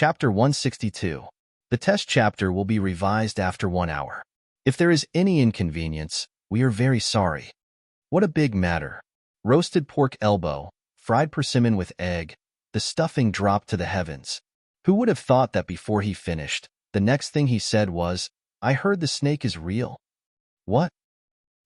Chapter 162. The test chapter will be revised after 1 hour. If there is any inconvenience, we are very sorry. What a big matter. Roasted pork elbow, fried persimmon with egg, the stuffing dropped to the heavens. Who would have thought that before he finished, the next thing he said was, "I heard the snake is real." What?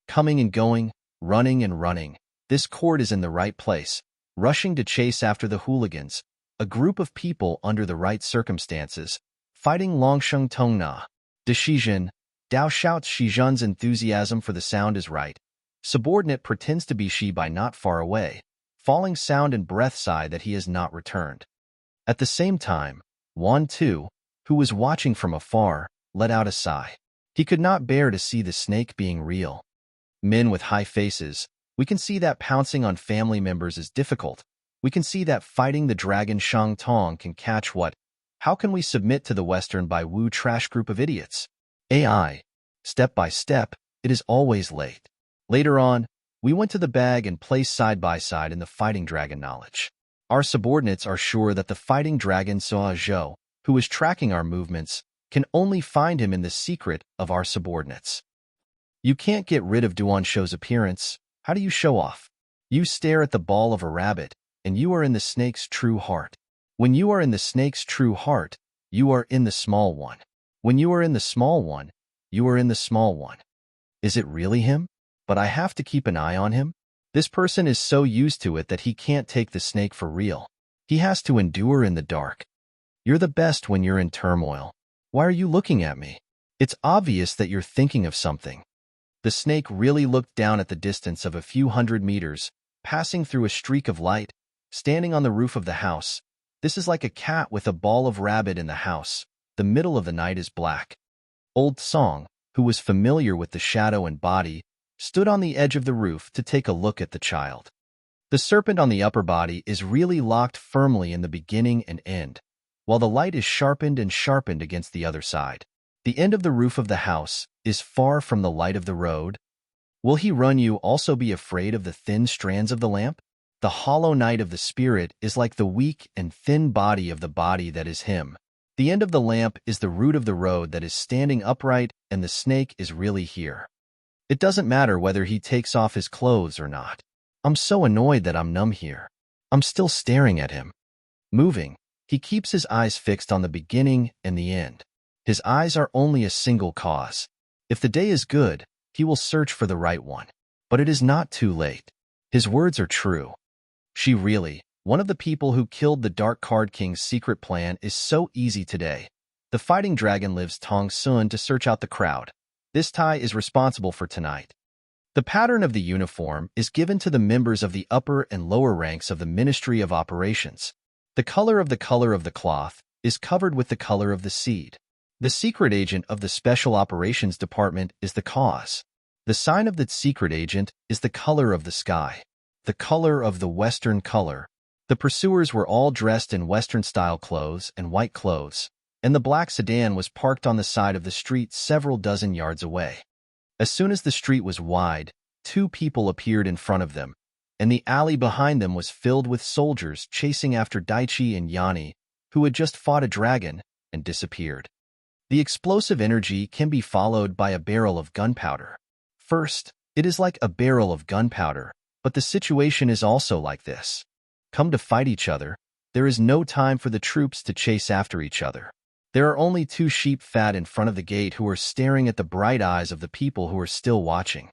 Coming and going, running and running. This court is in the right place, rushing to chase after the hooligans, a group of people under the right circumstances, fighting Longsheng Tongna. De Shizhen, Dao shouts Shizhen's enthusiasm for the sound is right. Subordinate pretends to be she by not far away, falling sound and breath sigh that he has not returned. At the same time, Wan Tu, who was watching from afar, let out a sigh. He could not bear to see the snake being real. Men with high faces, we can see that pouncing on family members is difficult. We can see that fighting the dragon Shang Tong can catch what? How can we submit to the Western by Wu trash group of idiots? AI. Step by step, it is always late. Later on, we went to the bag and placed side by side in the fighting dragon knowledge. Our subordinates are sure that the fighting dragon Soa Zhou, who is tracking our movements, can only find him in the secret of our subordinates. You can't get rid of Duan Shou's appearance. How do you show off? You stare at the ball of a rabbit, and you are in the snake's true heart. When you are in the snake's true heart, you are in the small one. When you are in the small one, you are in the small one. Is it really him? But I have to keep an eye on him? This person is so used to it that he can't take the snake for real. He has to endure in the dark. You're the best when you're in turmoil. Why are you looking at me? It's obvious that you're thinking of something. The snake really looked down at the distance of a few hundred meters, passing through a streak of light, standing on the roof of the house. This is like a cat with a ball of rabbit in the house. The middle of the night is black. Old Song, who was familiar with the shadow and body, stood on the edge of the roof to take a look at the child. The serpent on the upper body is really locked firmly in the beginning and end, while the light is sharpened and sharpened against the other side. The end of the roof of the house is far from the light of the road. Will he run you also be afraid of the thin strands of the lamp? The hollow night of the spirit is like the weak and thin body of the body that is him. The end of the lamp is the root of the road that is standing upright, and the snake is really here. It doesn't matter whether he takes off his clothes or not. I'm so annoyed that I'm numb here. I'm still staring at him. Moving, he keeps his eyes fixed on the beginning and the end. His eyes are only a single cause. If the day is good, he will search for the right one. But it is not too late. His words are true. She really, one of the people who killed the Dark Card King's secret plan is so easy today. The fighting dragon lives Tong Sun to search out the crowd. This Tai is responsible for tonight. The pattern of the uniform is given to the members of the upper and lower ranks of the Ministry of Operations. The color of the cloth is covered with the color of the seed. The secret agent of the Special Operations Department is the cause. The sign of the secret agent is the color of the sky, the color of the Western color. The pursuers were all dressed in Western-style clothes and white clothes, and the black sedan was parked on the side of the street several dozen yards away. As soon as the street was wide, 2 people appeared in front of them, and the alley behind them was filled with soldiers chasing after Daichi and Yanni, who had just fought a dragon and disappeared. The explosive energy can be followed by a barrel of gunpowder. First, it is like a barrel of gunpowder, but the situation is also like this. Come to fight each other, there is no time for the troops to chase after each other. There are only 2 sheep fat in front of the gate who are staring at the bright eyes of the people who are still watching.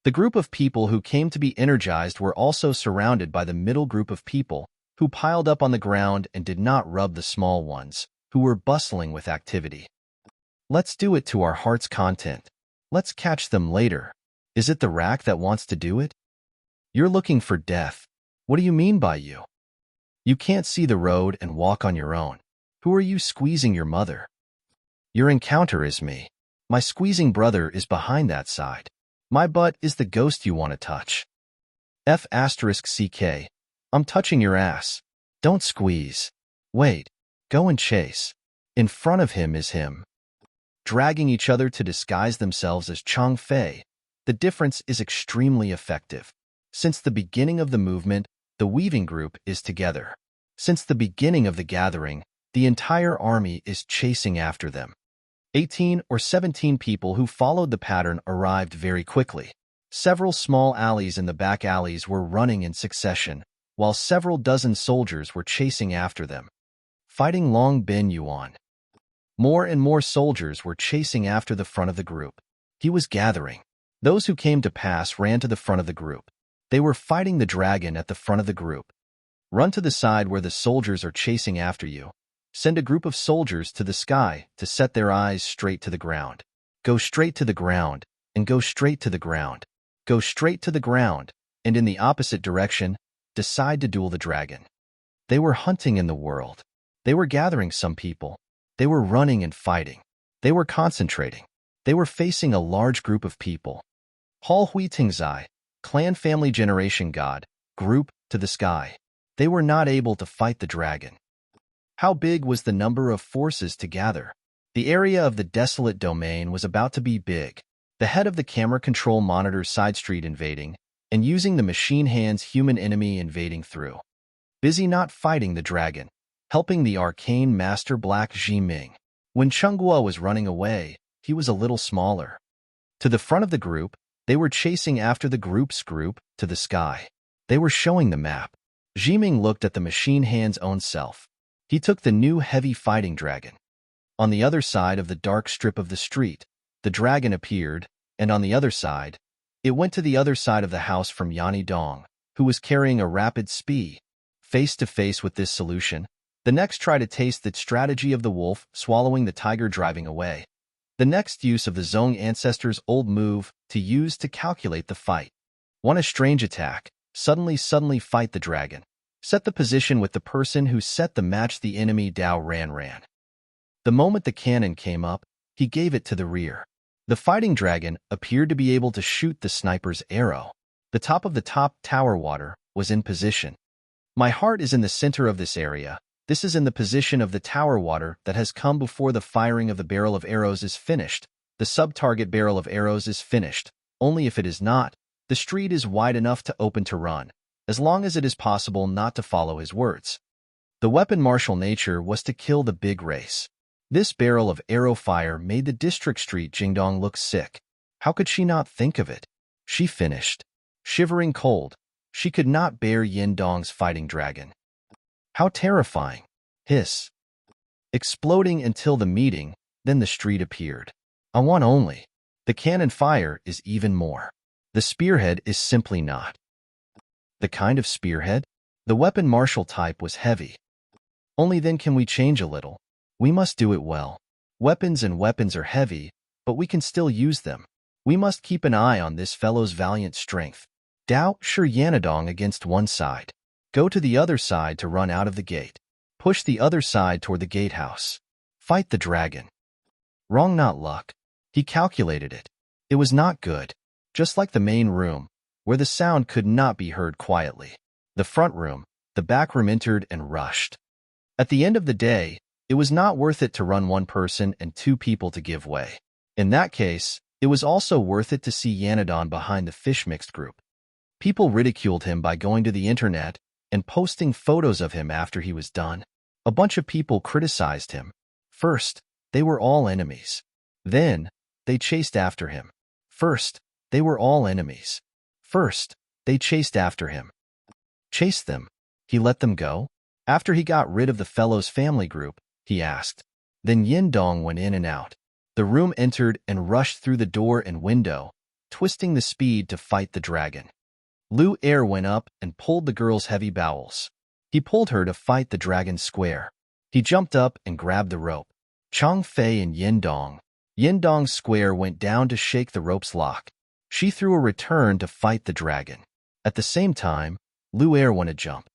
The group of people who came to be energized were also surrounded by the middle group of people who piled up on the ground and did not rub the small ones, who were bustling with activity. Let's do it to our heart's content. Let's catch them later. Is it the rack that wants to do it? You're looking for death. What do you mean by you? You can't see the road and walk on your own. Who are you squeezing your mother? Your encounter is me. My squeezing brother is behind that side. My butt is the ghost you want to touch. F***CK. I'm touching your ass. Don't squeeze. Wait. Go and chase. In front of him is him. Dragging each other to disguise themselves as Chang Fei. The difference is extremely effective. Since the beginning of the movement, the weaving group is together. Since the beginning of the gathering, The entire army is chasing after them. 18 or 17 people who followed the pattern arrived very quickly. Several small alleys in the back alleys were running in succession, while several dozen soldiers were chasing after them. Fighting Long Bin Yuan. More and more soldiers were chasing after the front of the group. He was gathering. Those who came to pass ran to the front of the group. They were fighting the dragon at the front of the group. Run to the side where the soldiers are chasing after you. Send a group of soldiers to the sky to set their eyes straight to the ground. Go straight to the ground, and go straight to the ground. Go straight to the ground, and in the opposite direction, decide to duel the dragon. They were hunting in the world. They were gathering some people. They were running and fighting. They were concentrating. They were facing a large group of people. Hall Hui Tingzai, clan family generation god, group, to the sky. They were not able to fight the dragon. How big was the number of forces to gather? The area of the desolate domain was about to be big. The head of the camera control monitors side street invading, and using the machine hands human enemy invading through. Busy not fighting the dragon, helping the arcane master Black Ji Ming. When Chengguo was running away, he was a little smaller. To the front of the group, they were chasing after the group's group, to the sky. They were showing the map. Ji Ming looked at the machine hand's own self. He took the new heavy fighting dragon. On the other side of the dark strip of the street, the dragon appeared, and on the other side, it went to the other side of the house from Yani Dong, who was carrying a rapid speed. Face to face with this solution, the next try to taste the strategy of the wolf swallowing the tiger driving away. The next use of the Zhong ancestors' old move to use to calculate the fight. Want a strange attack, suddenly fight the dragon. Set the position with the person who set the match the enemy Dao ran. The moment the cannon came up, he gave it to the rear. The fighting dragon appeared to be able to shoot the sniper's arrow. The top of the top tower water was in position. My heart is in the center of this area. This is in the position of the tower water that has come before the firing of the barrel of arrows is finished. The sub-target barrel of arrows is finished. Only if it is not, the street is wide enough to open to run, as long as it is possible not to follow his words. The weapon martial nature was to kill the big race. This barrel of arrow fire made the district street Jingdong look sick. How could she not think of it? She finished. Shivering cold, she could not bear Yin Dong's fighting dragon. How terrifying. Hiss. Exploding until the meeting, then the street appeared. I want only. The cannon fire is even more. The spearhead is simply not. The kind of spearhead? The weapon martial type was heavy. Only then can we change a little. We must do it well. Weapons are heavy, but we can still use them. We must keep an eye on this fellow's valiant strength. Dao Shi Yanadong against one side. Go to the other side to run out of the gate. Push the other side toward the gatehouse. Fight the dragon. Wrong, not luck. He calculated it. It was not good. Just like the main room, where the sound could not be heard quietly. The front room, the back room entered and rushed. At the end of the day, it was not worth it to run one person and two people to give way. In that case, it was also worth it to see Yanadon behind the fish mixed group. People ridiculed him by going to the internet and posting photos of him after he was done. A bunch of people criticized him. First, they were all enemies. Then, they chased after him. First, they were all enemies. First, they chased after him. Chased them. He let them go? After he got rid of the fellow's family group, he asked. Then Yin Dong went in and out. The room entered and rushed through the door and window, twisting the speed to fight the dragon. Lu Er went up and pulled the girl's heavy bowels. He pulled her to fight the dragon square. He jumped up and grabbed the rope. Chang Fei and Yin Dong's square went down to shake the rope's lock. She threw a return to fight the dragon. At the same time, Lu Er went a jump.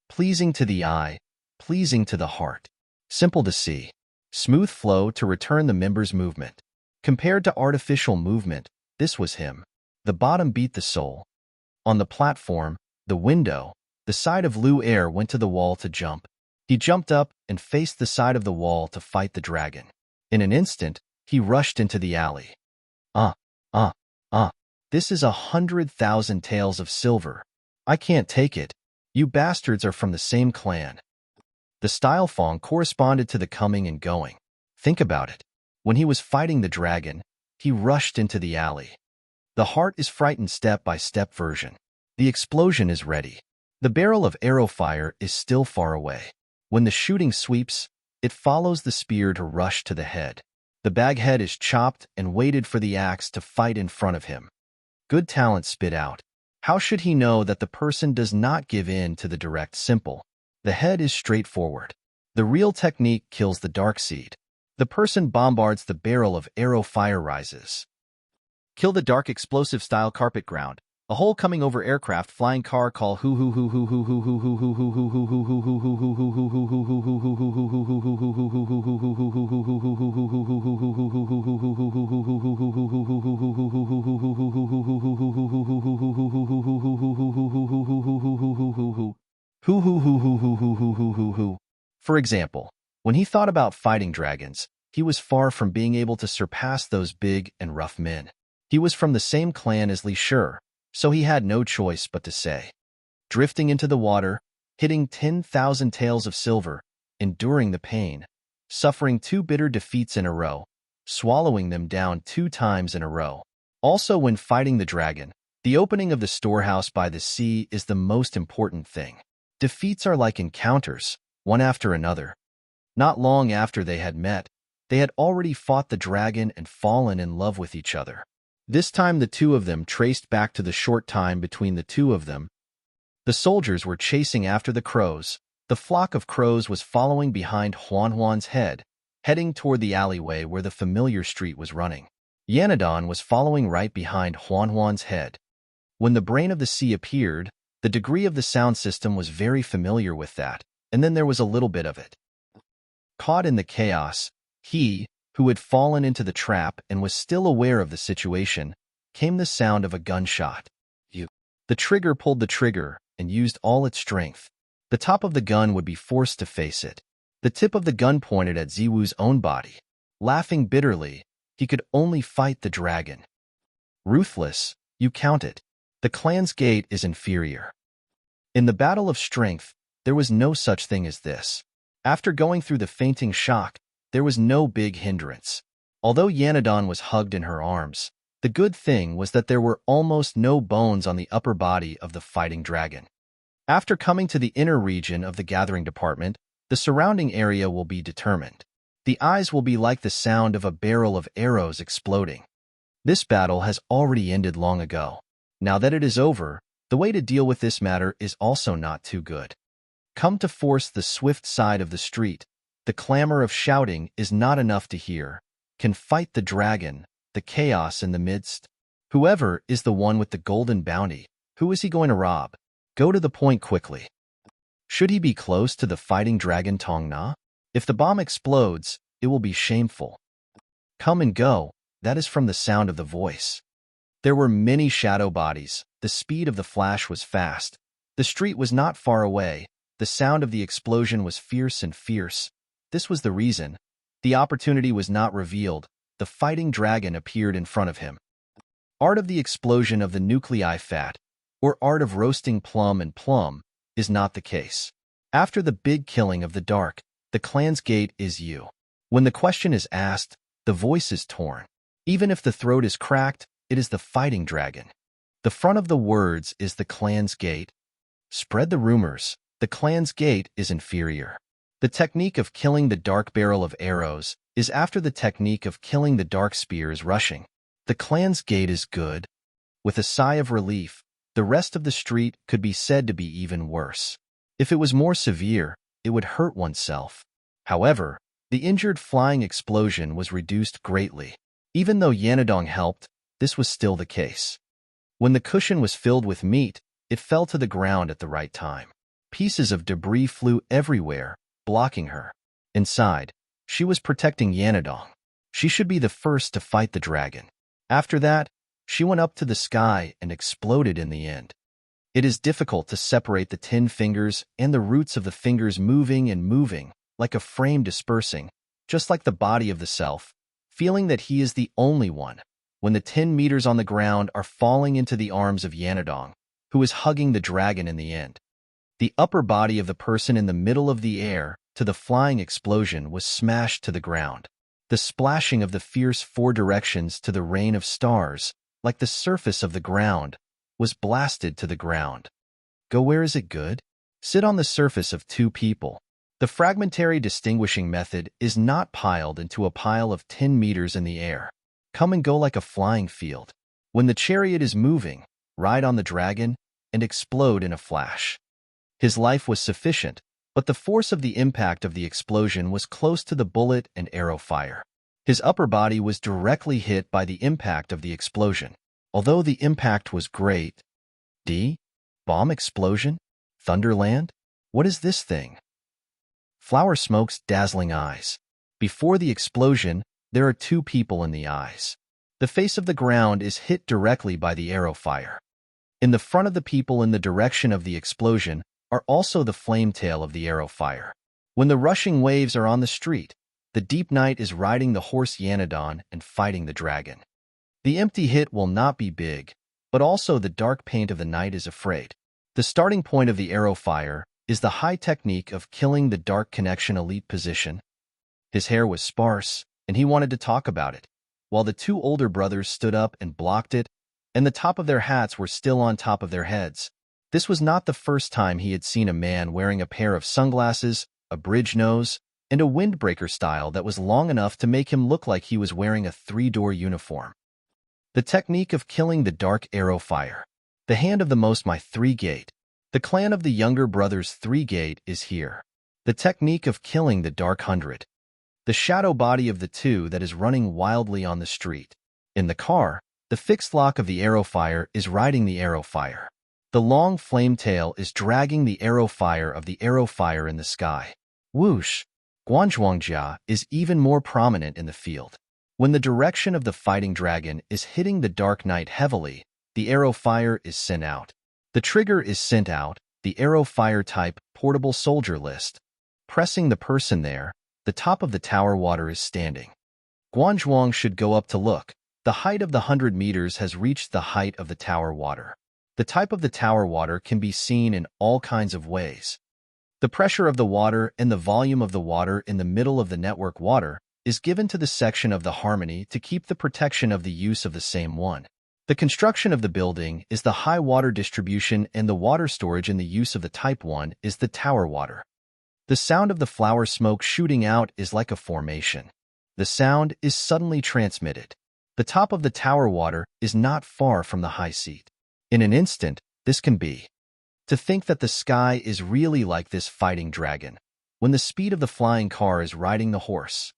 Pleasing to the eye, pleasing to the heart. Simple to see. Smooth flow to return the member's movement. Compared to artificial movement, this was him. The bottom beat the soul. On the platform, the window, the side of Lu Er went to the wall to jump. He jumped up and faced the side of the wall to fight the dragon. In an instant, he rushed into the alley. This is 100,000 taels of silver. I can't take it. You bastards are from the same clan. The style fong corresponded to the coming and going. Think about it. When he was fighting the dragon, he rushed into the alley. The heart is frightened step-by-step version. The explosion is ready. The barrel of arrow fire is still far away. When the shooting sweeps, it follows the spear to rush to the head. The baghead is chopped and waited for the axe to fight in front of him. Good talent spit out. How should he know that the person does not give in to the direct simple? The head is straightforward. The real technique kills the dark seed. The person bombards the barrel of arrow fire rises. Kill the dark explosive style carpet ground. A hole coming over aircraft flying car call hoo hoo hoo hoo hoo hoo hoo hoo hoo hoo hoo hoo hoo hoo hoo hoo. For example, when he thought about fighting dragons, he was far from being able to surpass those big and rough men. He was from the same clan as Li Shi, so he had no choice but to say. Drifting into the water, hitting 10,000 taels of silver, enduring the pain, suffering 2 bitter defeats in a row, swallowing them down 2 times in a row. Also, when fighting the dragon, the opening of the storehouse by the sea is the most important thing. Defeats are like encounters, one after another. Not long after they had met, they had already fought the dragon and fallen in love with each other. This time the two of them traced back to the short time between the two of them. The soldiers were chasing after the crows. The flock of crows was following behind Huan's head, heading toward the alleyway where the familiar street was running. Yanadon was following right behind Huan's head. When the brain of the sea appeared, the degree of the sound system was very familiar with that, and then there was a little bit of it. Caught in the chaos, he, who had fallen into the trap and was still aware of the situation, came the sound of a gunshot. The trigger pulled the trigger and used all its strength. The top of the gun would be forced to face it. The tip of the gun pointed at Ziwu's own body. Laughing bitterly, he could only fight the dragon. Ruthless, you count it. The clan's gate is inferior. In the battle of strength, there was no such thing as this. After going through the fainting shock, there was no big hindrance. Although Yanadon was hugged in her arms, the good thing was that there were almost no bones on the upper body of the fighting dragon. After coming to the inner region of the gathering department, the surrounding area will be determined. The eyes will be like the sound of a barrel of arrows exploding. This battle has already ended long ago. Now that it is over, the way to deal with this matter is also not too good. Come to force the swift side of the street. The clamor of shouting is not enough to hear. Can fight the dragon, the chaos in the midst. Whoever is the one with the golden bounty, who is he going to rob? Go to the point quickly. Should he be close to the fighting dragon Tongna? If the bomb explodes, it will be shameful. Come and go, that is from the sound of the voice. There were many shadow bodies. The speed of the flash was fast. The street was not far away. The sound of the explosion was fierce and fierce. This was the reason. The opportunity was not revealed. The fighting dragon appeared in front of him. Art of the explosion of the nuclei fat, or art of roasting plum and plum, is not the case. After the big killing of the dark, the clan's gate is you. When the question is asked, the voice is torn. Even if the throat is cracked, it is the fighting dragon. The front of the words is the clan's gate. Spread the rumors. The clan's gate is inferior. The technique of killing the dark barrel of arrows is after the technique of killing the dark spears rushing. The clan's gate is good. With a sigh of relief, the rest of the street could be said to be even worse. If it was more severe, it would hurt oneself. However, the injured flying explosion was reduced greatly. Even though Yanadong helped, this was still the case. When the cushion was filled with meat, it fell to the ground at the right time. Pieces of debris flew everywhere, blocking her. Inside, she was protecting Yanadong. She should be the first to fight the dragon. After that, she went up to the sky and exploded in the end. It is difficult to separate the 10 fingers and the roots of the fingers moving and moving, like a frame dispersing, just like the body of the self, feeling that he is the only one, when the 10 meters on the ground are falling into the arms of Yanadong, who is hugging the dragon in the end. The upper body of the person in the middle of the air, to the flying explosion was smashed to the ground. The splashing of the fierce four directions to the rain of stars, like the surface of the ground, was blasted to the ground. Go where is it good? Sit on the surface of two people. The fragmentary distinguishing method is not piled into a pile of 10 meters in the air. Come and go like a flying field. When the chariot is moving, ride on the dragon and explode in a flash. His life was sufficient, but the force of the impact of the explosion was close to the bullet and arrow fire. His upper body was directly hit by the impact of the explosion. Although the impact was great, bomb explosion? Thunderland? What is this thing? Flower smoke's dazzling eyes. Before the explosion, there are two people in the eyes. The face of the ground is hit directly by the arrow fire. In the front of the people in the direction of the explosion are also the flame tail of the arrow fire. When the rushing waves are on the street, the deep night is riding the horse Yanadon and fighting the dragon. The empty hit will not be big, but also the dark paint of the night is afraid. The starting point of the arrow fire is the high technique of killing the dark connection elite position. His hair was sparse, and he wanted to talk about it, while the two older brothers stood up and blocked it, and the top of their hats were still on top of their heads. This was not the first time he had seen a man wearing a pair of sunglasses, a bridge nose, and a windbreaker style that was long enough to make him look like he was wearing a three-door uniform. The technique of killing the dark arrow fire. The hand of the most my three-gate. The clan of the younger brothers three-gate is here. The technique of killing the dark 100. The shadow body of the two that is running wildly on the street. In the car, the fixed lock of the arrow fire is riding the arrow fire. The long flame tail is dragging the arrow fire of the arrow fire in the sky. Whoosh! Guanzhuangjia is even more prominent in the field. When the direction of the fighting dragon is hitting the dark night heavily, the arrow fire is sent out. The trigger is sent out, the arrow fire type portable soldier list. Pressing the person there, the top of the tower water is standing. Guanzhuang should go up to look. The height of the 100 meters has reached the height of the tower water. The type of the tower water can be seen in all kinds of ways. The pressure of the water and the volume of the water in the middle of the network water is given to the section of the harmony to keep the protection of the use of the same one. The construction of the building is the high water distribution and the water storage in the use of the type 1 is the tower water. The sound of the flower smoke shooting out is like a formation. The sound is suddenly transmitted. The top of the tower water is not far from the high seat. In an instant, this can be. To think that the sky is really like this fighting dragon, when the speed of the flying car is riding the horse.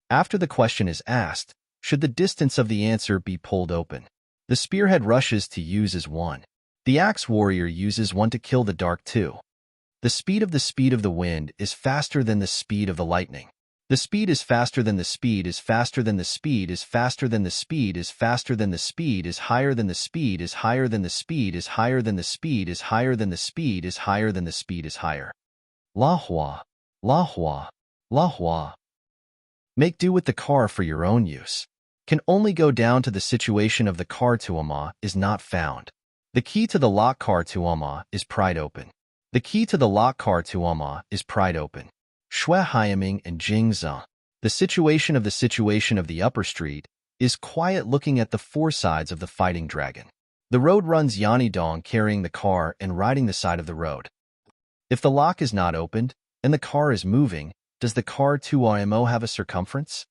After the question is asked, should the distance of the answer be pulled open? The spearhead rushes to use as 1. The axe warrior uses 1 to kill the dark 2. The speed of the wind is faster than the speed of the lightning. The speed is faster than the speed is faster than the speed is faster than the speed is faster than the speed is higher than the speed is higher than the speed is higher than the speed is higher than the speed is higher than the speed is higher. La hua, la hua, la hua. Make do with the car for your own use. Can only go down to the situation of the car tuama is not found. The key to the lock car tuama is pried open. The key to the lock car tuama is pried open. Shui Hyaming and Jing Zhe. The situation of the upper street is quiet looking at the four sides of the fighting dragon. The road runs Yanidong carrying the car and riding the side of the road. If the lock is not opened and the car is moving, does the car 2RMO have a circumference?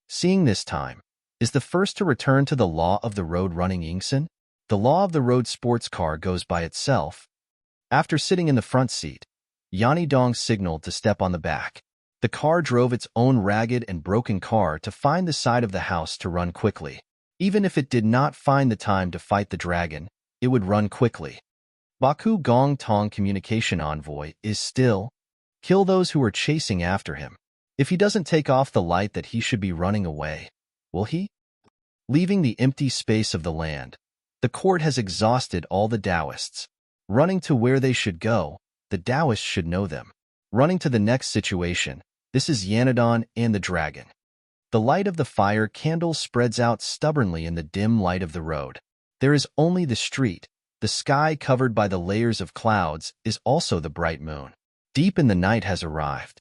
Seeing this time, is the first to return to the law of the road running Yingxin? The law of the road sports car goes by itself. After sitting in the front seat, Yanidong signaled to step on the back. The car drove its own ragged and broken car to find the side of the house to run quickly. Even if it did not find the time to fight the dragon, it would run quickly. Baku Gong Tong communication envoy is still. Kill those who are chasing after him. If he doesn't take off the light that he should be running away, will he? Leaving the empty space of the land, the court has exhausted all the Taoists. Running to where they should go, the Taoists should know them. Running to the next situation, this is Yanadon and the dragon. The light of the fire candle spreads out stubbornly in the dim light of the road. There is only the street. The sky covered by the layers of clouds is also the bright moon. Deep in the night has arrived.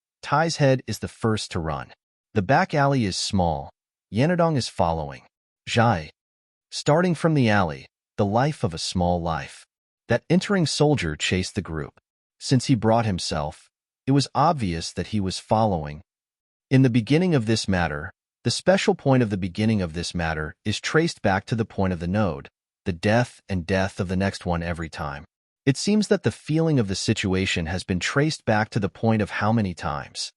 Tai's head is the first to run. The back alley is small. Yanadong is following. Zhai. Starting from the alley, the life of a small life. That entering soldier chased the group. Since he brought himself, it was obvious that he was following. In the beginning of this matter, the special point of the beginning of this matter is traced back to the point of the node, the death and death of the next one every time. It seems that the feeling of the situation has been traced back to the point of how many times.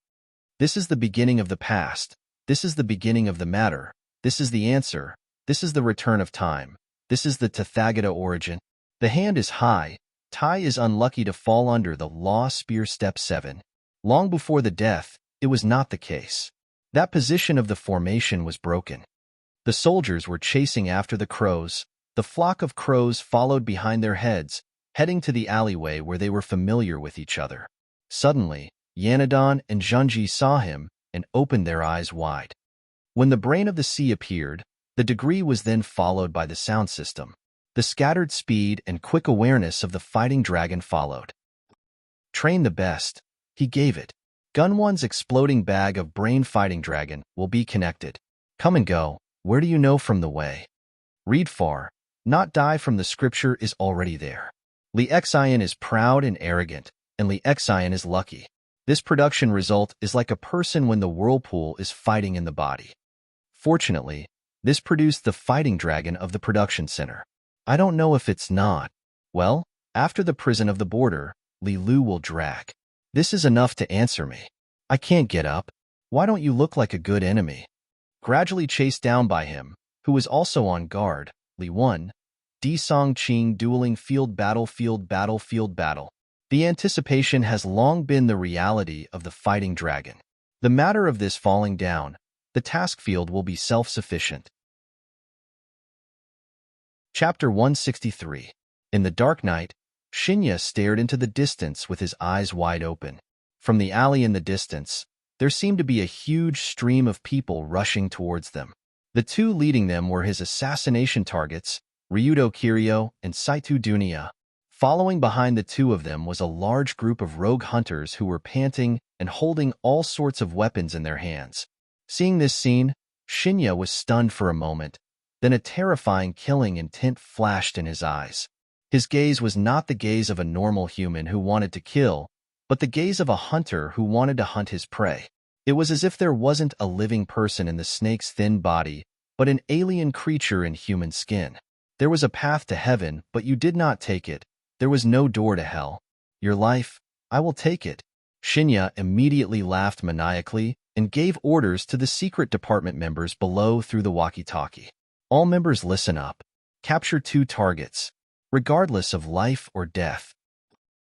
This is the beginning of the past. This is the beginning of the matter. This is the answer. This is the return of time. This is the Tathagata origin. The hand is high. Tai is unlucky to fall under the law spear step 7. Long before the death, it was not the case. That position of the formation was broken. The soldiers were chasing after the crows. The flock of crows followed behind their heads, heading to the alleyway where they were familiar with each other. Suddenly, Yanadon and Junji saw him and opened their eyes wide. When the brain of the sea appeared, the degree was then followed by the sound system. The scattered speed and quick awareness of the fighting dragon followed. Train the best. He gave it. Gunwon's exploding bag of brain fighting dragon will be connected. Come and go. Where do you know from the way? Read far. Not die from the scripture is already there. Li Xian is proud and arrogant, and Li Xian is lucky. This production result is like a person when the whirlpool is fighting in the body. Fortunately, this produced the fighting dragon of the production center. I don't know if it's not. Well, after the prison of the border, Li Lu will drag. This is enough to answer me. I can't get up. Why don't you look like a good enemy? Gradually chased down by him, who was also on guard, Li 1, Di Song Qing dueling field battle. The anticipation has long been the reality of the fighting dragon. The matter of this falling down, the task field will be self-sufficient. Chapter 163. In the dark night, Shinya stared into the distance with his eyes wide open. From the alley in the distance, there seemed to be a huge stream of people rushing towards them. The two leading them were his assassination targets, Ryudo Kiryu and Saito Dunya. Following behind the two of them was a large group of rogue hunters who were panting and holding all sorts of weapons in their hands. Seeing this scene, Shinya was stunned for a moment. Then a terrifying killing intent flashed in his eyes. His gaze was not the gaze of a normal human who wanted to kill, but the gaze of a hunter who wanted to hunt his prey. It was as if there wasn't a living person in the snake's thin body, but an alien creature in human skin. There was a path to heaven, but you did not take it. There was no door to hell. Your life, I will take it. Shinya immediately laughed maniacally and gave orders to the secret department members below through the walkie-talkie. All members listen up. Capture 2 targets, regardless of life or death.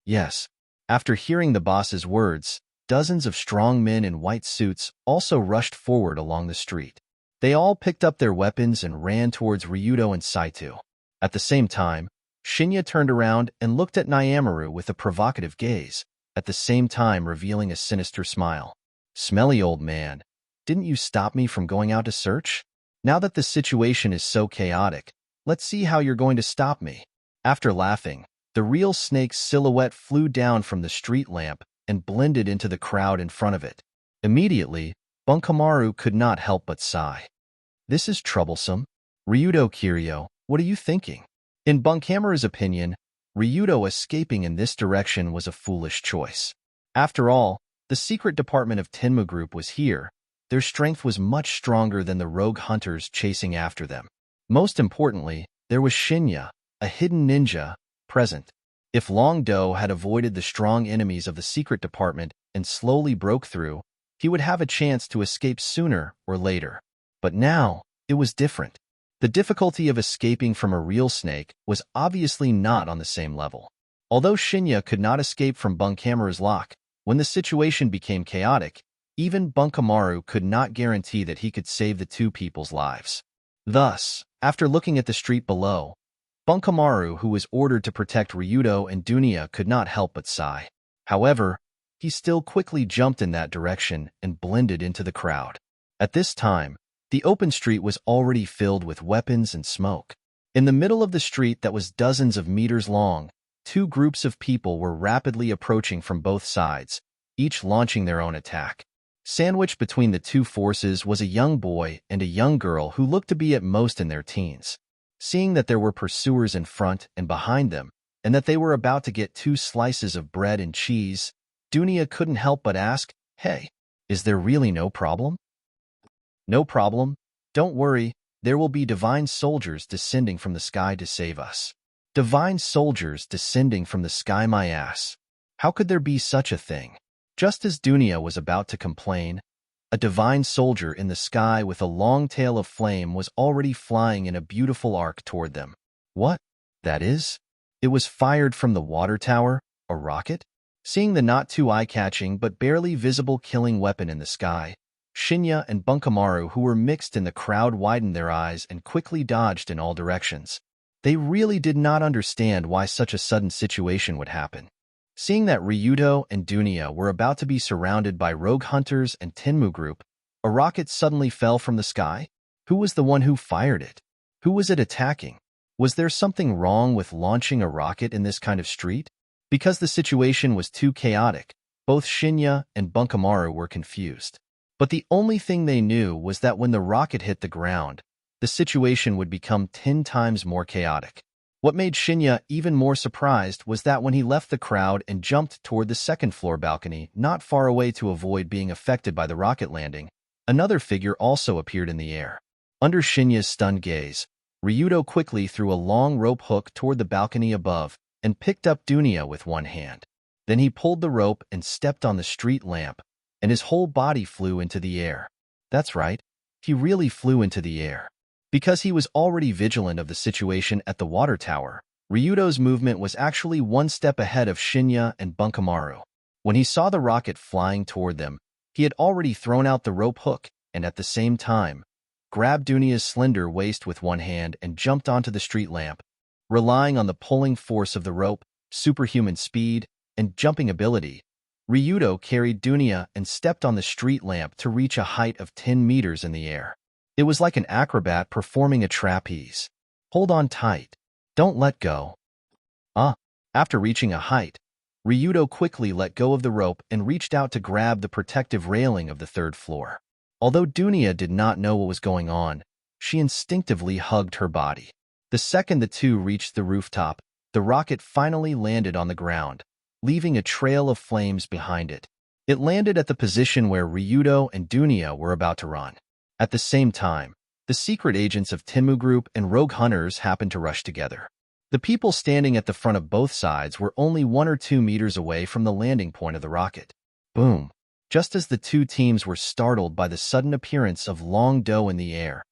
Yes. After hearing the boss's words, dozens of strong men in white suits also rushed forward along the street. They all picked up their weapons and ran towards Ryudo and Saito. At the same time, Shinya turned around and looked at Nyamaru with a provocative gaze, at the same time revealing a sinister smile. Smelly old man, didn't you stop me from going out to search? Now that the situation is so chaotic, let's see how you're going to stop me. After laughing, the real snake's silhouette flew down from the street lamp and blended into the crowd in front of it. Immediately, Bunkamaru could not help but sigh. This is troublesome. Ryudo Kiryu, what are you thinking? In Bunkamaru's opinion, Ryudo escaping in this direction was a foolish choice. After all, the secret department of Tenma Group was here. Their strength was much stronger than the rogue hunters chasing after them. Most importantly, there was Shinya, a hidden ninja, present. If Long Do had avoided the strong enemies of the secret department and slowly broke through, he would have a chance to escape sooner or later. But now, it was different. The difficulty of escaping from a real snake was obviously not on the same level. Although Shinya could not escape from Bunkamaru's lock, when the situation became chaotic, even Bunkamaru could not guarantee that he could save the two people's lives. Thus, after looking at the street below, Bunkamaru, who was ordered to protect Ryudo and Dunya, could not help but sigh. However, he still quickly jumped in that direction and blended into the crowd. At this time, the open street was already filled with weapons and smoke. In the middle of the street that was dozens of meters long, 2 groups of people were rapidly approaching from both sides, each launching their own attack. Sandwiched between the two forces was a young boy and a young girl who looked to be at most in their teens. Seeing that there were pursuers in front and behind them, and that they were about to get 2 slices of bread and cheese, Dunia couldn't help but ask, "Hey, is there really no problem?" "No problem. Don't worry, there will be divine soldiers descending from the sky to save us." Divine soldiers descending from the sky, my ass. How could there be such a thing? Just as Dunia was about to complain, a divine soldier in the sky with a long tail of flame was already flying in a beautiful arc toward them. What? That is? It was fired from the water tower, a rocket? Seeing the not too eye-catching but barely visible killing weapon in the sky, Shinya and Bunkamaru, who were mixed in the crowd, widened their eyes and quickly dodged in all directions. They really did not understand why such a sudden situation would happen. Seeing that Ryudo and Dunia were about to be surrounded by rogue hunters and Tenmu group, a rocket suddenly fell from the sky. Who was the one who fired it? Who was it attacking? Was there something wrong with launching a rocket in this kind of street? Because the situation was too chaotic, both Shinya and Bunkamaru were confused. But the only thing they knew was that when the rocket hit the ground, the situation would become 10 times more chaotic. What made Shinya even more surprised was that when he left the crowd and jumped toward the second-floor balcony not far away to avoid being affected by the rocket landing, another figure also appeared in the air. Under Shinya's stunned gaze, Ryudo quickly threw a long rope hook toward the balcony above and picked up Dunia with one hand. Then he pulled the rope and stepped on the street lamp, and his whole body flew into the air. That's right, he really flew into the air. Because he was already vigilant of the situation at the water tower, Ryudo's movement was actually one step ahead of Shinya and Bunkamaru. When he saw the rocket flying toward them, he had already thrown out the rope hook and at the same time, grabbed Dunia's slender waist with one hand and jumped onto the street lamp. Relying on the pulling force of the rope, superhuman speed, and jumping ability, Ryudo carried Dunia and stepped on the street lamp to reach a height of 10 meters in the air. It was like an acrobat performing a trapeze. Hold on tight. Don't let go. After reaching a height, Ryudo quickly let go of the rope and reached out to grab the protective railing of the 3rd floor. Although Dunia did not know what was going on, she instinctively hugged her body. The second the two reached the rooftop, the rocket finally landed on the ground, leaving a trail of flames behind it. It landed at the position where Ryudo and Dunia were about to run. At the same time, the secret agents of Tenmu Group and Rogue Hunters happened to rush together. The people standing at the front of both sides were only 1 or 2 meters away from the landing point of the rocket. Boom! Just as the two teams were startled by the sudden appearance of Long Do in the air,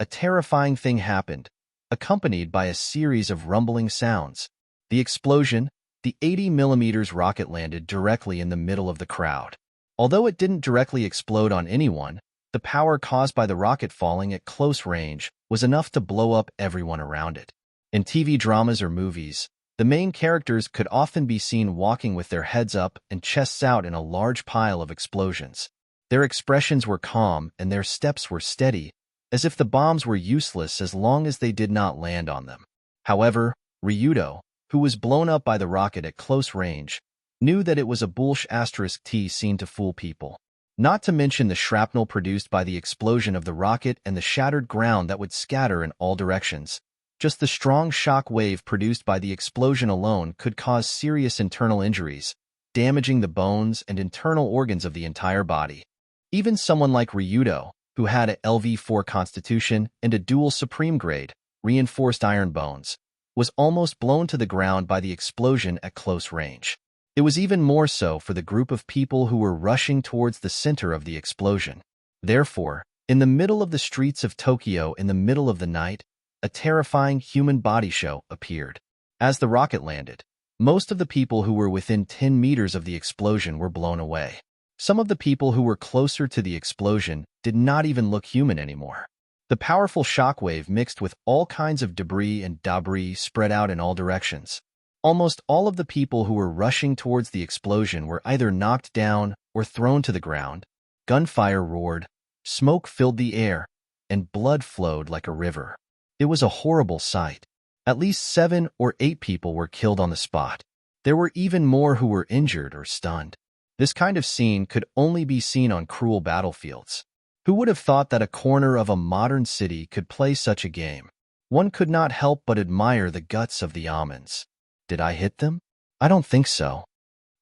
a terrifying thing happened, accompanied by a series of rumbling sounds. The explosion, the 80mm rocket landed directly in the middle of the crowd. Although it didn't directly explode on anyone, the power caused by the rocket falling at close range was enough to blow up everyone around it. In TV dramas or movies, the main characters could often be seen walking with their heads up and chests out in a large pile of explosions. Their expressions were calm and their steps were steady, as if the bombs were useless as long as they did not land on them. However, Ryudo, who was blown up by the rocket at close range, knew that it was a bullsh*t scene to fool people. Not to mention the shrapnel produced by the explosion of the rocket and the shattered ground that would scatter in all directions. Just the strong shock wave produced by the explosion alone could cause serious internal injuries, damaging the bones and internal organs of the entire body. Even someone like Ryudo, who had a LV4 constitution and a dual supreme grade, reinforced iron bones, was almost blown to the ground by the explosion at close range. It was even more so for the group of people who were rushing towards the center of the explosion. Therefore, in the middle of the streets of Tokyo in the middle of the night, a terrifying human body show appeared. As the rocket landed, most of the people who were within 10 meters of the explosion were blown away. Some of the people who were closer to the explosion did not even look human anymore. The powerful shockwave mixed with all kinds of debris and debris spread out in all directions. Almost all of the people who were rushing towards the explosion were either knocked down or thrown to the ground. Gunfire roared, smoke filled the air, and blood flowed like a river. It was a horrible sight. At least 7 or 8 people were killed on the spot. There were even more who were injured or stunned. This kind of scene could only be seen on cruel battlefields. Who would have thought that a corner of a modern city could play such a game? One could not help but admire the guts of the Amons. Did I hit them? I don't think so.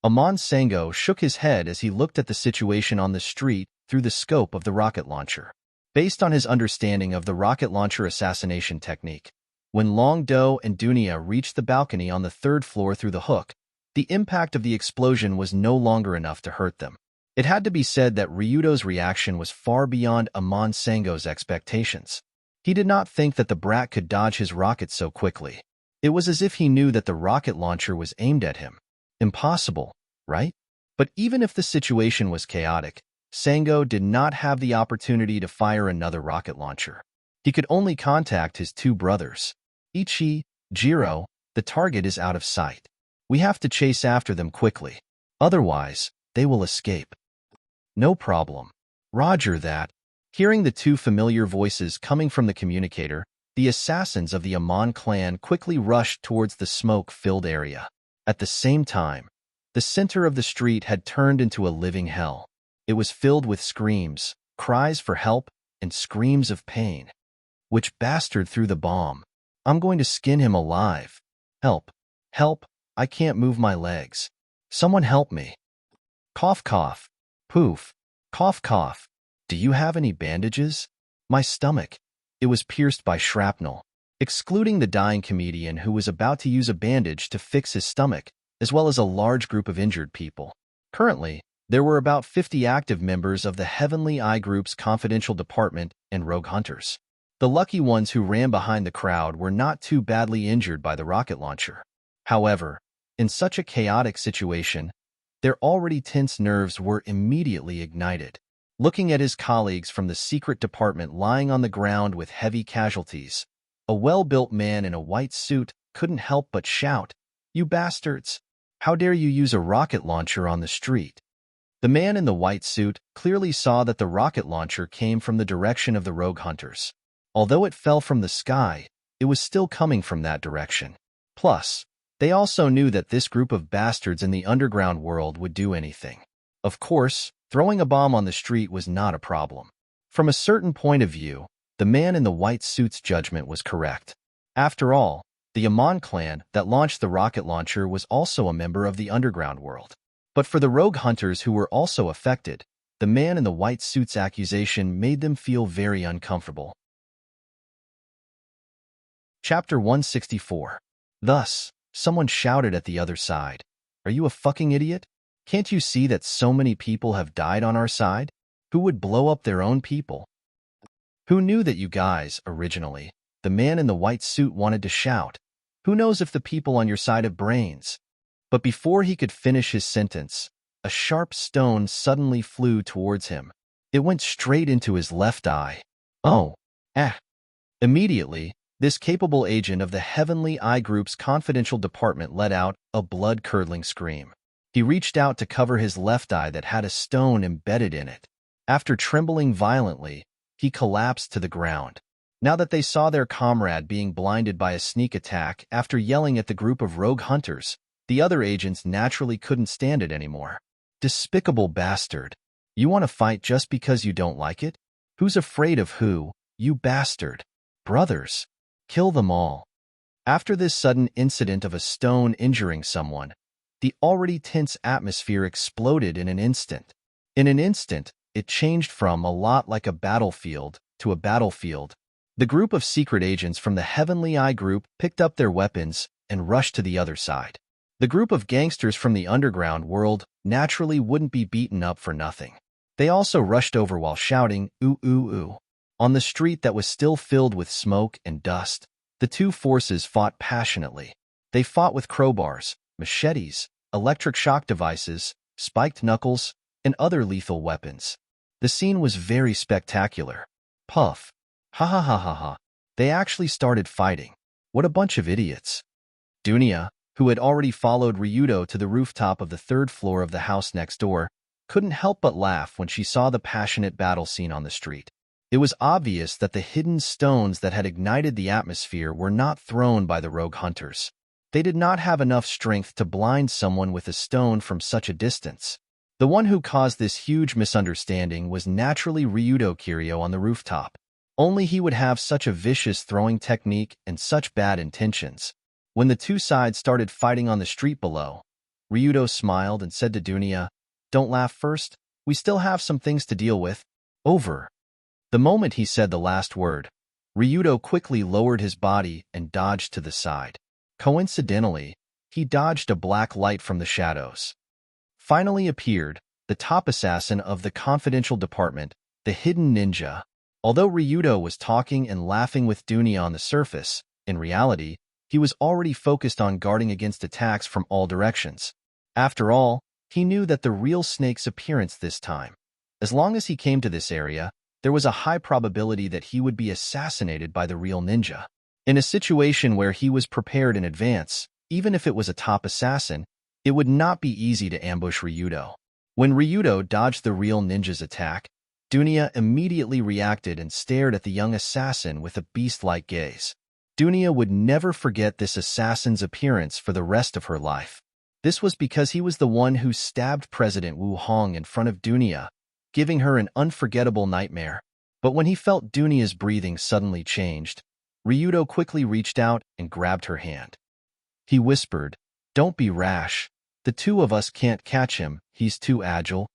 Amon Sango shook his head as he looked at the situation on the street through the scope of the rocket launcher. Based on his understanding of the rocket launcher assassination technique, when Long Do and Dunia reached the balcony on the third floor through the hook, the impact of the explosion was no longer enough to hurt them. It had to be said that Ryudo's reaction was far beyond Amon Sango's expectations. He did not think that the brat could dodge his rocket so quickly. It was as if he knew that the rocket launcher was aimed at him. Impossible, right? But even if the situation was chaotic, Sango did not have the opportunity to fire another rocket launcher. He could only contact his two brothers. Ichi, Jiro, the target is out of sight. We have to chase after them quickly. Otherwise, they will escape. No problem. Roger that. Hearing the two familiar voices coming from the communicator, the assassins of the Amon clan quickly rushed towards the smoke-filled area. At the same time, the center of the street had turned into a living hell. It was filled with screams, cries for help, and screams of pain. Which bastard threw the bomb? I'm going to skin him alive. Help. Help. I can't move my legs. Someone help me. Cough, cough. Poof. Cough, cough. Do you have any bandages? My stomach. It was pierced by shrapnel. Excluding the dying comedian who was about to use a bandage to fix his stomach, as well as a large group of injured people. Currently, there were about 50 active members of the Heavenly Eye Group's confidential department and rogue hunters. The lucky ones who ran behind the crowd were not too badly injured by the rocket launcher. However, in such a chaotic situation, their already tense nerves were immediately ignited. Looking at his colleagues from the secret department lying on the ground with heavy casualties, a well-built man in a white suit couldn't help but shout, "You bastards! How dare you use a rocket launcher on the street?" The man in the white suit clearly saw that the rocket launcher came from the direction of the rogue hunters. Although it fell from the sky, it was still coming from that direction. Plus, they also knew that this group of bastards in the underground world would do anything. Of course, throwing a bomb on the street was not a problem. From a certain point of view, the man in the white suit's judgment was correct. After all, the Amon clan that launched the rocket launcher was also a member of the underground world. But for the rogue hunters who were also affected, the man in the white suit's accusation made them feel very uncomfortable. Chapter 164. Thus, someone shouted at the other side, "Are you a fucking idiot? Can't you see that so many people have died on our side? Who would blow up their own people? Who knew that you guys, originally?" The man in the white suit wanted to shout, "Who knows if the people on your side have brains?" But before he could finish his sentence, a sharp stone suddenly flew towards him. It went straight into his left eye. Oh, ah. Immediately, this capable agent of the Heavenly Eye Group's confidential department let out a blood-curdling scream. He reached out to cover his left eye that had a stone embedded in it. After trembling violently, he collapsed to the ground. Now that they saw their comrade being blinded by a sneak attack after yelling at the group of rogue hunters, the other agents naturally couldn't stand it anymore. Despicable bastard. You want to fight just because you don't like it? Who's afraid of who, you bastard? Brothers. Kill them all. After this sudden incident of a stone injuring someone, the already tense atmosphere exploded in an instant. In an instant, it changed from a lot like a battlefield to a battlefield. The group of secret agents from the Heavenly Eye Group picked up their weapons and rushed to the other side. The group of gangsters from the underground world naturally wouldn't be beaten up for nothing. They also rushed over while shouting, "Ooh, ooh, ooh." On the street that was still filled with smoke and dust, the two forces fought passionately. They fought with crowbars, machetes, electric shock devices, spiked knuckles, and other lethal weapons. The scene was very spectacular. Puff. Ha ha ha ha ha. They actually started fighting. What a bunch of idiots. Dunia, who had already followed Ryudo to the rooftop of the third floor of the house next door, couldn't help but laugh when she saw the passionate battle scene on the street. It was obvious that the hidden stones that had ignited the atmosphere were not thrown by the rogue hunters. They did not have enough strength to blind someone with a stone from such a distance. The one who caused this huge misunderstanding was naturally Ryudo Kiryu on the rooftop. Only he would have such a vicious throwing technique and such bad intentions. When the two sides started fighting on the street below, Ryudo smiled and said to Dunya, "Don't laugh first. We still have some things to deal with." Over. The moment he said the last word, Ryudo quickly lowered his body and dodged to the side. Coincidentally, he dodged a black light from the shadows. Finally appeared the top assassin of the confidential department, the hidden ninja. Although Ryudo was talking and laughing with Dunya on the surface, in reality, he was already focused on guarding against attacks from all directions. After all, he knew that the real snake's appearance this time. As long as he came to this area, there was a high probability that he would be assassinated by the real ninja. In a situation where he was prepared in advance, even if it was a top assassin, it would not be easy to ambush Ryudo. When Ryudo dodged the real ninja's attack, Dunya immediately reacted and stared at the young assassin with a beast-like gaze. Dunya would never forget this assassin's appearance for the rest of her life. This was because he was the one who stabbed President Wu Hong in front of Dunya, giving her an unforgettable nightmare. But when he felt Dunya's breathing suddenly changed, Ryudo quickly reached out and grabbed her hand. He whispered, "Don't be rash. The two of us can't catch him, he's too agile."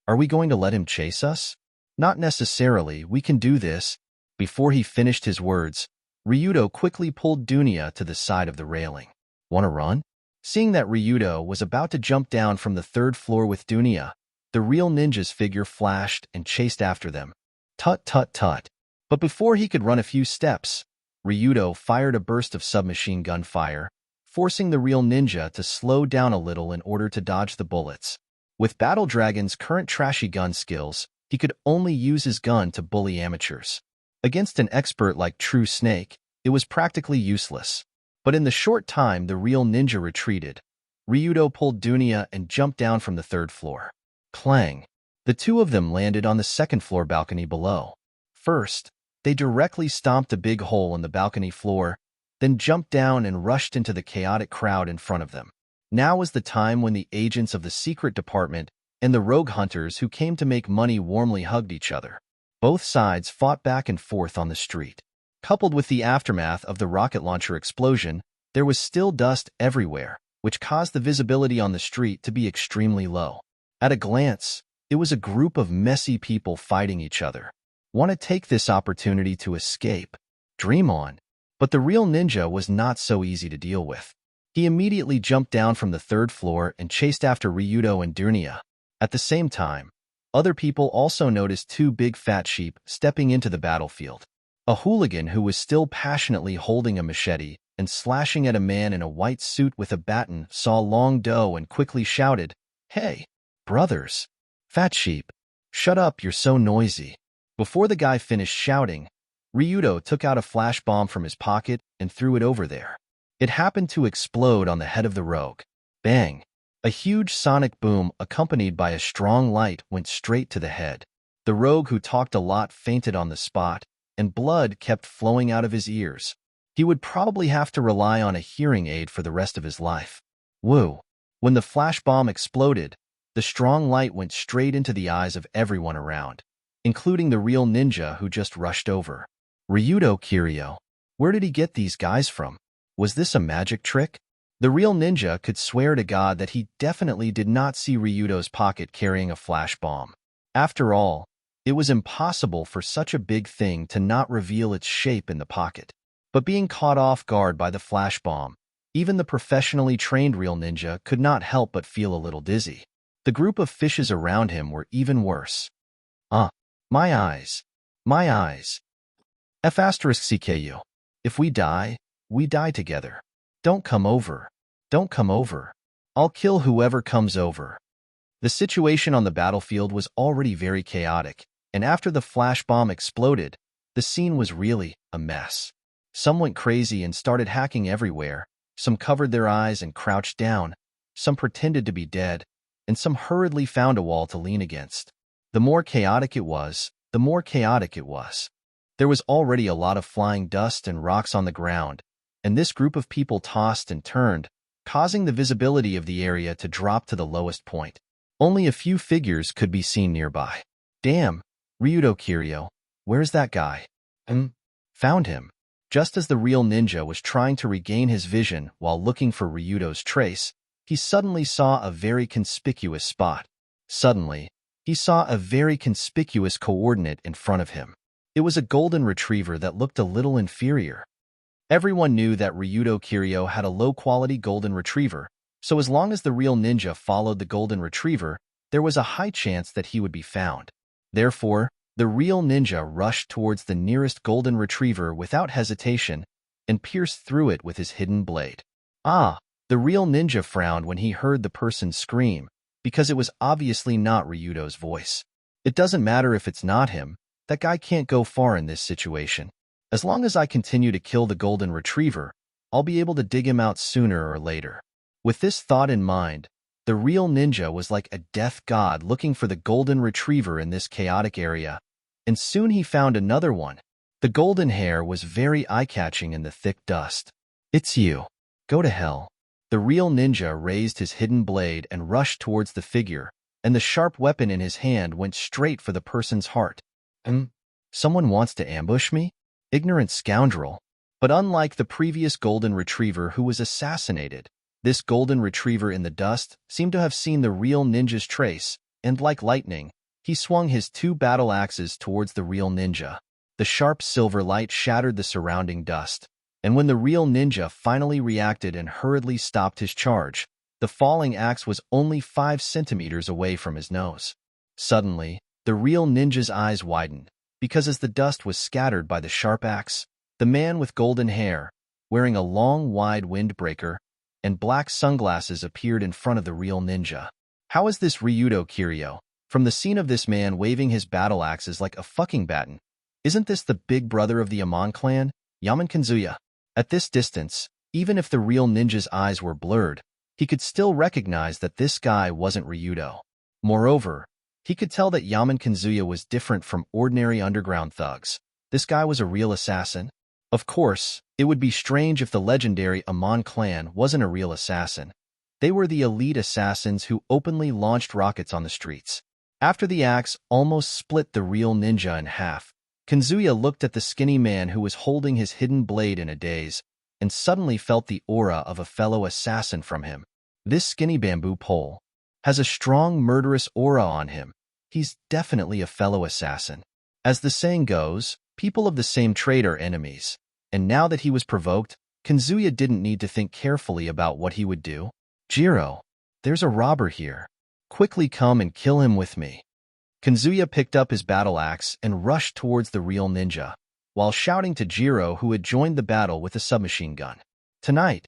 "Are we going to let him chase us?" "Not necessarily, we can do this." Before he finished his words, Ryudo quickly pulled Dunya to the side of the railing. "Want to run?" Seeing that Ryudo was about to jump down from the third floor with Dunya, the real ninja's figure flashed and chased after them. Tut tut tut. But before he could run a few steps, Ryudo fired a burst of submachine gun fire, forcing the real ninja to slow down a little in order to dodge the bullets. With Battle Dragon's current trashy gun skills, he could only use his gun to bully amateurs. Against an expert like True Snake, it was practically useless. But in the short time the real ninja retreated, Ryudo pulled Dunya and jumped down from the third floor. Clang! The two of them landed on the second floor balcony below. First, they directly stomped a big hole in the balcony floor, then jumped down and rushed into the chaotic crowd in front of them. Now was the time when the agents of the secret department and the rogue hunters who came to make money warmly hugged each other. Both sides fought back and forth on the street. Coupled with the aftermath of the rocket launcher explosion, there was still dust everywhere, which caused the visibility on the street to be extremely low. At a glance, it was a group of messy people fighting each other. Want to take this opportunity to escape? Dream on. But the real ninja was not so easy to deal with. He immediately jumped down from the third floor and chased after Ryudo and Dunya. At the same time, other people also noticed two big fat sheep stepping into the battlefield. A hooligan who was still passionately holding a machete and slashing at a man in a white suit with a baton saw Long Do and quickly shouted, "Hey, brothers! Fat sheep! Shut up, you're so noisy." Before the guy finished shouting, Ryudo took out a flash bomb from his pocket and threw it over there. It happened to explode on the head of the rogue. Bang! A huge sonic boom accompanied by a strong light went straight to the head. The rogue who talked a lot fainted on the spot, and blood kept flowing out of his ears. He would probably have to rely on a hearing aid for the rest of his life. Woo! When the flash bomb exploded, the strong light went straight into the eyes of everyone around, including the real ninja who just rushed over. Ryudo Kiryu. Where did he get these guys from? Was this a magic trick? The real ninja could swear to God that he definitely did not see Ryudo's pocket carrying a flash bomb. After all, it was impossible for such a big thing to not reveal its shape in the pocket. But being caught off guard by the flash bomb, even the professionally trained real ninja could not help but feel a little dizzy. The group of fishes around him were even worse. My eyes. My eyes. F*CKU. If we die together. Don't come over. Don't come over. I'll kill whoever comes over. The situation on the battlefield was already very chaotic, and after the flash bomb exploded, the scene was really a mess. Some went crazy and started hacking everywhere, some covered their eyes and crouched down, some pretended to be dead, and some hurriedly found a wall to lean against. The more chaotic it was, the more chaotic it was. There was already a lot of flying dust and rocks on the ground, and this group of people tossed and turned, causing the visibility of the area to drop to the lowest point. Only a few figures could be seen nearby. Damn, Ryudo Kiryu, where's that guy? Found him. Just as the real ninja was trying to regain his vision while looking for Ryudo's trace, he suddenly saw a very conspicuous spot. Suddenly, he saw a very conspicuous coordinate in front of him. It was a golden retriever that looked a little inferior. Everyone knew that Ryudo Kiryu had a low-quality golden retriever, so as long as the real ninja followed the golden retriever, there was a high chance that he would be found. Therefore, the real ninja rushed towards the nearest golden retriever without hesitation and pierced through it with his hidden blade. Ah! The real ninja frowned when he heard the person scream, because it was obviously not Ryudo's voice. It doesn't matter if it's not him, that guy can't go far in this situation. As long as I continue to kill the golden retriever, I'll be able to dig him out sooner or later. With this thought in mind, the real ninja was like a death god looking for the golden retriever in this chaotic area, and soon he found another one. The golden hair was very eye-catching in the thick dust. It's you. Go to hell. The real ninja raised his hidden blade and rushed towards the figure, and the sharp weapon in his hand went straight for the person's heart. Someone wants to ambush me? Ignorant scoundrel. But unlike the previous golden retriever who was assassinated, this golden retriever in the dust seemed to have seen the real ninja's trace, and like lightning, he swung his two battle axes towards the real ninja. The sharp silver light shattered the surrounding dust, and when the real ninja finally reacted and hurriedly stopped his charge, the falling axe was only 5 centimeters away from his nose. Suddenly, the real ninja's eyes widened, because as the dust was scattered by the sharp axe, the man with golden hair, wearing a long, wide windbreaker, and black sunglasses appeared in front of the real ninja. How is this Ryudo Kiryu? From the scene of this man waving his battle axes like a fucking baton, isn't this the big brother of the Amon clan, Yaman Kanzuya? At this distance, even if the real ninja's eyes were blurred, he could still recognize that this guy wasn't Ryudo. Moreover, he could tell that Yaman Kanzuya was different from ordinary underground thugs. This guy was a real assassin. Of course, it would be strange if the legendary Amon clan wasn't a real assassin. They were the elite assassins who openly launched rockets on the streets. After the axe almost split the real ninja in half, Kanzuya looked at the skinny man who was holding his hidden blade in a daze, and suddenly felt the aura of a fellow assassin from him. This skinny bamboo pole has a strong murderous aura on him. He's definitely a fellow assassin. As the saying goes, people of the same trade are enemies, and now that he was provoked, Kanzuya didn't need to think carefully about what he would do. Jiro, there's a robber here. Quickly come and kill him with me. Kanzuya picked up his battle axe and rushed towards the real ninja, while shouting to Jiro, who had joined the battle with a submachine gun. Tonight,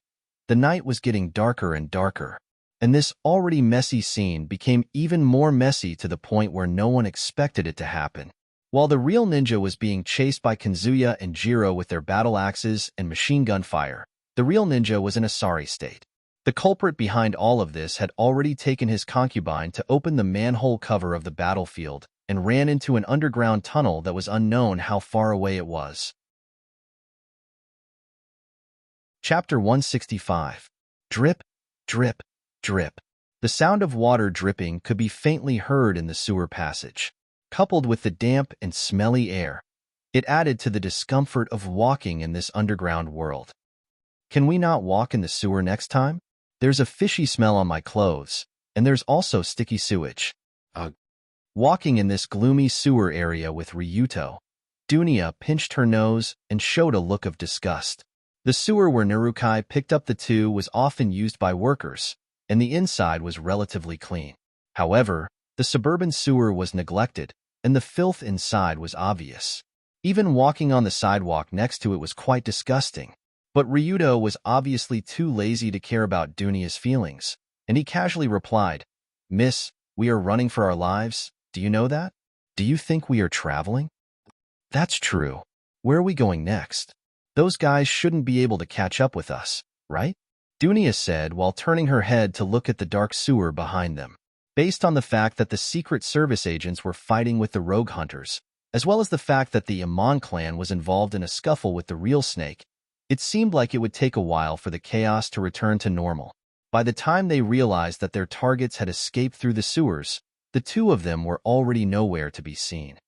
the night was getting darker and darker, and this already messy scene became even more messy to the point where no one expected it to happen. While the real ninja was being chased by Kanzuya and Jiro with their battle axes and machine gun fire, the real ninja was in a sorry state. The culprit behind all of this had already taken his concubine to open the manhole cover of the battlefield and ran into an underground tunnel that was unknown how far away it was. Chapter 165. Drip, drip, drip. The sound of water dripping could be faintly heard in the sewer passage. Coupled with the damp and smelly air, it added to the discomfort of walking in this underground world. Can we not walk in the sewer next time? There's a fishy smell on my clothes, and there's also sticky sewage. Walking in this gloomy sewer area with Ryuto, Dunya pinched her nose and showed a look of disgust. The sewer where Narukai picked up the two was often used by workers, and the inside was relatively clean. However, the suburban sewer was neglected, and the filth inside was obvious. Even walking on the sidewalk next to it was quite disgusting. But Ryuto was obviously too lazy to care about Dunya's feelings, and he casually replied, "Miss, we are running for our lives. Do you know that? Do you think we are traveling?" "That's true. Where are we going next? Those guys shouldn't be able to catch up with us, right?" Dunya said while turning her head to look at the dark sewer behind them. Based on the fact that the Secret Service agents were fighting with the rogue hunters, as well as the fact that the Amon clan was involved in a scuffle with the real snake, it seemed like it would take a while for the chaos to return to normal. By the time they realized that their targets had escaped through the sewers, the two of them were already nowhere to be seen.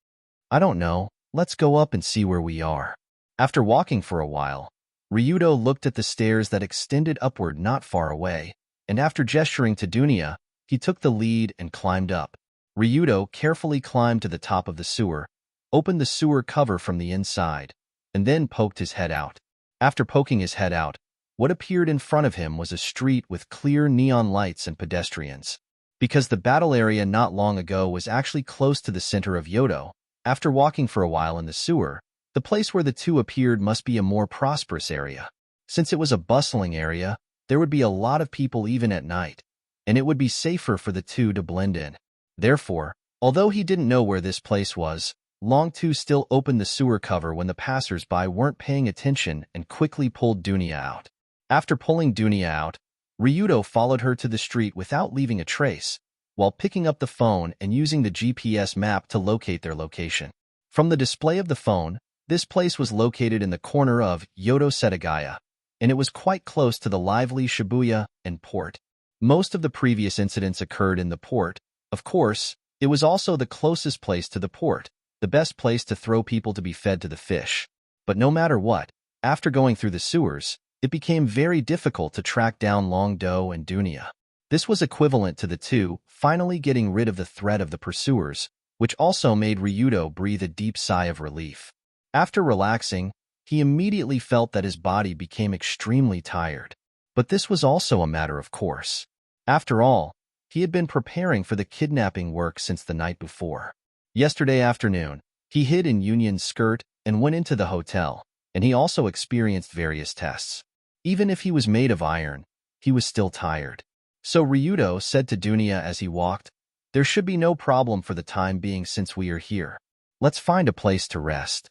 I don't know, let's go up and see where we are. After walking for a while, Ryudo looked at the stairs that extended upward not far away, and after gesturing to Dunia, he took the lead and climbed up. Ryudo carefully climbed to the top of the sewer, opened the sewer cover from the inside, and then poked his head out. After poking his head out, what appeared in front of him was a street with clear neon lights and pedestrians. Because the battle area not long ago was actually close to the center of Yodo, after walking for a while in the sewer, the place where the two appeared must be a more prosperous area. Since it was a bustling area, there would be a lot of people even at night, and it would be safer for the two to blend in. Therefore, although he didn't know where this place was, Long-Tu still opened the sewer cover when the passers-by weren't paying attention and quickly pulled Dunia out. After pulling Dunia out, Ryudo followed her to the street without leaving a trace, while picking up the phone and using the GPS map to locate their location. From the display of the phone, this place was located in the corner of Yodo Setagaya, and it was quite close to the lively Shibuya and port. Most of the previous incidents occurred in the port. Of course, it was also the closest place to the port, the best place to throw people to be fed to the fish. But no matter what, after going through the sewers, it became very difficult to track down Long-Do and Dunia. This was equivalent to the two finally getting rid of the threat of the pursuers, which also made Ryudo breathe a deep sigh of relief. After relaxing, he immediately felt that his body became extremely tired. But this was also a matter of course. After all, he had been preparing for the kidnapping work since the night before. Yesterday afternoon, he hid in Union's skirt and went into the hotel, and he also experienced various tests. Even if he was made of iron, he was still tired. So Ryudo said to Dunia as he walked, "There should be no problem for the time being since we are here. Let's find a place to rest.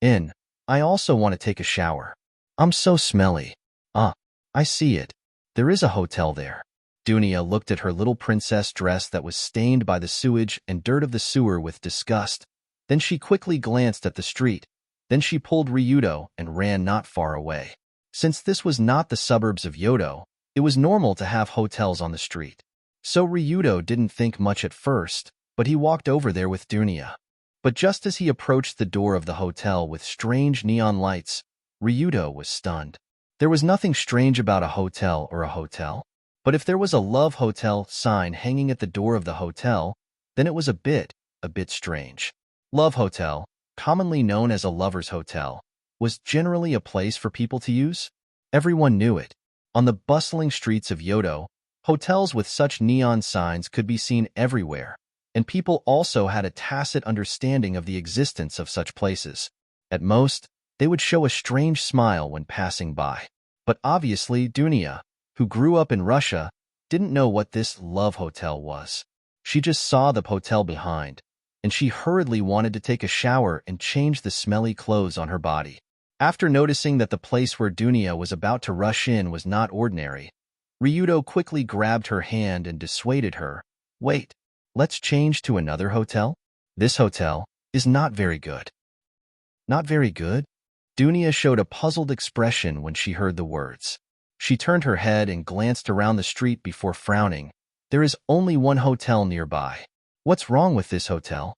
I also want to take a shower. I'm so smelly." I see it. There is a hotel there." Dunia looked at her little princess dress that was stained by the sewage and dirt of the sewer with disgust. Then she quickly glanced at the street. Then she pulled Ryudo and ran not far away. Since this was not the suburbs of Yodo, it was normal to have hotels on the street. So Ryudo didn't think much at first, but he walked over there with Dunia. But just as he approached the door of the hotel with strange neon lights, Ryudo was stunned. There was nothing strange about a hotel or a hotel. But if there was a Love Hotel sign hanging at the door of the hotel, then it was a bit strange. Love Hotel, commonly known as a lover's hotel, was generally a place for people to use. Everyone knew it. On the bustling streets of Yodo, hotels with such neon signs could be seen everywhere, and people also had a tacit understanding of the existence of such places. At most, they would show a strange smile when passing by. But obviously Dunia, who grew up in Russia, didn't know what this Love Hotel was. She just saw the hotel behind, and she hurriedly wanted to take a shower and change the smelly clothes on her body. After noticing that the place where Dunia was about to rush in was not ordinary, Ryudo quickly grabbed her hand and dissuaded her. "Wait, let's change to another hotel? This hotel is not very good." "Not very good?" Dunia showed a puzzled expression when she heard the words. She turned her head and glanced around the street before frowning. "There is only one hotel nearby. What's wrong with this hotel?"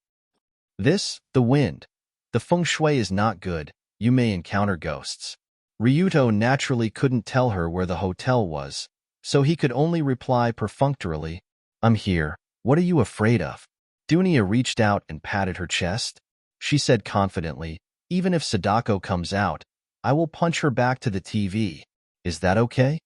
The wind. The feng shui is not good. You may encounter ghosts." Ryudo naturally couldn't tell her where the hotel was, so he could only reply perfunctorily, "I'm here. What are you afraid of?" Dunia reached out and patted her chest. She said confidently, "Even if Sadako comes out, I will punch her back to the TV. Is that okay?"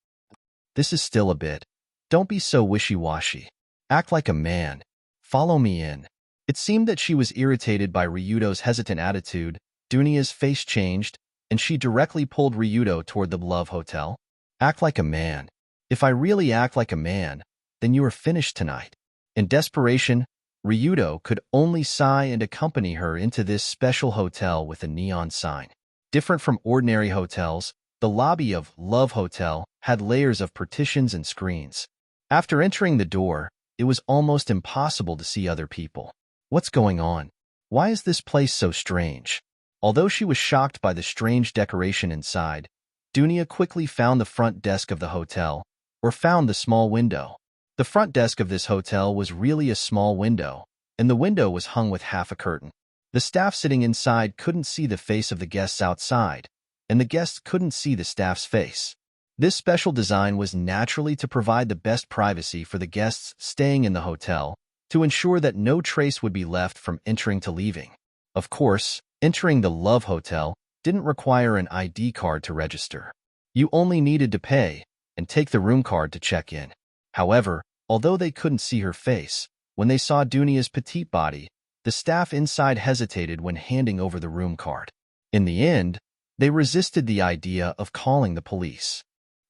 "This is still a bit. Don't be so wishy-washy. Act like a man. Follow me in." It seemed that she was irritated by Ryudo's hesitant attitude. Dunia's face changed, and she directly pulled Ryudo toward the Love Hotel. "Act like a man. If I really act like a man, then you are finished tonight." In desperation, Ryudo could only sigh and accompany her into this special hotel with a neon sign. Different from ordinary hotels, the lobby of Love Hotel had layers of partitions and screens. After entering the door, it was almost impossible to see other people. What's going on? Why is this place so strange? Although she was shocked by the strange decoration inside, Dunia quickly found the front desk of the hotel, or found the small window. The front desk of this hotel was really a small window, and the window was hung with half a curtain. The staff sitting inside couldn't see the face of the guests outside, and the guests couldn't see the staff's face. This special design was naturally to provide the best privacy for the guests staying in the hotel, to ensure that no trace would be left from entering to leaving. Of course, entering the Love Hotel didn't require an ID card to register. You only needed to pay and take the room card to check in. However, although they couldn't see her face, when they saw Dunia's petite body, the staff inside hesitated when handing over the room card. In the end, they resisted the idea of calling the police.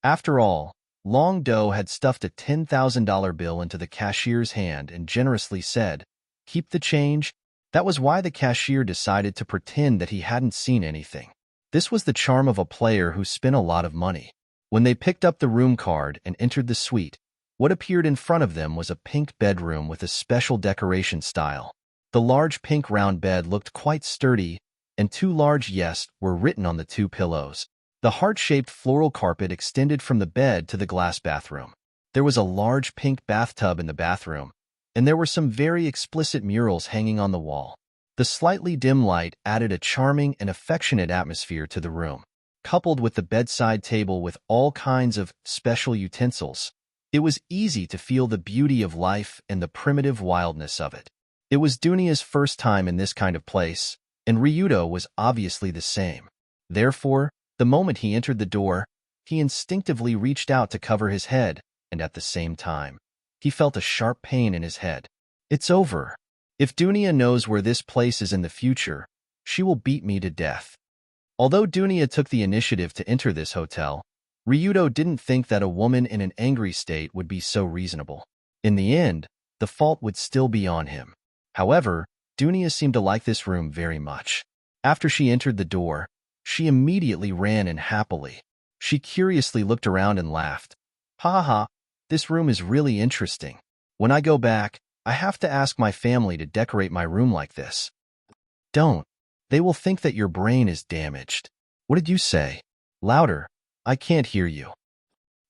After all, Long Do had stuffed a $10,000 bill into the cashier's hand and generously said, "Keep the change." That was why the cashier decided to pretend that he hadn't seen anything. This was the charm of a player who spent a lot of money. When they picked up the room card and entered the suite, what appeared in front of them was a pink bedroom with a special decoration style. The large pink round bed looked quite sturdy, and 2 large "yes" were written on the 2 pillows. The heart-shaped floral carpet extended from the bed to the glass bathroom. There was a large pink bathtub in the bathroom, and there were some very explicit murals hanging on the wall. The slightly dim light added a charming and affectionate atmosphere to the room. Coupled with the bedside table with all kinds of special utensils, it was easy to feel the beauty of life and the primitive wildness of it. It was Dunia's first time in this kind of place, and Ryudo was obviously the same. Therefore, the moment he entered the door, he instinctively reached out to cover his head, and at the same time, he felt a sharp pain in his head. It's over. If Dunia knows where this place is in the future, she will beat me to death. Although Dunia took the initiative to enter this hotel, Ryudo didn't think that a woman in an angry state would be so reasonable. In the end, the fault would still be on him. However, Dunia seemed to like this room very much. After she entered the door, she immediately ran in happily. She curiously looked around and laughed. "Ha ha, this room is really interesting. When I go back, I have to ask my family to decorate my room like this." "Don't. They will think that your brain is damaged." "What did you say?" "Louder. I can't hear you."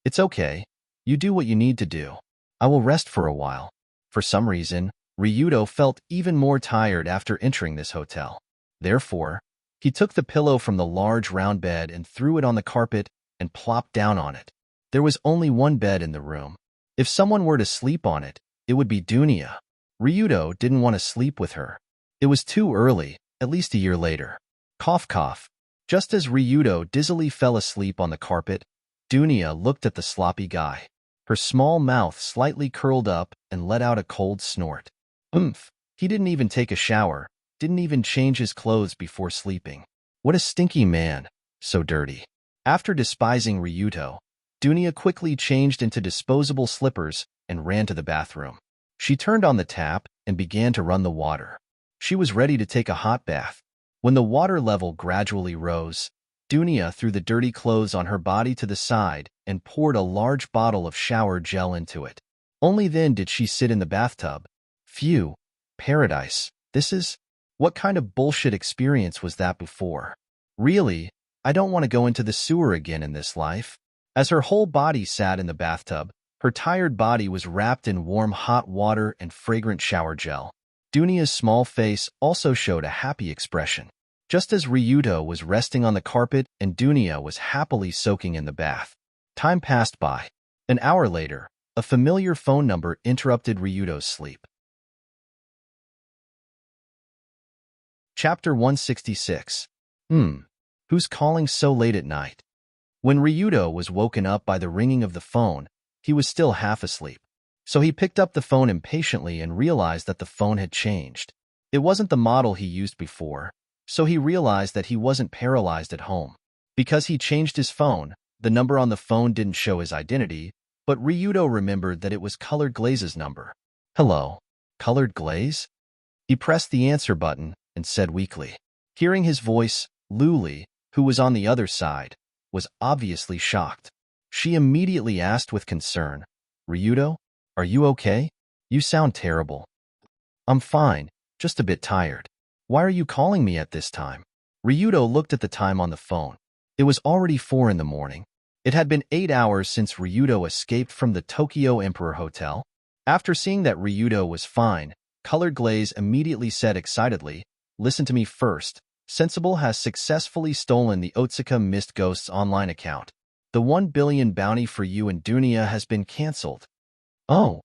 "It's okay. You do what you need to do. I will rest for a while." For some reason, Ryudo felt even more tired after entering this hotel. Therefore, he took the pillow from the large round bed and threw it on the carpet and plopped down on it. There was only one bed in the room. If someone were to sleep on it, it would be Dunia. Ryudo didn't want to sleep with her. It was too early, at least a year later. Cough cough. Just as Ryudo dizzily fell asleep on the carpet, Dunia looked at the sloppy guy. Her small mouth slightly curled up and let out a cold snort. Oomph! He didn't even take a shower, didn't even change his clothes before sleeping. What a stinky man, so dirty. After despising Ryudo, Dunia quickly changed into disposable slippers and ran to the bathroom. She turned on the tap and began to run the water. She was ready to take a hot bath. When the water level gradually rose, Dunia threw the dirty clothes on her body to the side and poured a large bottle of shower gel into it. Only then did she sit in the bathtub. Phew, paradise. What kind of bullshit experience was that before? Really, I don't want to go into the sewer again in this life. As her whole body sat in the bathtub, her tired body was wrapped in warm hot water and fragrant shower gel. Dunia's small face also showed a happy expression. Just as Ryudo was resting on the carpet and Dunia was happily soaking in the bath. Time passed by. An hour later, a familiar phone number interrupted Ryudo's sleep. Chapter 166. Who's calling so late at night? When Ryudo was woken up by the ringing of the phone, he was still half asleep. So he picked up the phone impatiently and realized that the phone had changed. It wasn't the model he used before, so he realized that he wasn't paralyzed at home. Because he changed his phone, the number on the phone didn't show his identity, but Ryudo remembered that it was Colored Glaze's number. "Hello, Colored Glaze?" He pressed the answer button and said weakly. Hearing his voice, Luli, who was on the other side, was obviously shocked. She immediately asked with concern, "Ryudo, are you okay? You sound terrible." "I'm fine, just a bit tired." "Why are you calling me at this time?" Ryudo looked at the time on the phone. It was already 4 in the morning. It had been 8 hours since Ryudo escaped from the Tokyo Emperor Hotel. After seeing that Ryudo was fine, Colored Glaze immediately said excitedly, "Listen to me first. Sensible has successfully stolen the Otsuka Mist Ghosts online account. The 1 billion bounty for you and Dunia has been cancelled." "Oh,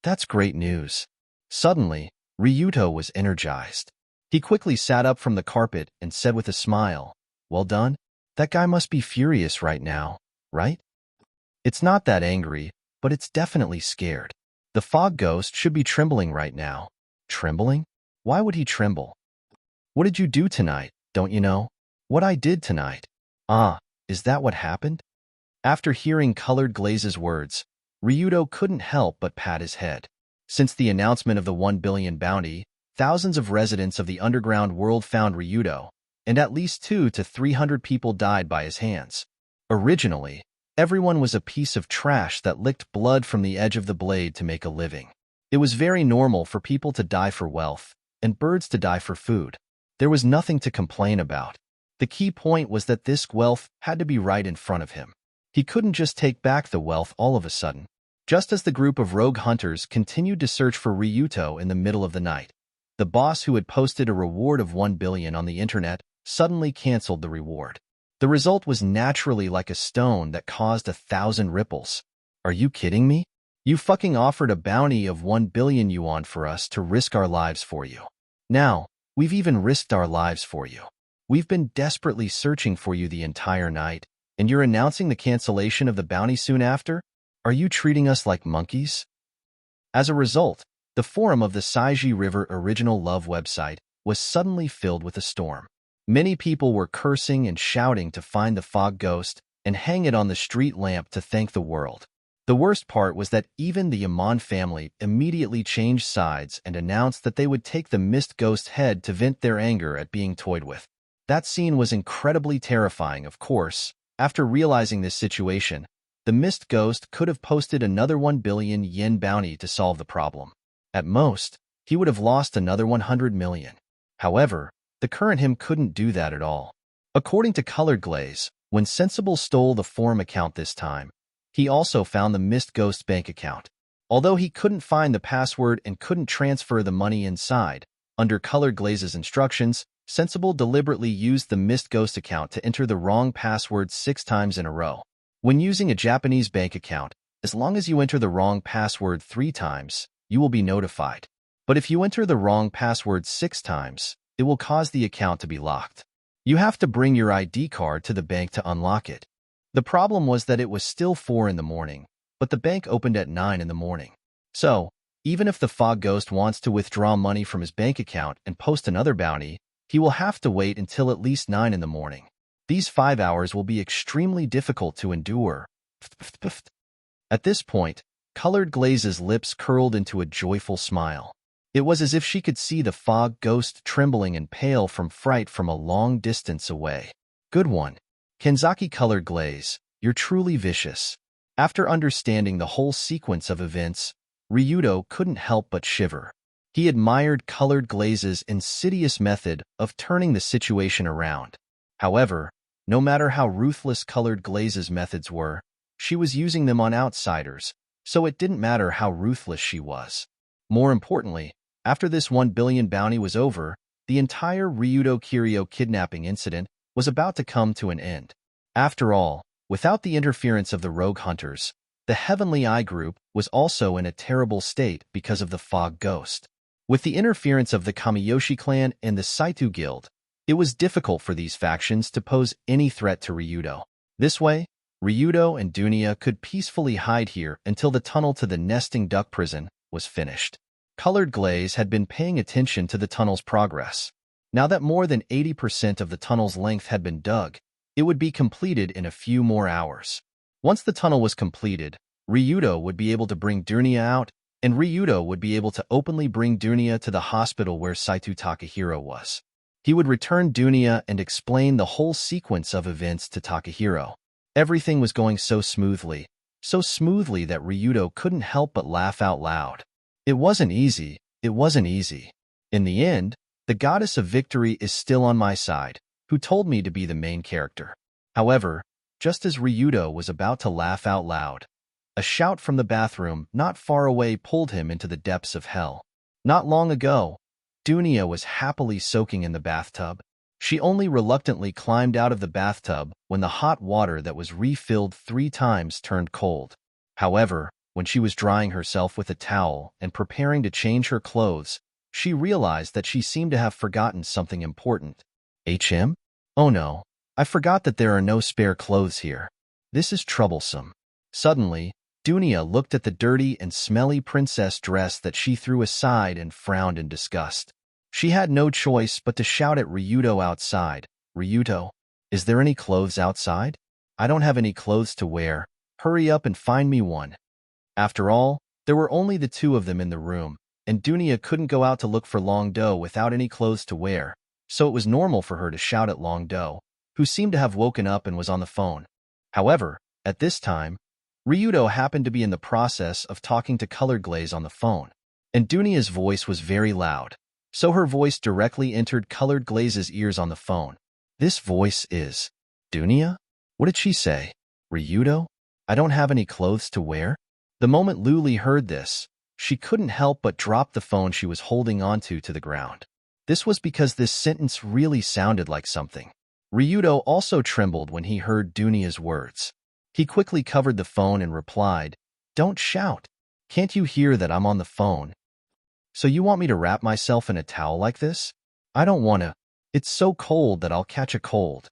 that's great news." Suddenly, Ryuto was energized. He quickly sat up from the carpet and said with a smile, "Well done. That guy must be furious right now, right? It's not that angry, but it's definitely scared. The fog ghost should be trembling right now." "Trembling? Why would he tremble?" "What did you do tonight, don't you know?" "What I did tonight." "Ah, is that what happened?" After hearing Colored Glaze's words, Ryudo couldn't help but pat his head. Since the announcement of the 1 billion bounty, thousands of residents of the underground world found Ryudo, and at least 200 to 300 people died by his hands. Originally, everyone was a piece of trash that licked blood from the edge of the blade to make a living. It was very normal for people to die for wealth, and birds to die for food. There was nothing to complain about. The key point was that this wealth had to be right in front of him. He couldn't just take back the wealth all of a sudden. Just as the group of rogue hunters continued to search for Ryuto in the middle of the night, the boss who had posted a reward of 1 billion on the internet suddenly canceled the reward. The result was naturally like a stone that caused 1,000 ripples. "Are you kidding me? You fucking offered a bounty of 1 billion yuan for us to risk our lives for you. Now, we've even risked our lives for you. We've been desperately searching for you the entire night, and you're announcing the cancellation of the bounty soon after? Are you treating us like monkeys?" As a result, the forum of the Saiji River Original Love website was suddenly filled with a storm. Many people were cursing and shouting to find the fog ghost and hang it on the street lamp to thank the world. The worst part was that even the Yaman family immediately changed sides and announced that they would take the mist ghost head to vent their anger at being toyed with. That scene was incredibly terrifying, of course. After realizing this situation, the mist ghost could have posted another 1 billion yen bounty to solve the problem. At most, he would have lost another 100 million. However, the current him couldn't do that at all. According to Colored Glaze, when Sensible stole the forum account this time, he also found the mist ghost bank account. Although he couldn't find the password and couldn't transfer the money inside, under Colored Glaze's instructions, Sensible deliberately used the mist ghost account to enter the wrong password 6 times in a row. When using a Japanese bank account, as long as you enter the wrong password 3 times, you will be notified. But if you enter the wrong password 6 times, it will cause the account to be locked. You have to bring your ID card to the bank to unlock it. The problem was that it was still 4 in the morning, but the bank opened at 9 in the morning. So, even if the fog ghost wants to withdraw money from his bank account and post another bounty, he will have to wait until at least 9 in the morning. These 5 hours will be extremely difficult to endure. At this point, Colored Glaze's lips curled into a joyful smile. It was as if she could see the fog ghost trembling and pale from fright from a long distance away. "Good one. Kenzaki Colored Glaze, you're truly vicious." After understanding the whole sequence of events, Ryudo couldn't help but shiver. He admired Colored Glaze's insidious method of turning the situation around. However, no matter how ruthless Colored Glaze's methods were, she was using them on outsiders, so it didn't matter how ruthless she was. More importantly, after this 1 billion bounty was over, the entire Ryudo Kiryu kidnapping incident was about to come to an end. After all, without the interference of the rogue hunters, the Heavenly Eye group was also in a terrible state because of the fog ghost. With the interference of the Kamiyoshi clan and the Saito guild, it was difficult for these factions to pose any threat to Ryudo. This way, Ryudo and Dunia could peacefully hide here until the tunnel to the nesting duck prison was finished. Colored Glaze had been paying attention to the tunnel's progress. Now that more than 80% of the tunnel's length had been dug, it would be completed in a few more hours. Once the tunnel was completed, Ryudo would be able to bring Dunia out, and Ryudo would be able to openly bring Dunia to the hospital where Saito Takahiro was. He would return Dunia and explain the whole sequence of events to Takahiro. Everything was going so smoothly that Ryudo couldn't help but laugh out loud. It wasn't easy. In the end, the goddess of victory is still on my side, who told me to be the main character. However, just as Ryudo was about to laugh out loud. A shout from the bathroom not far away pulled him into the depths of hell. Not long ago, Dunia was happily soaking in the bathtub. She only reluctantly climbed out of the bathtub when the hot water that was refilled 3 times turned cold. However, when she was drying herself with a towel and preparing to change her clothes, she realized that she seemed to have forgotten something important. HM? Oh no, I forgot that there are no spare clothes here. This is troublesome. Suddenly, Dunia looked at the dirty and smelly princess dress that she threw aside and frowned in disgust. She had no choice but to shout at Ryudo outside. Ryudo, is there any clothes outside? I don't have any clothes to wear. Hurry up and find me one. After all, there were only the 2 of them in the room, and Dunia couldn't go out to look for Longdo without any clothes to wear, so it was normal for her to shout at Longdo, who seemed to have woken up and was on the phone. However, at this time, Ryudo happened to be in the process of talking to Colored Glaze on the phone, and Dunia's voice was very loud, so her voice directly entered Colored Glaze's ears on the phone. This voice is... Dunia? What did she say? Ryudo? I don't have any clothes to wear? The moment Luli heard this, she couldn't help but drop the phone she was holding onto to the ground. This was because this sentence really sounded like something. Ryudo also trembled when he heard Dunia's words. He quickly covered the phone and replied, Don't shout. Can't you hear that I'm on the phone? So you want me to wrap myself in a towel like this? I don't want to. It's so cold that I'll catch a cold.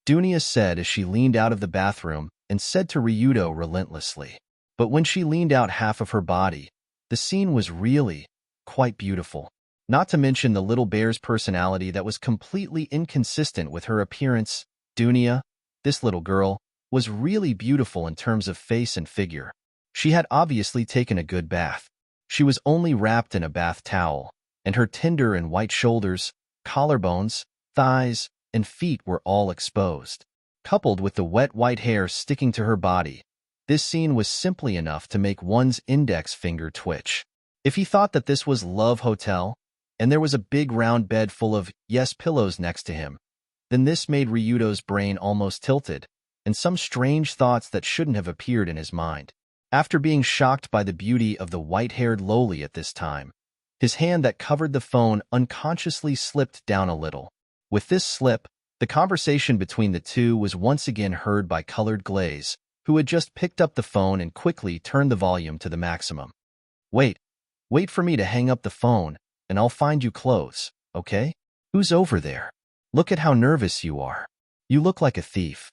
Dunia said as she leaned out of the bathroom and said to Ryudo relentlessly. But when she leaned out half of her body, the scene was really quite beautiful. Not to mention the little bear's personality that was completely inconsistent with her appearance. Dunia, this little girl, was really beautiful in terms of face and figure. She had obviously taken a good bath. She was only wrapped in a bath towel, and her tender and white shoulders, collarbones, thighs, and feet were all exposed. Coupled with the wet white hair sticking to her body, this scene was simply enough to make one's index finger twitch. If he thought that this was Love Hotel, and there was a big round bed full of yes pillows next to him, then this made Ryudo's brain almost tilted, and some strange thoughts that shouldn't have appeared in his mind. After being shocked by the beauty of the white-haired loli at this time, his hand that covered the phone unconsciously slipped down a little. With this slip, the conversation between the 2 was once again heard by Colored Glaze, who had just picked up the phone and quickly turned the volume to the maximum. Wait for me to hang up the phone, and I'll find you clothes, okay? Who's over there? Look at how nervous you are. You look like a thief.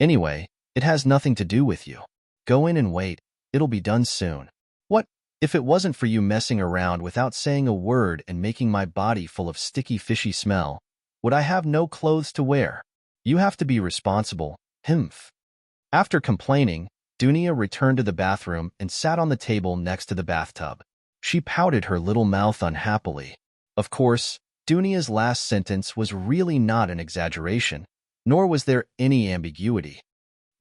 Anyway, it has nothing to do with you. Go in and wait, it'll be done soon. What, if it wasn't for you messing around without saying a word and making my body full of sticky fishy smell, would I have no clothes to wear? You have to be responsible, himph. After complaining, Dunia returned to the bathroom and sat on the table next to the bathtub. She pouted her little mouth unhappily. Of course, Dunia's last sentence was really not an exaggeration, nor was there any ambiguity.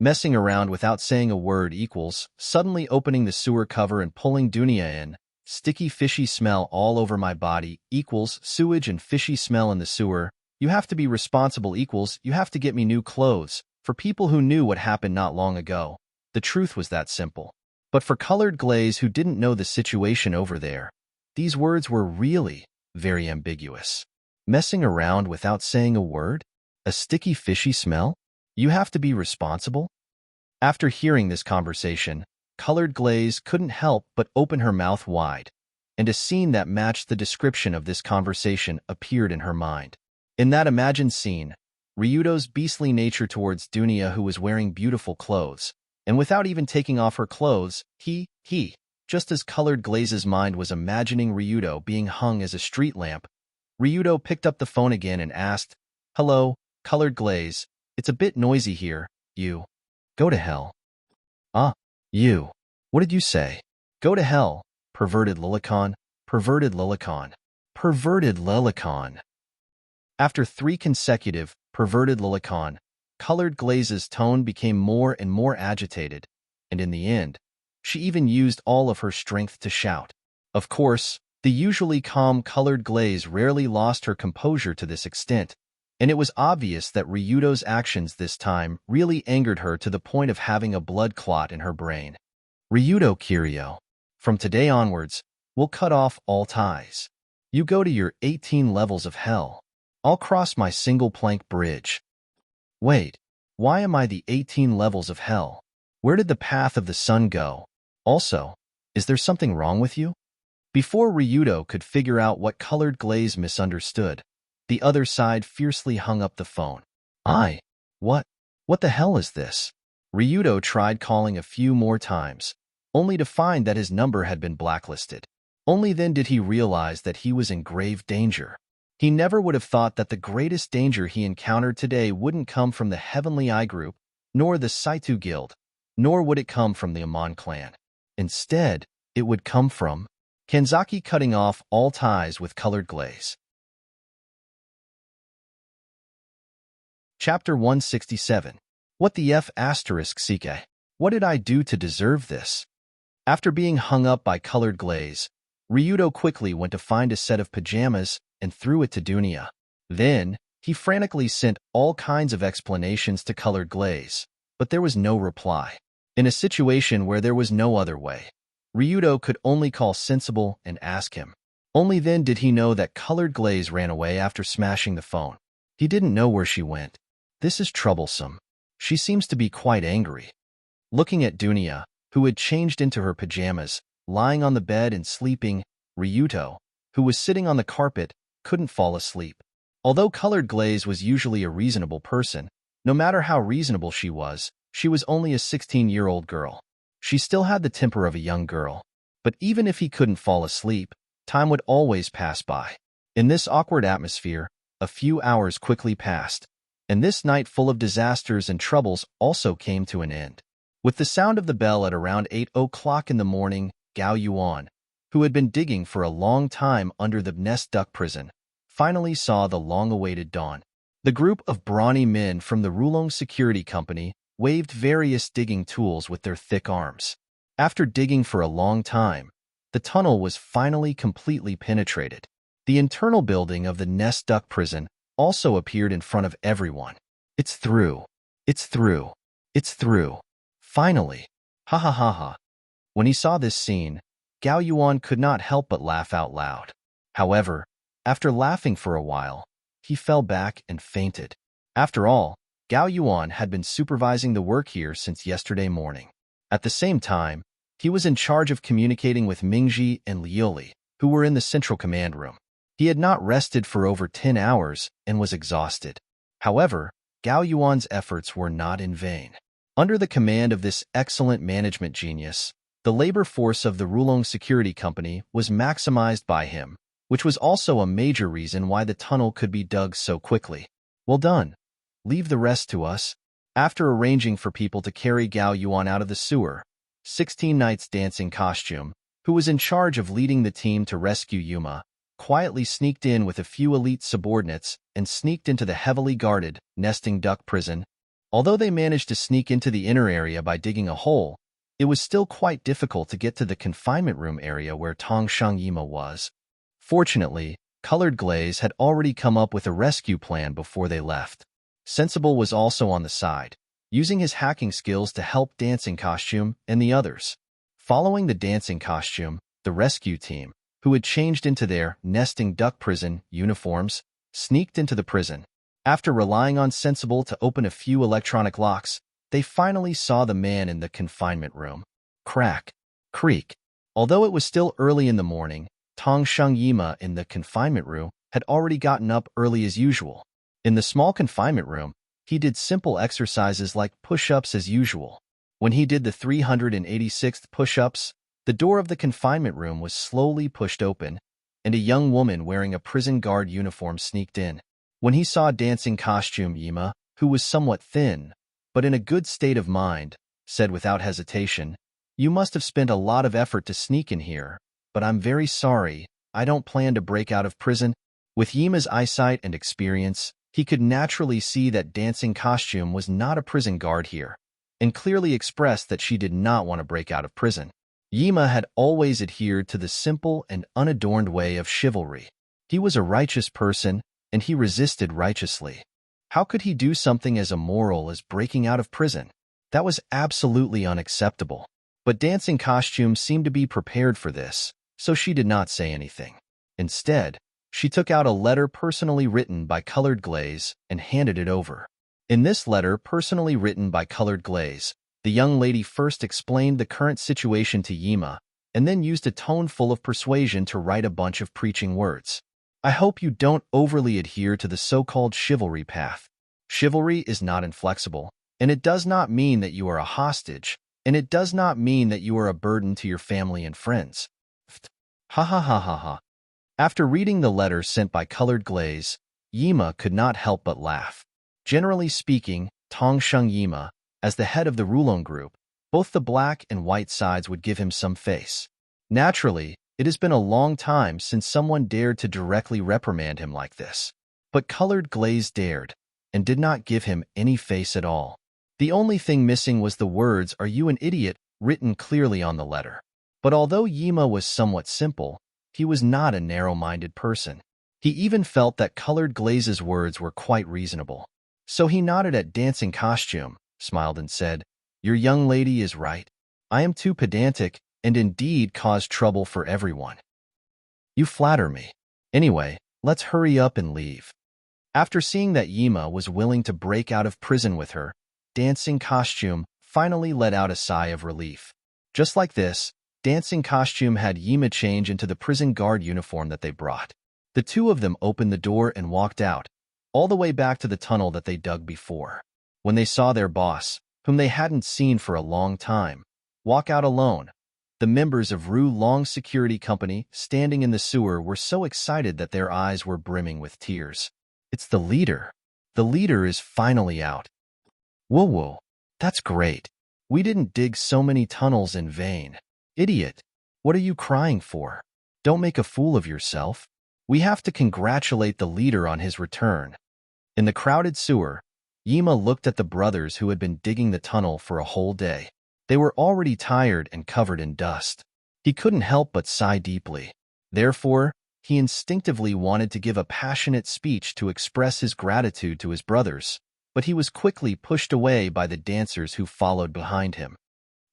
Messing around without saying a word equals suddenly opening the sewer cover and pulling Dunia in. Sticky fishy smell all over my body equals sewage and fishy smell in the sewer. You have to be responsible equals you have to get me new clothes. For people who knew what happened not long ago, the truth was that simple. But for Colored Glaze who didn't know the situation over there, these words were really very ambiguous. Messing around without saying a word? A sticky fishy smell? You have to be responsible? After hearing this conversation, Colored Glaze couldn't help but open her mouth wide, and a scene that matched the description of this conversation appeared in her mind. In that imagined scene, Ryudo's beastly nature towards Dunia, who was wearing beautiful clothes, and without even taking off her clothes, just as Colored Glaze's mind was imagining Ryudo being hung as a street lamp, Ryudo picked up the phone again and asked, Hello, Colored Glaze, it's a bit noisy here, you. Go to hell. You. What did you say? Go to hell, perverted Lilicon, perverted Lilicon, perverted Lilicon. After 3 consecutive perverted Lilicon, Colored Glaze's tone became more and more agitated, and in the end, she even used all of her strength to shout. Of course, the usually calm Colored Glaze rarely lost her composure to this extent, And it was obvious that Ryudo's actions this time really angered her to the point of having a blood clot in her brain. Ryudo Kiryu, from today onwards, we'll cut off all ties. You go to your 18 levels of hell. I'll cross my single plank bridge. Wait, why am I the 18 levels of hell? Where did the path of the sun go? Also, is there something wrong with you? Before Ryudo could figure out what colored glaze misunderstood, the other side fiercely hung up the phone. What the hell is this? Ryudo tried calling a few more times, only to find that his number had been blacklisted. Only then did he realize that he was in grave danger. He never would have thought that the greatest danger he encountered today wouldn't come from the Heavenly Eye Group, nor the Saitu Guild, nor would it come from the Amon clan. Instead, it would come from Kanzaki cutting off all ties with colored glaze. Chapter 167. What the F*** Sike? What did I do to deserve this? After being hung up by colored glaze, Ryudo quickly went to find a set of pajamas and threw it to Dunya. Then, he frantically sent all kinds of explanations to colored glaze, but there was no reply. In a situation where there was no other way, Ryudo could only call Sensible and ask him. Only then did he know that colored glaze ran away after smashing the phone. He didn't know where she went. This is troublesome. She seems to be quite angry. Looking at Dunya, who had changed into her pajamas, lying on the bed and sleeping, Ryudo, who was sitting on the carpet, couldn't fall asleep. Although colored glaze was usually a reasonable person, no matter how reasonable she was only a 16-year-old girl. She still had the temper of a young girl. But even if he couldn't fall asleep, time would always pass by. In this awkward atmosphere, a few hours quickly passed, and this night full of disasters and troubles also came to an end. With the sound of the bell at around 8 o'clock in the morning, Gao Yuan, who had been digging for a long time under the Nest Duck prison, finally saw the long-awaited dawn. The group of brawny men from the Rulong Security Company waved various digging tools with their thick arms. After digging for a long time, the tunnel was finally completely penetrated. The internal building of the Nest Duck prison also appeared in front of everyone. It's through. It's through. It's through. Finally. Ha ha ha ha. When he saw this scene, Gao Yuan could not help but laugh out loud. However, after laughing for a while, he fell back and fainted. After all, Gao Yuan had been supervising the work here since yesterday morning. At the same time, he was in charge of communicating with Mingji and Liuli, who were in the central command room. He had not rested for over 10 hours and was exhausted. However, Gao Yuan's efforts were not in vain. Under the command of this excellent management genius, the labor force of the Rulong Security Company was maximized by him, which was also a major reason why the tunnel could be dug so quickly. Well done. Leave the rest to us. After arranging for people to carry Gao Yuan out of the sewer, 16 Knights Dancing Costume, who was in charge of leading the team to rescue Yuma, quietly sneaked in with a few elite subordinates and sneaked into the heavily guarded, nesting duck prison. Although they managed to sneak into the inner area by digging a hole, it was still quite difficult to get to the confinement room area where Tongsheng Yima was. Fortunately, Colored Glaze had already come up with a rescue plan before they left. Sensible was also on the side, using his hacking skills to help Dancing Costume and the others. Following the Dancing Costume, the rescue team, who had changed into their nesting duck prison uniforms, sneaked into the prison. After relying on Sensible to open a few electronic locks, they finally saw the man in the confinement room. Crack. Creak. Although it was still early in the morning, Tongsheng Yima in the confinement room had already gotten up early as usual. In the small confinement room, he did simple exercises like push-ups as usual. When he did the 386th push-ups, the door of the confinement room was slowly pushed open, and a young woman wearing a prison guard uniform sneaked in. When he saw Dancing Costume Yima, who was somewhat thin, but in a good state of mind, said without hesitation, "You must have spent a lot of effort to sneak in here, but I'm very sorry, I don't plan to break out of prison." With Yima's eyesight and experience, he could naturally see that Dancing Costume was not a prison guard here, and clearly expressed that she did not want to break out of prison. Yima had always adhered to the simple and unadorned way of chivalry. He was a righteous person, and he resisted righteously. How could he do something as immoral as breaking out of prison? That was absolutely unacceptable. But Dancing Costume seemed to be prepared for this, so she did not say anything. Instead, she took out a letter personally written by Colored Glaze and handed it over. In this letter, personally written by Colored Glaze, the young lady first explained the current situation to Yima, and then used a tone full of persuasion to write a bunch of preaching words. I hope you don't overly adhere to the so-called chivalry path. Chivalry is not inflexible, and it does not mean that you are a hostage, and it does not mean that you are a burden to your family and friends. Ha ha ha ha ha. After reading the letter sent by Colored Glaze, Yima could not help but laugh. Generally speaking, Tongsheng Yima, as the head of the Rulong group, both the black and white sides would give him some face. Naturally, it has been a long time since someone dared to directly reprimand him like this. But Colored Glaze dared, and did not give him any face at all. The only thing missing was the words, "Are you an idiot?" written clearly on the letter. But although Yima was somewhat simple, he was not a narrow-minded person. He even felt that Colored Glaze's words were quite reasonable. So he nodded at Dancing Costume, smiled and said, "Your young lady is right. I am too pedantic and indeed cause trouble for everyone. You flatter me. Anyway, let's hurry up and leave." After seeing that Yima was willing to break out of prison with her, Dancing Costume finally let out a sigh of relief. Just like this, Dancing Costume had Yima change into the prison guard uniform that they brought. The two of them opened the door and walked out, all the way back to the tunnel that they dug before. When they saw their boss, whom they hadn't seen for a long time, walk out alone, the members of Ru Long's security company standing in the sewer were so excited that their eyes were brimming with tears. It's the leader. The leader is finally out. Whoa, whoa, that's great. We didn't dig so many tunnels in vain. Idiot, what are you crying for? Don't make a fool of yourself. We have to congratulate the leader on his return. In the crowded sewer, Yima looked at the brothers who had been digging the tunnel for a whole day. They were already tired and covered in dust. He couldn't help but sigh deeply. Therefore, he instinctively wanted to give a passionate speech to express his gratitude to his brothers, but he was quickly pushed away by the dancers who followed behind him.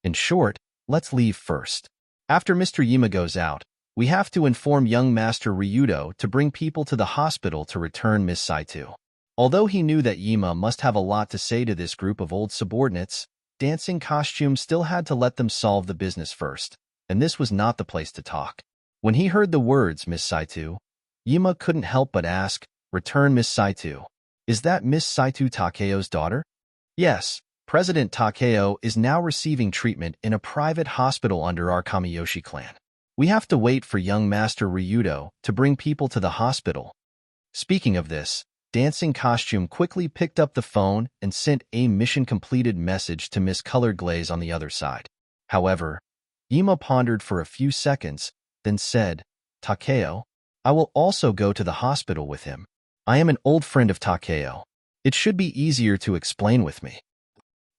In short, let's leave first. After Mr. Yima goes out, we have to inform young Master Ryudo to bring people to the hospital to return Miss Saito. Although he knew that Yima must have a lot to say to this group of old subordinates, Dancing Costume still had to let them solve the business first, and this was not the place to talk. When he heard the words Miss Saito, Yima couldn't help but ask, "Return Miss Saito. Is that Miss Saito Takeo's daughter?" "Yes, President Takeo is now receiving treatment in a private hospital under our Kamiyoshi clan. We have to wait for young Master Ryudo to bring people to the hospital." Speaking of this, Dancing Costume quickly picked up the phone and sent a mission-completed message to Miss Colored Glaze on the other side. However, Yima pondered for a few seconds, then said, "Takeo, I will also go to the hospital with him. I am an old friend of Takeo. It should be easier to explain with me."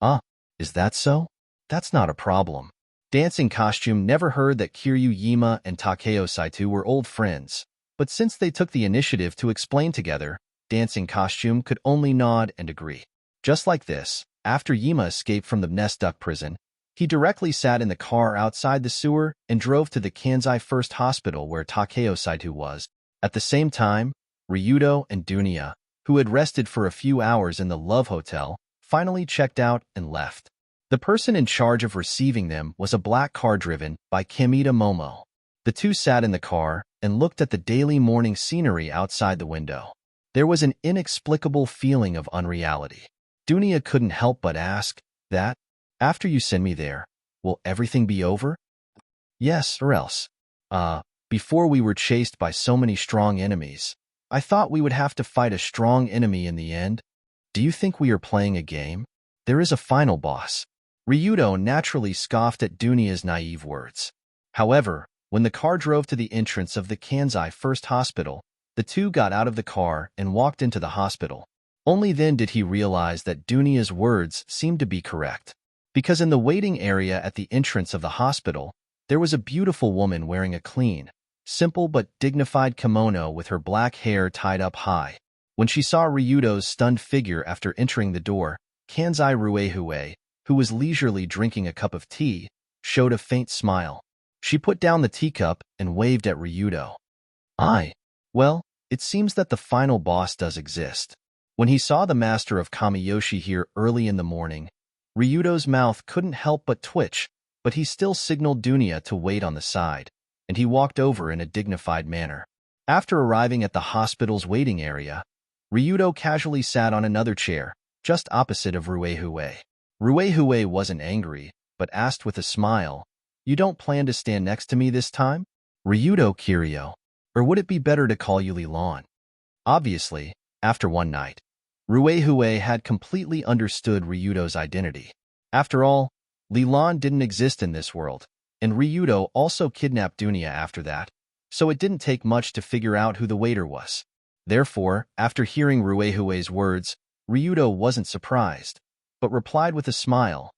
"Ah, is that so? That's not a problem." Dancing Costume never heard that Kiryu Yima and Takeo Saito were old friends, but since they took the initiative to explain together, Dancing Costume could only nod and agree. Just like this, after Yima escaped from the Nest Duck prison, he directly sat in the car outside the sewer and drove to the Kansai First Hospital where Takeo Saito was. At the same time, Ryudo and Dunya, who had rested for a few hours in the Love Hotel, finally checked out and left. The person in charge of receiving them was a black car driven by Kamita Momo. The two sat in the car and looked at the daily morning scenery outside the window. There was an inexplicable feeling of unreality. Dunya couldn't help but ask, "That, after you send me there, will everything be over?" "Yes, or else. Before we were chased by so many strong enemies. I thought we would have to fight a strong enemy in the end. Do you think we are playing a game? There is a final boss." Ryudo naturally scoffed at Dunya's naive words. However, when the car drove to the entrance of the Kansai First Hospital, the two got out of the car and walked into the hospital. Only then did he realize that Dunya's words seemed to be correct. Because in the waiting area at the entrance of the hospital, there was a beautiful woman wearing a clean, simple but dignified kimono with her black hair tied up high. When she saw Ryudo's stunned figure after entering the door, Kanzai Ruehue, who was leisurely drinking a cup of tea, showed a faint smile. She put down the teacup and waved at Ryudo. Well, it seems that the final boss does exist. When he saw the master of Kamiyoshi here early in the morning, Ryudo's mouth couldn't help but twitch, but he still signaled Dunya to wait on the side, and he walked over in a dignified manner. After arriving at the hospital's waiting area, Ryudo casually sat on another chair, just opposite of Ruehue. Ruehue wasn't angry, but asked with a smile, "You don't plan to stand next to me this time?" Ryudo Kiryu. Or would it be better to call you Lilan? Obviously, after one night, Ruehue had completely understood Ryudo's identity. After all, Lilan didn't exist in this world, and Ryudo also kidnapped Dunya after that, so it didn't take much to figure out who the waiter was. Therefore, after hearing Ruehue's words, Ryudo wasn't surprised, but replied with a smile,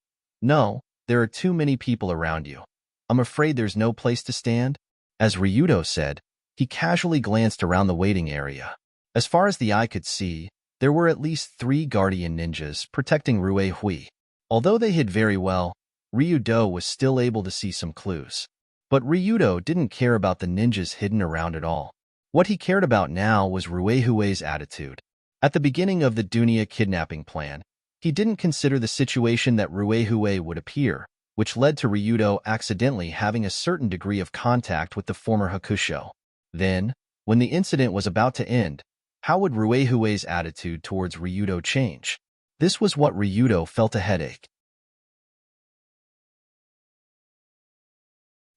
"No, there are too many people around you. I'm afraid there's no place to stand." As Ryudo said, he casually glanced around the waiting area. As far as the eye could see, there were at least 3 guardian ninjas protecting Ruehui. Although they hid very well, Ryudo was still able to see some clues. But Ryudo didn't care about the ninjas hidden around at all. What he cared about now was Ruehue's attitude. At the beginning of the Dunya kidnapping plan, he didn't consider the situation that Ruehue would appear, which led to Ryudo accidentally having a certain degree of contact with the former Hakusho. Then, when the incident was about to end, how would Ruehue's attitude towards Ryudo change? This was what Ryudo felt a headache.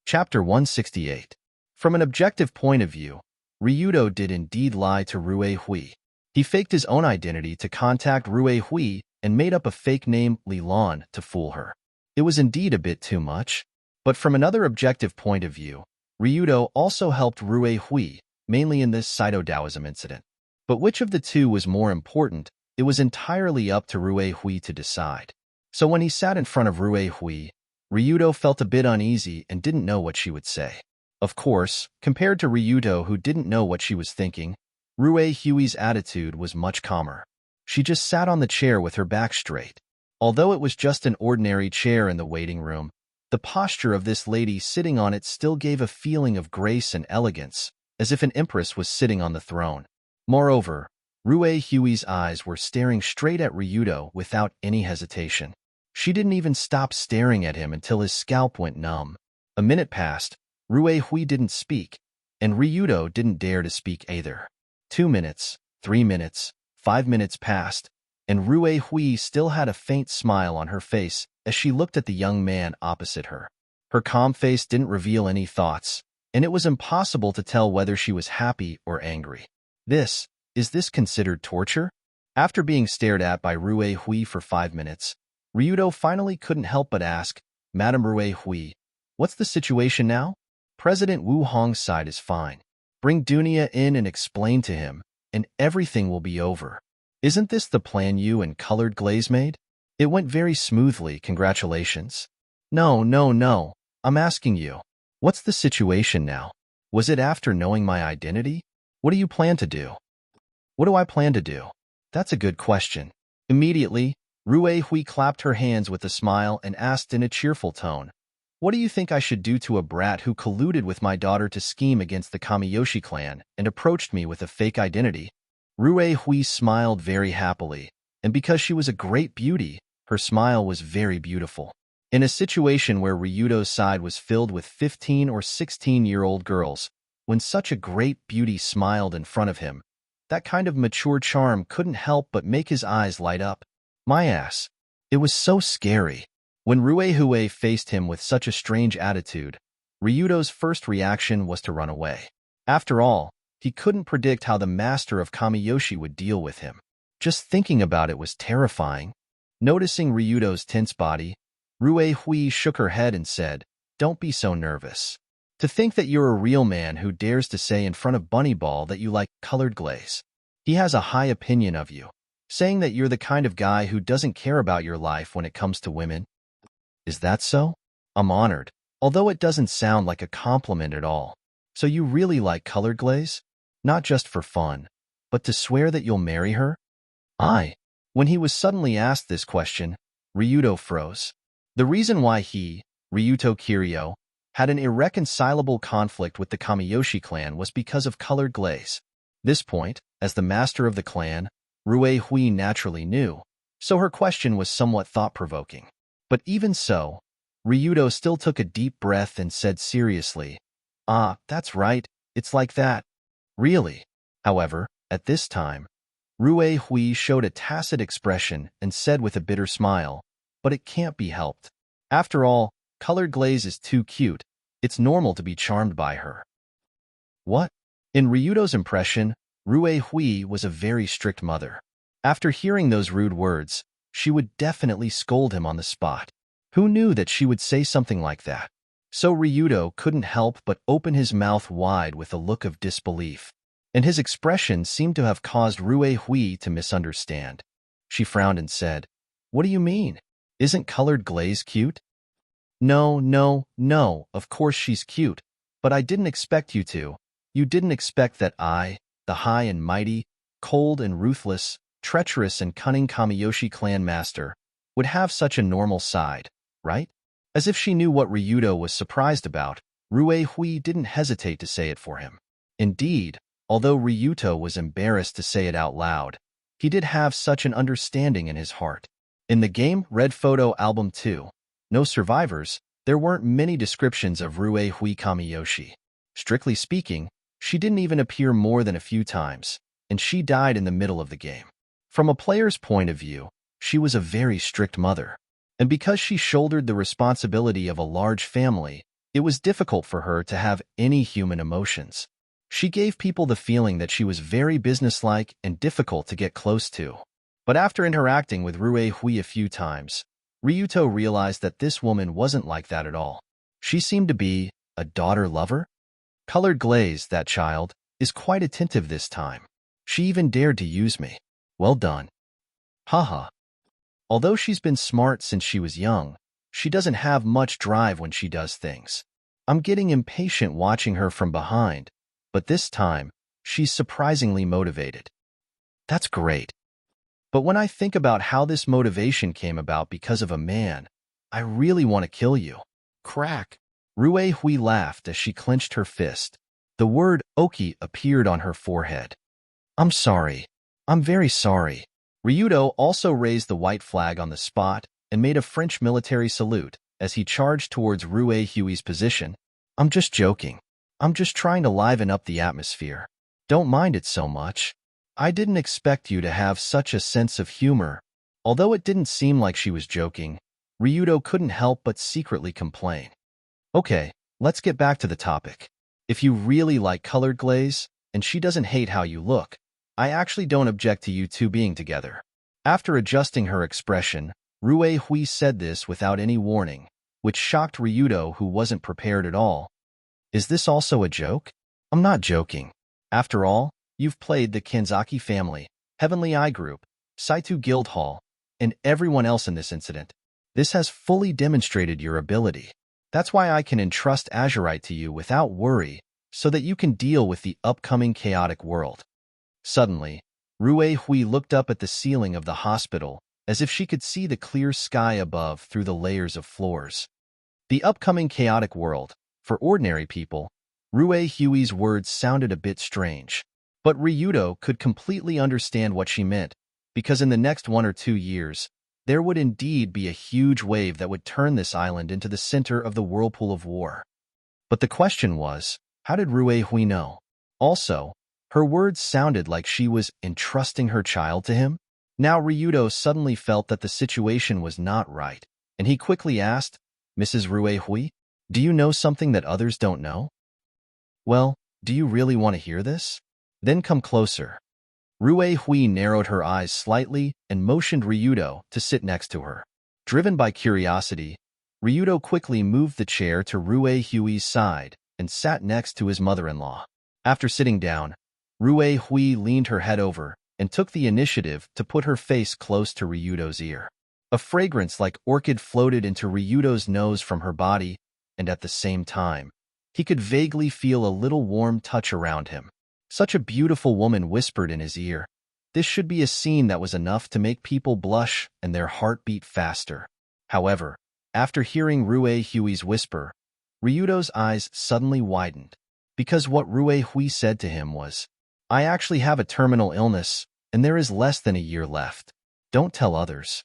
Chapter 168. From an objective point of view, Ryudo did indeed lie to Ruehui. He faked his own identity to contact Ruehui and made up a fake name Lilan to fool her. It was indeed a bit too much, but from another objective point of view, Ryudo also helped Ruehui, mainly in this Saito-Taoism incident. But which of the two was more important, it was entirely up to Ruehui to decide. So when he sat in front of Ruehui, Ryudo felt a bit uneasy and didn't know what she would say. Of course, compared to Ryudo who didn't know what she was thinking, Ruehui's attitude was much calmer. She just sat on the chair with her back straight. Although it was just an ordinary chair in the waiting room, the posture of this lady sitting on it still gave a feeling of grace and elegance, as if an empress was sitting on the throne. Moreover, Ruehui's eyes were staring straight at Ryudo without any hesitation. She didn't even stop staring at him until his scalp went numb. A minute passed, Ruehui didn't speak, and Ryudo didn't dare to speak either. 2 minutes, 3 minutes, 5 minutes passed, and Ruehui still had a faint smile on her face as she looked at the young man opposite her. Her calm face didn't reveal any thoughts, and it was impossible to tell whether she was happy or angry. Is this considered torture? After being stared at by Ruehui for 5 minutes, Ryudo finally couldn't help but ask, "Madame Ruehui, what's the situation now?" President Wu Hong's side is fine. Bring Dunya in and explain to him, and everything will be over. Isn't this the plan you and Colored Glaze made? It went very smoothly, congratulations. No. I'm asking you. What's the situation now? Was it after knowing my identity? What do you plan to do? What do I plan to do? That's a good question. Immediately, Ruehui clapped her hands with a smile and asked in a cheerful tone, "What do you think I should do to a brat who colluded with my daughter to scheme against the Kamiyoshi clan and approached me with a fake identity?" Ruehui smiled very happily, and because she was a great beauty, her smile was very beautiful. In a situation where Ryudo's side was filled with 15 or 16-year-old girls, when such a great beauty smiled in front of him, that kind of mature charm couldn't help but make his eyes light up. My ass. It was so scary. When Ruehue faced him with such a strange attitude, Ryudo's first reaction was to run away. After all, he couldn't predict how the master of Kamiyoshi would deal with him. Just thinking about it was terrifying. Noticing Ryudo's tense body, Ruehui shook her head and said, "Don't be so nervous. To think that you're a real man who dares to say in front of Bunnyball that you like Colored Glaze. He has a high opinion of you, saying that you're the kind of guy who doesn't care about your life when it comes to women." Is that so? I'm honored, although it doesn't sound like a compliment at all. So you really like Colored Glaze? Not just for fun, But to swear that you'll marry her? I. When he was suddenly asked this question, Ryuto froze. The reason why he, Ryuto Kiryu, had an irreconcilable conflict with the Kamiyoshi clan was because of colored glaze. This point, as the master of the clan, Rue Hui naturally knew, so her question was somewhat thought-provoking. But even so, Ryuto still took a deep breath and said seriously, that's right, it's like that. Really. However, at this time, Rue Hui showed a tacit expression and said with a bitter smile, but it can't be helped. After all, colored glaze is too cute. It's normal to be charmed by her. What? In Ryuto's impression, Rue Hui was a very strict mother. After hearing those rude words, she would definitely scold him on the spot. Who knew that she would say something like that? So Ryuto couldn't help but open his mouth wide with a look of disbelief, and his expression seemed to have caused Rue Hui to misunderstand. She frowned and said, "What do you mean? Isn't colored glaze cute?" No, of course she's cute, but I didn't expect you to. You didn't expect that I, the high and mighty, cold and ruthless, treacherous and cunning Kamiyoshi clan master, would have such a normal side, right? As if she knew what Ryuto was surprised about, Rue Hui didn't hesitate to say it for him. Indeed, although Ryuto was embarrassed to say it out loud, he did have such an understanding in his heart. In the game Red Photo Album 2, No Survivors, there weren't many descriptions of Rue Hui Kamiyoshi. Strictly speaking, she didn't even appear more than a few times, and she died in the middle of the game. From a player's point of view, she was a very strict mother. And because she shouldered the responsibility of a large family, it was difficult for her to have any human emotions. She gave people the feeling that she was very businesslike and difficult to get close to. But after interacting with Rue Hui a few times, Ryuto realized that this woman wasn't like that at all. She seemed to be a daughter lover. Colored glaze, that child, is quite attentive this time. She even dared to use me. Well done. Haha. Although she's been smart since she was young, she doesn't have much drive when she does things. I'm getting impatient watching her from behind, but this time, she's surprisingly motivated. That's great. But when I think about how this motivation came about because of a man, I really want to kill you. Crack. Rue Hui laughed as she clenched her fist. The word Oki appeared on her forehead. I'm sorry. I'm very sorry. Ryuto also raised the white flag on the spot and made a French military salute as he charged towards Rue Hui's position. I'm just joking. I'm just trying to liven up the atmosphere. Don't mind it so much. I didn't expect you to have such a sense of humor. Although it didn't seem like she was joking, Ryuto couldn't help but secretly complain. Okay, let's get back to the topic. If you really like colored glaze, and she doesn't hate how you look, I actually don't object to you two being together. After adjusting her expression, Rue Hui said this without any warning, which shocked Ryuto, who wasn't prepared at all. Is this also a joke? I'm not joking. After all, you've played the Kanzaki family, Heavenly Eye Group, Saitu Guildhall, and everyone else in this incident. This has fully demonstrated your ability. That's why I can entrust Azurite to you without worry, so that you can deal with the upcoming chaotic world. Suddenly, Rue Hui looked up at the ceiling of the hospital as if she could see the clear sky above through the layers of floors. The upcoming chaotic world, for ordinary people, Rue Hui's words sounded a bit strange. But Ryuto could completely understand what she meant, because in the next 1 or 2 years, there would indeed be a huge wave that would turn this island into the center of the whirlpool of war. But the question was, how did Rue Hui know? Also, her words sounded like she was entrusting her child to him. Now Ryuto suddenly felt that the situation was not right, and he quickly asked, Mrs. Rue Hui, do you know something that others don't know? Well, do you really want to hear this? Then come closer. Rue Hui narrowed her eyes slightly and motioned Ryuto to sit next to her. Driven by curiosity, Ryuto quickly moved the chair to Rue Hui's side and sat next to his mother-in-law. After sitting down, Rue Hui leaned her head over and took the initiative to put her face close to Ryuto's ear. A fragrance like orchid floated into Ryuto's nose from her body, and at the same time, he could vaguely feel a little warm touch around him. Such a beautiful woman whispered in his ear. This should be a scene that was enough to make people blush and their heart beat faster. However, after hearing Rue Hui's whisper, Ryudo's eyes suddenly widened, because what Rue Hui said to him was, "I actually have a terminal illness, and there is less than a year left. Don't tell others."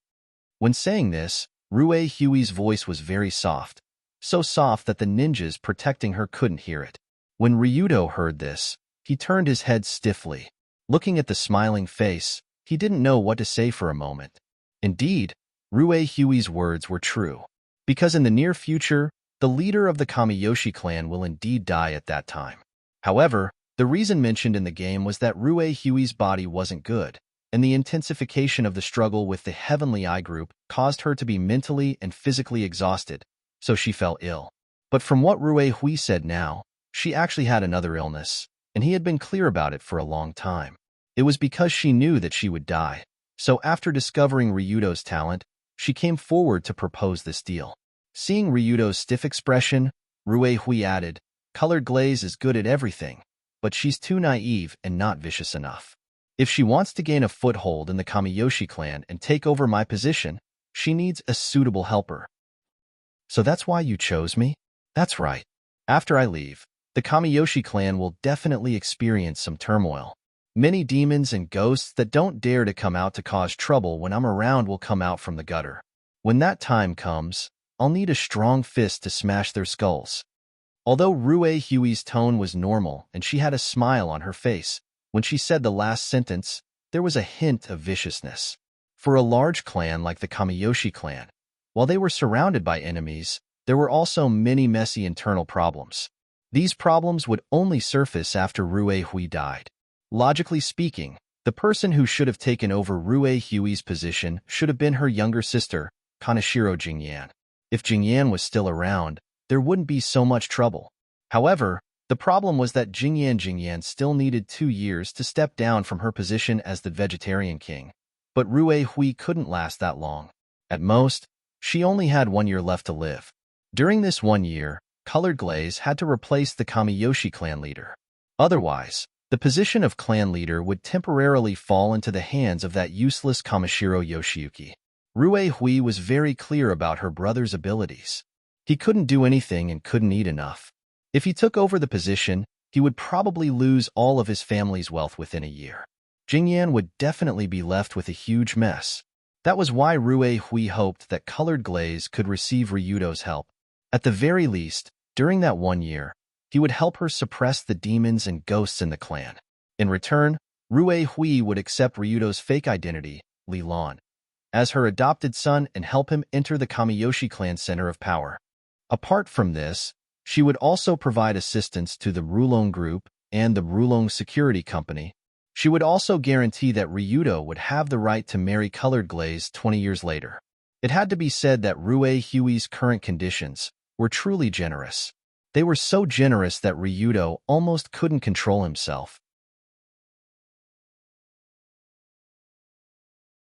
When saying this, Rue Hui's voice was very soft, so soft that the ninjas protecting her couldn't hear it. When Ryudo heard this, he turned his head stiffly. Looking at the smiling face, he didn't know what to say for a moment. Indeed, Rue Hui's words were true, because in the near future, the leader of the Kamiyoshi clan will indeed die at that time. However, the reason mentioned in the game was that Rue Hui's body wasn't good, and the intensification of the struggle with the Heavenly Eye group caused her to be mentally and physically exhausted, so she fell ill. But from what Rue Hui said now, she actually had another illness, and he had been clear about it for a long time. It was because she knew that she would die, so after discovering Ryudo's talent, she came forward to propose this deal. Seeing Ryudo's stiff expression, Rue Hui added, "Colored Glaze is good at everything, but she's too naive and not vicious enough. If she wants to gain a foothold in the Kamiyoshi clan and take over my position, she needs a suitable helper." "So that's why you chose me?" "That's right. After I leave, the Kamiyoshi clan will definitely experience some turmoil. Many demons and ghosts that don't dare to come out to cause trouble when I'm around will come out from the gutter. When that time comes, I'll need a strong fist to smash their skulls." Although Rue Hui's tone was normal and she had a smile on her face, when she said the last sentence, there was a hint of viciousness. For a large clan like the Kamiyoshi clan, while they were surrounded by enemies, there were also many messy internal problems. These problems would only surface after Rue Hui died. Logically speaking, the person who should have taken over Rue Hui's position should have been her younger sister, Kaneshiro Jingyan. If Jingyan was still around, there wouldn't be so much trouble. However, the problem was that Jingyan still needed 2 years to step down from her position as the vegetarian king. But Rue Hui couldn't last that long. At most, she only had 1 year left to live. During this 1 year, Colored Glaze had to replace the Kamiyoshi clan leader. Otherwise, the position of clan leader would temporarily fall into the hands of that useless Kamishiro Yoshiyuki. Rue Hui was very clear about her brother's abilities. He couldn't do anything and couldn't eat enough. If he took over the position, he would probably lose all of his family's wealth within a year. Jingyan would definitely be left with a huge mess. That was why Rue Hui hoped that Colored Glaze could receive Ryudo's help. At the very least, during that 1 year, he would help her suppress the demons and ghosts in the clan. In return, Rue Hui would accept Ryudo's fake identity, Lilan, as her adopted son and help him enter the Kamiyoshi clan center of power. Apart from this, she would also provide assistance to the Rulong Group and the Rulong Security Company. She would also guarantee that Ryudo would have the right to marry Colored Glaze 20 years later. It had to be said that Rue Hui's current conditions were truly generous. They were so generous that Ryudo almost couldn't control himself.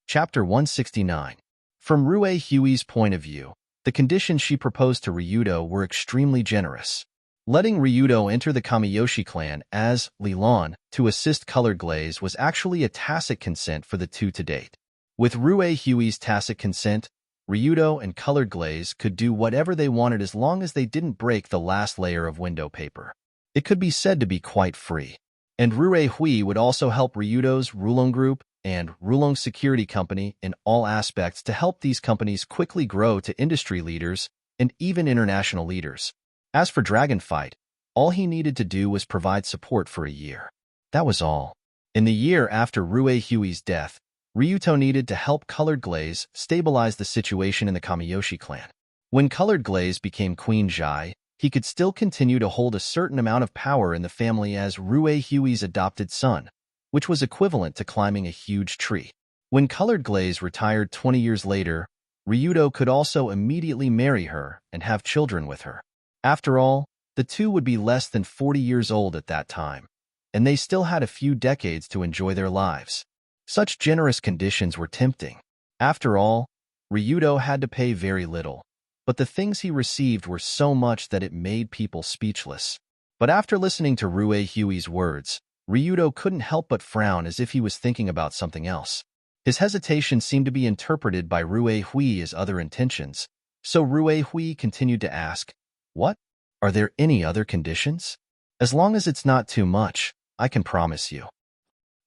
Chapter 169. From Rue Hui's point of view, the conditions she proposed to Ryudo were extremely generous. Letting Ryudo enter the Kamiyoshi clan as Lilan to assist Colored Glaze was actually a tacit consent for the two to date. With Rue Hui's tacit consent, Ryudo and Colored Glaze could do whatever they wanted as long as they didn't break the last layer of window paper. It could be said to be quite free. And Rue Hui would also help Ryudo's Rulong Group and Rulong Security Company in all aspects to help these companies quickly grow to industry leaders and even international leaders. As for Dragonfight, all he needed to do was provide support for a year. That was all. In the year after Rue Hui's death, Ryuto needed to help Colored Glaze stabilize the situation in the Kamiyoshi clan. When Colored Glaze became Queen Zhai, he could still continue to hold a certain amount of power in the family as Rue Hui's adopted son, which was equivalent to climbing a huge tree. When Colored Glaze retired 20 years later, Ryudo could also immediately marry her and have children with her. After all, the two would be less than 40 years old at that time, and they still had a few decades to enjoy their lives. Such generous conditions were tempting. After all, Ryudo had to pay very little, but the things he received were so much that it made people speechless. But after listening to Rue Hui's words, Ryudo couldn't help but frown as if he was thinking about something else. His hesitation seemed to be interpreted by Rue Hui as other intentions, so Rue Hui continued to ask, "What? Are there any other conditions? As long as it's not too much, I can promise you.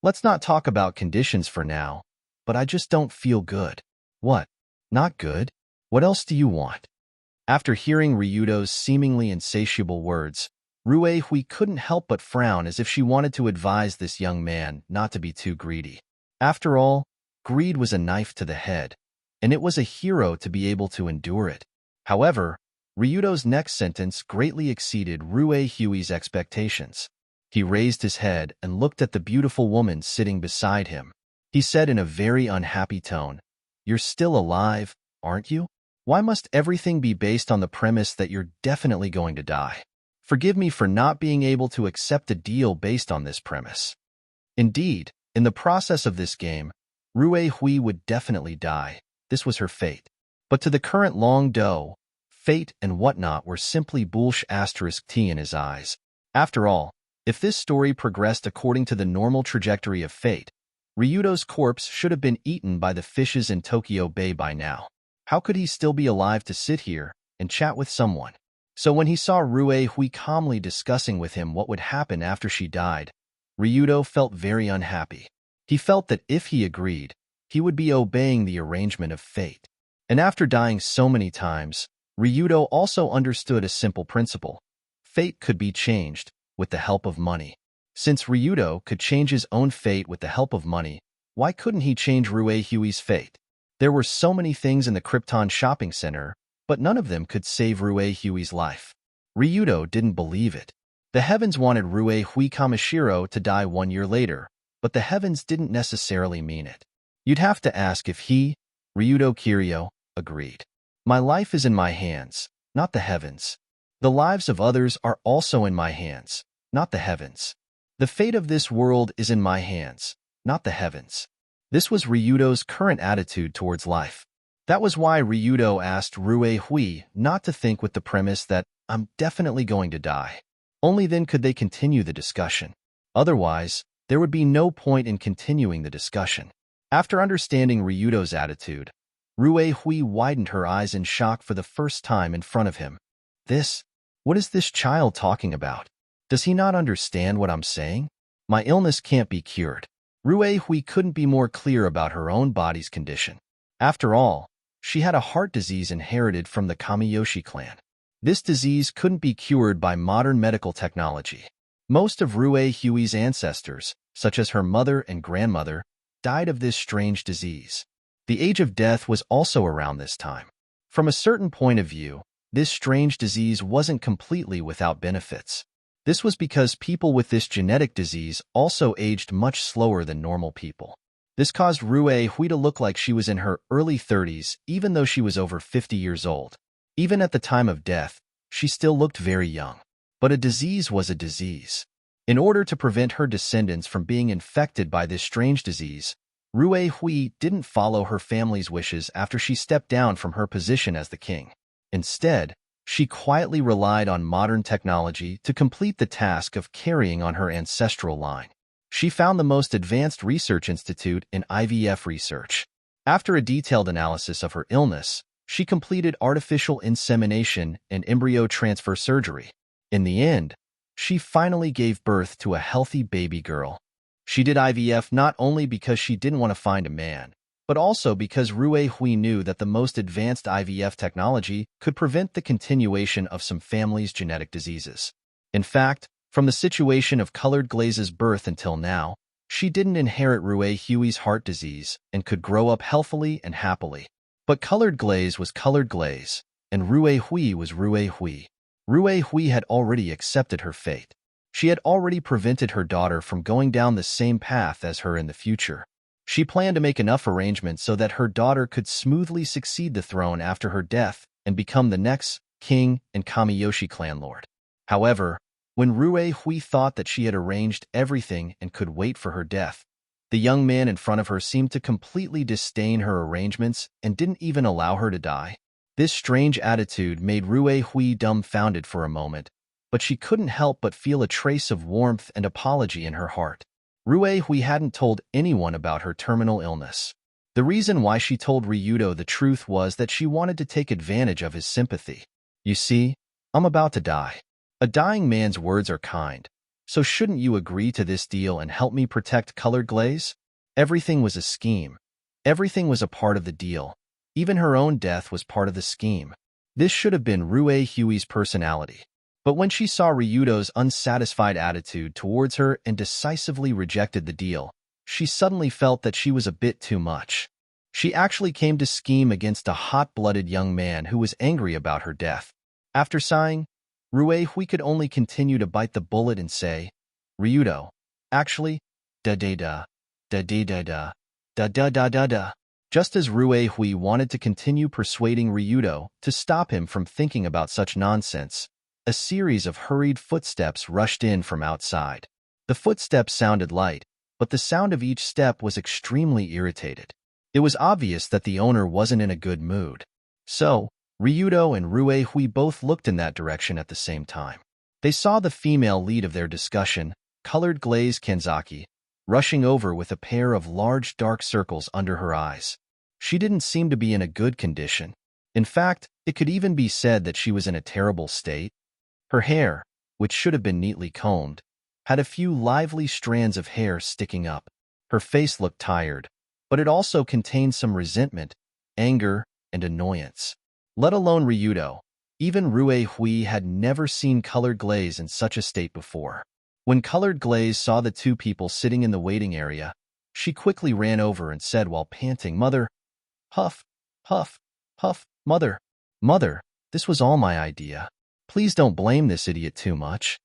Let's not talk about conditions for now, but I just don't feel good." "What? Not good? What else do you want?" After hearing Ryudo's seemingly insatiable words, Rue Hui couldn't help but frown as if she wanted to advise this young man not to be too greedy. After all, greed was a knife to the head, and it was a hero to be able to endure it. However, Ryudo's next sentence greatly exceeded Rue Hui's expectations. He raised his head and looked at the beautiful woman sitting beside him. He said in a very unhappy tone, "You're still alive, aren't you? Why must everything be based on the premise that you're definitely going to die? Forgive me for not being able to accept a deal based on this premise." Indeed, in the process of this game, Rue Hui would definitely die. This was her fate. But to the current Long Do, fate and whatnot were simply *T in his eyes. After all, if this story progressed according to the normal trajectory of fate, Ryudo's corpse should have been eaten by the fishes in Tokyo Bay by now. How could he still be alive to sit here and chat with someone? So when he saw Rue Hui calmly discussing with him what would happen after she died, Ryudo felt very unhappy. He felt that if he agreed, he would be obeying the arrangement of fate. And after dying so many times, Ryudo also understood a simple principle. Fate could be changed with the help of money. Since Ryudo could change his own fate with the help of money, why couldn't he change Rue Hui's fate? There were so many things in the Krypton shopping center, but none of them could save Rue Hui's life. Ryudo didn't believe it. The heavens wanted Rue Hui Kamishiro to die 1 year later, but the heavens didn't necessarily mean it. You'd have to ask if he, Ryudo Kiryu, agreed. My life is in my hands, not the heavens. The lives of others are also in my hands, not the heavens. The fate of this world is in my hands, not the heavens. This was Ryudo's current attitude towards life. That was why Ryudo asked Rue Hui not to think with the premise that "I'm definitely going to die." Only then could they continue the discussion. Otherwise, there would be no point in continuing the discussion. After understanding Ryudo's attitude, Rue Hui widened her eyes in shock for the first time in front of him. What is this child talking about? Does he not understand what I'm saying? My illness can't be cured. Rue Hui couldn't be more clear about her own body's condition. After all, she had a heart disease inherited from the Kamiyoshi clan. This disease couldn't be cured by modern medical technology. Most of Rue Hui's ancestors, such as her mother and grandmother, died of this strange disease. The age of death was also around this time. From a certain point of view, this strange disease wasn't completely without benefits. This was because people with this genetic disease also aged much slower than normal people. This caused Rue Hui to look like she was in her early 30s, even though she was over 50 years old. Even at the time of death, she still looked very young. But a disease was a disease. In order to prevent her descendants from being infected by this strange disease, Rue Hui didn't follow her family's wishes after she stepped down from her position as the king. Instead, she quietly relied on modern technology to complete the task of carrying on her ancestral line. She found the most advanced research institute in IVF research. After a detailed analysis of her illness, she completed artificial insemination and embryo transfer surgery. In the end, she finally gave birth to a healthy baby girl. She did IVF not only because she didn't want to find a man, but also because Rue Hui knew that the most advanced IVF technology could prevent the continuation of some families' genetic diseases. In fact, from the situation of Colored Glaze's birth until now, she didn't inherit Rue Hui's heart disease and could grow up healthily and happily. But Colored Glaze was Colored Glaze, and Rue Hui was Rue Hui. Rue Hui had already accepted her fate. She had already prevented her daughter from going down the same path as her in the future. She planned to make enough arrangements so that her daughter could smoothly succeed the throne after her death and become the next king and Kamiyoshi clan lord. However, when Rue Hui thought that she had arranged everything and could wait for her death, the young man in front of her seemed to completely disdain her arrangements and didn't even allow her to die. This strange attitude made Rue Hui dumbfounded for a moment, but she couldn't help but feel a trace of warmth and apology in her heart. Rue Hui hadn't told anyone about her terminal illness. The reason why she told Ryudo the truth was that she wanted to take advantage of his sympathy. You see, I'm about to die. A dying man's words are kind. So shouldn't you agree to this deal and help me protect Colored Glaze? Everything was a scheme. Everything was a part of the deal. Even her own death was part of the scheme. This should have been Rue Hui's personality. But when she saw Ryudo's unsatisfied attitude towards her and decisively rejected the deal, she suddenly felt that she was a bit too much. She actually came to scheme against a hot-blooded young man who was angry about her death. After sighing, Rue Hui could only continue to bite the bullet and say, Ryudo, actually, da-da-da, da-da-da-da, da-da-da-da-da. Just as Rue Hui wanted to continue persuading Ryudo to stop him from thinking about such nonsense, a series of hurried footsteps rushed in from outside. The footsteps sounded light, but the sound of each step was extremely irritated. It was obvious that the owner wasn't in a good mood. So, Ryudo and Rue Hui both looked in that direction at the same time. They saw the female lead of their discussion, Colored Glaze Kenzaki, rushing over with a pair of large dark circles under her eyes. She didn't seem to be in a good condition. In fact, it could even be said that she was in a terrible state. Her hair, which should have been neatly combed, had a few lively strands of hair sticking up. Her face looked tired, but it also contained some resentment, anger, and annoyance. Let alone Ryudo, even Rue Hui had never seen Colored Glaze in such a state before. When Colored Glaze saw the two people sitting in the waiting area, she quickly ran over and said while panting, Mother, huff, huff, huff, Mother, Mother, this was all my idea. Please don't blame this idiot too much.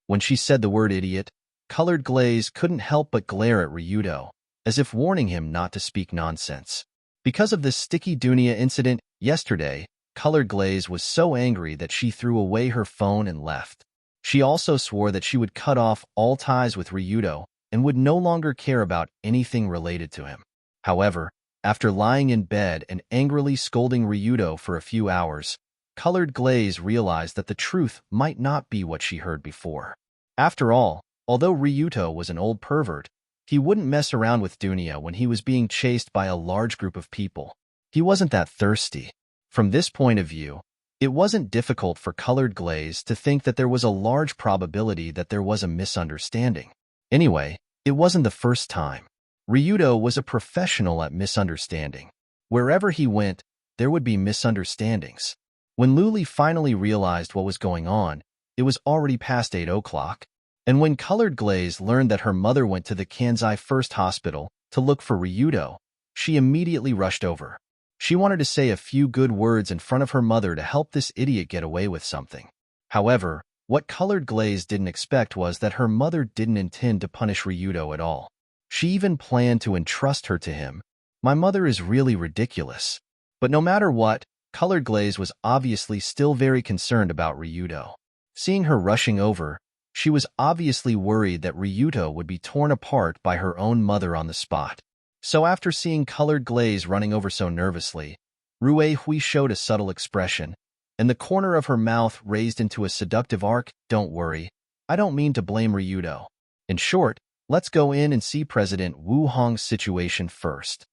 When she said the word idiot, Colored Glaze couldn't help but glare at Ryudo, as if warning him not to speak nonsense. Because of the sticky Dunia incident yesterday, Colored Glaze was so angry that she threw away her phone and left. She also swore that she would cut off all ties with Ryudo and would no longer care about anything related to him. However, after lying in bed and angrily scolding Ryudo for a few hours, Colored Glaze realized that the truth might not be what she heard before. After all, although Ryuto was an old pervert, he wouldn't mess around with Dunia when he was being chased by a large group of people. He wasn't that thirsty. From this point of view, it wasn't difficult for Colored Glaze to think that there was a large probability that there was a misunderstanding. Anyway, it wasn't the first time. Ryudo was a professional at misunderstanding. Wherever he went, there would be misunderstandings. When Luli finally realized what was going on, it was already past 8 o'clock. And when Colored Glaze learned that her mother went to the Kansai First Hospital to look for Ryudo, she immediately rushed over. She wanted to say a few good words in front of her mother to help this idiot get away with something. However, what Colored Glaze didn't expect was that her mother didn't intend to punish Ryudo at all. She even planned to entrust her to him. My mother is really ridiculous. But no matter what, Colored Glaze was obviously still very concerned about Ryudo. Seeing her rushing over, she was obviously worried that Ryudo would be torn apart by her own mother on the spot. So after seeing Colored Glaze running over so nervously, Rue Hui showed a subtle expression, and the corner of her mouth raised into a seductive arc. Don't worry, I don't mean to blame Ryudo. In short, let's go in and see President Wu Hong's situation first.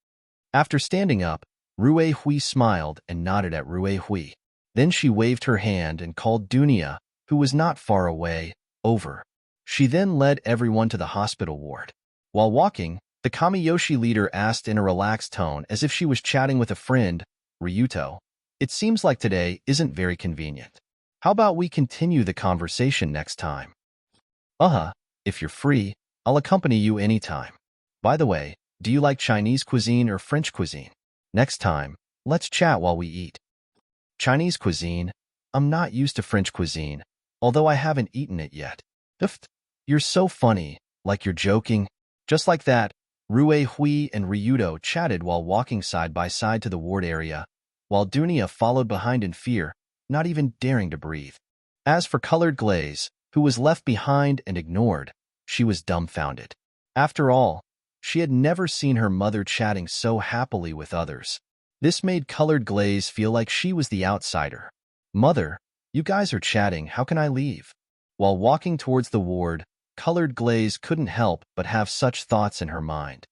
After standing up, Rue Hui smiled and nodded at Rue Hui. Then she waved her hand and called Dunia, who was not far away, over. She then led everyone to the hospital ward. While walking, the Kamiyoshi leader asked in a relaxed tone as if she was chatting with a friend, Ryuto, it seems like today isn't very convenient. How about we continue the conversation next time? If you're free, I'll accompany you anytime. By the way, do you like Chinese cuisine or French cuisine? Next time, let's chat while we eat. Chinese cuisine? I'm not used to French cuisine, although I haven't eaten it yet. You're so funny, like you're joking. Just like that, Rue Hui and Ryudo chatted while walking side by side to the ward area, while Dunia followed behind in fear, not even daring to breathe. As for Colored Glaze, who was left behind and ignored, she was dumbfounded. After all, she had never seen her mother chatting so happily with others. This made Colored Glaze feel like she was the outsider. Mother, you guys are chatting, how can I leave? While walking towards the ward, Colored Glaze couldn't help but have such thoughts in her mind.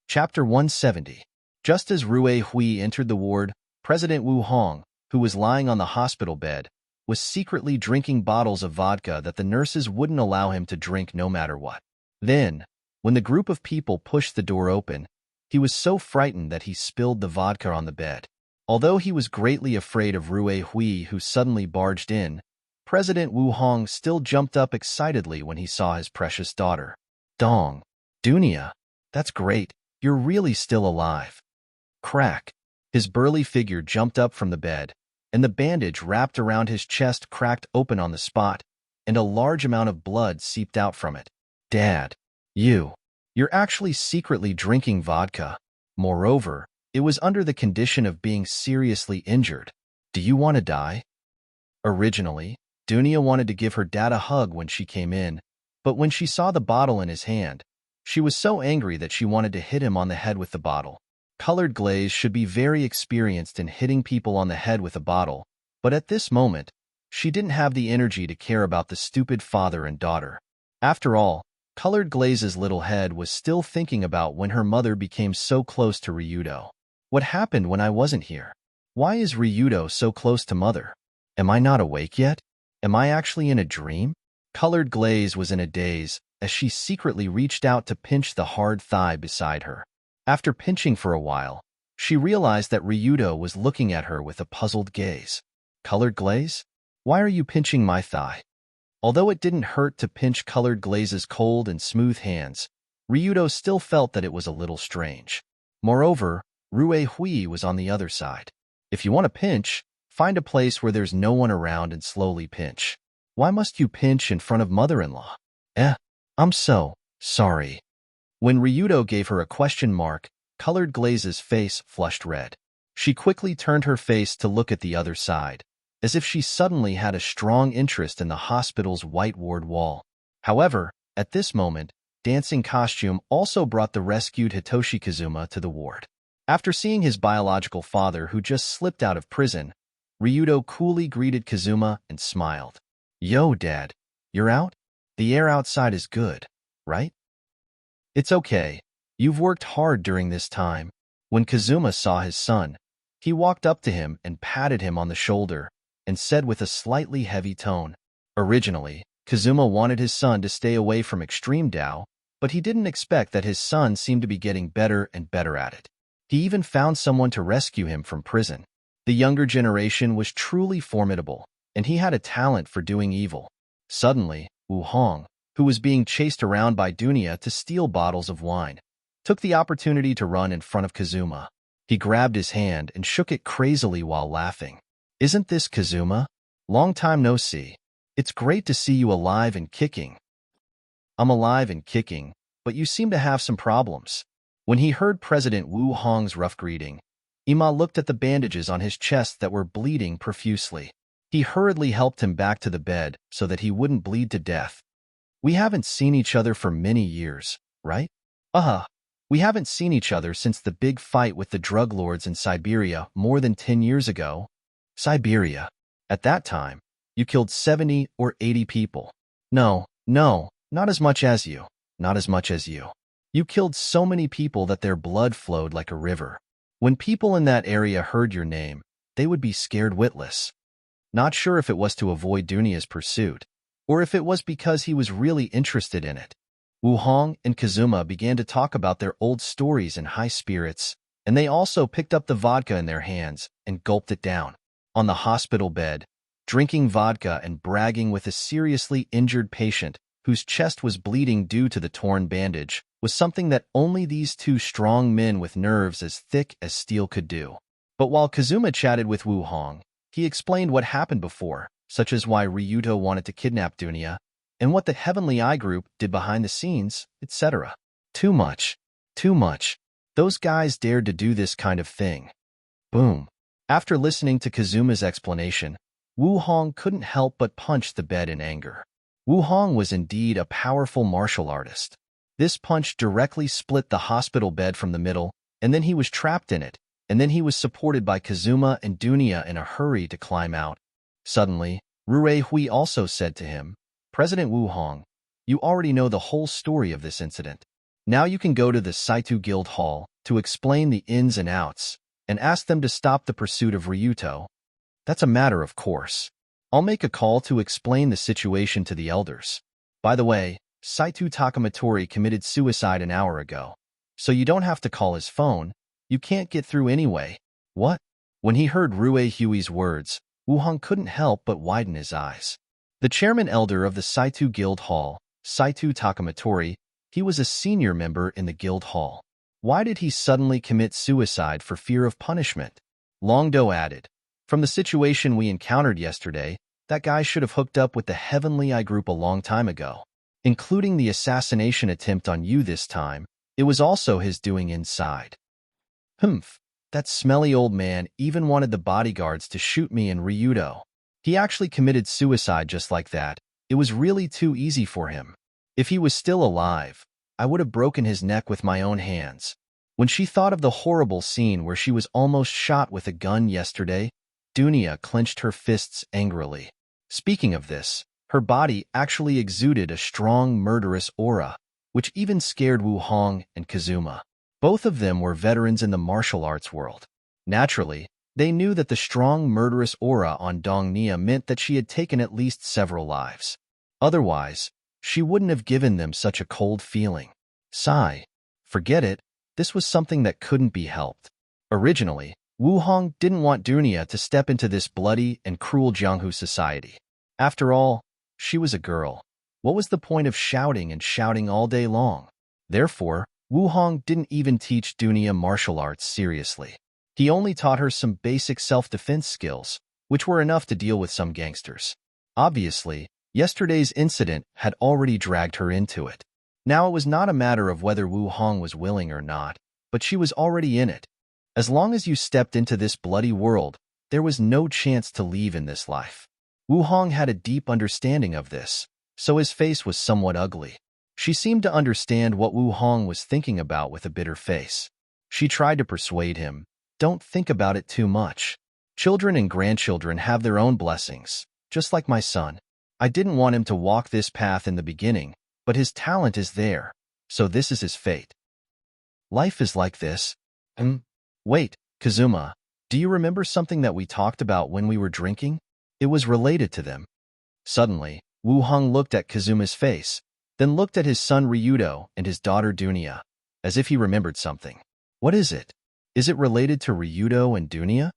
Chapter 170. Just as Rue Hui entered the ward, President Wu Hong, who was lying on the hospital bed, was secretly drinking bottles of vodka that the nurses wouldn't allow him to drink no matter what. Then, when the group of people pushed the door open, he was so frightened that he spilled the vodka on the bed. Although he was greatly afraid of Rue Hui, who suddenly barged in, President Wu Hong still jumped up excitedly when he saw his precious daughter. Dong. Dunia. That's great. You're really still alive. Crack. His burly figure jumped up from the bed, and the bandage wrapped around his chest cracked open on the spot, and a large amount of blood seeped out from it. Dad. You're actually secretly drinking vodka. Moreover, it was under the condition of being seriously injured. Do you want to die? Originally, Dunia wanted to give her dad a hug when she came in, but when she saw the bottle in his hand, she was so angry that she wanted to hit him on the head with the bottle. Colored Glaze should be very experienced in hitting people on the head with a bottle, but at this moment, she didn't have the energy to care about the stupid father and daughter. After all, Colored Glaze's little head was still thinking about when her mother became so close to Ryudo. What happened when I wasn't here? Why is Ryudo so close to Mother? Am I not awake yet? Am I actually in a dream? Colored Glaze was in a daze as she secretly reached out to pinch the hard thigh beside her. After pinching for a while, she realized that Ryudo was looking at her with a puzzled gaze. Colored Glaze? Why are you pinching my thigh? Although it didn't hurt to pinch Colored Glaze's cold and smooth hands, Ryudo still felt that it was a little strange. Moreover, Rue Hui was on the other side. If you want to pinch, find a place where there's no one around and slowly pinch. Why must you pinch in front of mother-in-law? I'm so sorry. When Ryudo gave her a question mark, Colored Glaze's face flushed red. She quickly turned her face to look at the other side, as if she suddenly had a strong interest in the hospital's white ward wall. However, at this moment, Dancing Costume also brought the rescued Hitoshi Kazuma to the ward. After seeing his biological father who just slipped out of prison, Ryudo coolly greeted Kazuma and smiled. Yo, Dad, you're out? The air outside is good, right? It's okay. You've worked hard during this time. When Kazuma saw his son, he walked up to him and patted him on the shoulder and said with a slightly heavy tone. Originally, Kazuma wanted his son to stay away from extreme Tao, but he didn't expect that his son seemed to be getting better and better at it. He even found someone to rescue him from prison. The younger generation was truly formidable, and he had a talent for doing evil. Suddenly, Wu Hong, who was being chased around by Dunia to steal bottles of wine, took the opportunity to run in front of Kazuma. He grabbed his hand and shook it crazily while laughing. Isn't this Kazuma? Long time no see. It's great to see you alive and kicking. I'm alive and kicking, but you seem to have some problems. When he heard President Wu Hong's rough greeting, Ima looked at the bandages on his chest that were bleeding profusely. He hurriedly helped him back to the bed so that he wouldn't bleed to death. We haven't seen each other for many years, right? We haven't seen each other since the big fight with the drug lords in Siberia more than 10 years ago. Siberia. At that time, you killed 70 or 80 people. No, not as much as you. Not as much as you. You killed so many people that their blood flowed like a river. When people in that area heard your name, they would be scared witless. Not sure if it was to avoid Dunia's pursuit, or if it was because he was really interested in it. Wu Hong and Kazuma began to talk about their old stories in high spirits, and they also picked up the vodka in their hands and gulped it down. On the hospital bed, drinking vodka and bragging with a seriously injured patient whose chest was bleeding due to the torn bandage was something that only these two strong men with nerves as thick as steel could do. But while Kazuma chatted with Wu Hong, he explained what happened before, such as why Ryudo wanted to kidnap Dunia, and what the Heavenly Eye Group did behind the scenes, etc. Too much. Those guys dared to do this kind of thing. Boom. After listening to Kazuma's explanation, Wu Hong couldn't help but punch the bed in anger. Wu Hong was indeed a powerful martial artist. This punch directly split the hospital bed from the middle, and then he was trapped in it, and then he was supported by Kazuma and Dunya in a hurry to climb out. Suddenly, Rue Hui also said to him, "President Wu Hong, you already know the whole story of this incident. Now you can go to the Saitu Guild Hall to explain the ins and outs and ask them to stop the pursuit of Ryuto. That's a matter of course. I'll make a call to explain the situation to the elders. By the way, Saitu Takamatori committed suicide an hour ago, so you don't have to call his phone. You can't get through anyway." What? When he heard Rue Hui's words, Wu Hong couldn't help but widen his eyes. The chairman elder of the Saitu Guild Hall, Saitu Takamatori, he was a senior member in the guild hall. Why did he suddenly commit suicide for fear of punishment? Longdo added, "From the situation we encountered yesterday, that guy should have hooked up with the Heavenly Eye group a long time ago. Including the assassination attempt on you this time, it was also his doing inside. Humph, that smelly old man even wanted the bodyguards to shoot me and Ryuto. He actually committed suicide just like that. It was really too easy for him. If he was still alive, I would have broken his neck with my own hands." When she thought of the horrible scene where she was almost shot with a gun yesterday, Dunya clenched her fists angrily. Speaking of this, her body actually exuded a strong murderous aura, which even scared Wu Hong and Kazuma. Both of them were veterans in the martial arts world. Naturally, they knew that the strong murderous aura on Dong Nia meant that she had taken at least several lives. Otherwise, she wouldn't have given them such a cold feeling. Sigh. Forget it, this was something that couldn't be helped. Originally, Wu Hong didn't want Dunya to step into this bloody and cruel Jianghu society. After all, she was a girl. What was the point of shouting and shouting all day long? Therefore, Wu Hong didn't even teach Dunya martial arts seriously. He only taught her some basic self-defense skills, which were enough to deal with some gangsters. Obviously, yesterday's incident had already dragged her into it. Now it was not a matter of whether Wu Hong was willing or not, but she was already in it. As long as you stepped into this bloody world, there was no chance to leave in this life. Wu Hong had a deep understanding of this, so his face was somewhat ugly. She seemed to understand what Wu Hong was thinking about with a bitter face. She tried to persuade him, "Don't think about it too much. Children and grandchildren have their own blessings, just like my son. I didn't want him to walk this path in the beginning, but his talent is there, so this is his fate. Life is like this." Wait, Kazuma, do you remember something that we talked about when we were drinking? It was related to them. Suddenly, Wu Hong looked at Kazuma's face, then looked at his son Ryuto and his daughter Dunya, as if he remembered something. What is it? Is it related to Ryuto and Dunya?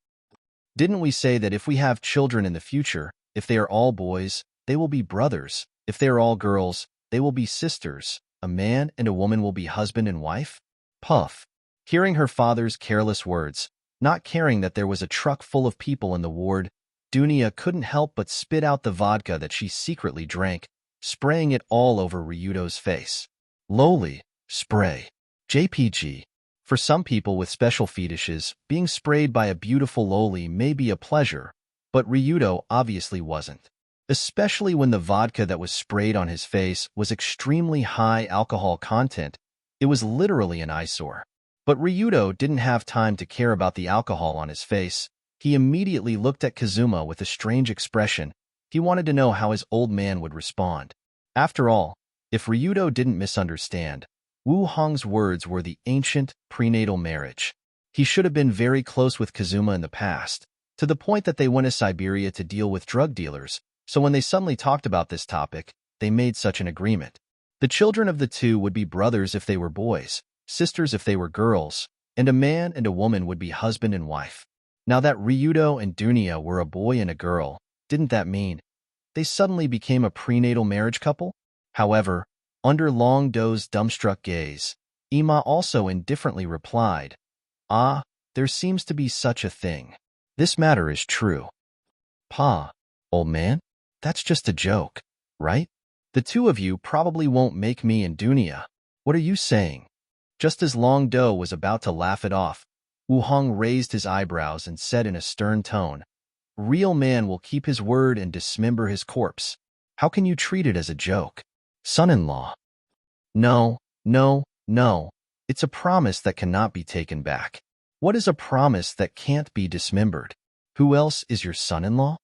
Didn't we say that if we have children in the future, if they are all boys, they will be brothers, if they are all girls, they will be sisters, a man and a woman will be husband and wife? Puff. Hearing her father's careless words, not caring that there was a truck full of people in the ward, Dunya couldn't help but spit out the vodka that she secretly drank, spraying it all over Ryuto's face. Loli, spray. JPG. For some people with special fetishes, being sprayed by a beautiful loli may be a pleasure, but Ryuto obviously wasn't. Especially when the vodka that was sprayed on his face was extremely high alcohol content, it was literally an eyesore. But Ryuto didn't have time to care about the alcohol on his face. He immediately looked at Kazuma with a strange expression. He wanted to know how his old man would respond. After all, if Ryuto didn't misunderstand, Wu Hong's words were the ancient prenatal marriage. He should have been very close with Kazuma in the past, to the point that they went to Siberia to deal with drug dealers, so when they suddenly talked about this topic, they made such an agreement. The children of the two would be brothers if they were boys, sisters if they were girls, and a man and a woman would be husband and wife. Now that Ryuto and Dunya were a boy and a girl, didn't that mean they suddenly became a prenatal marriage couple? However, under Long Do's dumbstruck gaze, Ima also indifferently replied, "Ah, there seems to be such a thing. This matter is true." Pa, old man, that's just a joke, right? The two of you probably won't make me and Dunya. What are you saying? Just as Long Do was about to laugh it off, Wu Hong raised his eyebrows and said in a stern tone, "Real man will keep his word and dismember his corpse. How can you treat it as a joke? Son-in-law." No. It's a promise that cannot be taken back. What is a promise that can't be dismembered? Who else is your son-in-law?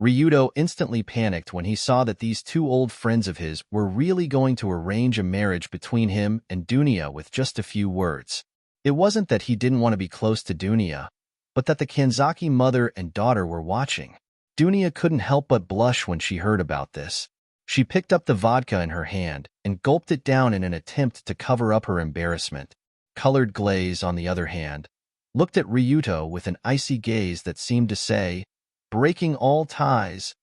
Ryudo instantly panicked when he saw that these two old friends of his were really going to arrange a marriage between him and Dunya with just a few words. It wasn't that he didn't want to be close to Dunya, but that the Kanzaki mother and daughter were watching. Dunya couldn't help but blush when she heard about this. She picked up the vodka in her hand and gulped it down in an attempt to cover up her embarrassment. Colored Glaze, on the other hand, looked at Ryuto with an icy gaze that seemed to say, "Breaking all ties."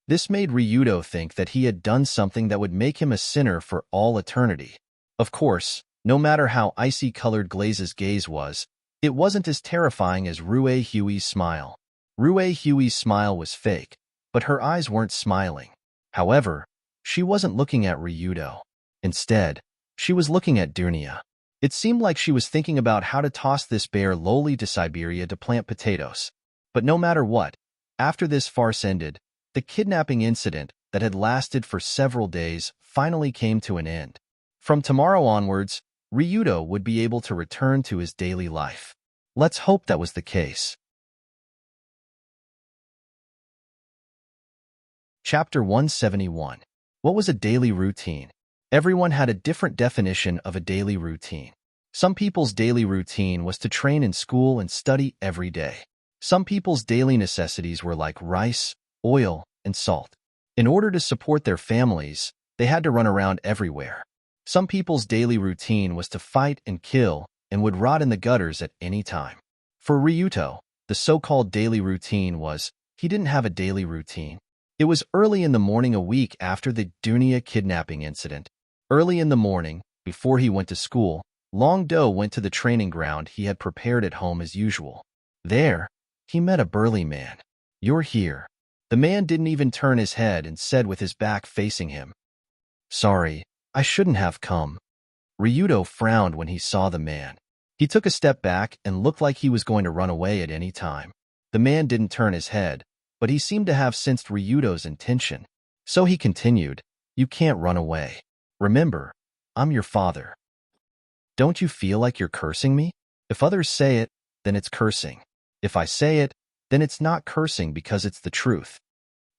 This made Ryuto think that he had done something that would make him a sinner for all eternity. Of course, no matter how icy Colored Glaze's gaze was, it wasn't as terrifying as Rue Huey's smile. Rue Huey's smile was fake, but her eyes weren't smiling. However, she wasn't looking at Ryuto. Instead, she was looking at Dunya. It seemed like she was thinking about how to toss this bear lowly to Siberia to plant potatoes. But no matter what, after this farce ended, the kidnapping incident that had lasted for several days finally came to an end. From tomorrow onwards, Ryuto would be able to return to his daily life. Let's hope that was the case. Chapter 171. What was a daily routine? Everyone had a different definition of a daily routine. Some people's daily routine was to train in school and study every day. Some people's daily necessities were like rice, oil, and salt. In order to support their families, they had to run around everywhere. Some people's daily routine was to fight and kill and would rot in the gutters at any time. For Ryuto, the so-called daily routine was, he didn't have a daily routine. It was early in the morning a week after the Dunya kidnapping incident. Early in the morning, before he went to school, Long Do went to the training ground he had prepared at home as usual. There, he met a burly man. "You're here." The man didn't even turn his head and said with his back facing him, "Sorry, I shouldn't have come." Ryuto frowned when he saw the man. He took a step back and looked like he was going to run away at any time. The man didn't turn his head, but he seemed to have sensed Ryuto's intention. So he continued, "You can't run away. Remember, I'm your father. Don't you feel like you're cursing me? If others say it, then it's cursing. If I say it, then it's not cursing because it's the truth."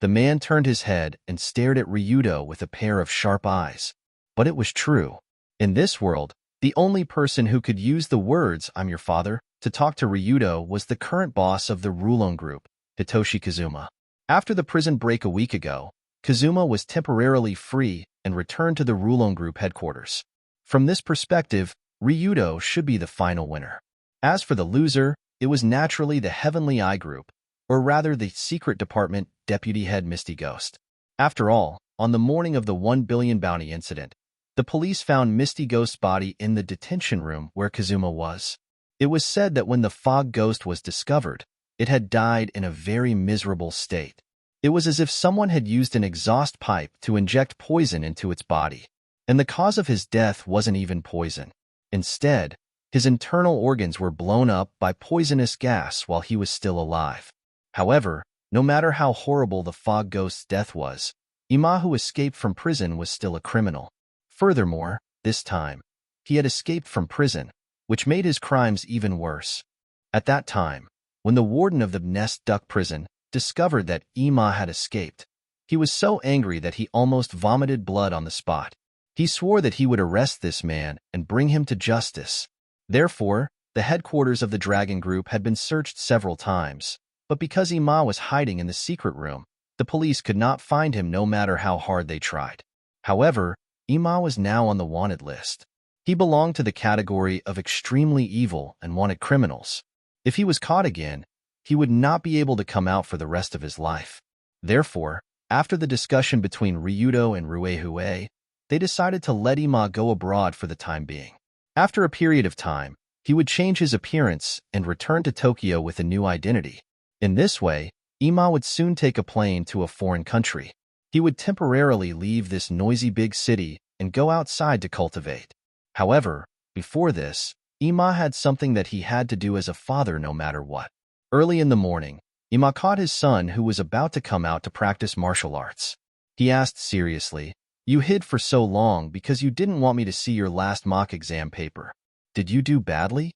The man turned his head and stared at Ryuto with a pair of sharp eyes. But it was true. In this world, the only person who could use the words, "I'm your father," to talk to Ryuto was the current boss of the Rulon Group, Hitoshi Kazuma. After the prison break a week ago, Kazuma was temporarily free and returned to the Rulon Group headquarters. From this perspective, Ryuto should be the final winner. As for the loser, it was naturally the Heavenly Eye Group, or rather the Secret Department Deputy Head Misty Ghost. After all, on the morning of the 1 billion bounty incident, the police found Misty Ghost's body in the detention room where Kazuma was. It was said that when the Fog Ghost was discovered, it had died in a very miserable state. It was as if someone had used an exhaust pipe to inject poison into its body. And the cause of his death wasn't even poison. Instead, his internal organs were blown up by poisonous gas while he was still alive. However, no matter how horrible the Fog Ghost's death was, Ima, who escaped from prison, was still a criminal. Furthermore, this time, he had escaped from prison, which made his crimes even worse. At that time, when the warden of the Nest Duck prison discovered that Ima had escaped, he was so angry that he almost vomited blood on the spot. He swore that he would arrest this man and bring him to justice. Therefore, the headquarters of the Dragon Group had been searched several times, but because Ima was hiding in the secret room, the police could not find him no matter how hard they tried. However, Ima was now on the wanted list. He belonged to the category of extremely evil and wanted criminals. If he was caught again, he would not be able to come out for the rest of his life. Therefore, after the discussion between Ryuto and Ruehue, they decided to let Ima go abroad for the time being. After a period of time, he would change his appearance and return to Tokyo with a new identity. In this way, Ima would soon take a plane to a foreign country. He would temporarily leave this noisy big city and go outside to cultivate. However, before this, Ima had something that he had to do as a father no matter what. Early in the morning, Ima caught his son who was about to come out to practice martial arts. He asked seriously, "You hid for so long because you didn't want me to see your last mock exam paper. Did you do badly?"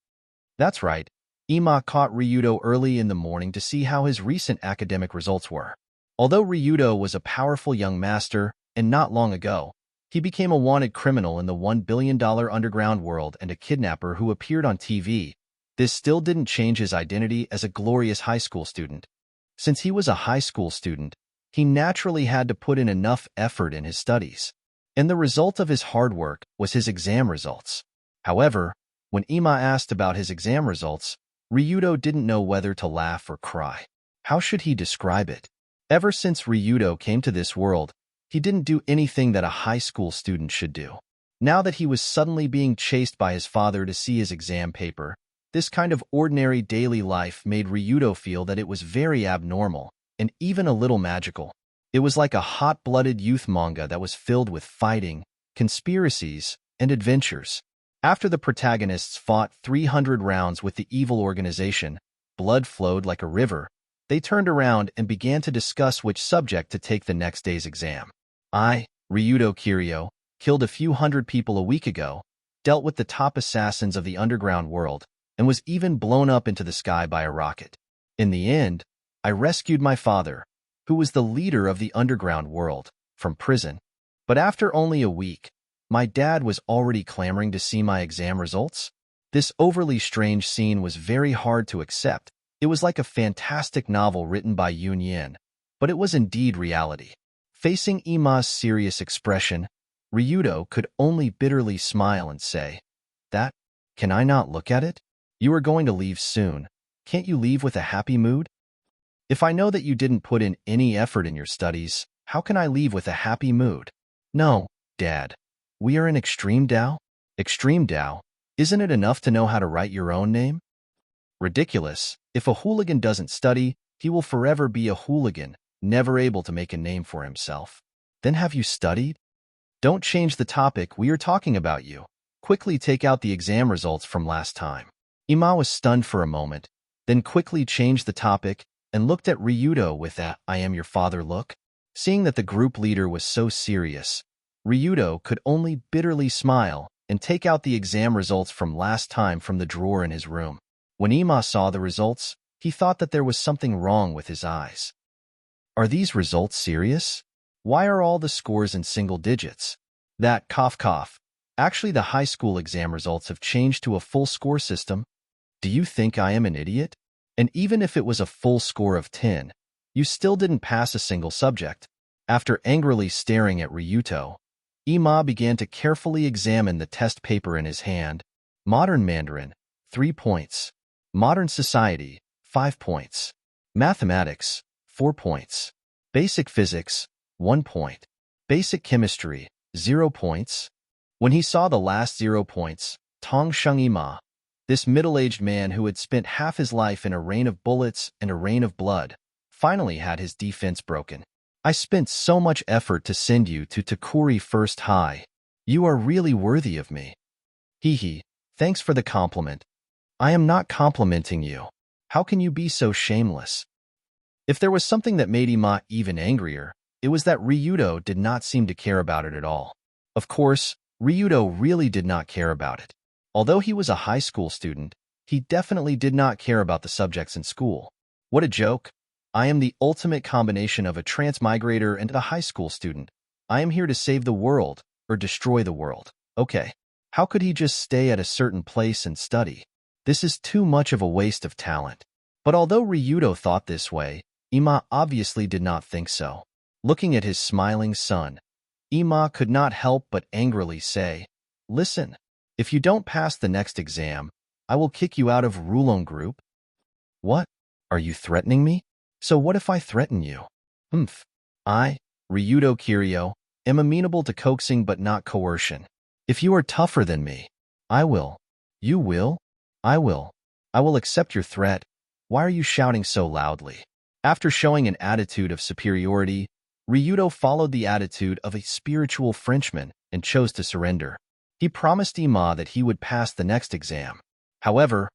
"That's right. Ima caught Ryudo early in the morning to see how his recent academic results were. Although Ryudo was a powerful young master, and not long ago, he became a wanted criminal in the $1 billion underground world and a kidnapper who appeared on TV, this still didn't change his identity as a glorious high school student. Since he was a high school student, he naturally had to put in enough effort in his studies. And the result of his hard work was his exam results. However, when Ima asked about his exam results, Ryudo didn't know whether to laugh or cry. How should he describe it? Ever since Ryudo came to this world, he didn't do anything that a high school student should do. Now that he was suddenly being chased by his father to see his exam paper, this kind of ordinary daily life made Ryudo feel that it was very abnormal and even a little magical. It was like a hot-blooded youth manga that was filled with fighting, conspiracies, and adventures. After the protagonists fought 300 rounds with the evil organization, blood flowed like a river. They turned around and began to discuss which subject to take the next day's exam. Ryudo Kiryu, killed a few hundred people a week ago, dealt with the top assassins of the underground world, and was even blown up into the sky by a rocket. In the end, I rescued my father, who was the leader of the underground world, from prison. But after only a week, my dad was already clamoring to see my exam results. This overly strange scene was very hard to accept. It was like a fantastic novel written by Yoon Yin, but it was indeed reality. Facing Ima's serious expression, Ryudo could only bitterly smile and say, "That, can I not look at it? You are going to leave soon. Can't you leave with a happy mood? If I know that you didn't put in any effort in your studies, how can I leave with a happy mood?" "No, Dad. We are in Extreme Dao?" "Extreme Dao? Isn't it enough to know how to write your own name?" "Ridiculous. If a hooligan doesn't study, he will forever be a hooligan, never able to make a name for himself." "Then have you studied?" "Don't change the topic, we are talking about you. Quickly take out the exam results from last time." Ima was stunned for a moment, then quickly changed the topic and looked at Ryudo with that "I am your father" look. Seeing that the group leader was so serious, Ryudo could only bitterly smile and take out the exam results from last time from the drawer in his room. When Ima saw the results, he thought that there was something wrong with his eyes. "Are these results serious? Why are all the scores in single digits?" "That cough cough. Actually, the high school exam results have changed to a full score system. Do you think I am an idiot? And even if it was a full score of 10, you still didn't pass a single subject." After angrily staring at Ryuto, Ima began to carefully examine the test paper in his hand. Modern Mandarin, 3 points. Modern Society, 5 points. Mathematics, 4 points. Basic Physics, 1 point. Basic Chemistry, 0 points. When he saw the last 0 points, Tong Sheng Ima, this middle-aged man who had spent half his life in a rain of bullets and a rain of blood, finally had his defense broken. "I spent so much effort to send you to Takuri First High. You are really worthy of me." "Hee, thanks for the compliment. I am not complimenting you. How can you be so shameless?" If there was something that made Ima even angrier, it was that Ryudo did not seem to care about it at all. Of course, Ryudo really did not care about it. Although he was a high school student, he definitely did not care about the subjects in school. What a joke. I am the ultimate combination of a transmigrator and a high school student. I am here to save the world, or destroy the world. Okay. How could he just stay at a certain place and study? This is too much of a waste of talent. But although Ryudo thought this way, Ima obviously did not think so. Looking at his smiling son, Ima could not help but angrily say, "Listen, if you don't pass the next exam, I will kick you out of Rulon Group." "What? Are you threatening me? So what if I threaten you?" I, Ryudo Kiryu, am amenable to coaxing but not coercion. If you are tougher than me, I will." "You will?" "I will. I will accept your threat. Why are you shouting so loudly?" After showing an attitude of superiority, Ryudo followed the attitude of a spiritual Frenchman and chose to surrender. He promised Ima that he would pass the next exam. However,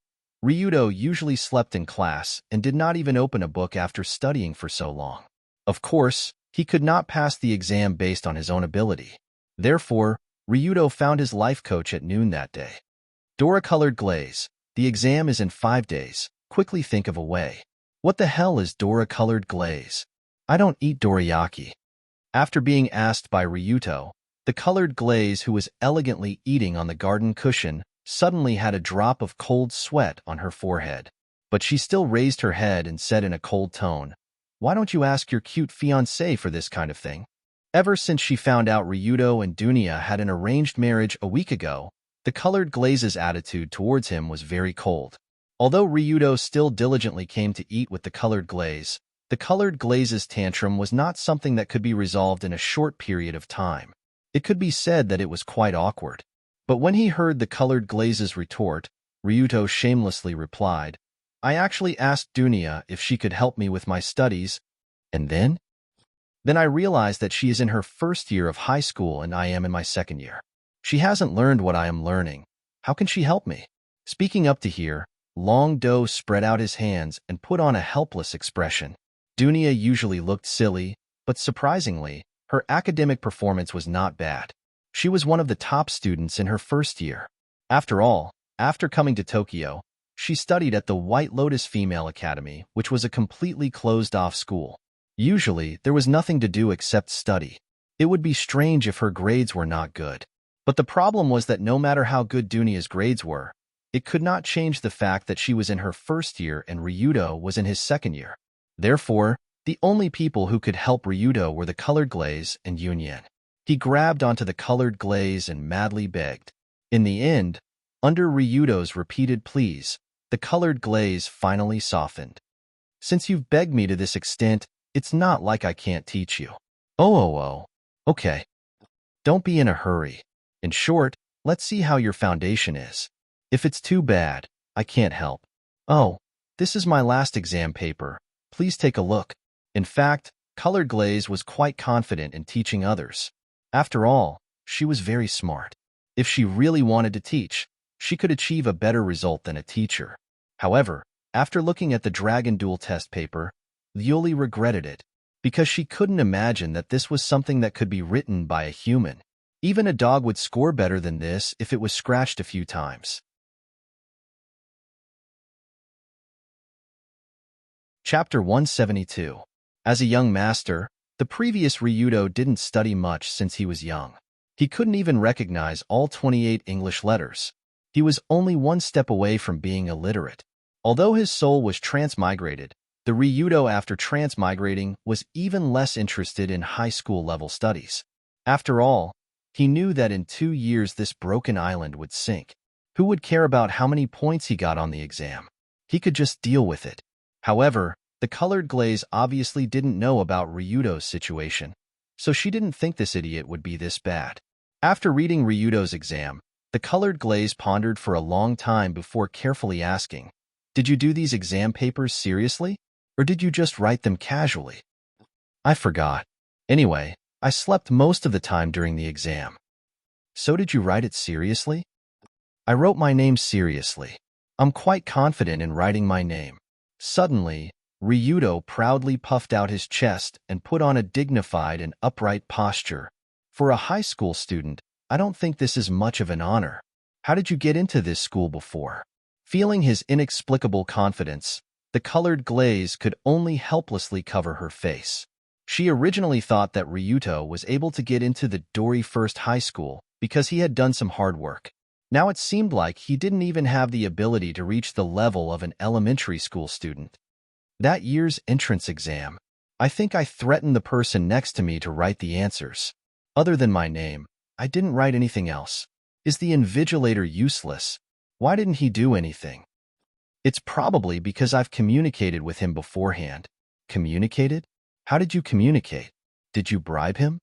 Ryudo usually slept in class and did not even open a book after studying for so long. Of course, he could not pass the exam based on his own ability. Therefore, Ryudo found his life coach at noon that day. Dora-colored glaze. The exam is in 5 days. Quickly think of a way. What the hell is Dora-colored glaze? I don't eat dorayaki. After being asked by Ryuto, the colored glaze, who was elegantly eating on the garden cushion, suddenly had a drop of cold sweat on her forehead. But she still raised her head and said in a cold tone, "Why don't you ask your cute fiancé for this kind of thing?" Ever since she found out Ryuto and Dunya had an arranged marriage a week ago, the colored glaze's attitude towards him was very cold. Although Ryuto still diligently came to eat with the colored glaze's tantrum was not something that could be resolved in a short period of time. It could be said that it was quite awkward. But when he heard the colored glaze's retort, Ryuto shamelessly replied, "I actually asked Dunya if she could help me with my studies, and then I realized that she is in her first year of high school and I am in my second year. She hasn't learned what I am learning. How can she help me?" Speaking up to here, Long Do spread out his hands and put on a helpless expression. Dunya usually looked silly, but surprisingly, her academic performance was not bad. She was one of the top students in her first year. After all, after coming to Tokyo, she studied at the White Lotus Female Academy, which was a completely closed-off school. Usually, there was nothing to do except study. It would be strange if her grades were not good. But the problem was that no matter how good Dunya's grades were, it could not change the fact that she was in her first year and Ryuto was in his second year. Therefore, the only people who could help Ryuto were the colored glaze and Yunyan. He grabbed onto the colored glaze and madly begged. In the end, under Ryuto's repeated pleas, the colored glaze finally softened. "Since you've begged me to this extent, it's not like I can't teach you." Oh. Okay. Don't be in a hurry. In short, let's see how your foundation is. If it's too bad, I can't help. Oh, this is my last exam paper. Please take a look. In fact, colored glaze was quite confident in teaching others. After all, she was very smart. If she really wanted to teach, she could achieve a better result than a teacher. However, after looking at the Dragon Duel test paper, Yuli regretted it, because she couldn't imagine that this was something that could be written by a human. Even a dog would score better than this if it was scratched a few times. Chapter 172. As a young master, the previous Ryuto didn't study much since he was young. He couldn't even recognize all 28 English letters. He was only one step away from being illiterate. Although his soul was transmigrated, the Ryuto after transmigrating was even less interested in high school level studies. After all, he knew that in 2 years this broken island would sink. Who would care about how many points he got on the exam? He could just deal with it. However, the colored glaze obviously didn't know about Ryuto's situation, so she didn't think this idiot would be this bad. After reading Ryuto's exam, the colored glaze pondered for a long time before carefully asking, "Did you do these exam papers seriously? Or did you just write them casually?" "I forgot. Anyway, I slept most of the time during the exam." "So did you write it seriously?" "I wrote my name seriously. I'm quite confident in writing my name." Suddenly, Ryuto proudly puffed out his chest and put on a dignified and upright posture. "For a high school student, I don't think this is much of an honor. How did you get into this school before?" Feeling his inexplicable confidence, the colored glaze could only helplessly cover her face. She originally thought that Ryuto was able to get into the Dori First High School because he had done some hard work. Now it seemed like he didn't even have the ability to reach the level of an elementary school student. That year's entrance exam, I think I threatened the person next to me to write the answers. Other than my name, I didn't write anything else. Is the invigilator useless? Why didn't he do anything? It's probably because I've communicated with him beforehand. Communicated? How did you communicate? Did you bribe him?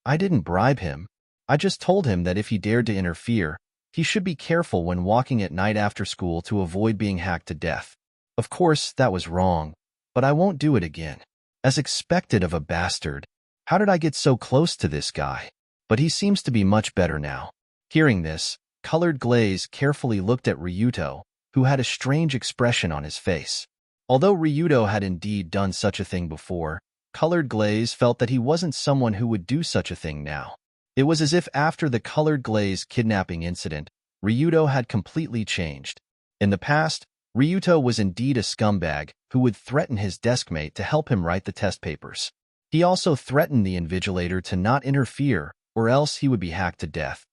I didn't bribe him. I just told him that if he dared to interfere, he should be careful when walking at night after school to avoid being hacked to death. Of course, that was wrong, but I won't do it again. As expected of a bastard. How did I get so close to this guy? But he seems to be much better now. Hearing this, colored glaze carefully looked at Ryuto, who had a strange expression on his face. Although Ryuto had indeed done such a thing before, colored glaze felt that he wasn't someone who would do such a thing now. It was as if after the colored glaze kidnapping incident, Ryuto had completely changed. In the past, Ryuto was indeed a scumbag who would threaten his deskmate to help him write the test papers. He also threatened the invigilator to not interfere or else he would be hacked to death.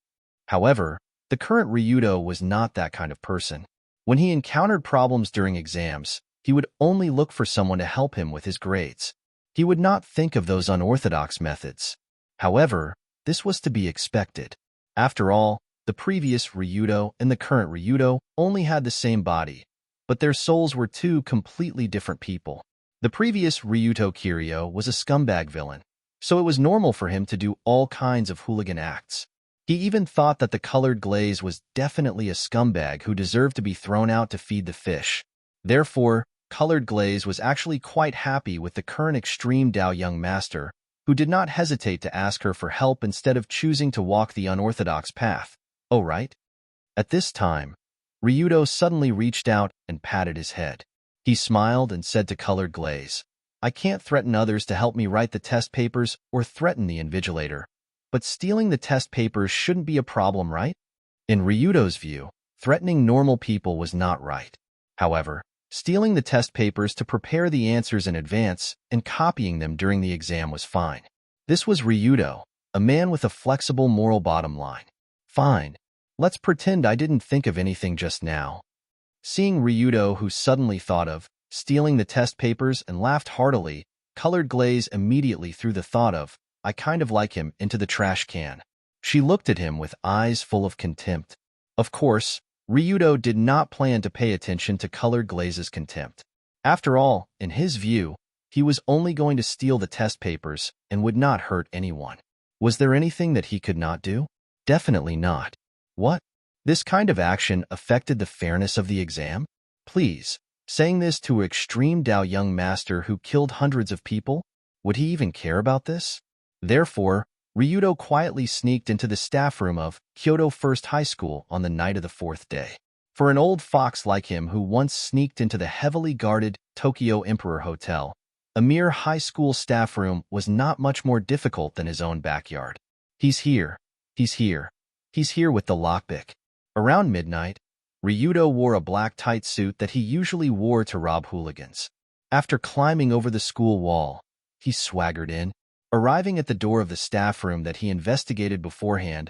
However, the current Ryuto was not that kind of person. When he encountered problems during exams, he would only look for someone to help him with his grades. He would not think of those unorthodox methods. However, this was to be expected. After all, the previous Ryuto and the current Ryuto only had the same body, but their souls were two completely different people. The previous Ryuto Kiryu was a scumbag villain, so it was normal for him to do all kinds of hooligan acts. He even thought that the colored glaze was definitely a scumbag who deserved to be thrown out to feed the fish. Therefore, Colored Glaze was actually quite happy with the current extreme Dao young master, who did not hesitate to ask her for help instead of choosing to walk the unorthodox path. Oh, right? At this time, Ryuto suddenly reached out and patted his head. He smiled and said to Colored Glaze, "I can't threaten others to help me write the test papers or threaten the invigilator, but stealing the test papers shouldn't be a problem, right?" In Ryuto's view, threatening normal people was not right. However, stealing the test papers to prepare the answers in advance and copying them during the exam was fine. This was Ryuto, a man with a flexible moral bottom line. Fine. Let's pretend I didn't think of anything just now. Seeing Ryuto, who suddenly thought of stealing the test papers and laughed heartily, Colored Glaze immediately threw the thought of, "I kind of like him," into the trash can. She looked at him with eyes full of contempt. Of course, Ryuto did not plan to pay attention to Colored Glaze's contempt. After all, in his view, he was only going to steal the test papers and would not hurt anyone. Was there anything that he could not do? Definitely not. What? This kind of action affected the fairness of the exam? Please, saying this to an extreme Dao young master who killed hundreds of people? Would he even care about this? Therefore, Ryuto quietly sneaked into the staff room of Kyoto First High School on the night of the fourth day. For an old fox like him who once sneaked into the heavily guarded Tokyo Emperor Hotel, a mere high school staff room was not much more difficult than his own backyard. He's here. He's here. He's here with the lockpick. Around midnight, Ryuto wore a black tight suit that he usually wore to rob hooligans. After climbing over the school wall, he swaggered in. Arriving at the door of the staff room that he investigated beforehand,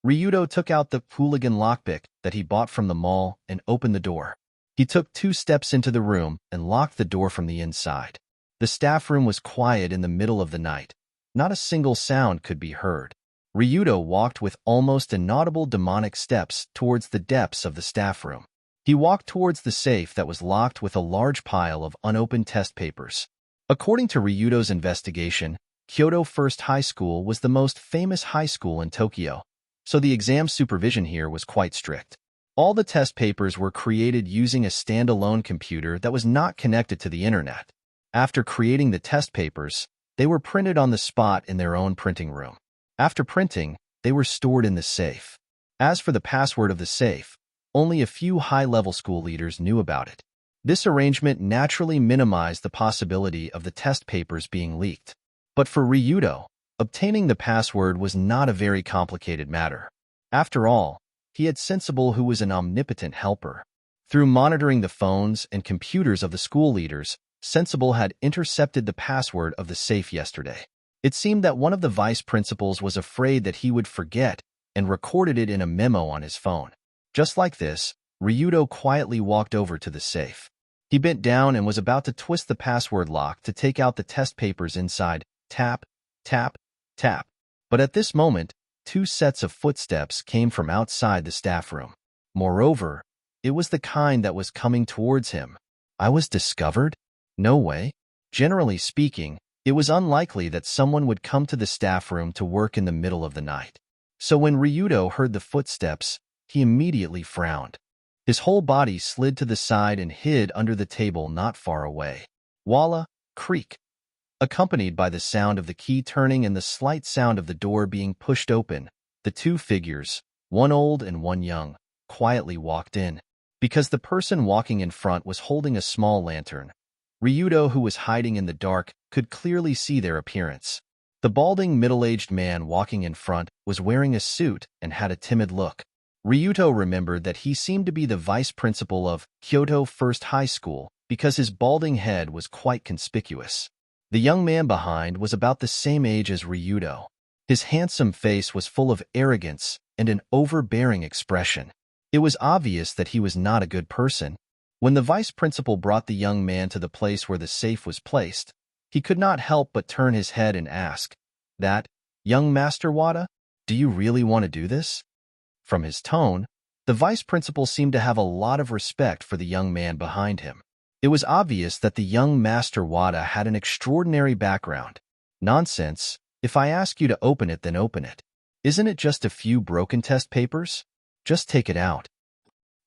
Ryuto took out the hooligan lockpick that he bought from the mall and opened the door. He took 2 steps into the room and locked the door from the inside. The staff room was quiet in the middle of the night. Not a single sound could be heard. Ryuto walked with almost inaudible demonic steps towards the depths of the staff room. He walked towards the safe that was locked with a large pile of unopened test papers. According to Ryuto's investigation, Kyoto First High School was the most famous high school in Tokyo, so the exam supervision here was quite strict. All the test papers were created using a standalone computer that was not connected to the internet. After creating the test papers, they were printed on the spot in their own printing room. After printing, they were stored in the safe. As for the password of the safe, only a few high-level school leaders knew about it. This arrangement naturally minimized the possibility of the test papers being leaked. But for Ryuto, obtaining the password was not a very complicated matter. After all, he had Sensible, who was an omnipotent helper. Through monitoring the phones and computers of the school leaders, Sensible had intercepted the password of the safe yesterday. It seemed that one of the vice principals was afraid that he would forget and recorded it in a memo on his phone. Just like this, Ryuto quietly walked over to the safe. He bent down and was about to twist the password lock to take out the test papers inside. Tap, tap, tap. But at this moment, 2 sets of footsteps came from outside the staff room. Moreover, it was the kind that was coming towards him. I was discovered? No way. Generally speaking, it was unlikely that someone would come to the staff room to work in the middle of the night. So when Ryuto heard the footsteps, he immediately frowned. His whole body slid to the side and hid under the table not far away. Walla, creak. Accompanied by the sound of the key turning and the slight sound of the door being pushed open, the 2 figures, one old and one young, quietly walked in. Because the person walking in front was holding a small lantern, Ryuto, who was hiding in the dark, could clearly see their appearance. The balding middle-aged man walking in front was wearing a suit and had a timid look. Ryuto remembered that he seemed to be the vice principal of Kyoto First High School because his balding head was quite conspicuous. The young man behind was about the same age as Ryuto. His handsome face was full of arrogance and an overbearing expression. It was obvious that he was not a good person. When the vice principal brought the young man to the place where the safe was placed, he could not help but turn his head and ask, "That, young Master Wada, do you really want to do this?" From his tone, the vice principal seemed to have a lot of respect for the young man behind him. It was obvious that the young Master Wada had an extraordinary background. "Nonsense. If I ask you to open it, then open it. Isn't it just a few broken test papers? Just take it out."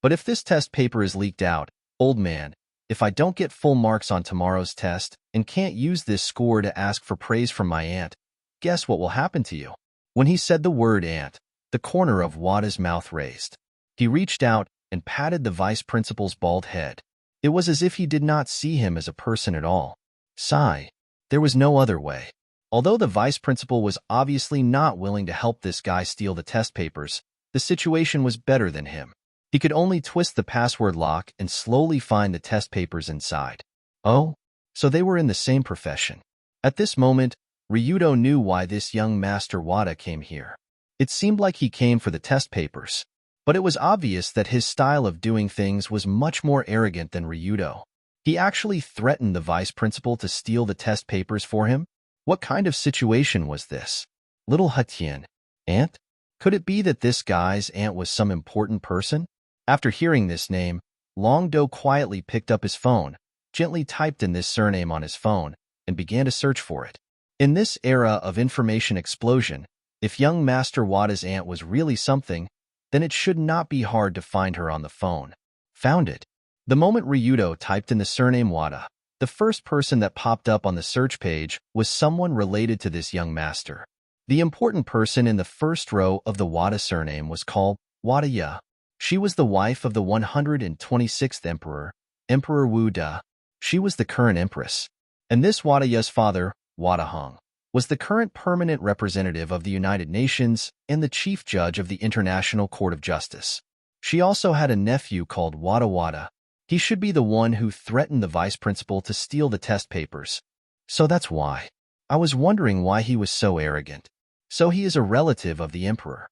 "But if this test paper is leaked out, old man, if I don't get full marks on tomorrow's test and can't use this score to ask for praise from my aunt, guess what will happen to you?" When he said the word aunt, the corner of Wada's mouth raised. He reached out and patted the vice principal's bald head. It was as if he did not see him as a person at all. Sigh. There was no other way. Although the vice principal was obviously not willing to help this guy steal the test papers, the situation was better than him. He could only twist the password lock and slowly find the test papers inside. Oh, so they were in the same profession. At this moment, Ryuto knew why this young Master Wada came here. It seemed like he came for the test papers, but it was obvious that his style of doing things was much more arrogant than Ryuto. He actually threatened the vice principal to steal the test papers for him? What kind of situation was this? Little Hatian, aunt? Could it be that this guy's aunt was some important person? After hearing this name, Long-do quietly picked up his phone, gently typed in this surname on his phone, and began to search for it. In this era of information explosion, if young Master Wada's aunt was really something, then it should not be hard to find her on the phone. Found it. The moment Ryuto typed in the surname Wada, the first person that popped up on the search page was someone related to this young master. The important person in the first row of the Wada surname was called Wadaya. She was the wife of the 126th emperor, Emperor Wu Da. She was the current empress. And this Wadaya's father, Wadahong, was the current permanent representative of the United Nations and the chief judge of the International Court of Justice. She also had a nephew called Wada Wada. He should be the one who threatened the vice principal to steal the test papers. So that's why. I was wondering why he was so arrogant. So he is a relative of the emperor.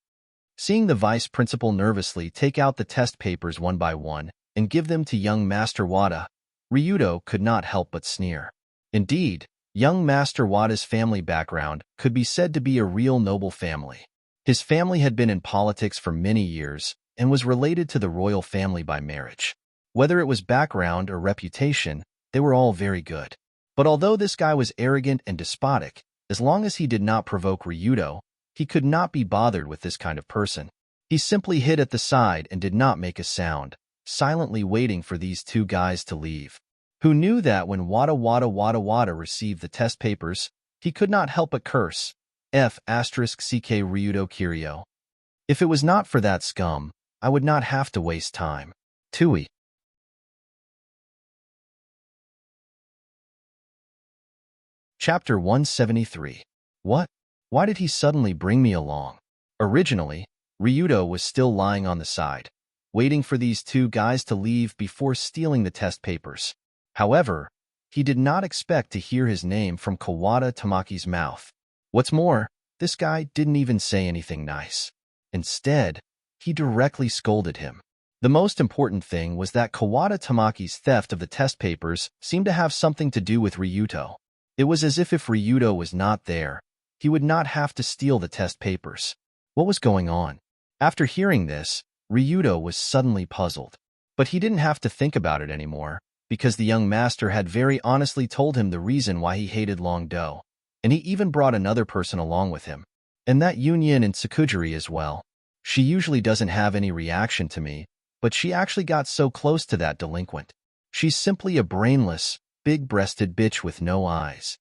Seeing the vice principal nervously take out the test papers one by one and give them to young Master Wada, Ryuto could not help but sneer. Indeed, young Master Wada's family background could be said to be a real noble family. His family had been in politics for many years and was related to the royal family by marriage. Whether it was background or reputation, they were all very good. But although this guy was arrogant and despotic, as long as he did not provoke Ryuto, he could not be bothered with this kind of person. He simply hid at the side and did not make a sound, silently waiting for these two guys to leave. Who knew that when Wada received the test papers, he could not help but curse, F*** CK Ryuto Kiryo. If it was not for that scum, I would not have to waste time. Tui. Chapter 173. What? Why did he suddenly bring me along? Originally, Ryuto was still lying on the side, waiting for these two guys to leave before stealing the test papers. However, he did not expect to hear his name from Kawada Tamaki's mouth. What's more, this guy didn't even say anything nice. Instead, he directly scolded him. The most important thing was that Kawada Tamaki's theft of the test papers seemed to have something to do with Ryuto. It was as if Ryuto was not there, he would not have to steal the test papers. What was going on? After hearing this, Ryuto was suddenly puzzled. But he didn't have to think about it anymore, because the young master had very honestly told him the reason why he hated Long-do. And he even brought another person along with him. And that Union in Tsukujiri as well. She usually doesn't have any reaction to me, but she actually got so close to that delinquent. She's simply a brainless, big-breasted bitch with no eyes.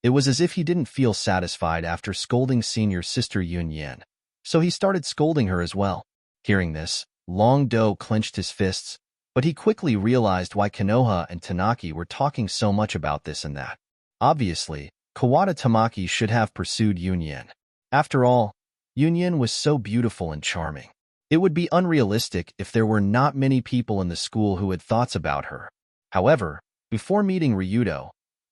It was as if he didn't feel satisfied after scolding senior sister Yun-Yen, so he started scolding her as well. Hearing this, Long-do clenched his fists, but he quickly realized why Konoha and Tanaki were talking so much about this and that. Obviously, Kawada Tamaki should have pursued Yun-Yen. After all, Yun-Yen was so beautiful and charming. It would be unrealistic if there were not many people in the school who had thoughts about her. However, before meeting Ryuto,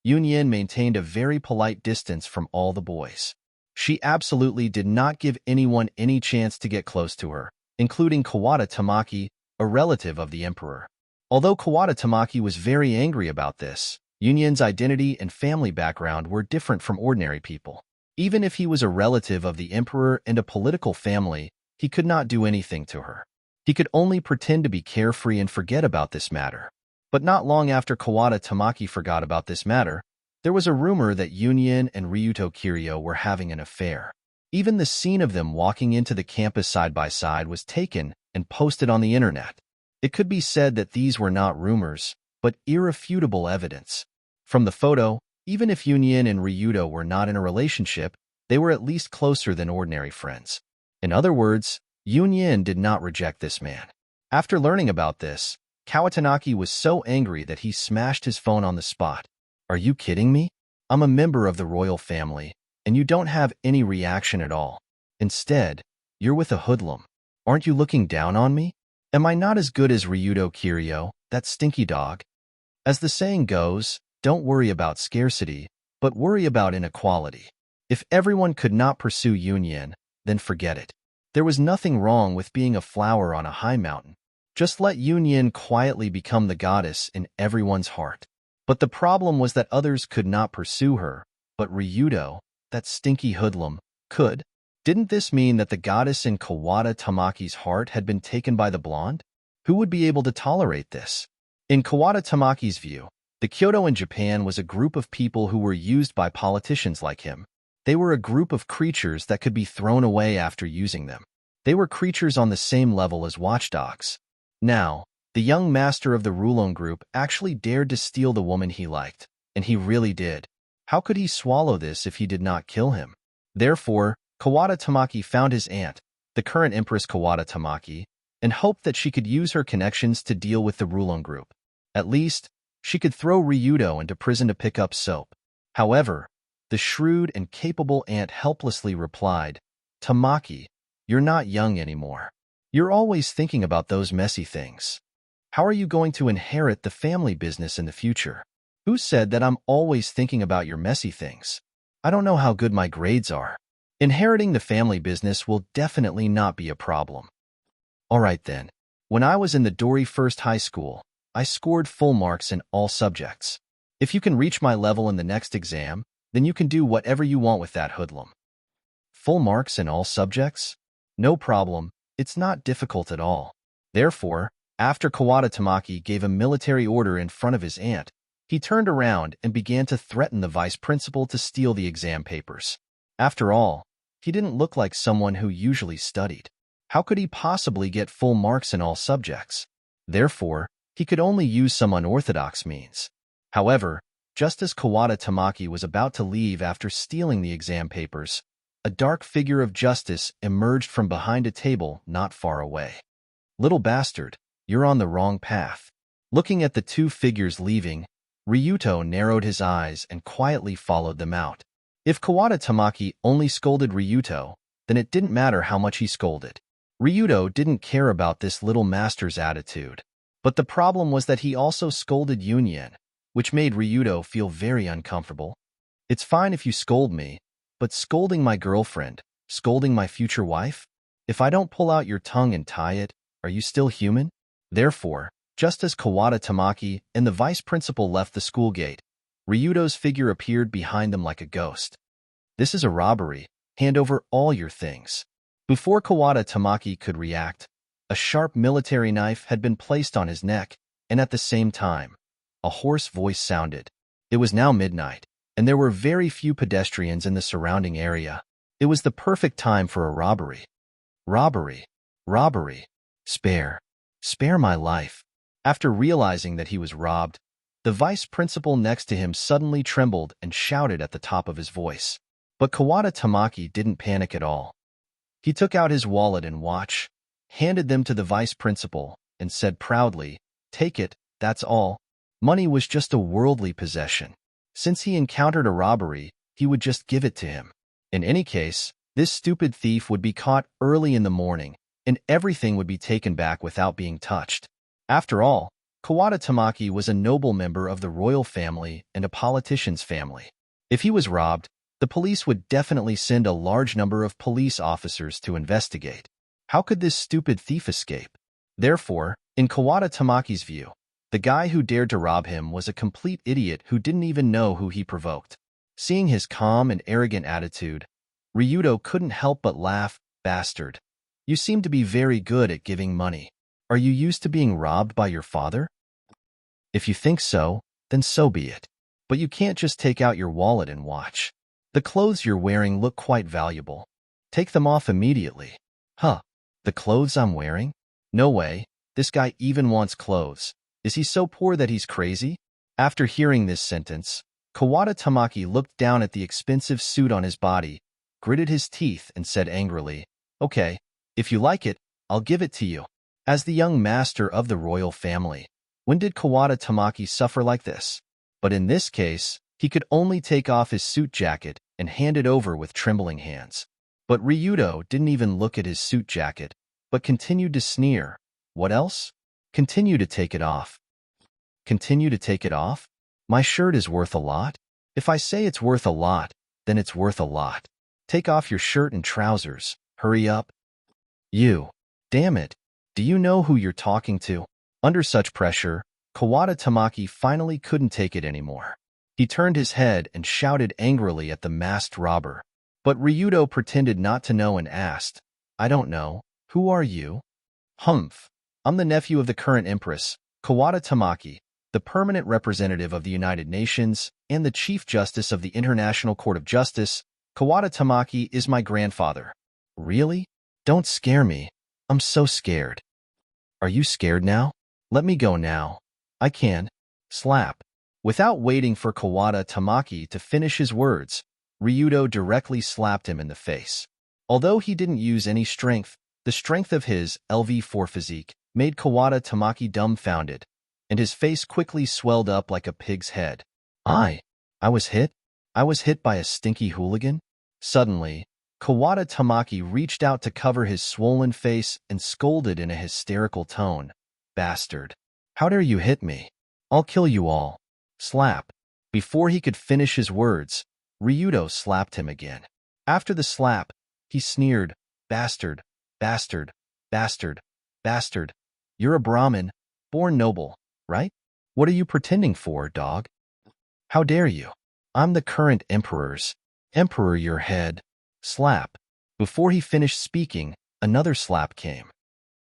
Yunyin maintained a very polite distance from all the boys. She absolutely did not give anyone any chance to get close to her, including Kawada Tamaki, a relative of the emperor. Although Kawada Tamaki was very angry about this, Yunyin's identity and family background were different from ordinary people. Even if he was a relative of the emperor and a political family, he could not do anything to her. He could only pretend to be carefree and forget about this matter. But not long after Kawada Tamaki forgot about this matter, there was a rumor that Yunyin and Ryuto Kiryu were having an affair. Even the scene of them walking into the campus side by side was taken and posted on the internet. It could be said that these were not rumors, but irrefutable evidence. From the photo, even if Yunyin and Ryuto were not in a relationship, they were at least closer than ordinary friends. In other words, Yunyin did not reject this man. After learning about this, Kawatanaki was so angry that he smashed his phone on the spot. Are you kidding me? I'm a member of the royal family, and you don't have any reaction at all. Instead, you're with a hoodlum. Aren't you looking down on me? Am I not as good as Ryuto Kiryu, that stinky dog? As the saying goes, don't worry about scarcity, but worry about inequality. If everyone could not pursue Yunyin, then forget it. There was nothing wrong with being a flower on a high mountain. Just let Yunyin quietly become the goddess in everyone's heart. But the problem was that others could not pursue her, but Ryuto, that stinky hoodlum, could. Didn't this mean that the goddess in Kawada Tamaki's heart had been taken by the blonde? Who would be able to tolerate this? In Kawada Tamaki's view, the Kyoto in Japan was a group of people who were used by politicians like him. They were a group of creatures that could be thrown away after using them. They were creatures on the same level as watchdogs. Now, the young master of the Rulon group actually dared to steal the woman he liked, and he really did. How could he swallow this if he did not kill him? Therefore, Kawada Tamaki found his aunt, the current Empress Kawada Tamaki, and hoped that she could use her connections to deal with the Rulon group. At least, she could throw Ryuto into prison to pick up soap. However, the shrewd and capable aunt helplessly replied, Tamaki, you're not young anymore. You're always thinking about those messy things. How are you going to inherit the family business in the future? Who said that I'm always thinking about your messy things? I don't know how good my grades are. Inheriting the family business will definitely not be a problem. All right then. When I was in the Dori First High School, I scored full marks in all subjects. If you can reach my level in the next exam, then you can do whatever you want with that hoodlum. Full marks in all subjects? No problem, it's not difficult at all. Therefore, after Kawada Tamaki gave a military order in front of his aunt, he turned around and began to threaten the vice principal to steal the exam papers. After all, he didn't look like someone who usually studied. How could he possibly get full marks in all subjects? Therefore, he could only use some unorthodox means. However, just as Kawada Tamaki was about to leave after stealing the exam papers, a dark figure of justice emerged from behind a table not far away. Little bastard, you're on the wrong path. Looking at the two figures leaving, Ryuto narrowed his eyes and quietly followed them out. If Kawada Tamaki only scolded Ryuto, then it didn't matter how much he scolded. Ryuto didn't care about this little master's attitude. But the problem was that he also scolded Yunyin, which made Ryuto feel very uncomfortable. It's fine if you scold me, but scolding my girlfriend, scolding my future wife? If I don't pull out your tongue and tie it, are you still human? Therefore, just as Kawada Tamaki and the vice principal left the school gate, Ryuto's figure appeared behind them like a ghost. This is a robbery. Hand over all your things. Before Kawada Tamaki could react, a sharp military knife had been placed on his neck, and at the same time, a hoarse voice sounded. It was now midnight, and there were very few pedestrians in the surrounding area. It was the perfect time for a robbery. Robbery. Robbery. Spare my life. After realizing that he was robbed, the vice principal next to him suddenly trembled and shouted at the top of his voice. But Kawada Tamaki didn't panic at all. He took out his wallet and watch, handed them to the vice principal, and said proudly, "Take it, that's all." Money was just a worldly possession. Since he encountered a robbery, he would just give it to him. In any case, this stupid thief would be caught early in the morning, and everything would be taken back without being touched. After all, Kawada Tamaki was a noble member of the royal family and a politician's family. If he was robbed, the police would definitely send a large number of police officers to investigate. How could this stupid thief escape? Therefore, in Kawada Tamaki's view, the guy who dared to rob him was a complete idiot who didn't even know who he provoked. Seeing his calm and arrogant attitude, Ryudo couldn't help but laugh. Bastard. You seem to be very good at giving money. Are you used to being robbed by your father? If you think so, then so be it. But you can't just take out your wallet and watch. The clothes you're wearing look quite valuable. Take them off immediately. Huh. The clothes I'm wearing? No way. This guy even wants clothes. Is he so poor that he's crazy? After hearing this sentence, Kawada Tamaki looked down at the expensive suit on his body, gritted his teeth, and said angrily, "Okay, if you like it, I'll give it to you." As the young master of the royal family, when did Kawada Tamaki suffer like this? But in this case, he could only take off his suit jacket and hand it over with trembling hands. But Ryudo didn't even look at his suit jacket, but continued to sneer. What else? Continue to take it off. Continue to take it off? My shirt is worth a lot? If I say it's worth a lot, then it's worth a lot. Take off your shirt and trousers. Hurry up. You. Damn it. Do you know who you're talking to? Under such pressure, Kawada Tamaki finally couldn't take it anymore. He turned his head and shouted angrily at the masked robber. But Ryudo pretended not to know and asked, "I don't know. Who are you?" "Humph. I'm the nephew of the current empress, Kawada Tamaki, the permanent representative of the United Nations and the Chief Justice of the International Court of Justice. Kawada Tamaki is my grandfather." "Really? Don't scare me. I'm so scared." "Are you scared now? Let me go now. I can." Slap. Without waiting for Kawada Tamaki to finish his words, Ryudo directly slapped him in the face. Although he didn't use any strength, the strength of his LV4 physique made Kawada Tamaki dumbfounded, and his face quickly swelled up like a pig's head. I was hit? I was hit by a stinky hooligan? Suddenly, Kawada Tamaki reached out to cover his swollen face and scolded in a hysterical tone. "Bastard. How dare you hit me? I'll kill you all." Slap. Before he could finish his words, Ryudo slapped him again. After the slap, he sneered, "Bastard, bastard, bastard, bastard. You're a Brahmin, born noble, right? What are you pretending for, dog? How dare you? I'm the current emperor's. Emperor your head." Slap. Before he finished speaking, another slap came.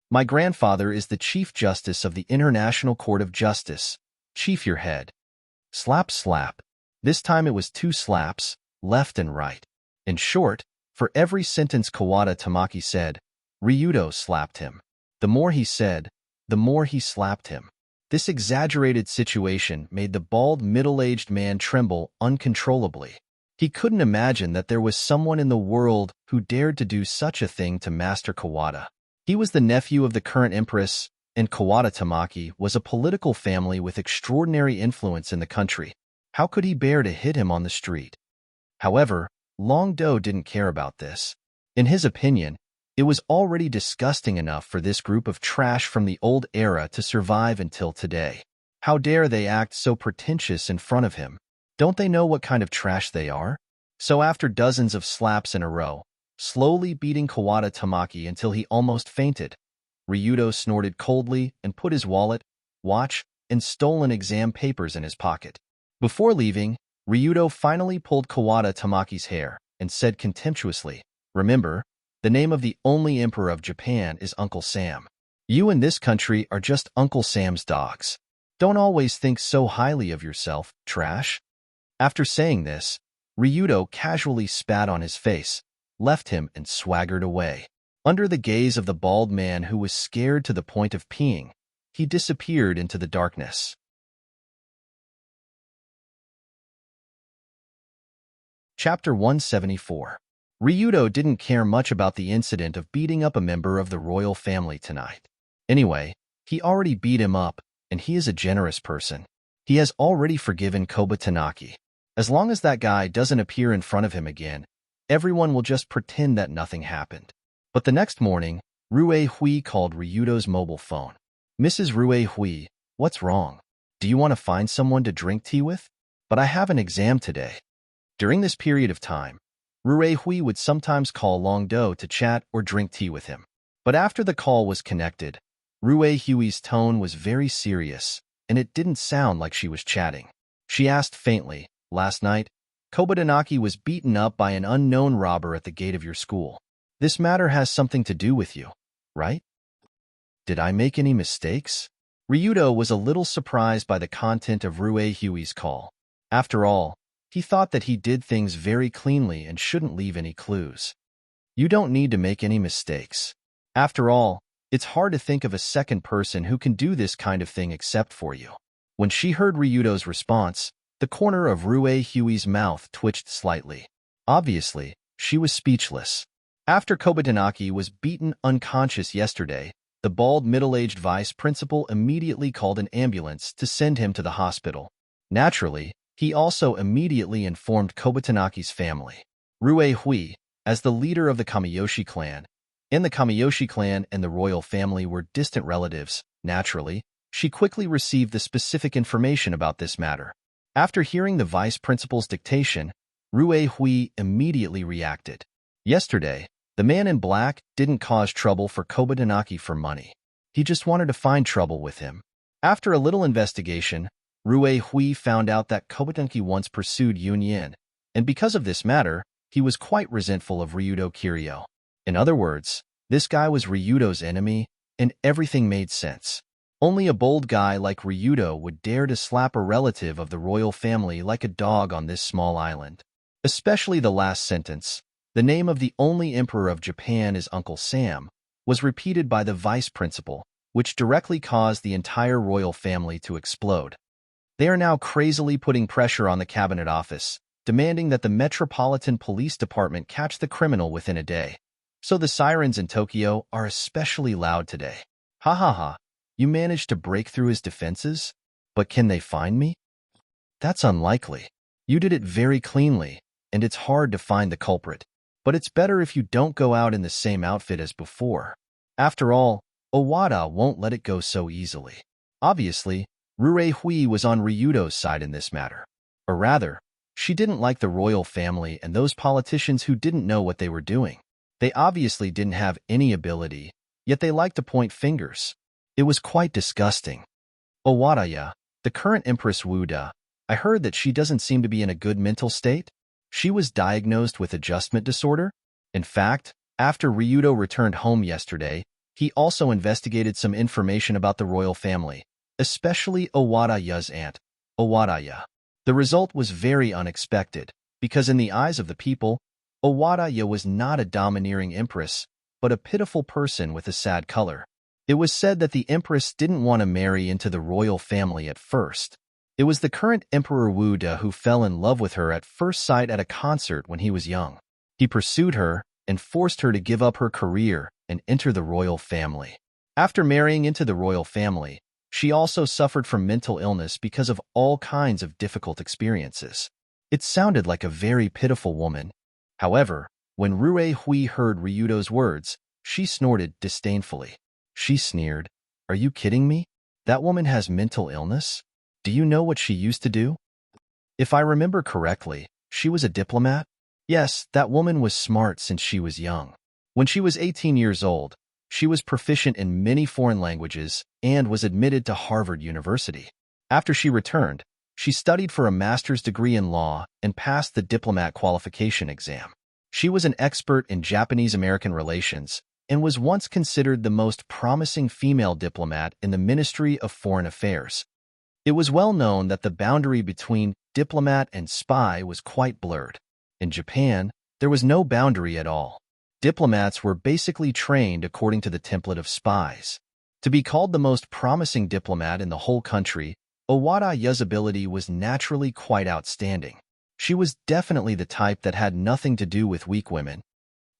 "My grandfather is the Chief Justice of the International Court of Justice. Chief your head." Slap, slap. This time it was 2 slaps, left and right. In short, for every sentence Kawada Tamaki said, Ryudo slapped him. The more he said, the more he slapped him. This exaggerated situation made the bald, middle-aged man tremble uncontrollably. He couldn't imagine that there was someone in the world who dared to do such a thing to Master Kawada. He was the nephew of the current empress, and Kawada Tamaki was a political family with extraordinary influence in the country. How could he bear to hit him on the street? However, Long Do didn't care about this. In his opinion, it was already disgusting enough for this group of trash from the old era to survive until today. How dare they act so pretentious in front of him? Don't they know what kind of trash they are? So after dozens of slaps in a row, slowly beating Kawada Tamaki until he almost fainted, Ryudo snorted coldly and put his wallet, watch, and stolen exam papers in his pocket. Before leaving, Ryudo finally pulled Kawada Tamaki's hair and said contemptuously, "Remember, the name of the only emperor of Japan is Uncle Sam. You in this country are just Uncle Sam's dogs. Don't always think so highly of yourself, trash." After saying this, Ryudo casually spat on his face, left him, and swaggered away. Under the gaze of the bald man who was scared to the point of peeing, he disappeared into the darkness. Chapter 174. Ryudo didn't care much about the incident of beating up a member of the royal family tonight. Anyway, he already beat him up, and he is a generous person. He has already forgiven Koba Tanaki. As long as that guy doesn't appear in front of him again, everyone will just pretend that nothing happened. But the next morning, Rue Hui called Ryudo's mobile phone. Mrs. Rue Hui, what's wrong? Do you want to find someone to drink tea with? But I have an exam today. During this period of time, Rue Hui would sometimes call Long Do to chat or drink tea with him. But after the call was connected, Rue Hui's tone was very serious, and it didn't sound like she was chatting. She asked faintly, last night, Kobatanaki was beaten up by an unknown robber at the gate of your school. This matter has something to do with you, right? Did I make any mistakes? Ryudo was a little surprised by the content of Rue Hui's call. After all, he thought that he did things very cleanly and shouldn't leave any clues. You don't need to make any mistakes. After all, it's hard to think of a second person who can do this kind of thing except for you. When she heard Ryudo's response, the corner of Rue Hui's mouth twitched slightly. Obviously, she was speechless. After Kobatanaki was beaten unconscious yesterday, the bald middle-aged vice principal immediately called an ambulance to send him to the hospital. Naturally, he also immediately informed Kobatanaki's family. Rue Hui, as the leader of the Kamiyoshi clan, and the Kamiyoshi clan and the royal family were distant relatives, naturally, she quickly received the specific information about this matter. After hearing the vice principal's dictation, Rue Hui immediately reacted. Yesterday, the man in black didn't cause trouble for Kobatanaki for money. He just wanted to find trouble with him. After a little investigation, Rue Hui found out that Kobatanaki once pursued Yun Yin, and because of this matter, he was quite resentful of Ryudo Kiryu. In other words, this guy was Ryudo's enemy, and everything made sense. Only a bold guy like Ryudo would dare to slap a relative of the royal family like a dog on this small island. Especially the last sentence, the name of the only emperor of Japan is Uncle Sam, was repeated by the vice principal, which directly caused the entire royal family to explode. They are now crazily putting pressure on the cabinet office, demanding that the Metropolitan Police Department catch the criminal within a day. So the sirens in Tokyo are especially loud today. Ha ha ha. You managed to break through his defenses? But can they find me? That's unlikely. You did it very cleanly, and it's hard to find the culprit. But it's better if you don't go out in the same outfit as before. After all, Owada won't let it go so easily. Obviously, Rue Hui was on Ryudo's side in this matter. Or rather, she didn't like the royal family and those politicians who didn't know what they were doing. They obviously didn't have any ability, yet they liked to point fingers. It was quite disgusting. Owadaya, the current Empress Wuda, I heard that she doesn't seem to be in a good mental state. She was diagnosed with adjustment disorder. In fact, after Ryudo returned home yesterday, he also investigated some information about the royal family, especially Owadaya's aunt, Owadaya. The result was very unexpected, because in the eyes of the people, Owadaya was not a domineering empress, but a pitiful person with a sad color. It was said that the empress didn't want to marry into the royal family at first. It was the current Emperor Wuda who fell in love with her at first sight at a concert when he was young. He pursued her and forced her to give up her career and enter the royal family. After marrying into the royal family, she also suffered from mental illness because of all kinds of difficult experiences. It sounded like a very pitiful woman. However, when Rue Hui heard Ryudo's words, she snorted disdainfully. She sneered, "Are you kidding me? That woman has mental illness? Do you know what she used to do?" If I remember correctly, she was a diplomat? Yes, that woman was smart since she was young. When she was 18 years old, she was proficient in many foreign languages and was admitted to Harvard University. After she returned, she studied for a master's degree in law and passed the diplomat qualification exam. She was an expert in Japanese-American relations and was once considered the most promising female diplomat in the Ministry of Foreign Affairs. It was well known that the boundary between diplomat and spy was quite blurred. In Japan, there was no boundary at all. Diplomats were basically trained according to the template of spies. To be called the most promising diplomat in the whole country, Owadaya's ability was naturally quite outstanding. She was definitely the type that had nothing to do with weak women.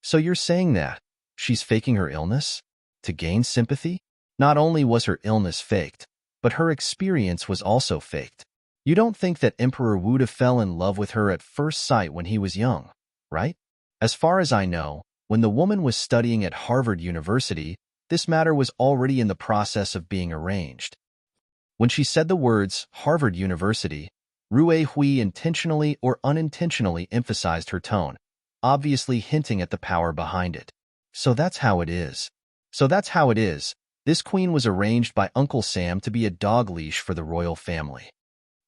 So you're saying that she's faking her illness? To gain sympathy? Not only was her illness faked, but her experience was also faked. You don't think that Emperor Wuda fell in love with her at first sight when he was young, right? As far as I know, When the woman was studying at Harvard University, this matter was already in the process of being arranged. When she said the words Harvard University, Rue Hui intentionally or unintentionally emphasized her tone, obviously hinting at the power behind it. So that's how it is. So that's how it is. This queen was arranged by Uncle Sam to be a dog leash for the royal family.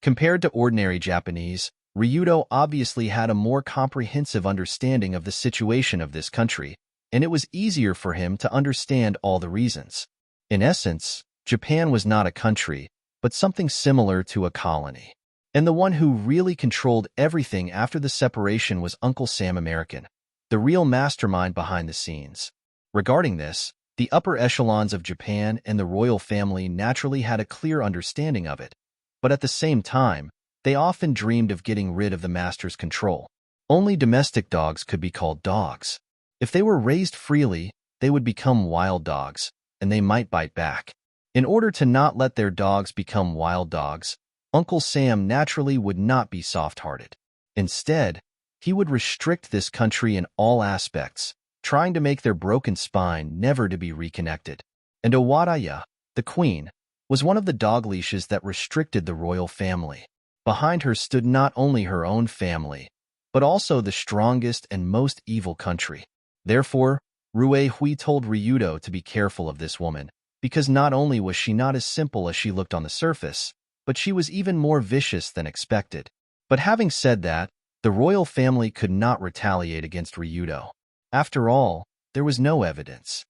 Compared to ordinary Japanese, Ryudo obviously had a more comprehensive understanding of the situation of this country, and it was easier for him to understand all the reasons. In essence, Japan was not a country, but something similar to a colony. And the one who really controlled everything after the separation was Uncle Sam American, the real mastermind behind the scenes. Regarding this, the upper echelons of Japan and the royal family naturally had a clear understanding of it, but at the same time, they often dreamed of getting rid of the master's control. Only domestic dogs could be called dogs. If they were raised freely, they would become wild dogs, and they might bite back. In order to not let their dogs become wild dogs, Uncle Sam naturally would not be soft-hearted. Instead, he would restrict this country in all aspects, trying to make their broken spine never to be reconnected. And Owadaya, the queen, was one of the dog leashes that restricted the royal family. Behind her stood not only her own family, but also the strongest and most evil country. Therefore, Rue Hui told Ryudo to be careful of this woman, because not only was she not as simple as she looked on the surface, but she was even more vicious than expected. But having said that, the royal family could not retaliate against Ryudo. After all, there was no evidence.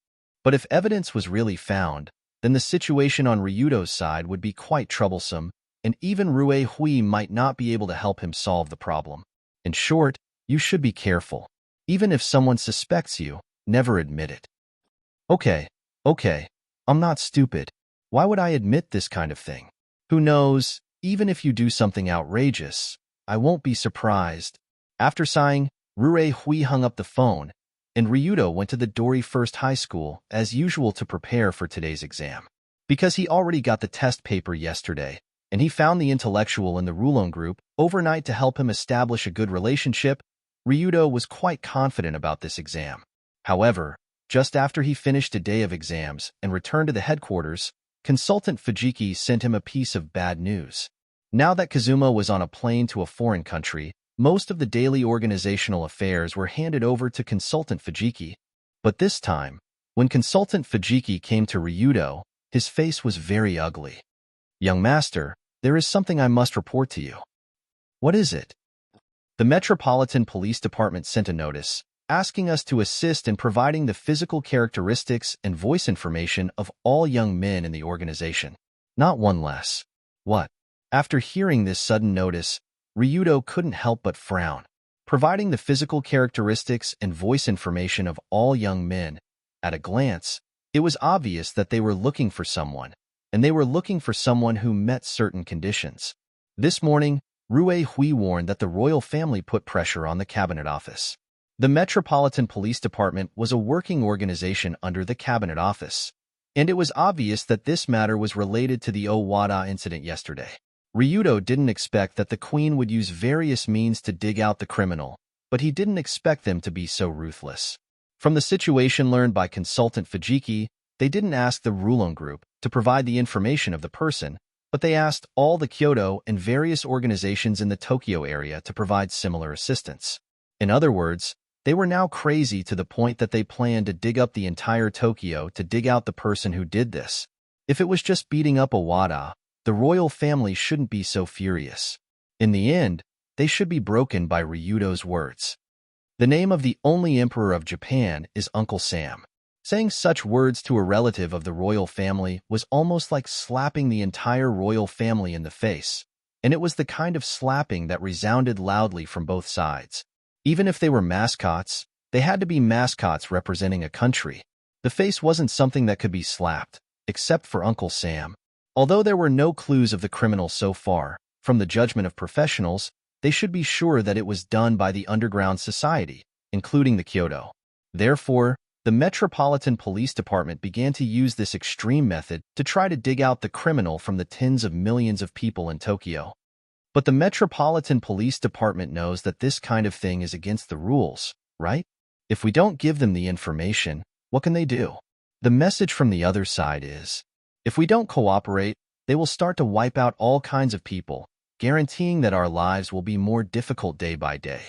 But if evidence was really found, then the situation on Ryudo's side would be quite troublesome, and even Rue Hui might not be able to help him solve the problem. In short, you should be careful. Even if someone suspects you, never admit it. Okay, I'm not stupid. Why would I admit this kind of thing? Who knows, even if you do something outrageous, I won't be surprised. After sighing, Rue Hui hung up the phone, and Ryudo went to the Dori First High School as usual to prepare for today's exam. Because he already got the test paper yesterday, and he found the intellectual in the Rulon group overnight to help him establish a good relationship, Ryudo was quite confident about this exam. However, just after he finished a day of exams and returned to the headquarters, Consultant Fujiki sent him a piece of bad news. Now that Kazuma was on a plane to a foreign country, most of the daily organizational affairs were handed over to Consultant Fujiki. But this time, when Consultant Fujiki came to Ryudo, his face was very ugly. "Young master, there is something I must report to you." "What is it?" "The Metropolitan Police Department sent a notice, asking us to assist in providing the physical characteristics and voice information of all young men in the organization. Not one less." "What?" After hearing this sudden notice, Ryudo couldn't help but frown. Providing the physical characteristics and voice information of all young men, at a glance, it was obvious that they were looking for someone, and they were looking for someone who met certain conditions. This morning, Rue Hui warned that the royal family put pressure on the cabinet office. The Metropolitan Police Department was a working organization under the Cabinet Office, and it was obvious that this matter was related to the Owada incident yesterday. Ryudo didn't expect that the Queen would use various means to dig out the criminal, but he didn't expect them to be so ruthless. From the situation learned by Consultant Fujiki, they didn't ask the Rulon Group to provide the information of the person, but they asked all the Kyoto and various organizations in the Tokyo area to provide similar assistance. In other words, they were now crazy to the point that they planned to dig up the entire Tokyo to dig out the person who did this. If it was just beating up Owada, the royal family shouldn't be so furious. In the end, they should be broken by Ryudo's words. The name of the only emperor of Japan is Uncle Sam. Saying such words to a relative of the royal family was almost like slapping the entire royal family in the face, and it was the kind of slapping that resounded loudly from both sides. Even if they were mascots, they had to be mascots representing a country. The face wasn't something that could be slapped, except for Uncle Sam. Although there were no clues of the criminal so far, from the judgment of professionals, they should be sure that it was done by the underground society, including the Kyoto. Therefore, the Metropolitan Police Department began to use this extreme method to try to dig out the criminal from the tens of millions of people in Tokyo. But the Metropolitan Police Department knows that this kind of thing is against the rules, right? If we don't give them the information, what can they do? The message from the other side is, if we don't cooperate, they will start to wipe out all kinds of people, guaranteeing that our lives will be more difficult day by day.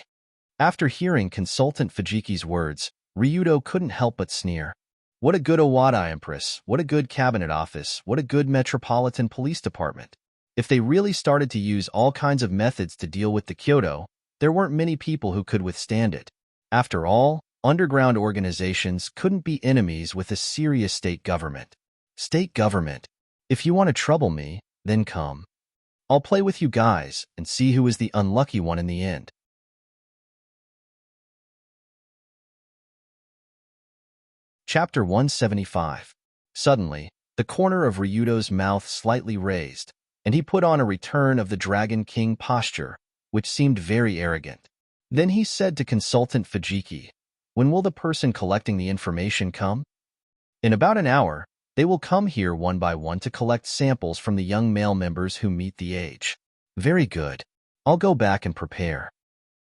After hearing Consultant Fujiki's words, Ryudo couldn't help but sneer. What a good Owada Empress, what a good cabinet office, what a good metropolitan police department. If they really started to use all kinds of methods to deal with the Kyoto, there weren't many people who could withstand it. After all, underground organizations couldn't be enemies with a serious state government. State government. If you want to trouble me, then come. I'll play with you guys and see who is the unlucky one in the end. Chapter 175. Suddenly, the corner of Ryudo's mouth slightly raised, and he put on a Return of the Dragon King posture, which seemed very arrogant. Then he said to Consultant Fujiki, "When will the person collecting the information come?" "In about an hour. They will come here one by one to collect samples from the young male members who meet the age." "Very good. I'll go back and prepare."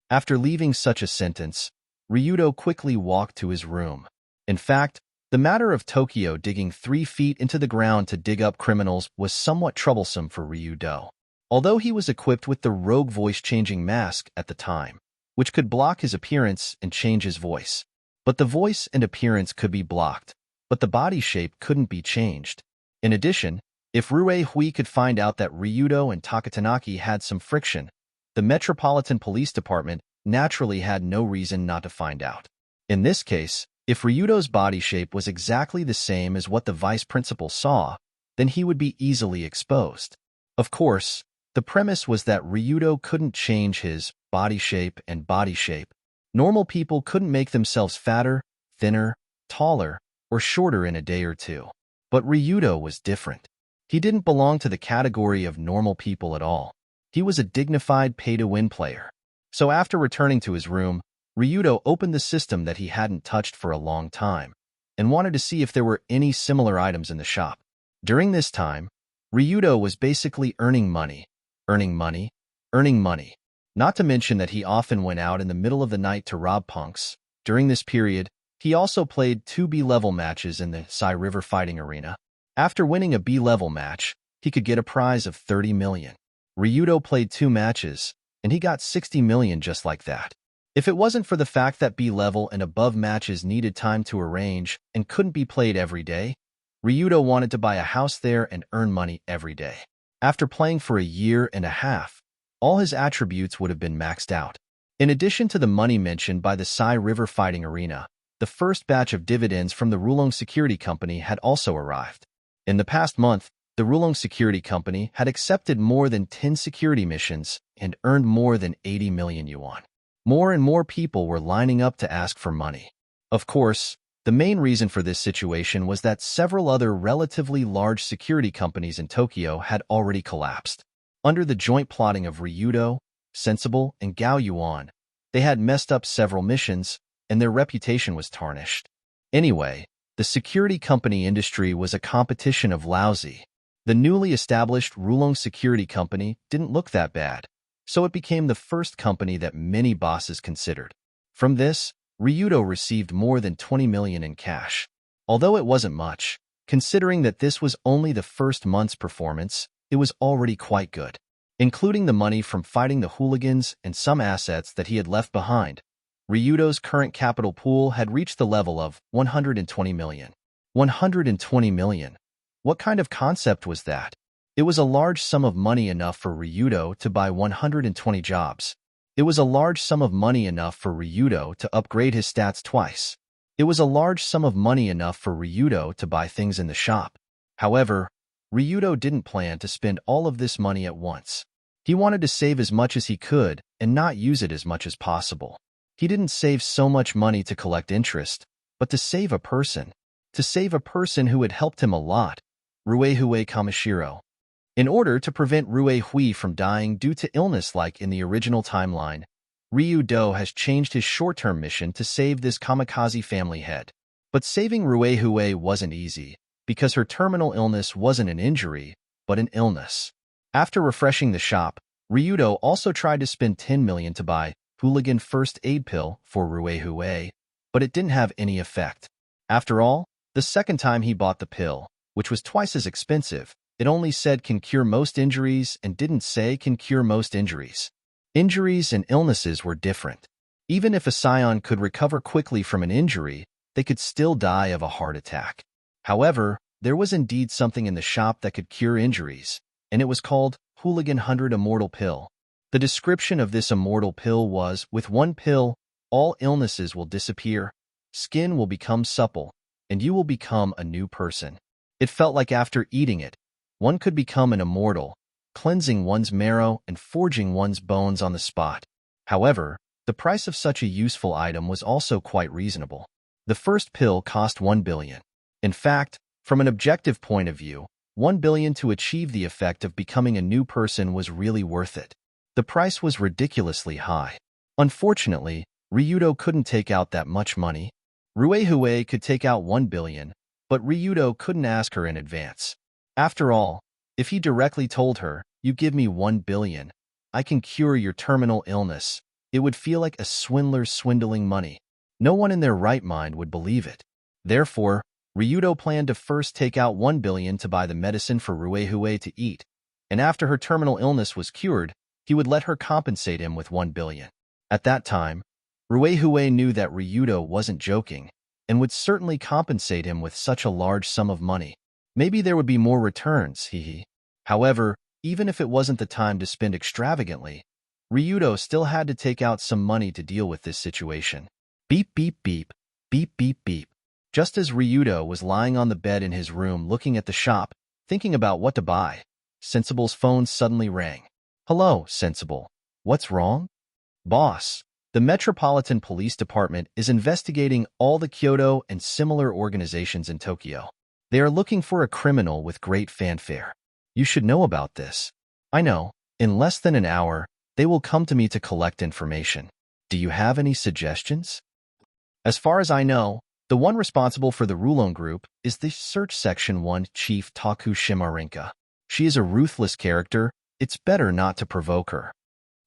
After leaving such a sentence, Ryudo quickly walked to his room. In fact, the matter of Tokyo digging 3 feet into the ground to dig up criminals was somewhat troublesome for Ryudo. Although he was equipped with the rogue voice-changing mask at the time, which could block his appearance and change his voice. But the voice and appearance could be blocked, but the body shape couldn't be changed. In addition, if Rue Hui could find out that Ryudo and Takatanaki had some friction, the Metropolitan Police Department naturally had no reason not to find out. In this case, if Ryudo's body shape was exactly the same as what the vice principal saw, then he would be easily exposed. Of course, the premise was that Ryudo couldn't change his body shape and body shape. Normal people couldn't make themselves fatter, thinner, taller, or shorter in a day or two. But Ryudo was different. He didn't belong to the category of normal people at all. He was a dignified pay-to-win player. So after returning to his room, Ryudo opened the system that he hadn't touched for a long time and wanted to see if there were any similar items in the shop. During this time, Ryudo was basically earning money, earning money, earning money. Not to mention that he often went out in the middle of the night to rob punks. During this period, he also played 2 B-level matches in the Sai River fighting arena. After winning a B-level match, he could get a prize of 30 million. Ryudo played 2 matches, and he got 60 million just like that. If it wasn't for the fact that B-level and above matches needed time to arrange and couldn't be played every day, Ryudo wanted to buy a house there and earn money every day. After playing for a year and a half, all his attributes would have been maxed out. In addition to the money mentioned by the Sai River fighting arena, the first batch of dividends from the Rulong Security Company had also arrived. In the past month, the Rulong Security Company had accepted more than 10 security missions and earned more than 80 million yuan. More and more people were lining up to ask for money. Of course, the main reason for this situation was that several other relatively large security companies in Tokyo had already collapsed. Under the joint plotting of Ryudo, Sensible, and Gao Yuan, they had messed up several missions, and their reputation was tarnished. Anyway, the security company industry was a competition of lousy. The newly established Rulong Security Company didn't look that bad, so it became the first company that many bosses considered. From this, Ryudo received more than 20 million in cash. Although it wasn't much, considering that this was only the first month's performance, it was already quite good. Including the money from fighting the hooligans and some assets that he had left behind, Ryudo's current capital pool had reached the level of 120 million. 120 million. What kind of concept was that? It was a large sum of money enough for Ryudo to buy 120 jobs. It was a large sum of money enough for Ryudo to upgrade his stats twice. It was a large sum of money enough for Ryudo to buy things in the shop. However, Ryudo didn't plan to spend all of this money at once. He wanted to save as much as he could and not use it as much as possible. He didn't save so much money to collect interest, but to save a person. To save a person who had helped him a lot, Ruehue Kamishiro. In order to prevent Rue Hui from dying due to illness like in the original timeline, Ryudo has changed his short-term mission to save this kamikaze family head. But saving Ruehue wasn't easy, because her terminal illness wasn't an injury, but an illness. After refreshing the shop, Ryudo also tried to spend 10 million to buy Hooligan First Aid Pill for Ruehue, but it didn't have any effect. After all, the second time he bought the pill, which was twice as expensive, it only said can cure most injuries and didn't say can cure most injuries. Injuries and illnesses were different. Even if a scion could recover quickly from an injury, they could still die of a heart attack. However, there was indeed something in the shop that could cure injuries, and it was called Hooligan 100 Immortal Pill. The description of this immortal pill was, with one pill, all illnesses will disappear, skin will become supple, and you will become a new person. It felt like after eating it, one could become an immortal, cleansing one's marrow and forging one's bones on the spot. However, the price of such a useful item was also quite reasonable. The first pill cost 1 billion. In fact, from an objective point of view, 1 billion to achieve the effect of becoming a new person was really worth it. The price was ridiculously high. Unfortunately, Ryudo couldn't take out that much money. Ruehue could take out 1 billion, but Ryudo couldn't ask her in advance. After all, if he directly told her, "You give me 1 billion, I can cure your terminal illness," it would feel like a swindler swindling money. No one in their right mind would believe it. Therefore, Ryudo planned to first take out 1 billion to buy the medicine for Ruehue to eat, and after her terminal illness was cured, he would let her compensate him with 1 billion. At that time, Ruehue knew that Ryudo wasn't joking and would certainly compensate him with such a large sum of money. Maybe there would be more returns, hehe. However, even if it wasn't the time to spend extravagantly, Ryudo still had to take out some money to deal with this situation. Beep, beep, beep, beep, beep, beep. Just as Ryudo was lying on the bed in his room looking at the shop, thinking about what to buy, Sensible's phone suddenly rang. "Hello, Sensible. What's wrong?" "Boss, the Metropolitan Police Department is investigating all the Kyoto and similar organizations in Tokyo. They are looking for a criminal with great fanfare. You should know about this." "I know. In less than an hour, they will come to me to collect information. Do you have any suggestions?" "As far as I know, the one responsible for the Rulon Group is the Search Section 1 Chief Takushima Rinka. She is a ruthless character. It's better not to provoke her."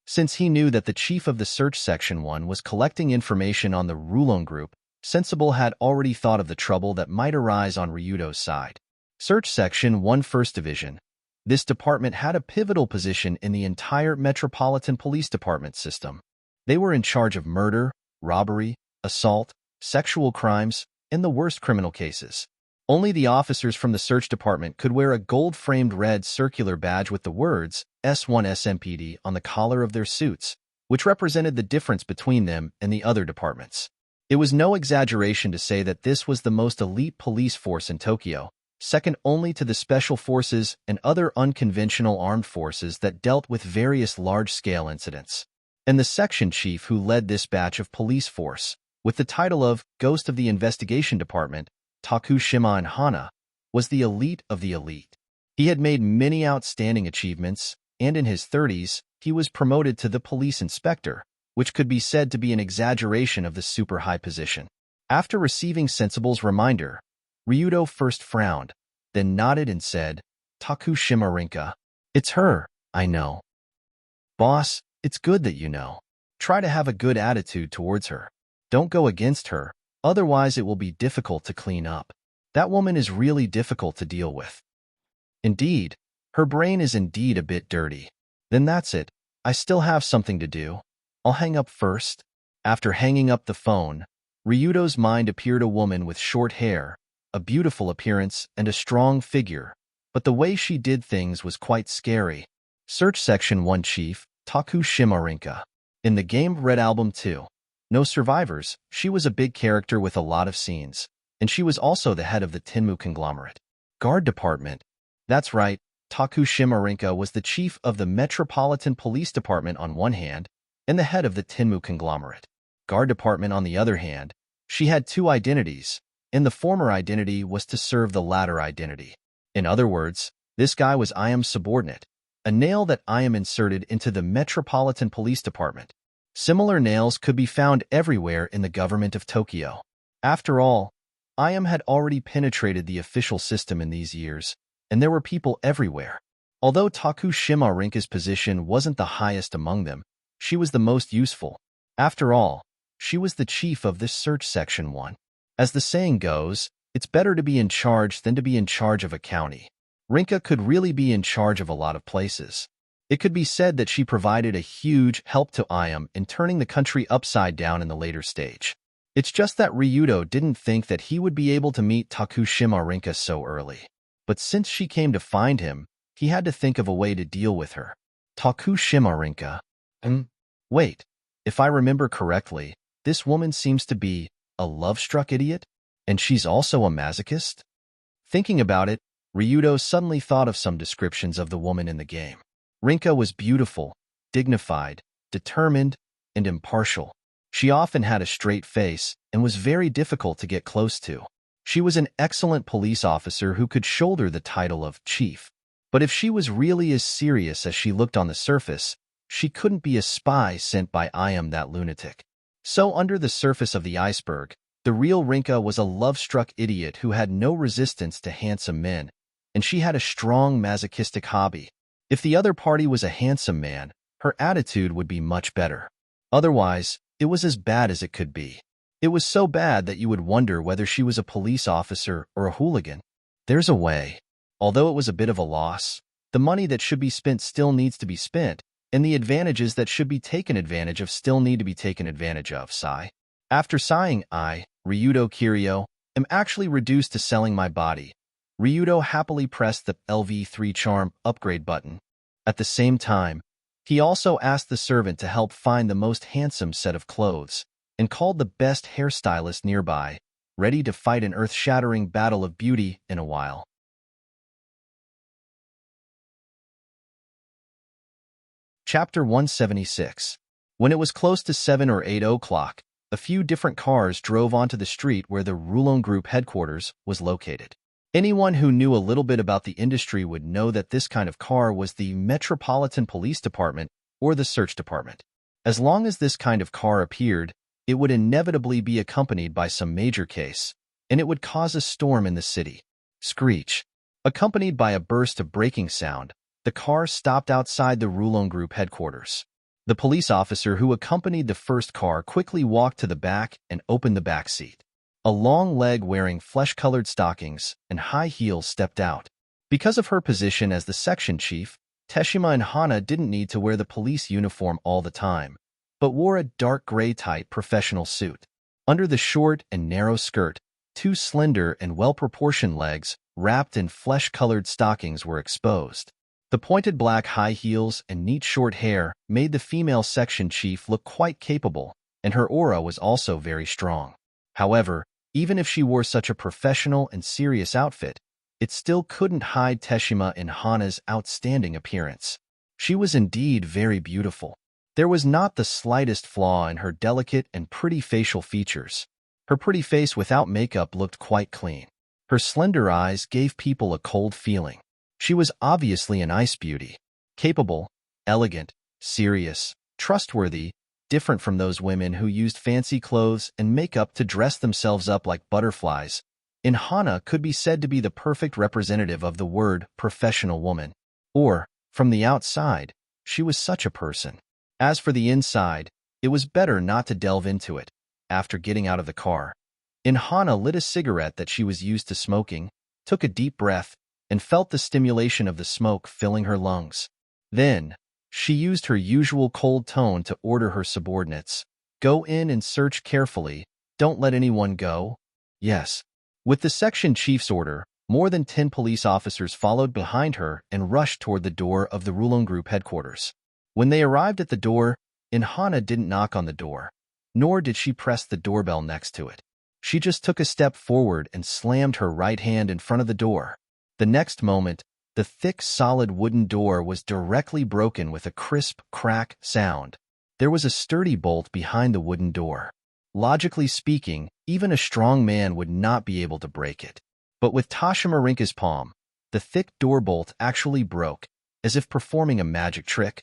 Since he knew that the chief of the Search Section 1 was collecting information on the Rulon Group, Sensible had already thought of the trouble that might arise on Ryudo's side. Search Section 1 First Division. This department had a pivotal position in the entire Metropolitan Police Department system. They were in charge of murder, robbery, assault, sexual crimes, and the worst criminal cases. Only the officers from the search department could wear a gold-framed red circular badge with the words S1 SMPD on the collar of their suits, which represented the difference between them and the other departments. It was no exaggeration to say that this was the most elite police force in Tokyo, second only to the special forces and other unconventional armed forces that dealt with various large-scale incidents. And the section chief who led this batch of police force, with the title of Ghost of the Investigation Department, Takushima and Hana, was the elite of the elite. He had made many outstanding achievements, and in his 30s, he was promoted to the police inspector, which could be said to be an exaggeration of the super high position. After receiving Sensible's reminder, Ryudo first frowned, then nodded and said, "Takushima Rinka. It's her, I know." "Boss, it's good that you know. Try to have a good attitude towards her. Don't go against her, otherwise it will be difficult to clean up. That woman is really difficult to deal with." "Indeed, her brain is indeed a bit dirty." "Then that's it. I still have something to do. I'll hang up first." After hanging up the phone, Ryudo's mind appeared a woman with short hair, a beautiful appearance, and a strong figure, but the way she did things was quite scary. Search Section 1 Chief, Takushima Rinka. In the game Red Album 2, No Survivors, she was a big character with a lot of scenes, and she was also the head of the Tenmu conglomerate. Guard Department. That's right, Takushima Rinka was the chief of the Metropolitan Police Department on one hand, and the head of the Tenmu conglomerate. Guard Department on the other hand, she had two identities, and the former identity was to serve the latter identity. In other words, this guy was I Am's subordinate, a nail that I Am inserted into the Metropolitan Police Department. Similar nails could be found everywhere in the government of Tokyo. After all, I Am had already penetrated the official system in these years, and there were people everywhere. Although Takushima Rinka's position wasn't the highest among them, she was the most useful. After all, she was the chief of this search section 1. As the saying goes, it's better to be in charge than to be in charge of a county. Rinka could really be in charge of a lot of places. It could be said that she provided a huge help to Iam in turning the country upside down in the later stage. It's just that Ryudo didn't think that he would be able to meet Tokushima Rinka so early. But since she came to find him, he had to think of a way to deal with her. Tokushima Rinka. Wait, if I remember correctly, this woman seems to be a love-struck idiot, and she's also a masochist? Thinking about it, Ryudo suddenly thought of some descriptions of the woman in the game. Rinka was beautiful, dignified, determined, and impartial. She often had a straight face and was very difficult to get close to. She was an excellent police officer who could shoulder the title of chief. But if she was really as serious as she looked on the surface, she couldn't be a spy sent by Iam that lunatic. So under the surface of the iceberg, the real Rinka was a love-struck idiot who had no resistance to handsome men, and she had a strong masochistic hobby. If the other party was a handsome man, her attitude would be much better. Otherwise, it was as bad as it could be. It was so bad that you would wonder whether she was a police officer or a hooligan. There's a way. Although it was a bit of a loss, the money that should be spent still needs to be spent, and the advantages that should be taken advantage of still need to be taken advantage of. Sigh. After sighing, I, Ryudo Kiryu, am actually reduced to selling my body. Ryudo happily pressed the LV3 charm upgrade button. At the same time, he also asked the servant to help find the most handsome set of clothes, and called the best hairstylist nearby, ready to fight an earth-shattering battle of beauty in a while. Chapter 176. When it was close to 7 or 8 o'clock, a few different cars drove onto the street where the Rulon Group headquarters was located. Anyone who knew a little bit about the industry would know that this kind of car was the Metropolitan Police Department or the Search Department. As long as this kind of car appeared, it would inevitably be accompanied by some major case, and it would cause a storm in the city. Screech. Accompanied by a burst of braking sound, the car stopped outside the Rulon Group headquarters. The police officer who accompanied the first car quickly walked to the back and opened the back seat. A long leg wearing flesh-colored stockings and high heels stepped out. Because of her position as the section chief, Teshima and Hana didn't need to wear the police uniform all the time, but wore a dark gray-type professional suit. Under the short and narrow skirt, two slender and well-proportioned legs wrapped in flesh-colored stockings were exposed. The pointed black high heels and neat short hair made the female section chief look quite capable, and her aura was also very strong. However, even if she wore such a professional and serious outfit, it still couldn't hide Teshima and Hana's outstanding appearance. She was indeed very beautiful. There was not the slightest flaw in her delicate and pretty facial features. Her pretty face without makeup looked quite clean. Her slender eyes gave people a cold feeling. She was obviously an ice beauty. Capable, elegant, serious, trustworthy, different from those women who used fancy clothes and makeup to dress themselves up like butterflies. Hana could be said to be the perfect representative of the word professional woman. Or, from the outside, she was such a person. As for the inside, it was better not to delve into it. After getting out of the car, Hana lit a cigarette that she was used to smoking, took a deep breath, and felt the stimulation of the smoke filling her lungs. Then, she used her usual cold tone to order her subordinates. Go in and search carefully. Don't let anyone go. Yes. With the section chief's order, more than 10 police officers followed behind her and rushed toward the door of the Rulon Group headquarters. When they arrived at the door, Hana didn't knock on the door, nor did she press the doorbell next to it. She just took a step forward and slammed her right hand in front of the door. The next moment, the thick, solid wooden door was directly broken with a crisp crack sound. There was a sturdy bolt behind the wooden door. Logically speaking, even a strong man would not be able to break it. But with Toshima Rinka's palm, the thick door bolt actually broke, as if performing a magic trick.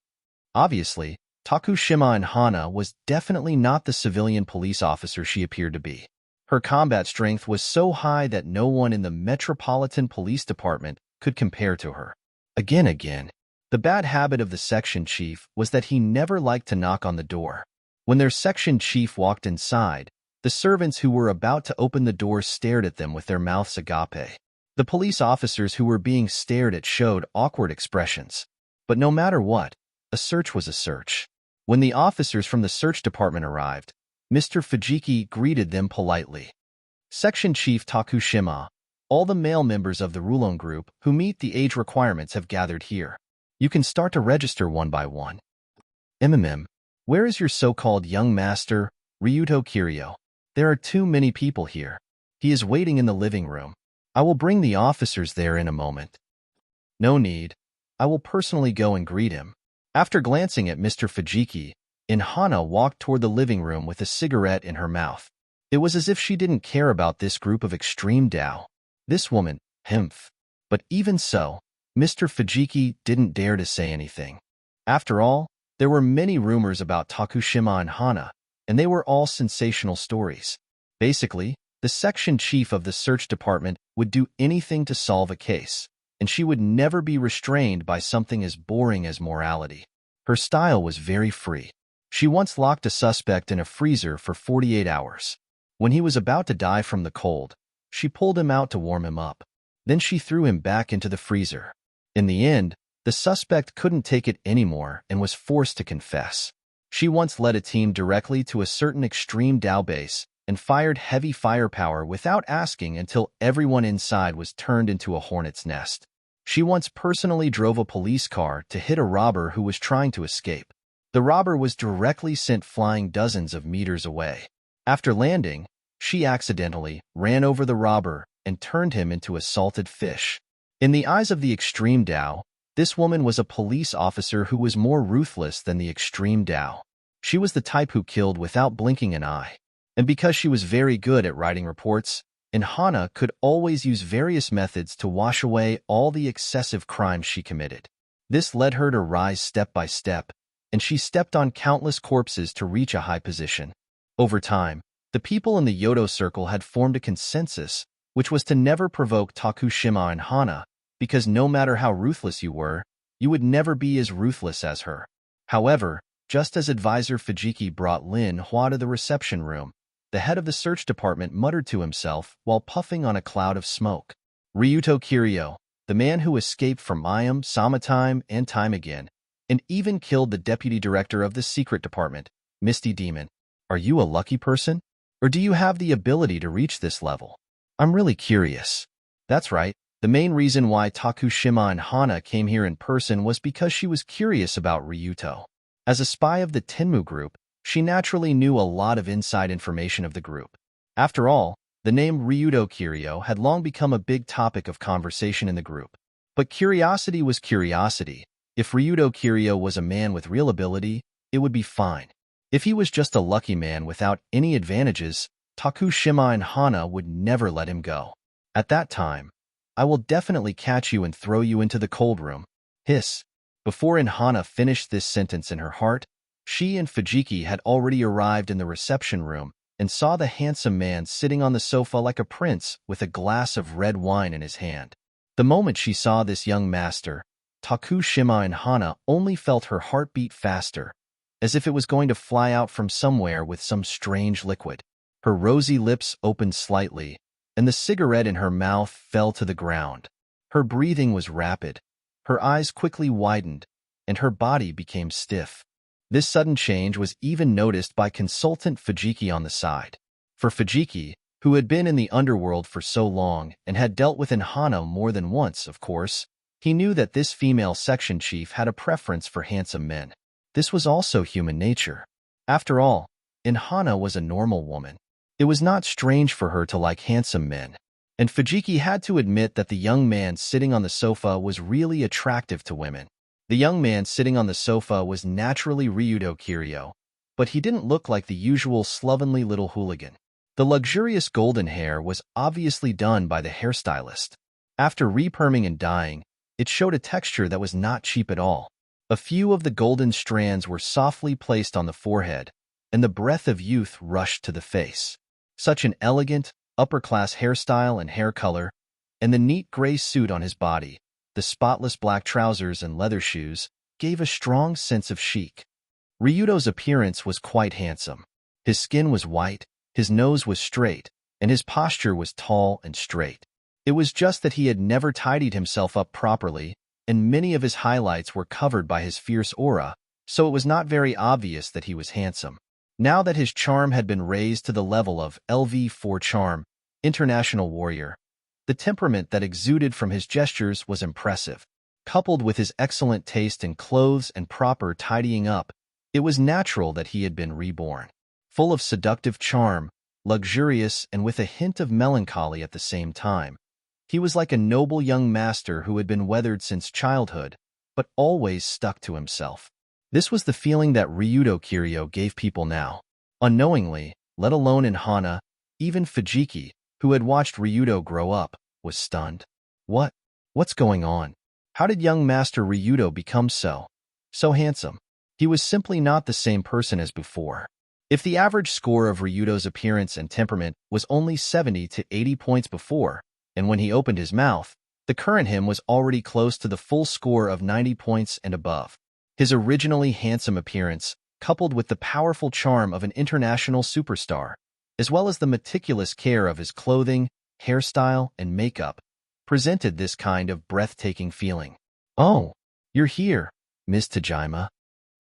Obviously, Tokushima and Hana was definitely not the civilian police officer she appeared to be. Her combat strength was so high that no one in the Metropolitan Police Department could compare to her. Again, the bad habit of the section chief was that he never liked to knock on the door. When their section chief walked inside, the servants who were about to open the door stared at them with their mouths agape. The police officers who were being stared at showed awkward expressions. But no matter what, a search was a search. When the officers from the search department arrived, Mr. Fujiki greeted them politely. Section Chief Takushima, all the male members of the Rulon group who meet the age requirements have gathered here. You can start to register one by one. Where is your so-called young master, Ryuto Kiryu? There are too many people here. He is waiting in the living room. I will bring the officers there in a moment. No need. I will personally go and greet him. After glancing at Mr. Fujiki, Hana walked toward the living room with a cigarette in her mouth. It was as if she didn't care about this group of extreme Dao. This woman, Himph. But even so, Mr. Fujiki didn't dare to say anything. After all, there were many rumors about Takushima and Hana, and they were all sensational stories. Basically, the section chief of the search department would do anything to solve a case, and she would never be restrained by something as boring as morality. Her style was very free. She once locked a suspect in a freezer for 48 hours. When he was about to die from the cold, she pulled him out to warm him up. Then she threw him back into the freezer. In the end, the suspect couldn't take it anymore and was forced to confess. She once led a team directly to a certain extreme Dao base and fired heavy firepower without asking until everyone inside was turned into a hornet's nest. She once personally drove a police car to hit a robber who was trying to escape. The robber was directly sent flying dozens of meters away. After landing, she accidentally ran over the robber and turned him into a salted fish. In the eyes of the extreme Dao, this woman was a police officer who was more ruthless than the extreme Dao. She was the type who killed without blinking an eye. And because she was very good at writing reports, Hana could always use various methods to wash away all the excessive crimes she committed. This led her to rise step by step, and she stepped on countless corpses to reach a high position. Over time, the people in the Yodo circle had formed a consensus, which was to never provoke Takushima and Hana, because no matter how ruthless you were, you would never be as ruthless as her. However, just as advisor Fujiki brought Lin Hua to the reception room, the head of the search department muttered to himself while puffing on a cloud of smoke. Ryuto Kiryu, the man who escaped from Mayam Sama time and time again, and even killed the deputy director of the secret department, Misty Demon. Are you a lucky person? Or do you have the ability to reach this level? I'm really curious. That's right. The main reason why Takushima and Hana came here in person was because she was curious about Ryuto. As a spy of the Tenmu group, she naturally knew a lot of inside information of the group. After all, the name Ryuto Kiryu had long become a big topic of conversation in the group. But curiosity was curiosity. If Ryuto Kiryu was a man with real ability, it would be fine. If he was just a lucky man without any advantages, Takushima and Hana would never let him go. At that time, I will definitely catch you and throw you into the cold room. Hiss. Before Hana finished this sentence in her heart, she and Fujiki had already arrived in the reception room and saw the handsome man sitting on the sofa like a prince with a glass of red wine in his hand. The moment she saw this young master, Takushima and Hana only felt her heart beat faster, as if it was going to fly out from somewhere with some strange liquid. Her rosy lips opened slightly, and the cigarette in her mouth fell to the ground. Her breathing was rapid, her eyes quickly widened, and her body became stiff. This sudden change was even noticed by consultant Fujiki on the side. For Fujiki, who had been in the underworld for so long and had dealt with Hana more than once, of course, he knew that this female section chief had a preference for handsome men. This was also human nature. After all, Hana was a normal woman. It was not strange for her to like handsome men. And Fujiki had to admit that the young man sitting on the sofa was really attractive to women. The young man sitting on the sofa was naturally Ryuto Kiryu, but he didn't look like the usual slovenly little hooligan. The luxurious golden hair was obviously done by the hairstylist. After reperming and dyeing, it showed a texture that was not cheap at all. A few of the golden strands were softly placed on the forehead, and the breath of youth rushed to the face. Such an elegant, upper-class hairstyle and hair color, and the neat gray suit on his body, the spotless black trousers and leather shoes, gave a strong sense of chic. Ryudo's appearance was quite handsome. His skin was white, his nose was straight, and his posture was tall and straight. It was just that he had never tidied himself up properly, and many of his highlights were covered by his fierce aura, so it was not very obvious that he was handsome. Now that his charm had been raised to the level of LV4 charm, International Warrior, the temperament that exuded from his gestures was impressive. Coupled with his excellent taste in clothes and proper tidying up, it was natural that he had been reborn. Full of seductive charm, luxurious and with a hint of melancholy at the same time. He was like a noble young master who had been weathered since childhood, but always stuck to himself. This was the feeling that Ryudo Kiryu gave people now. Unknowingly, let alone in Hana, even Fujiki, who had watched Ryudo grow up, was stunned. What's going on? How did young Master Ryudo become so handsome? He was simply not the same person as before. If the average score of Ryudo's appearance and temperament was only 70 to 80 points before, and when he opened his mouth, the current him was already close to the full score of 90 points and above. His originally handsome appearance, coupled with the powerful charm of an international superstar, as well as the meticulous care of his clothing, hairstyle, and makeup, presented this kind of breathtaking feeling. "Oh, you're here, Ms. Tajima."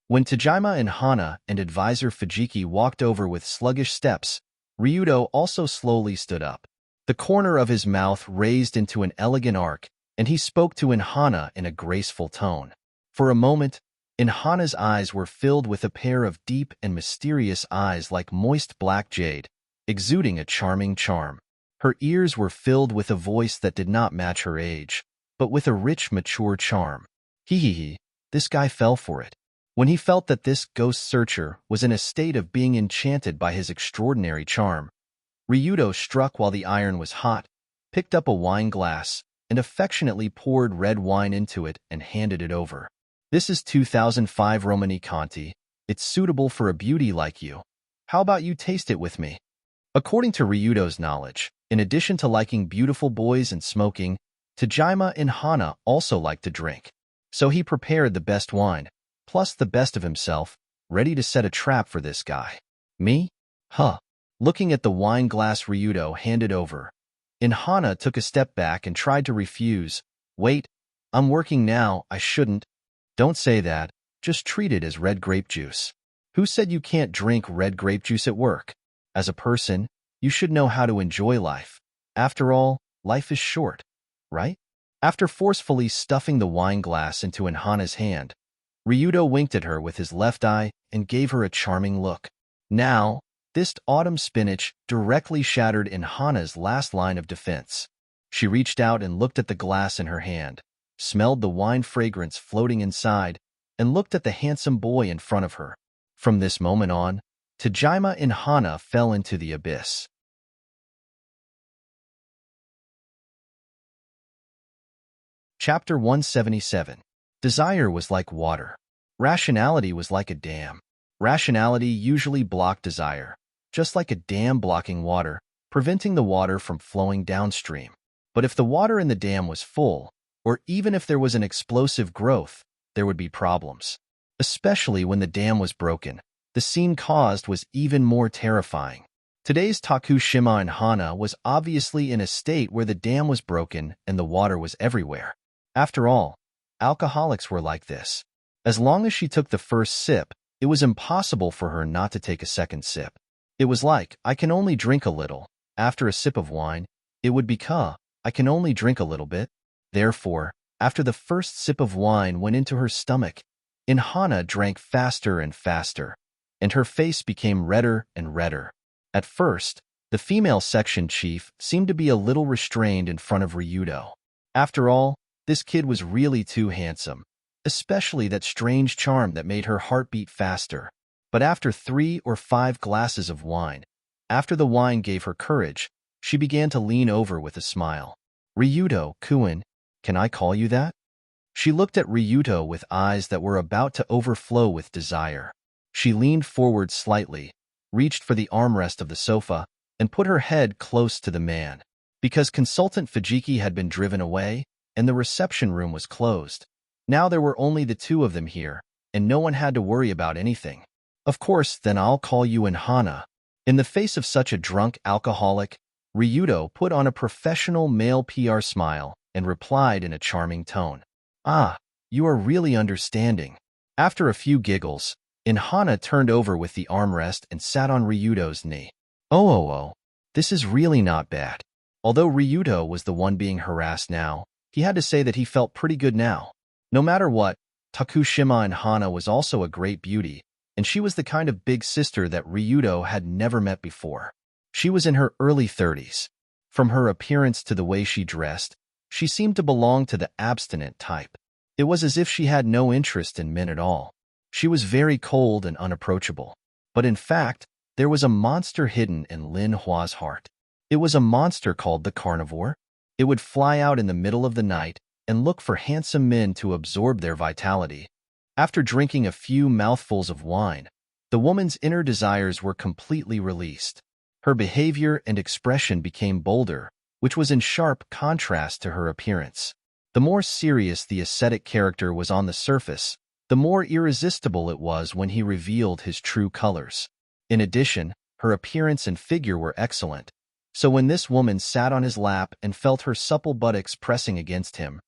When Tajima and Hana and advisor Fujiki walked over with sluggish steps, Ryudo also slowly stood up. The corner of his mouth raised into an elegant arc, and he spoke to Hana in a graceful tone. For a moment, Hana's eyes were filled with a pair of deep and mysterious eyes like moist black jade, exuding a charming charm. Her ears were filled with a voice that did not match her age, but with a rich, mature charm. This guy fell for it. When he felt that this ghost searcher was in a state of being enchanted by his extraordinary charm, Ryudo struck while the iron was hot, picked up a wine glass, and affectionately poured red wine into it and handed it over. "This is 2005 Romani Conti. It's suitable for a beauty like you. How about you taste it with me?" According to Ryudo's knowledge, in addition to liking beautiful boys and smoking, Tajima and Hana also liked to drink. So he prepared the best wine, plus the best of himself, ready to set a trap for this guy. "Me? Huh." Looking at the wine glass Ryudo handed over, Hana took a step back and tried to refuse. "Wait, I'm working now, I shouldn't." "Don't say that, just treat it as red grape juice." "Who said you can't drink red grape juice at work? As a person, you should know how to enjoy life. After all, life is short, right?" After forcefully stuffing the wine glass into Hana's hand, Ryudo winked at her with his left eye and gave her a charming look. Now, this autumn spinach directly shattered Hana's last line of defense. She reached out and looked at the glass in her hand, smelled the wine fragrance floating inside, and looked at the handsome boy in front of her. From this moment on, Tajima and Hana fell into the abyss. Chapter 177. Desire was like water. Rationality was like a dam. Rationality usually blocked desire, just like a dam blocking water, preventing the water from flowing downstream. But if the water in the dam was full, or even if there was an explosive growth, there would be problems. Especially when the dam was broken, the scene caused was even more terrifying. Today's Takushima and Hana was obviously in a state where the dam was broken and the water was everywhere. After all, alcoholics were like this. As long as she took the first sip, it was impossible for her not to take a second sip. It was like, I can only drink a little. After a sip of wine, it would become, I can only drink a little bit. Therefore, after the first sip of wine went into her stomach, Hana drank faster and faster, and her face became redder and redder. At first, the female section chief seemed to be a little restrained in front of Ryudo. After all, this kid was really too handsome, especially that strange charm that made her heart beat faster. But after 3 or 5 glasses of wine, after the wine gave her courage, she began to lean over with a smile. "Ryudo-kun, can I call you that?" She looked at Ryudo with eyes that were about to overflow with desire. She leaned forward slightly, reached for the armrest of the sofa, and put her head close to the man. Because Consultant Fujiki had been driven away, and the reception room was closed, now there were only the two of them here, and no one had to worry about anything. Of course, then I'll call you Hana. In the face of such a drunk alcoholic, Ryudo put on a professional male PR smile and replied in a charming tone. Ah, you are really understanding. After a few giggles, Hana turned over with the armrest and sat on Ryudo's knee. Oh, this is really not bad. Although Ryudo was the one being harassed now, he had to say that he felt pretty good now. No matter what, Takushima Hana was also a great beauty, and she was the kind of big sister that Ryudo had never met before. She was in her early 30s. From her appearance to the way she dressed, she seemed to belong to the abstinent type. It was as if she had no interest in men at all. She was very cold and unapproachable. But in fact, there was a monster hidden in Lin Hua's heart. It was a monster called the carnivore. It would fly out in the middle of the night and look for handsome men to absorb their vitality. After drinking a few mouthfuls of wine, the woman's inner desires were completely released. Her behavior and expression became bolder, which was in sharp contrast to her appearance. The more serious the ascetic character was on the surface, the more irresistible it was when he revealed his true colors. In addition, her appearance and figure were excellent, so when this woman sat on his lap and felt her supple buttocks pressing against him,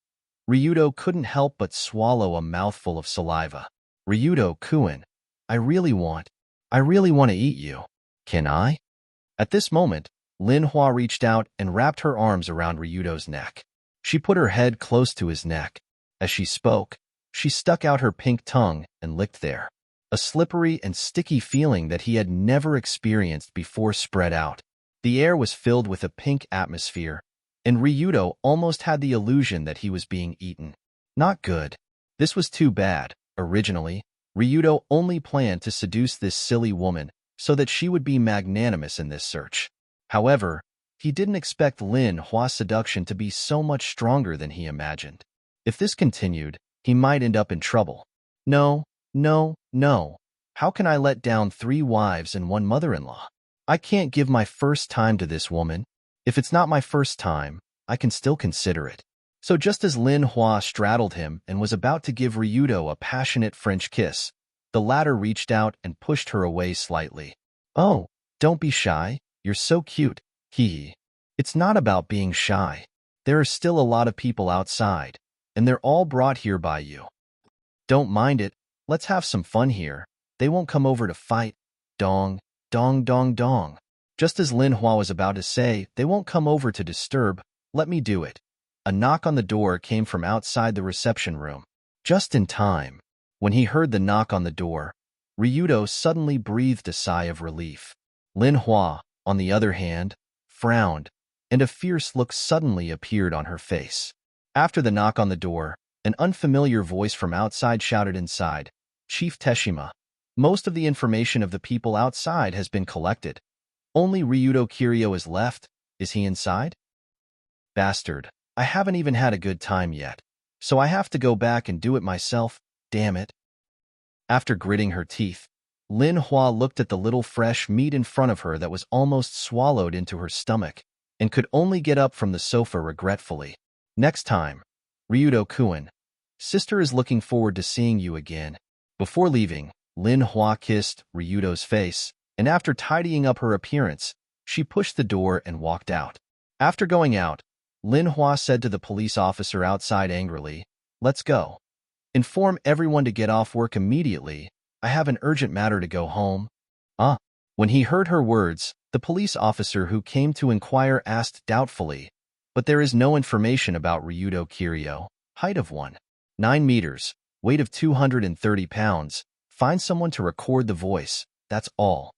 Ryudo couldn't help but swallow a mouthful of saliva. Ryudo-kun, I really want to eat you. Can I? At this moment, Lin Hua reached out and wrapped her arms around Ryudo's neck. She put her head close to his neck. As she spoke, she stuck out her pink tongue and licked there. A slippery and sticky feeling that he had never experienced before spread out. The air was filled with a pink atmosphere, and Ryudo almost had the illusion that he was being eaten. Not good. This was too bad. Originally, Ryudo only planned to seduce this silly woman so that she would be magnanimous in this search. However, he didn't expect Lin Hua's seduction to be so much stronger than he imagined. If this continued, he might end up in trouble. No. How can I let down 3 wives and 1 mother-in-law? I can't give my first time to this woman. If it's not my first time, I can still consider it. So just as Lin Hua straddled him and was about to give Ryudo a passionate French kiss, the latter reached out and pushed her away slightly. Oh, don't be shy. You're so cute. Hee. It's not about being shy. There are still a lot of people outside, and they're all brought here by you. Don't mind it. Let's have some fun here. They won't come over to fight. Dong. Just as Lin Hua was about to say, they won't come over to disturb, let me do it. A knock on the door came from outside the reception room. Just in time. When he heard the knock on the door, Ryudo suddenly breathed a sigh of relief. Lin Hua, on the other hand, frowned, and a fierce look suddenly appeared on her face. After the knock on the door, an unfamiliar voice from outside shouted inside, Chief Teshima, most of the information of the people outside has been collected. Only Ryudo Kiryu is left. Is he inside? Bastard, I haven't even had a good time yet, so I have to go back and do it myself, damn it. After gritting her teeth, Lin Hua looked at the little fresh meat in front of her that was almost swallowed into her stomach, and could only get up from the sofa regretfully. Next time, Ryudo-kun, sister is looking forward to seeing you again. Before leaving, Lin Hua kissed Ryudo's face, and after tidying up her appearance, she pushed the door and walked out. After going out, Lin Hua said to the police officer outside angrily, Let's go. Inform everyone to get off work immediately. I have an urgent matter to go home. When he heard her words, the police officer who came to inquire asked doubtfully, But there is no information about Ryudo Kiryu. Height of 1.9 meters, weight of 230 pounds. Find someone to record the voice, that's all.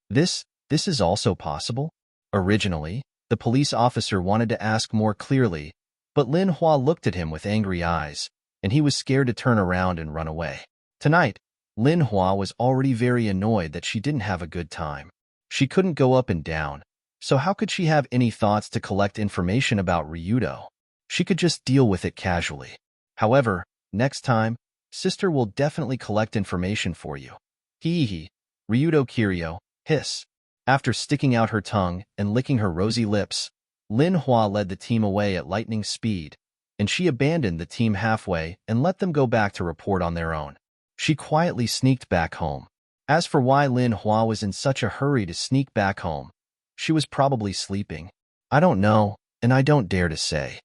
This is also possible? Originally, the police officer wanted to ask more clearly, but Lin Hua looked at him with angry eyes, and he was scared to turn around and run away. Tonight, Lin Hua was already very annoyed that she didn't have a good time. She couldn't go up and down, so how could she have any thoughts to collect information about Ryudo? She could just deal with it casually. However, next time, sister will definitely collect information for you. Hee. Ryudo Kiryu, hiss. After sticking out her tongue and licking her rosy lips, Lin Hua led the team away at lightning speed, and she abandoned the team halfway and let them go back to report on their own. She quietly sneaked back home. As for why Lin Hua was in such a hurry to sneak back home, she was probably sleeping. I don't know, and I don't dare to say.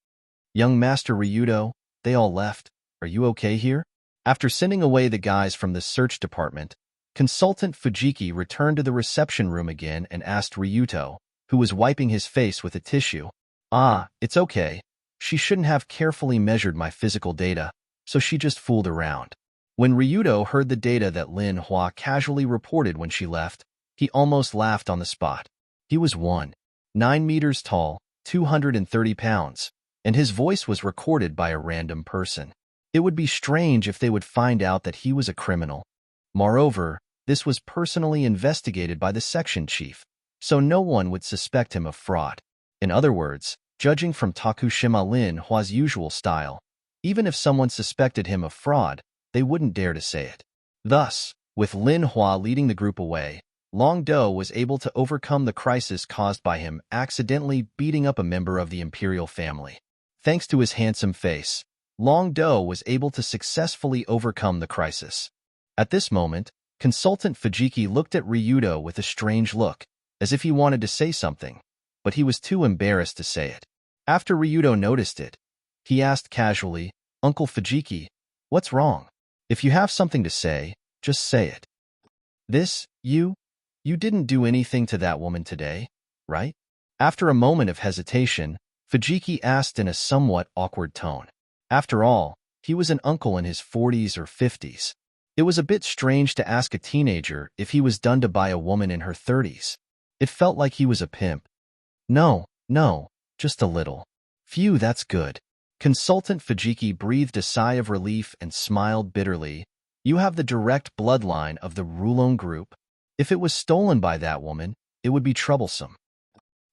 Young Master Ryudo, they all left. Are you okay here? After sending away the guys from the search department, Consultant Fujiki returned to the reception room again and asked Ryuto, who was wiping his face with a tissue. Ah, it's okay. She shouldn't have carefully measured my physical data, so she just fooled around. When Ryuto heard the data that Lin Hua casually reported when she left, he almost laughed on the spot. He was 1.9 meters tall, 230 pounds, and his voice was recorded by a random person. It would be strange if they would find out that he was a criminal. Moreover, this was personally investigated by the section chief, so no one would suspect him of fraud. In other words, judging from Tokushima Lin Hua's usual style, even if someone suspected him of fraud, they wouldn't dare to say it. Thus, with Lin Hua leading the group away, Long Do was able to overcome the crisis caused by him accidentally beating up a member of the imperial family. Thanks to his handsome face, Long Do was able to successfully overcome the crisis. At this moment, Consultant Fujiki looked at Ryudo with a strange look, as if he wanted to say something, but he was too embarrassed to say it. After Ryudo noticed it, he asked casually, "Uncle Fujiki, what's wrong? If you have something to say, just say it." You didn't do anything to that woman today, right? After a moment of hesitation, Fujiki asked in a somewhat awkward tone. After all, he was an uncle in his 40s or 50s. It was a bit strange to ask a teenager if he was done to by a woman in her 30s. It felt like he was a pimp. No, just a little. Phew, that's good. Consultant Fujiki breathed a sigh of relief and smiled bitterly. You have the direct bloodline of the Rulon group. If it was stolen by that woman, it would be troublesome.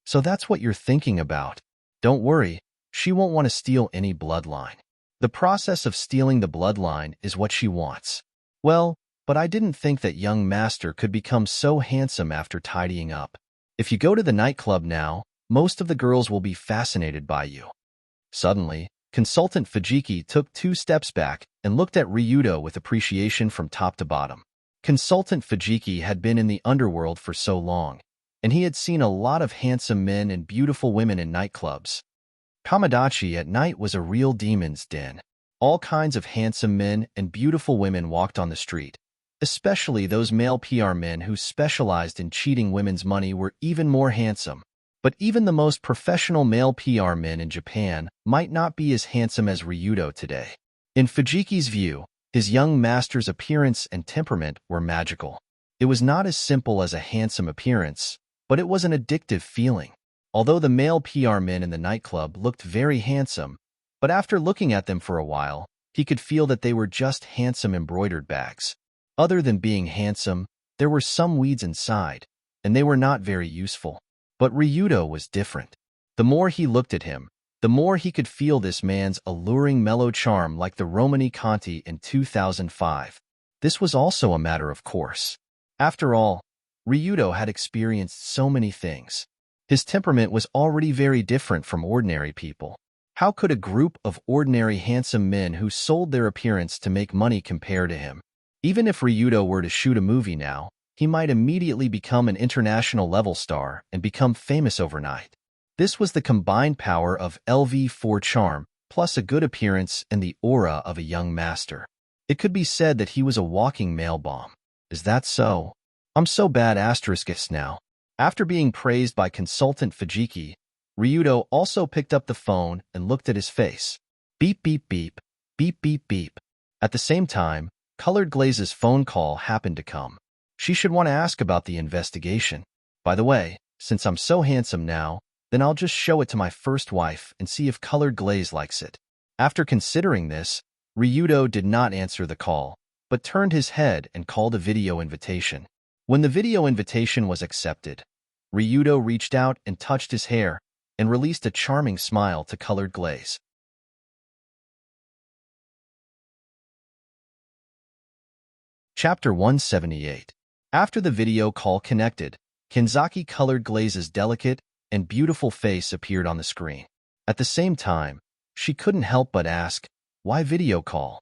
So that's what you're thinking about. Don't worry, she won't want to steal any bloodline. The process of stealing the bloodline is what she wants. Well, but I didn't think that young master could become so handsome after tidying up. If you go to the nightclub now, most of the girls will be fascinated by you. Suddenly, Consultant Fujiki took 2 steps back and looked at Ryudo with appreciation from top to bottom. Consultant Fujiki had been in the underworld for so long, and he had seen a lot of handsome men and beautiful women in nightclubs. Kamadachi at night was a real demon's den. All kinds of handsome men and beautiful women walked on the street. Especially those male PR men who specialized in cheating women's money were even more handsome. But even the most professional male PR men in Japan might not be as handsome as Ryudo today. In Fujiki's view, his young master's appearance and temperament were magical. It was not as simple as a handsome appearance, but it was an addictive feeling. Although the male PR men in the nightclub looked very handsome, but after looking at them for a while, he could feel that they were just handsome embroidered bags. Other than being handsome, there were some weeds inside, and they were not very useful. But Ryudo was different. The more he looked at him, the more he could feel this man's alluring mellow charm like the Romani Conti in 2005. This was also a matter of course. After all, Ryudo had experienced so many things. His temperament was already very different from ordinary people. How could a group of ordinary handsome men who sold their appearance to make money compare to him? Even if Ryudo were to shoot a movie now, he might immediately become an international level star and become famous overnight. This was the combined power of LV4 charm, plus a good appearance and the aura of a young master. It could be said that he was a walking male bomb. Is that so? I'm so bad ***s now. After being praised by Consultant Fujiki, Ryudo also picked up the phone and looked at his face. Beep, beep, beep, beep, beep, beep. At the same time, Colored Glaze's phone call happened to come. She should want to ask about the investigation. By the way, since I'm so handsome now, then I'll just show it to my first wife and see if Colored Glaze likes it. After considering this, Ryudo did not answer the call, but turned his head and called a video invitation. When the video invitation was accepted, Ryudo reached out and touched his hair and released a charming smile to Colored Glaze. Chapter 178. After the video call connected, Kenzaki Colored Glaze's delicate and beautiful face appeared on the screen. At the same time, she couldn't help but ask, "Why video call?"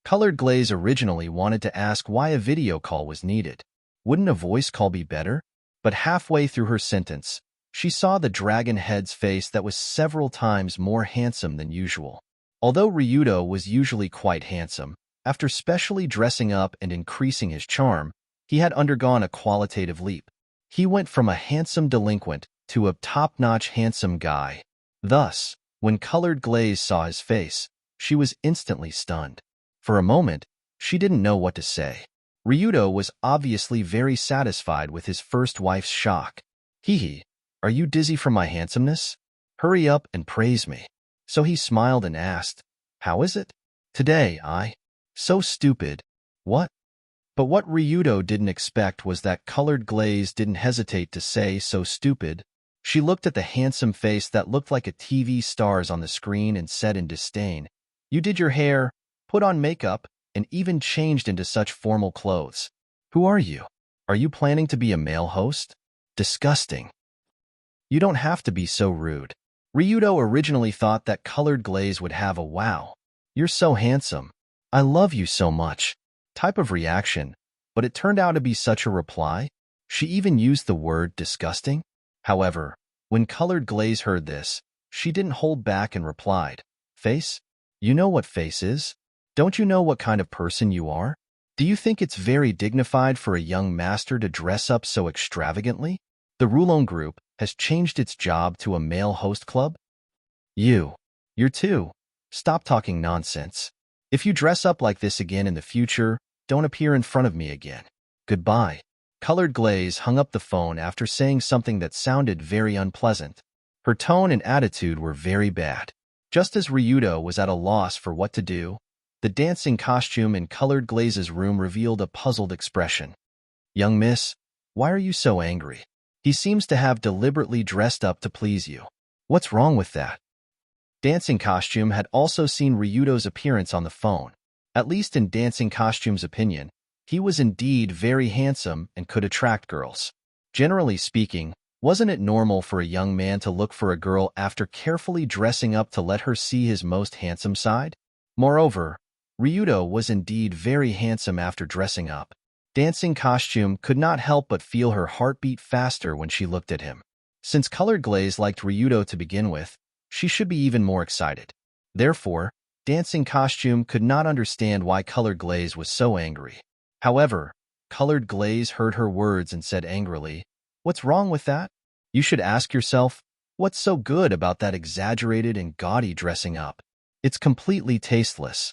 Colored Glaze originally wanted to ask why a video call was needed. Wouldn't a voice call be better? But halfway through her sentence, she saw the dragon head's face that was several times more handsome than usual. Although Ryudo was usually quite handsome, after specially dressing up and increasing his charm, he had undergone a qualitative leap. He went from a handsome delinquent to a top-notch handsome guy. Thus, when Colored Glaze saw his face, she was instantly stunned. For a moment, she didn't know what to say. Ryudo was obviously very satisfied with his first wife's shock. Hee, are you dizzy from my handsomeness? Hurry up and praise me. So he smiled and asked, how is it? Today, so stupid. What? But what Ryudo didn't expect was that Colored Glaze didn't hesitate to say so stupid. She looked at the handsome face that looked like a TV star's on the screen and said in disdain, you did your hair, put on makeup, and even changed into such formal clothes. Who are you? Are you planning to be a male host? Disgusting. You don't have to be so rude. Ryudo originally thought that Colored Glaze would have a wow, you're so handsome, I love you so much type of reaction, but it turned out to be such a reply. She even used the word disgusting. However, when Colored Glaze heard this, she didn't hold back and replied, face? You know what face is? Don't you know what kind of person you are? Do you think it's very dignified for a young master to dress up so extravagantly? The Rulon Group has changed its job to a male host club? You're too. Stop talking nonsense. If you dress up like this again in the future, don't appear in front of me again. Goodbye. Colored Glaze hung up the phone after saying something that sounded very unpleasant. Her tone and attitude were very bad. Just as Ryudo was at a loss for what to do, the dancing costume in Colored Glaze's room revealed a puzzled expression. Young miss, why are you so angry? He seems to have deliberately dressed up to please you. What's wrong with that? Dancing Costume had also seen Ryudo's appearance on the phone. At least in Dancing Costume's opinion, he was indeed very handsome and could attract girls. Generally speaking, wasn't it normal for a young man to look for a girl after carefully dressing up to let her see his most handsome side? Moreover, Ryudo was indeed very handsome after dressing up. Dancing Costume could not help but feel her heart beat faster when she looked at him. Since Colored Glaze liked Ryudo to begin with, she should be even more excited. Therefore, Dancing Costume could not understand why Colored Glaze was so angry. However, Colored Glaze heard her words and said angrily, what's wrong with that? You should ask yourself, what's so good about that exaggerated and gaudy dressing up? It's completely tasteless.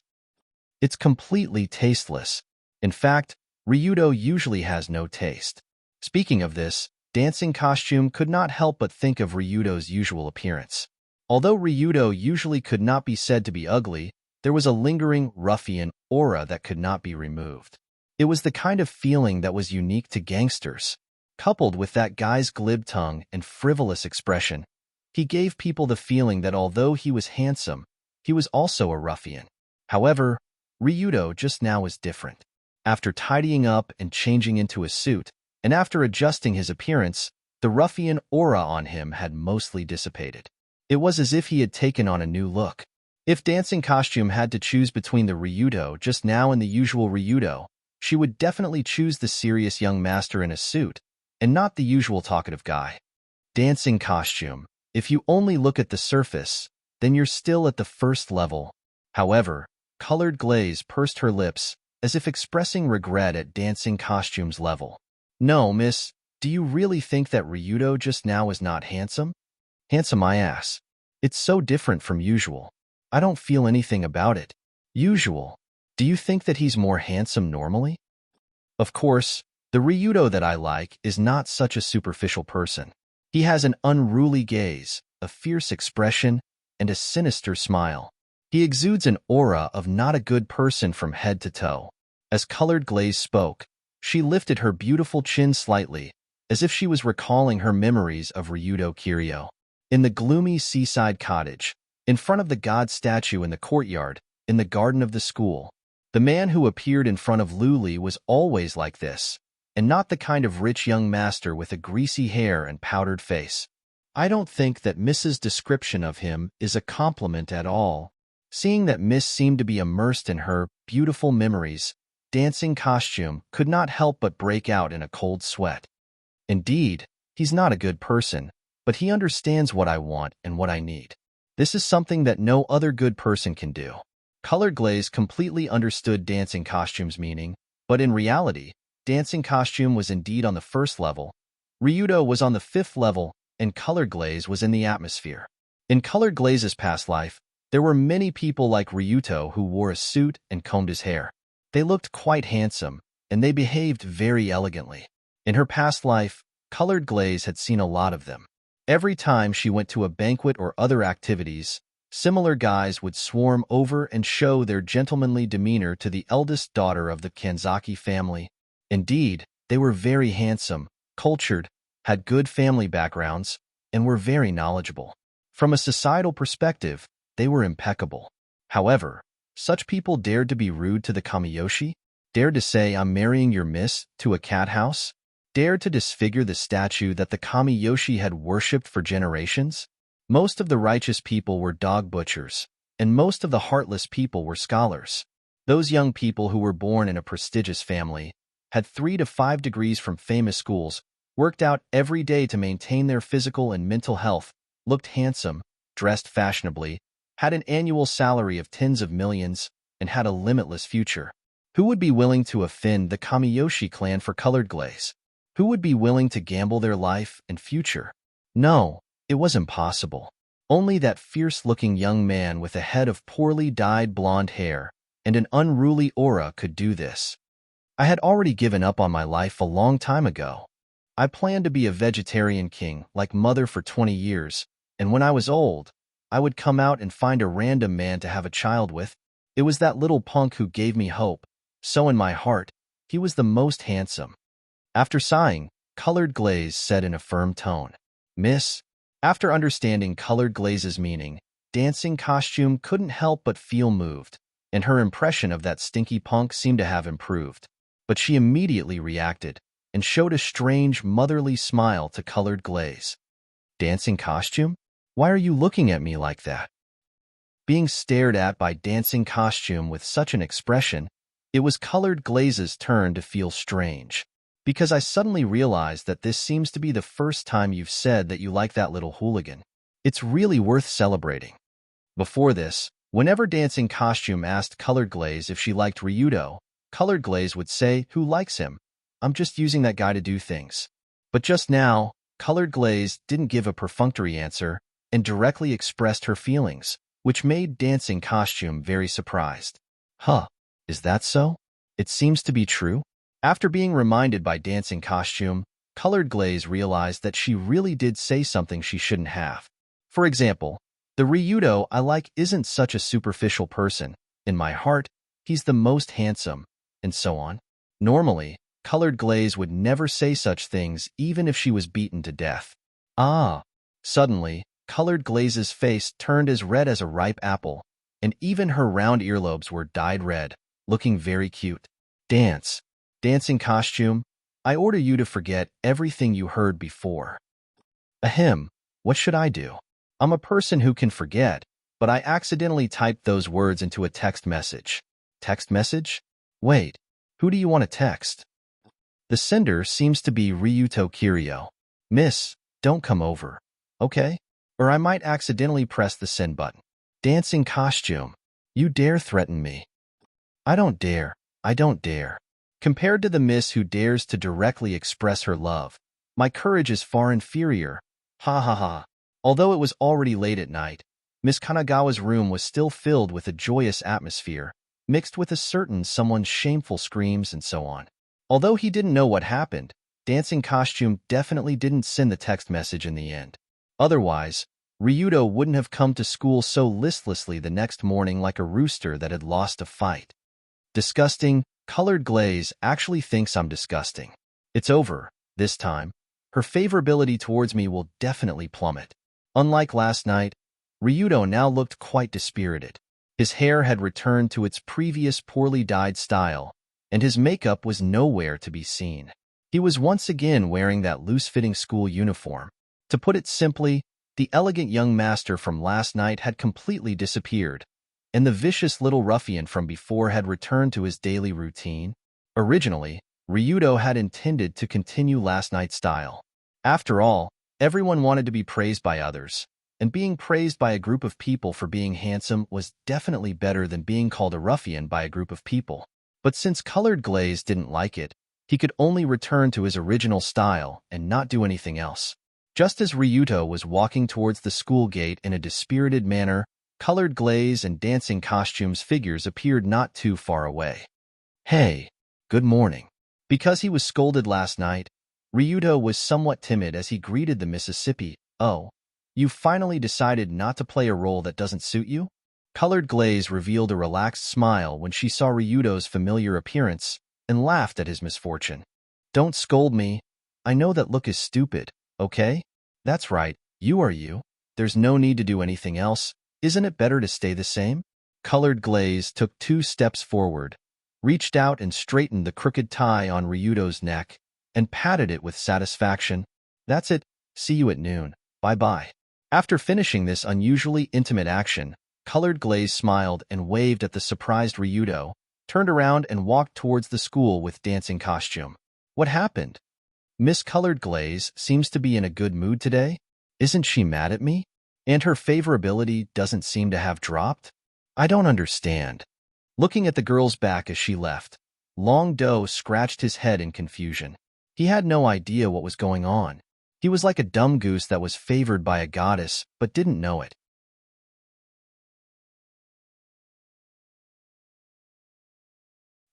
It's completely tasteless. In fact, Ryudo usually has no taste. Speaking of this, Dancing Costume could not help but think of Ryudo's usual appearance. Although Ryudo usually could not be said to be ugly, there was a lingering, ruffian aura that could not be removed. It was the kind of feeling that was unique to gangsters. Coupled with that guy's glib tongue and frivolous expression, he gave people the feeling that although he was handsome, he was also a ruffian. However, Ryudo just now was different. After tidying up and changing into a suit, and after adjusting his appearance, the ruffian aura on him had mostly dissipated. It was as if he had taken on a new look. If Dancing Costume had to choose between the Ryudo just now and the usual Ryudo, she would definitely choose the serious young master in a suit, and not the usual talkative guy. Dancing Costume, if you only look at the surface, then you're still at the first level. However, Colored Glaze pursed her lips, as if expressing regret at Dancing Costume's level. No, miss, do you really think that Ryudo just now is not handsome? Handsome my ass. It's so different from usual. I don't feel anything about it. Usual. Do you think that he's more handsome normally? Of course, the Ryudo that I like is not such a superficial person. He has an unruly gaze, a fierce expression, and a sinister smile. He exudes an aura of not a good person from head to toe. As Colored Glaze spoke, she lifted her beautiful chin slightly, as if she was recalling her memories of Ryudo Kiryu. In the gloomy seaside cottage, in front of the god statue in the courtyard, in the garden of the school, the man who appeared in front of Luli was always like this, and not the kind of rich young master with a greasy hair and powdered face. I don't think that Mrs. description of him is a compliment at all. Seeing that Miss seemed to be immersed in her beautiful memories, dancing costume could not help but break out in a cold sweat. Indeed, he's not a good person, but he understands what I want and what I need. This is something that no other good person can do. Colored Glaze completely understood dancing costume's meaning, but in reality, dancing costume was indeed on the first level, Ryudo was on the 5th level, and Colored Glaze was in the atmosphere. In Colored Glaze's past life, there were many people like Ryuto who wore a suit and combed his hair. They looked quite handsome, and they behaved very elegantly. In her past life, Colored Glaze had seen a lot of them. Every time she went to a banquet or other activities, similar guys would swarm over and show their gentlemanly demeanor to the eldest daughter of the Kanzaki family. Indeed, they were very handsome, cultured, had good family backgrounds, and were very knowledgeable. From a societal perspective, they were impeccable. However, such people dared to be rude to the Kamiyoshi, dared to say "I'm marrying your miss" to a cat house, dared to disfigure the statue that the Kamiyoshi had worshipped for generations. Most of the righteous people were dog butchers, and most of the heartless people were scholars. Those young people who were born in a prestigious family, had 3 to 5 degrees from famous schools, worked out every day to maintain their physical and mental health, looked handsome, dressed fashionably, had an annual salary of tens of millions, and had a limitless future. Who would be willing to offend the Kamiyoshi clan for Colored Glaze? Who would be willing to gamble their life and future? No, it was impossible. Only that fierce-looking young man with a head of poorly dyed blonde hair and an unruly aura could do this. I had already given up on my life a long time ago. I planned to be a vegetarian king like Mother for 20 years, and when I was old, I would come out and find a random man to have a child with. It was that little punk who gave me hope, so in my heart, he was the most handsome. After sighing, Colored Glaze said in a firm tone, "Miss." After understanding Colored Glaze's meaning, dancing costume couldn't help but feel moved, and her impression of that stinky punk seemed to have improved. But she immediately reacted and showed a strange motherly smile to Colored Glaze. "Dancing costume? Why are you looking at me like that?" Being stared at by dancing costume with such an expression, it was Colored Glaze's turn to feel strange. "Because I suddenly realized that this seems to be the first time you've said that you like that little hooligan. It's really worth celebrating." Before this, whenever dancing costume asked Colored Glaze if she liked Ryudo, Colored Glaze would say, "Who likes him? I'm just using that guy to do things." But just now, Colored Glaze didn't give a perfunctory answer and directly expressed her feelings, which made dancing costume very surprised. "Huh, is that so? It seems to be true?" After being reminded by dancing costume, Colored Glaze realized that she really did say something she shouldn't have. For example, the Ryudo I like isn't such a superficial person. In my heart, he's the most handsome, and so on. Normally, Colored Glaze would never say such things even if she was beaten to death. Suddenly, Colored Glaze's face turned as red as a ripe apple, and even her round earlobes were dyed red, looking very cute. Dancing costume, I order you to forget everything you heard before." "Ahem, what should I do? I'm a person who can forget, but I accidentally typed those words into a text message." "Text message? Wait, who do you want to text?" "The sender seems to be Ryuto Kiryu." "Miss, don't come over, okay? Or I might accidentally press the send button." "Dancing costume, you dare threaten me?" I don't dare. Compared to the miss who dares to directly express her love, my courage is far inferior. Ha ha ha. Although it was already late at night, Miss Kanagawa's room was still filled with a joyous atmosphere, mixed with a certain someone's shameful screams and so on. Although he didn't know what happened, dancing costume definitely didn't send the text message in the end. Otherwise, Ryudo wouldn't have come to school so listlessly the next morning like a rooster that had lost a fight. Disgusting, Colored Glaze actually thinks I'm disgusting. It's over, this time. Her favorability towards me will definitely plummet. Unlike last night, Ryudo now looked quite dispirited. His hair had returned to its previous poorly dyed style, and his makeup was nowhere to be seen. He was once again wearing that loose-fitting school uniform. To put it simply, the elegant young master from last night had completely disappeared. and the vicious little ruffian from before had returned to his daily routine. Originally, Ryudo had intended to continue last night's style. After all, everyone wanted to be praised by others, and being praised by a group of people for being handsome was definitely better than being called a ruffian by a group of people. But since Colored Glaze didn't like it, he could only return to his original style and not do anything else. Just as Ryuto was walking towards the school gate in a dispirited manner, Colored Glaze and dancing costumes figures appeared not too far away. Hey, good morning. Because he was scolded last night, Ryuto was somewhat timid as he greeted the Mississippi. Oh, you finally decided not to play a role that doesn't suit you? Colored Glaze revealed a relaxed smile when she saw Ryuto's familiar appearance and laughed at his misfortune. Don't scold me. I know that look is stupid, okay? That's right, you are you. There's no need to do anything else. Isn't it better to stay the same? Colored Glaze took 2 steps forward, reached out and straightened the crooked tie on Ryuto's neck, and patted it with satisfaction. That's it. See you at noon. Bye-bye. After finishing this unusually intimate action, Colored Glaze smiled and waved at the surprised Ryuto, turned around and walked towards the school with dancing costume. What happened? Miss Colored Glaze seems to be in a good mood today. Isn't she mad at me? And her favorability doesn't seem to have dropped? I don't understand. Looking at the girl's back as she left, Long Do scratched his head in confusion. He had no idea what was going on. He was like a dumb goose that was favored by a goddess but didn't know it.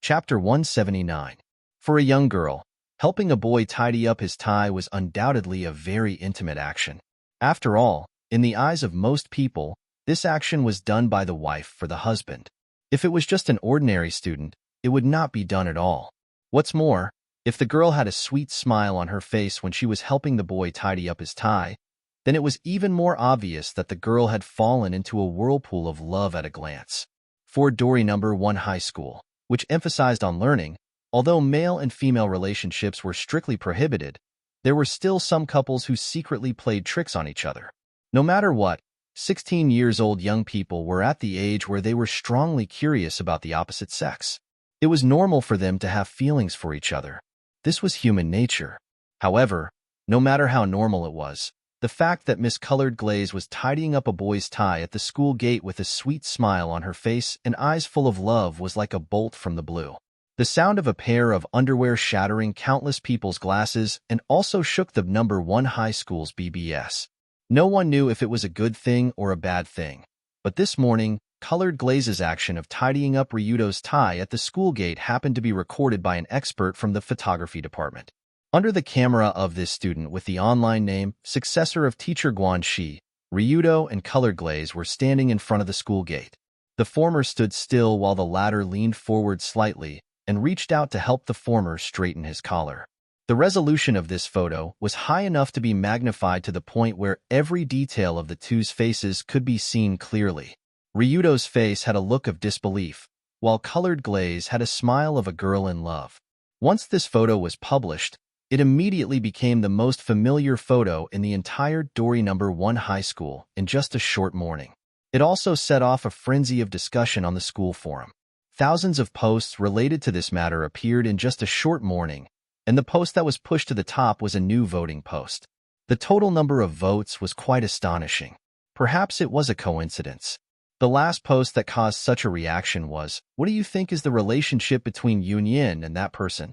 Chapter 179. For a young girl, helping a boy tidy up his tie was undoubtedly a very intimate action. After all, in the eyes of most people, this action was done by the wife for the husband. If it was just an ordinary student, it would not be done at all. What's more, if the girl had a sweet smile on her face when she was helping the boy tidy up his tie, then it was even more obvious that the girl had fallen into a whirlpool of love at a glance. For Dory No. 1 High School, which emphasized on learning, although male and female relationships were strictly prohibited, there were still some couples who secretly played tricks on each other. No matter what, 16-year-old young people were at the age where they were strongly curious about the opposite sex. It was normal for them to have feelings for each other. This was human nature. However, no matter how normal it was, the fact that Miss Colored Glaze was tidying up a boy's tie at the school gate with a sweet smile on her face and eyes full of love was like a bolt from the blue. The sound of a pair of underwear shattering countless people's glasses and also shook the No. 1 High School's BBS. No one knew if it was a good thing or a bad thing. But this morning, Colored Glaze's action of tidying up Ryuto's tie at the school gate happened to be recorded by an expert from the photography department. Under the camera of this student with the online name, successor of teacher Guanxi, Ryuto and Colored Glaze were standing in front of the school gate. The former stood still while the latter leaned forward slightly and reached out to help the former straighten his collar. The resolution of this photo was high enough to be magnified to the point where every detail of the two's faces could be seen clearly. Ryuto's face had a look of disbelief, while Colored Glaze had a smile of a girl in love. Once this photo was published, it immediately became the most familiar photo in the entire Dory No. 1 High School in just a short morning. It also set off a frenzy of discussion on the school forum. Thousands of posts related to this matter appeared in just a short morning, and the post that was pushed to the top was a new voting post. The total number of votes was quite astonishing. Perhaps it was a coincidence. The last post that caused such a reaction was, "What do you think is the relationship between Yunyin and that person?"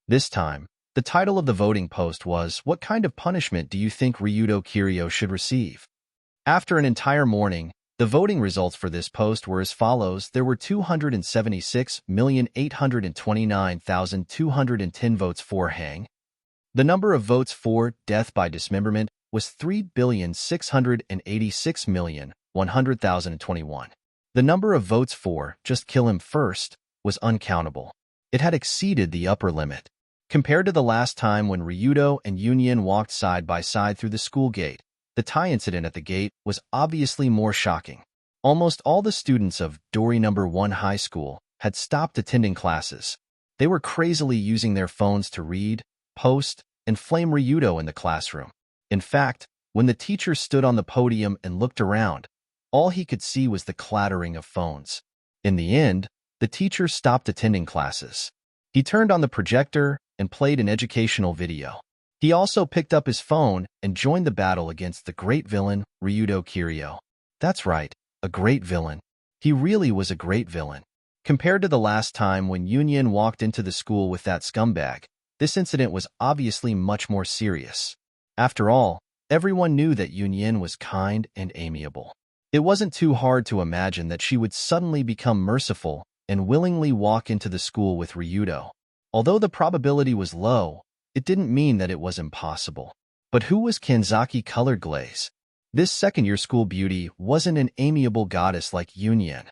This time, the title of the voting post was, "What kind of punishment do you think Ryuto Kiryu should receive?" After an entire morning, the voting results for this post were as follows. There were 276,829,210 votes for hang. The number of votes for death by dismemberment was 3,686,100,021. The number of votes for just kill him first was uncountable. It had exceeded the upper limit. Compared to the last time when Ryuto and Yunyin walked side by side through the school gate, the tie incident at the gate was obviously more shocking. Almost all the students of Dory No. 1 High School had stopped attending classes. They were crazily using their phones to read, post, and flame Ryuto in the classroom. In fact, when the teacher stood on the podium and looked around, All he could see was the clattering of phones. In the end, the teacher stopped attending classes. He turned on the projector and played an educational video. He also picked up his phone and joined the battle against the great villain, Ryudo Kiryu. That's right, a great villain. He really was a great villain. Compared to the last time when Yunyan walked into the school with that scumbag, this incident was obviously much more serious. After all, everyone knew that Yunyan was kind and amiable. It wasn't too hard to imagine that she would suddenly become merciful and willingly walk into the school with Ryudo. Although the probability was low, it didn't mean that it was impossible. But who was Kanzaki Colored Glaze? This second-year school beauty wasn't an amiable goddess like Yunyan.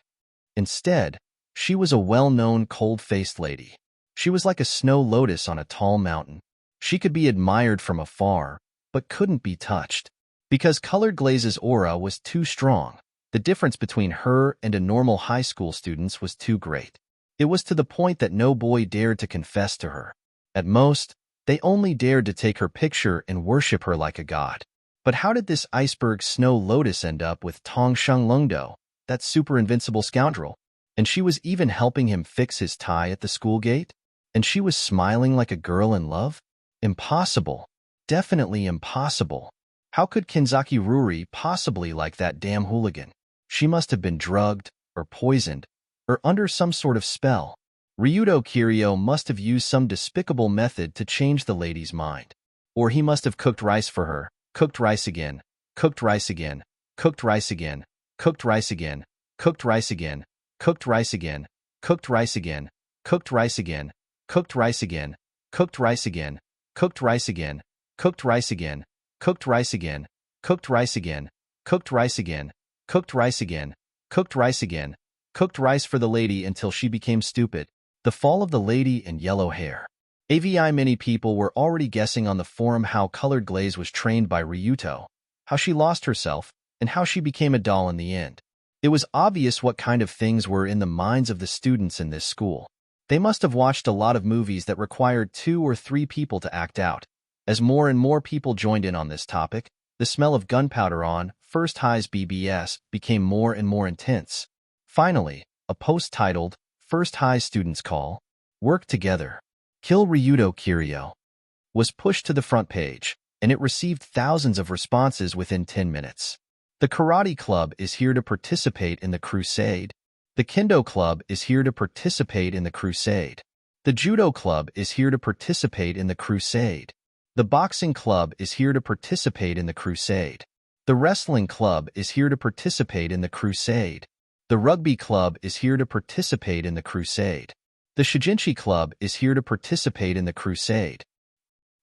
Instead, she was a well-known cold-faced lady. She was like a snow lotus on a tall mountain. She could be admired from afar, but couldn't be touched. Because Colored Glaze's aura was too strong, the difference between her and a normal high school student was too great. It was to the point that no boy dared to confess to her. At most, they only dared to take her picture and worship her like a god. But how did this iceberg snow lotus end up with Tong Lungdo, that super invincible scoundrel? And she was even helping him fix his tie at the school gate? And she was smiling like a girl in love? Impossible. Definitely impossible. How could Kanzaki Ruri possibly like that damn hooligan? She must have been drugged, or poisoned, or under some sort of spell. Ryudo Kiryu must have used some despicable method to change the lady's mind. Or he must have cooked rice for her, cooked rice again, cooked rice again, cooked rice again, cooked rice again, cooked rice again, cooked rice again, cooked rice again, cooked rice again, cooked rice again, cooked rice again, cooked rice again, cooked rice again, cooked rice again, cooked rice again, cooked rice again, cooked rice again, cooked rice again, cooked rice for the lady until she became stupid. The fall of the lady in yellow hair. Many people were already guessing on the forum how Colored Glaze was trained by Ryuto, how she lost herself, and how she became a doll in the end. It was obvious what kind of things were in the minds of the students in this school. They must have watched a lot of movies that required 2 or 3 people to act out. As more and more people joined in on this topic, the smell of gunpowder on First High's BBS became more and more intense. Finally, a post titled, First High Students Call, Work Together, Kill Ryudo Kiryu, was pushed to the front page, and it received thousands of responses within 10 minutes. The Karate Club is here to participate in the crusade. The Kendo Club is here to participate in the crusade. The Judo Club is here to participate in the crusade. The Boxing Club is here to participate in the crusade. The Wrestling Club is here to participate in the crusade. The Rugby Club is here to participate in the crusade. The Shijinshi Club is here to participate in the crusade.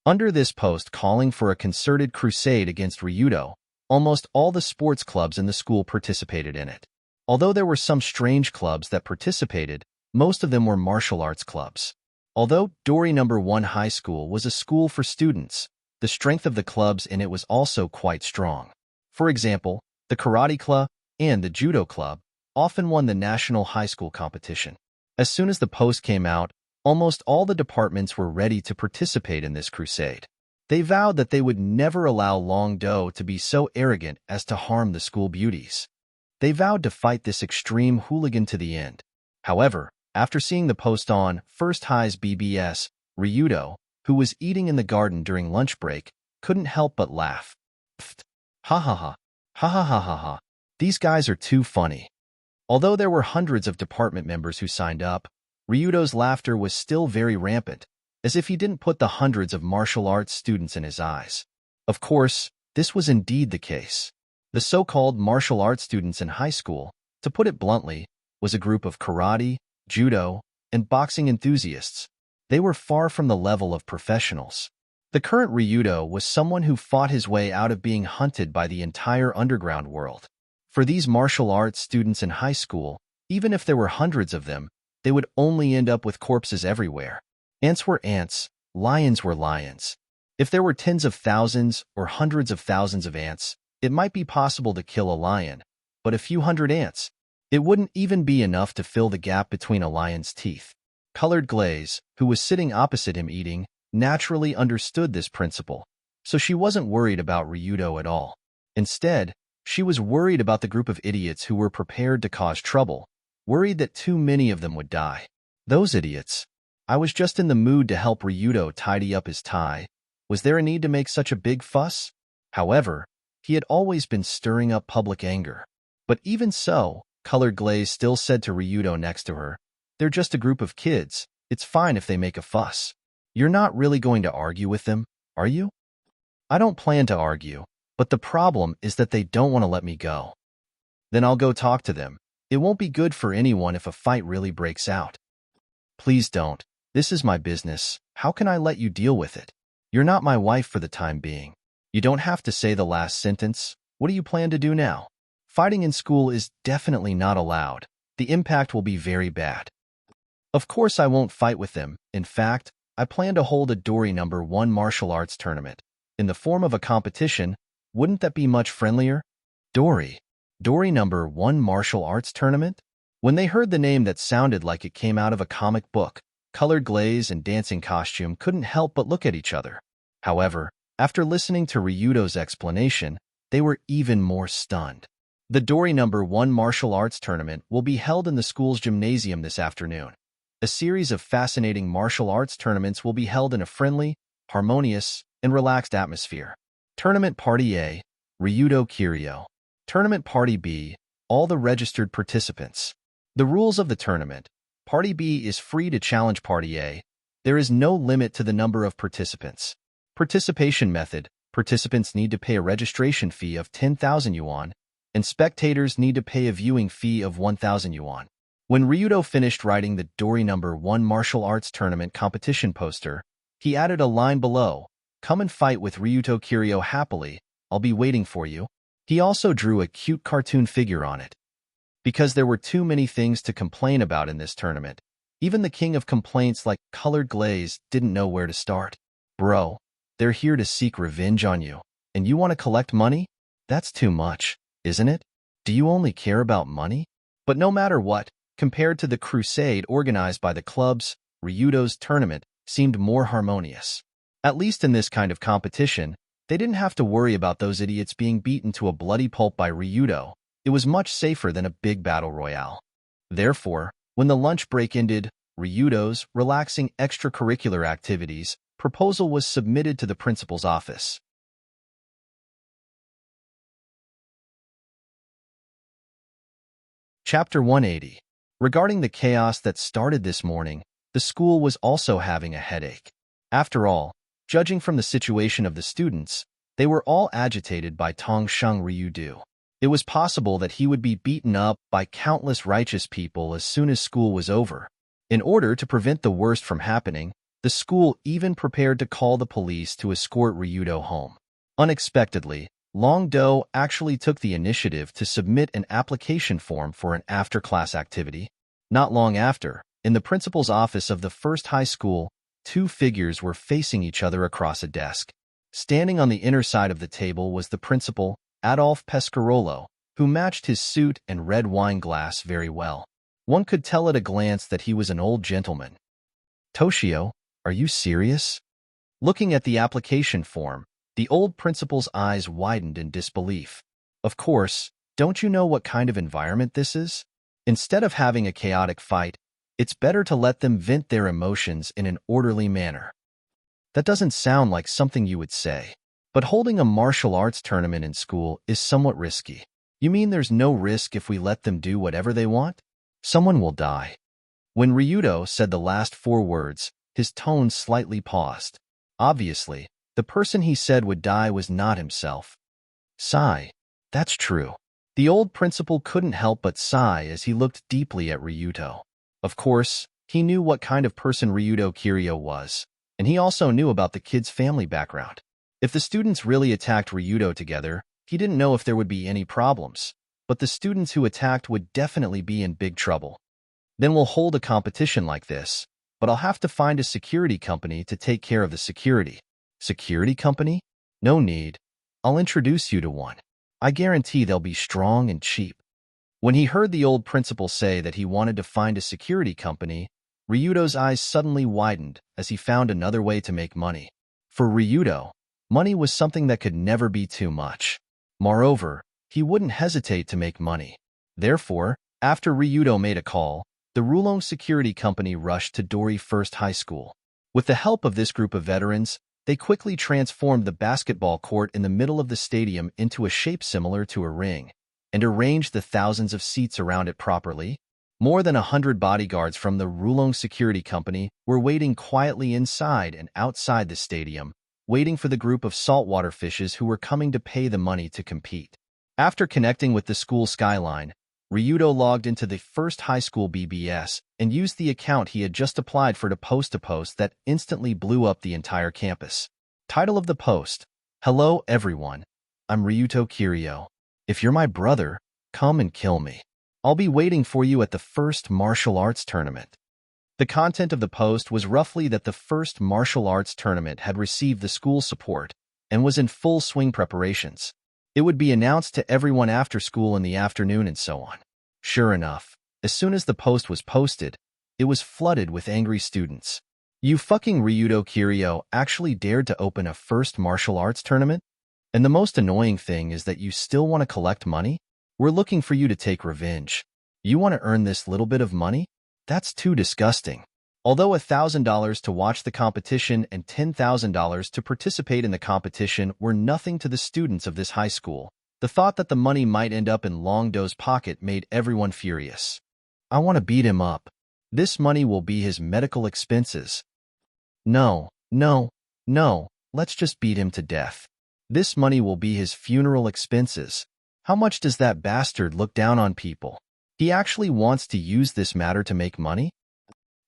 Under this post calling for a concerted crusade against Ryudo, almost all the sports clubs in the school participated in it. Although there were some strange clubs that participated, most of them were martial arts clubs. Although Dori No. 1 High School was a school for students, the strength of the clubs in it was also quite strong. For example, the Karate Club and the Judo Club often won the national high school competition. As soon as the post came out, almost all the departments were ready to participate in this crusade. They vowed that they would never allow Long Do to be so arrogant as to harm the school beauties. They vowed to fight this extreme hooligan to the end. However, after seeing the post on First High's BBS, Ryudo, who was eating in the garden during lunch break, couldn't help but laugh. Pfft. Ha ha ha. Ha ha ha ha ha. These guys are too funny. Although there were hundreds of department members who signed up, Ryudo's laughter was still very rampant, as if he didn't put the hundreds of martial arts students in his eyes. Of course, this was indeed the case. The so-called martial arts students in high school, to put it bluntly, was a group of karate, judo, and boxing enthusiasts. They were far from the level of professionals. The current Ryudo was someone who fought his way out of being hunted by the entire underground world. For these martial arts students in high school, even if there were hundreds of them, they would only end up with corpses everywhere. Ants were ants, lions were lions. If there were tens of thousands or hundreds of thousands of ants, it might be possible to kill a lion, but a few hundred ants, it wouldn't even be enough to fill the gap between a lion's teeth. Colored Glaze, who was sitting opposite him eating, naturally understood this principle, so she wasn't worried about Ryudo at all. Instead, She was worried about the group of idiots who were prepared to cause trouble, worried that too many of them would die. Those idiots. I was just in the mood to help Ryudo tidy up his tie. Was there a need to make such a big fuss? However, he had always been stirring up public anger. But even so, Colored Glaze still said to Ryudo next to her, "They're just a group of kids. It's fine if they make a fuss. You're not really going to argue with them, are you?" "I don't plan to argue, but the problem is that they don't want to let me go." "Then I'll go talk to them. It won't be good for anyone if a fight really breaks out." "Please don't. This is my business. How can I let you deal with it? You're not my wife for the time being." "You don't have to say the last sentence. What do you plan to do now?" "Fighting in school is definitely not allowed. The impact will be very bad." "Of course I won't fight with them. In fact, I plan to hold a Dory #1 martial arts tournament. In the form of a competition. Wouldn't that be much friendlier?" Dory #1 martial arts tournament? When they heard the name that sounded like it came out of a comic book, Colored Glaze and Dancing Costume couldn't help but look at each other. However, after listening to Ryudo's explanation, they were even more stunned. The Dory #1 martial arts tournament will be held in the school's gymnasium this afternoon. A series of fascinating martial arts tournaments will be held in a friendly, harmonious, and relaxed atmosphere. Tournament Party A, Ryudo Kiryu. Tournament Party B, all the registered participants. The rules of the tournament. Party B is free to challenge Party A. There is no limit to the number of participants. Participation method. Participants need to pay a registration fee of 10,000 yuan, and spectators need to pay a viewing fee of 1,000 yuan. When Ryudo finished writing the Dory #1 martial arts tournament competition poster, he added a line below, "Come and fight with Ryuto Kiryu happily. I'll be waiting for you." He also drew a cute cartoon figure on it. Because there were too many things to complain about in this tournament, even the king of complaints like Colored Glaze didn't know where to start. "Bro, they're here to seek revenge on you, and you want to collect money? That's too much, isn't it? Do you only care about money?" But no matter what, compared to the crusade organized by the clubs, Ryudo's tournament seemed more harmonious. At least in this kind of competition, they didn't have to worry about those idiots being beaten to a bloody pulp by Ryudo. It was much safer than a big battle royale. Therefore, when the lunch break ended, Ryudo's relaxing extracurricular activities proposal was submitted to the principal's office. Chapter 180. Regarding the chaos that started this morning, the school was also having a headache. After all, judging from the situation of the students, they were all agitated by Tongsheng Ryudo. It was possible that he would be beaten up by countless righteous people as soon as school was over. In order to prevent the worst from happening, the school even prepared to call the police to escort Ryudo home. Unexpectedly, Long Do actually took the initiative to submit an application form for an after-class activity. Not long after, in the principal's office of the first high school, two figures were facing each other across a desk. Standing on the inner side of the table was the principal, Adolphe Pescarolo, who matched his suit and red wine glass very well. One could tell at a glance that he was an old gentleman. "Toshio, are you serious?" Looking at the application form, the old principal's eyes widened in disbelief. "Of course, don't you know what kind of environment this is? Instead of having a chaotic fight, it's better to let them vent their emotions in an orderly manner." That doesn't sound like something you would say. But holding a martial arts tournament in school is somewhat risky. You mean there's no risk if we let them do whatever they want? Someone will die. When Ryudo said the last four words, his tone slightly paused. Obviously, the person he said would die was not himself. Sigh. That's true. The old principal couldn't help but sigh as he looked deeply at Ryuto. Of course, he knew what kind of person Ryudo Kiryu was, and he also knew about the kid's family background. If the students really attacked Ryudo together, he didn't know if there would be any problems, but the students who attacked would definitely be in big trouble. Then we'll hold a competition like this, but I'll have to find a security company to take care of the security. Security company? No need. I'll introduce you to one. I guarantee they'll be strong and cheap. When he heard the old principal say that he wanted to find a security company, Ryudo's eyes suddenly widened as he found another way to make money. For Ryudo, money was something that could never be too much. Moreover, he wouldn't hesitate to make money. Therefore, after Ryudo made a call, the Rulong Security Company rushed to Dori First High School. With the help of this group of veterans, they quickly transformed the basketball court in the middle of the stadium into a shape similar to a ring, and arranged the thousands of seats around it properly. More than 100 bodyguards from the Rulong Security Company were waiting quietly inside and outside the stadium, waiting for the group of saltwater fishes who were coming to pay the money to compete. After connecting with the school skyline, Ryudo logged into the First High School BBS and used the account he had just applied for to post a post that instantly blew up the entire campus. Title of the post: Hello everyone, I'm Ryuto Kiryu. If you're my brother, come and kill me. I'll be waiting for you at the first martial arts tournament. The content of the post was roughly that the first martial arts tournament had received the school support and was in full swing preparations. It would be announced to everyone after school in the afternoon and so on. Sure enough, as soon as the post was posted, it was flooded with angry students. You fucking Ryudo Kiryu actually dared to open a first martial arts tournament? And the most annoying thing is that you still want to collect money? We're looking for you to take revenge. You want to earn this little bit of money? That's too disgusting. Although $1,000 to watch the competition and $10,000 to participate in the competition were nothing to the students of this high school, the thought that the money might end up in Longdo's pocket made everyone furious. I want to beat him up. This money will be his medical expenses. No, let's just beat him to death. This money will be his funeral expenses. How much does that bastard look down on people? He actually wants to use this matter to make money?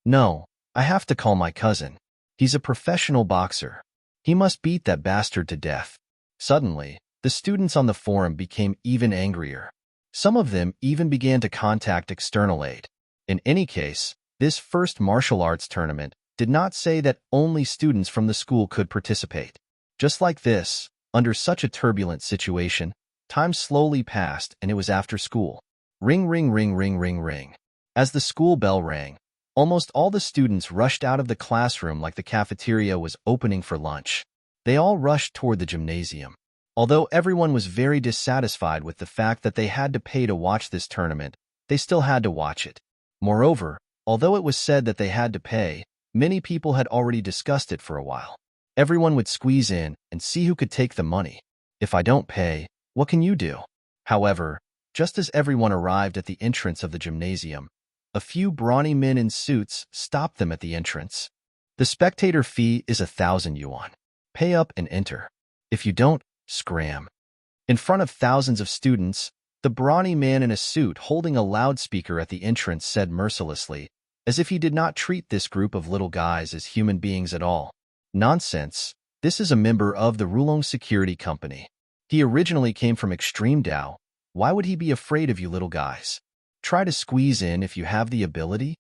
No, I have to call my cousin. He's a professional boxer. He must beat that bastard to death. Suddenly, the students on the forum became even angrier. Some of them even began to contact external aid. In any case, this first martial arts tournament did not say that only students from the school could participate. Just like this, under such a turbulent situation, time slowly passed and it was after school. Ring, ring, ring, ring, ring, ring. As the school bell rang, almost all the students rushed out of the classroom like the cafeteria was opening for lunch. They all rushed toward the gymnasium. Although everyone was very dissatisfied with the fact that they had to pay to watch this tournament, they still had to watch it. Moreover, although it was said that they had to pay, many people had already discussed it for a while. Everyone would squeeze in and see who could take the money. If I don't pay, what can you do? However, just as everyone arrived at the entrance of the gymnasium, a few brawny men in suits stopped them at the entrance. The spectator fee is 1,000 yuan. Pay up and enter. If you don't, scram. In front of thousands of students, the brawny man in a suit holding a loudspeaker at the entrance said mercilessly, as if he did not treat this group of little guys as human beings at all. Nonsense. This is a member of the Rulong Security Company. He originally came from Extreme Dao. Why would he be afraid of you little guys? Try to squeeze in if you have the ability.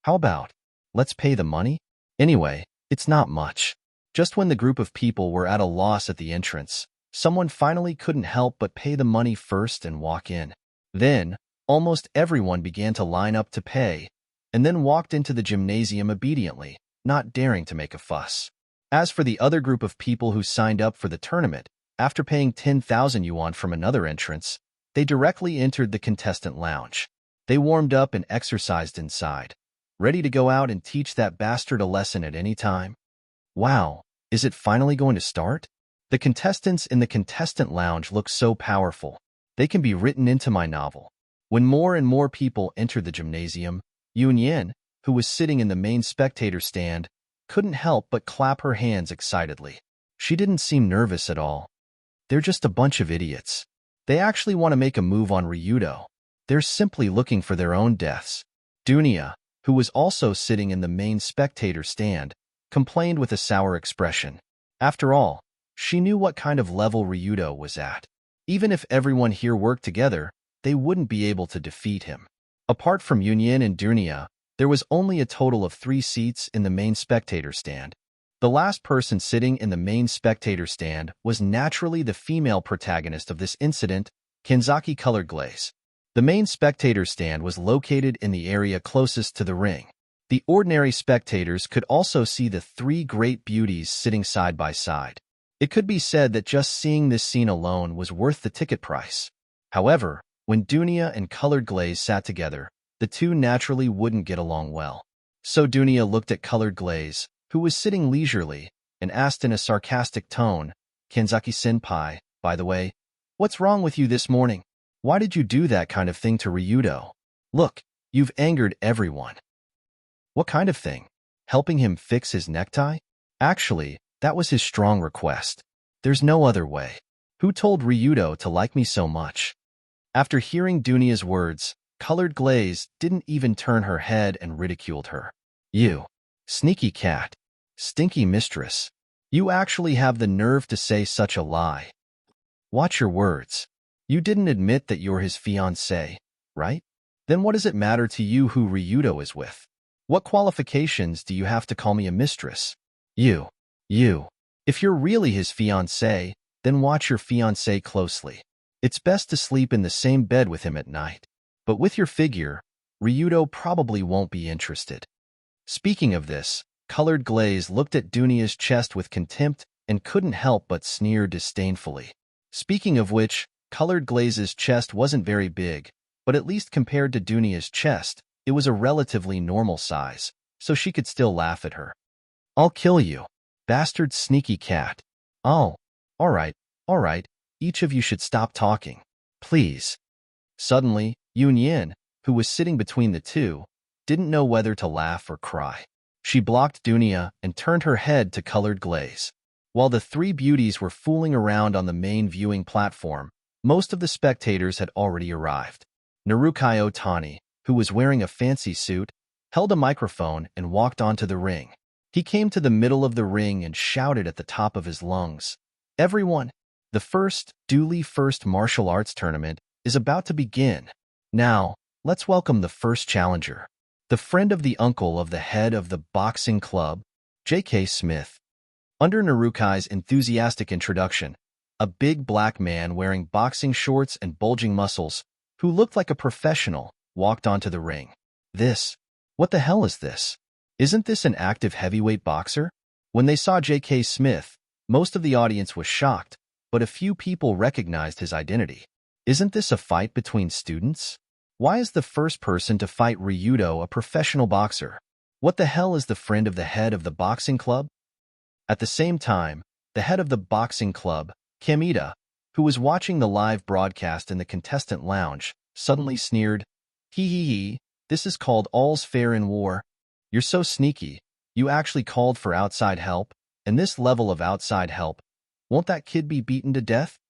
How about? Let's pay the money? Anyway, it's not much. Just when the group of people were at a loss at the entrance, someone finally couldn't help but pay the money first and walk in. Then, almost everyone began to line up to pay, and then walked into the gymnasium obediently, not daring to make a fuss. As for the other group of people who signed up for the tournament, after paying 10,000 yuan from another entrance, they directly entered the contestant lounge. They warmed up and exercised inside, ready to go out and teach that bastard a lesson at any time. Wow, is it finally going to start? The contestants in the contestant lounge look so powerful. They can be written into my novel. When more and more people entered the gymnasium, Yunyan, who was sitting in the main spectator stand, couldn't help but clap her hands excitedly. She didn't seem nervous at all. They're just a bunch of idiots. They actually want to make a move on Ryudo. They're simply looking for their own deaths. Dunia, who was also sitting in the main spectator stand, complained with a sour expression. After all, she knew what kind of level Ryudo was at. Even if everyone here worked together, they wouldn't be able to defeat him. Apart from Yunyan and Dunia, there was only a total of 3 seats in the main spectator stand. The last person sitting in the main spectator stand was naturally the female protagonist of this incident, Kanzaki Colored Glaze. The main spectator stand was located in the area closest to the ring. The ordinary spectators could also see the 3 great beauties sitting side by side. It could be said that just seeing this scene alone was worth the ticket price. However, when Dunia and Colored Glaze sat together, the two naturally wouldn't get along well. So Dunia looked at Colored Glaze, who was sitting leisurely, and asked in a sarcastic tone, "Kanzaki-senpai, by the way, what's wrong with you this morning? Why did you do that kind of thing to Ryudo? Look, you've angered everyone." "What kind of thing? Helping him fix his necktie? Actually, that was his strong request. There's no other way. Who told Ryudo to like me so much?" After hearing Dunia's words, Colored Glaze didn't even turn her head and ridiculed her. "You, sneaky cat, stinky mistress. You actually have the nerve to say such a lie. Watch your words. You didn't admit that you're his fiancé, right? Then what does it matter to you who Ryudo is with? What qualifications do you have to call me a mistress? You. If you're really his fiancé, then watch your fiancé closely. It's best to sleep in the same bed with him at night. But with your figure, Ryudo probably won't be interested." Speaking of this, Colored Glaze looked at Dunia's chest with contempt and couldn't help but sneer disdainfully. Speaking of which, Colored Glaze's chest wasn't very big, but at least compared to Dunia's chest, it was a relatively normal size, so she could still laugh at her. "I'll kill you, bastard sneaky cat. Oh, all right, each of you should stop talking, please." Suddenly, Yoon Yin, who was sitting between the two, didn't know whether to laugh or cry. She blocked Dunia and turned her head to Colored Glaze. While the three beauties were fooling around on the main viewing platform, most of the spectators had already arrived. Narukai Otani, who was wearing a fancy suit, held a microphone and walked onto the ring. He came to the middle of the ring and shouted at the top of his lungs, "Everyone, the first martial arts tournament is about to begin. Now, let's welcome the first challenger, the friend of the uncle of the head of the boxing club, J.K. Smith." Under Narukai's enthusiastic introduction, a big black man wearing boxing shorts and bulging muscles, who looked like a professional, walked onto the ring. What the hell is this? Isn't this an active heavyweight boxer? When they saw J.K. Smith, most of the audience was shocked, but a few people recognized his identity. Isn't this a fight between students? Why is the first person to fight Ryudo a professional boxer? What the hell is the friend of the head of the boxing club? At the same time, the head of the boxing club, Kamita, who was watching the live broadcast in the contestant lounge, suddenly sneered, "Hee, this is called all's fair in war. You're so sneaky, you actually called for outside help, and this level of outside help, won't that kid be beaten to death?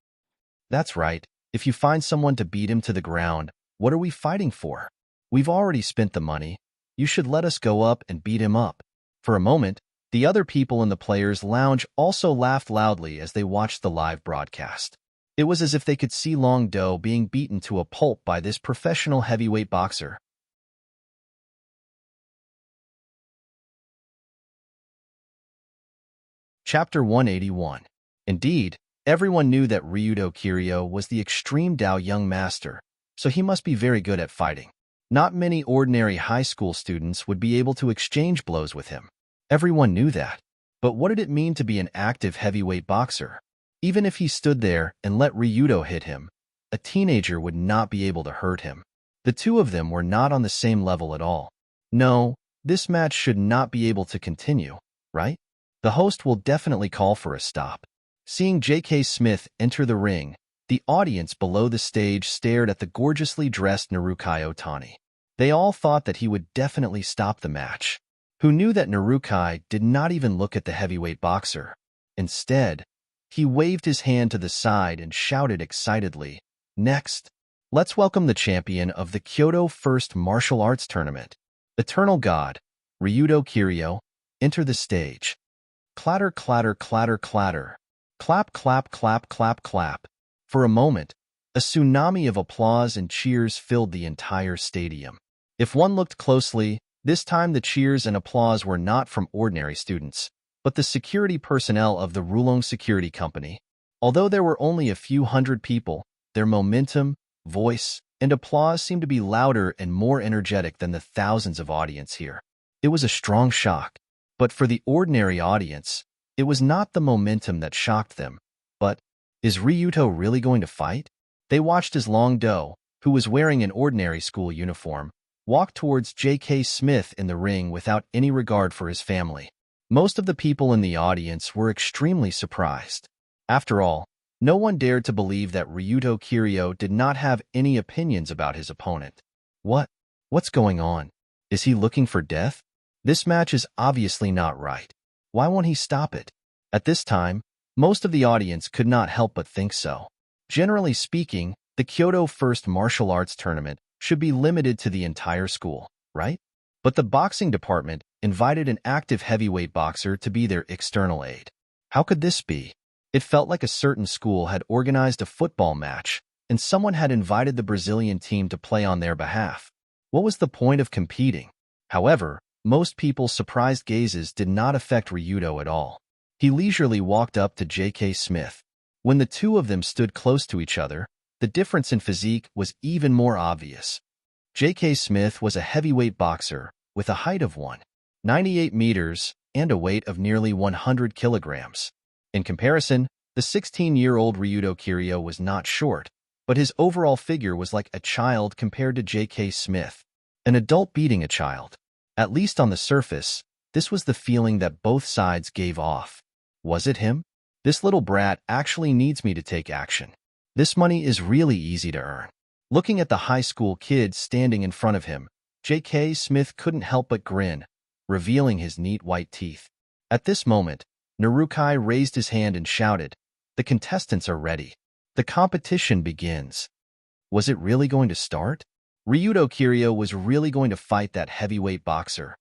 That's right, if you find someone to beat him to the ground, what are we fighting for? We've already spent the money. You should let us go up and beat him up." For a moment, the other people in the players' lounge also laughed loudly as they watched the live broadcast. It was as if they could see Long Do being beaten to a pulp by this professional heavyweight boxer. Chapter 181. Indeed, everyone knew that Ryudo Kiryu was the extreme Dao young master, so he must be very good at fighting. Not many ordinary high school students would be able to exchange blows with him. Everyone knew that. But what did it mean to be an active heavyweight boxer? Even if he stood there and let Ryudo hit him, a teenager would not be able to hurt him. The two of them were not on the same level at all. No, this match should not be able to continue, right? The host will definitely call for a stop. Seeing J.K. Smith enter the ring, the audience below the stage stared at the gorgeously dressed Narukai Otani. They all thought that he would definitely stop the match. Who knew that Narukai did not even look at the heavyweight boxer? Instead, he waved his hand to the side and shouted excitedly, "Next, let's welcome the champion of the Kyoto First Martial Arts Tournament, Eternal God, Ryudo Kiryu, enter the stage." Clatter, clatter, clatter, clatter. Clap, clap, clap, clap, clap. For a moment, a tsunami of applause and cheers filled the entire stadium. If one looked closely, this time the cheers and applause were not from ordinary students, but the security personnel of the Rulong Security Company. Although there were only a few hundred people, their momentum, voice, and applause seemed to be louder and more energetic than the thousands of audience here. It was a strong shock. But for the ordinary audience, It was not the momentum that shocked them, but, is Ryuto really going to fight? They watched as Long Do, who was wearing an ordinary school uniform, walk towards J.K. Smith in the ring without any regard for his family. Most of the people in the audience were extremely surprised. After all, no one dared to believe that Ryuto Kiryu did not have any opinions about his opponent. What's going on? Is he looking for death? This match is obviously not right. Why won't he stop it? At this time, most of the audience could not help but think so. Generally speaking, the Kyoto First Martial Arts Tournament should be limited to the entire school, right? But the boxing department invited an active heavyweight boxer to be their external aide. How could this be? It felt like a certain school had organized a football match, and someone had invited the Brazilian team to play on their behalf. What was the point of competing? However, most people's surprised gazes did not affect Ryuto at all. He leisurely walked up to J.K. Smith. When the two of them stood close to each other, the difference in physique was even more obvious. J.K. Smith was a heavyweight boxer with a height of 198 meters and a weight of nearly 100 kilograms. In comparison, the 16-year-old Ryuto Kiryu was not short, but his overall figure was like a child compared to J.K. Smith. An adult beating a child. At least on the surface, this was the feeling that both sides gave off. Was it him? This little brat actually needs me to take action. This money is really easy to earn. Looking at the high school kid standing in front of him, J.K. Smith couldn't help but grin, revealing his neat white teeth. At this moment, Narukai raised his hand and shouted, "The contestants are ready. The competition begins." Was it really going to start? Ryuto Kiryu was really going to fight that heavyweight boxer.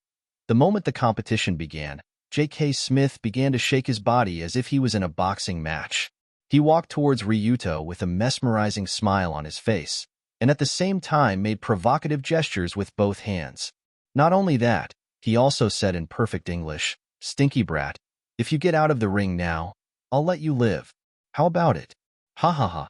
The moment the competition began, J.K. Smith began to shake his body as if he was in a boxing match. He walked towards Ryuto with a mesmerizing smile on his face, and at the same time made provocative gestures with both hands. Not only that, he also said in perfect English, "Stinky brat, if you get out of the ring now, I'll let you live. How about it? Ha ha ha."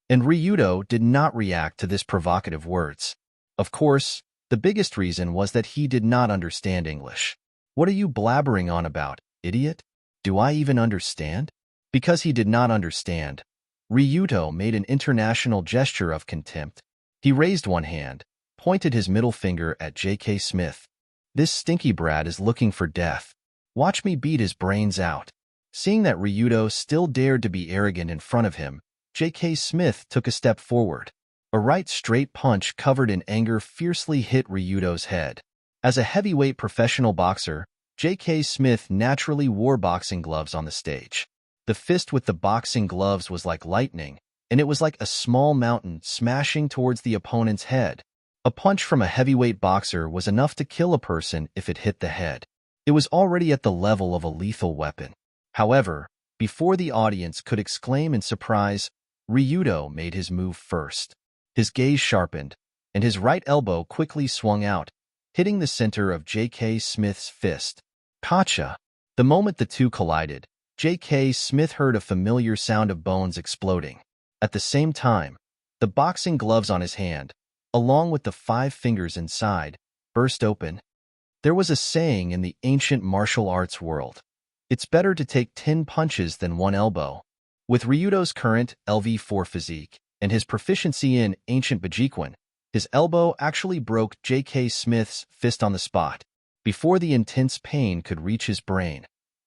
And Ryuto did not react to this provocative words. Of course, the biggest reason was that he did not understand English. What are you blabbering on about, idiot? Do I even understand? Because he did not understand, Ryuto made an international gesture of contempt. He raised one hand, pointed his middle finger at J.K. Smith. "This stinky brat is looking for death. Watch me beat his brains out." Seeing that Ryuto still dared to be arrogant in front of him, J.K. Smith took a step forward. A right straight punch covered in anger fiercely hit Ryuto's head. As a heavyweight professional boxer, J.K. Smith naturally wore boxing gloves on the stage. The fist with the boxing gloves was like lightning, and it was like a small mountain smashing towards the opponent's head. A punch from a heavyweight boxer was enough to kill a person if it hit the head. It was already at the level of a lethal weapon. However, before the audience could exclaim in surprise, Ryuto made his move first. His gaze sharpened, and his right elbow quickly swung out, hitting the center of J.K. Smith's fist. Gotcha! The moment the two collided, J.K. Smith heard a familiar sound of bones exploding. At the same time, the boxing gloves on his hand, along with the 5 fingers inside, burst open. There was a saying in the ancient martial arts world: "It's better to take 10 punches than 1 elbow." With Ryuto's current LV4 physique and his proficiency in ancient Bajikwan, his elbow actually broke J.K. Smith's fist on the spot, before the intense pain could reach his brain.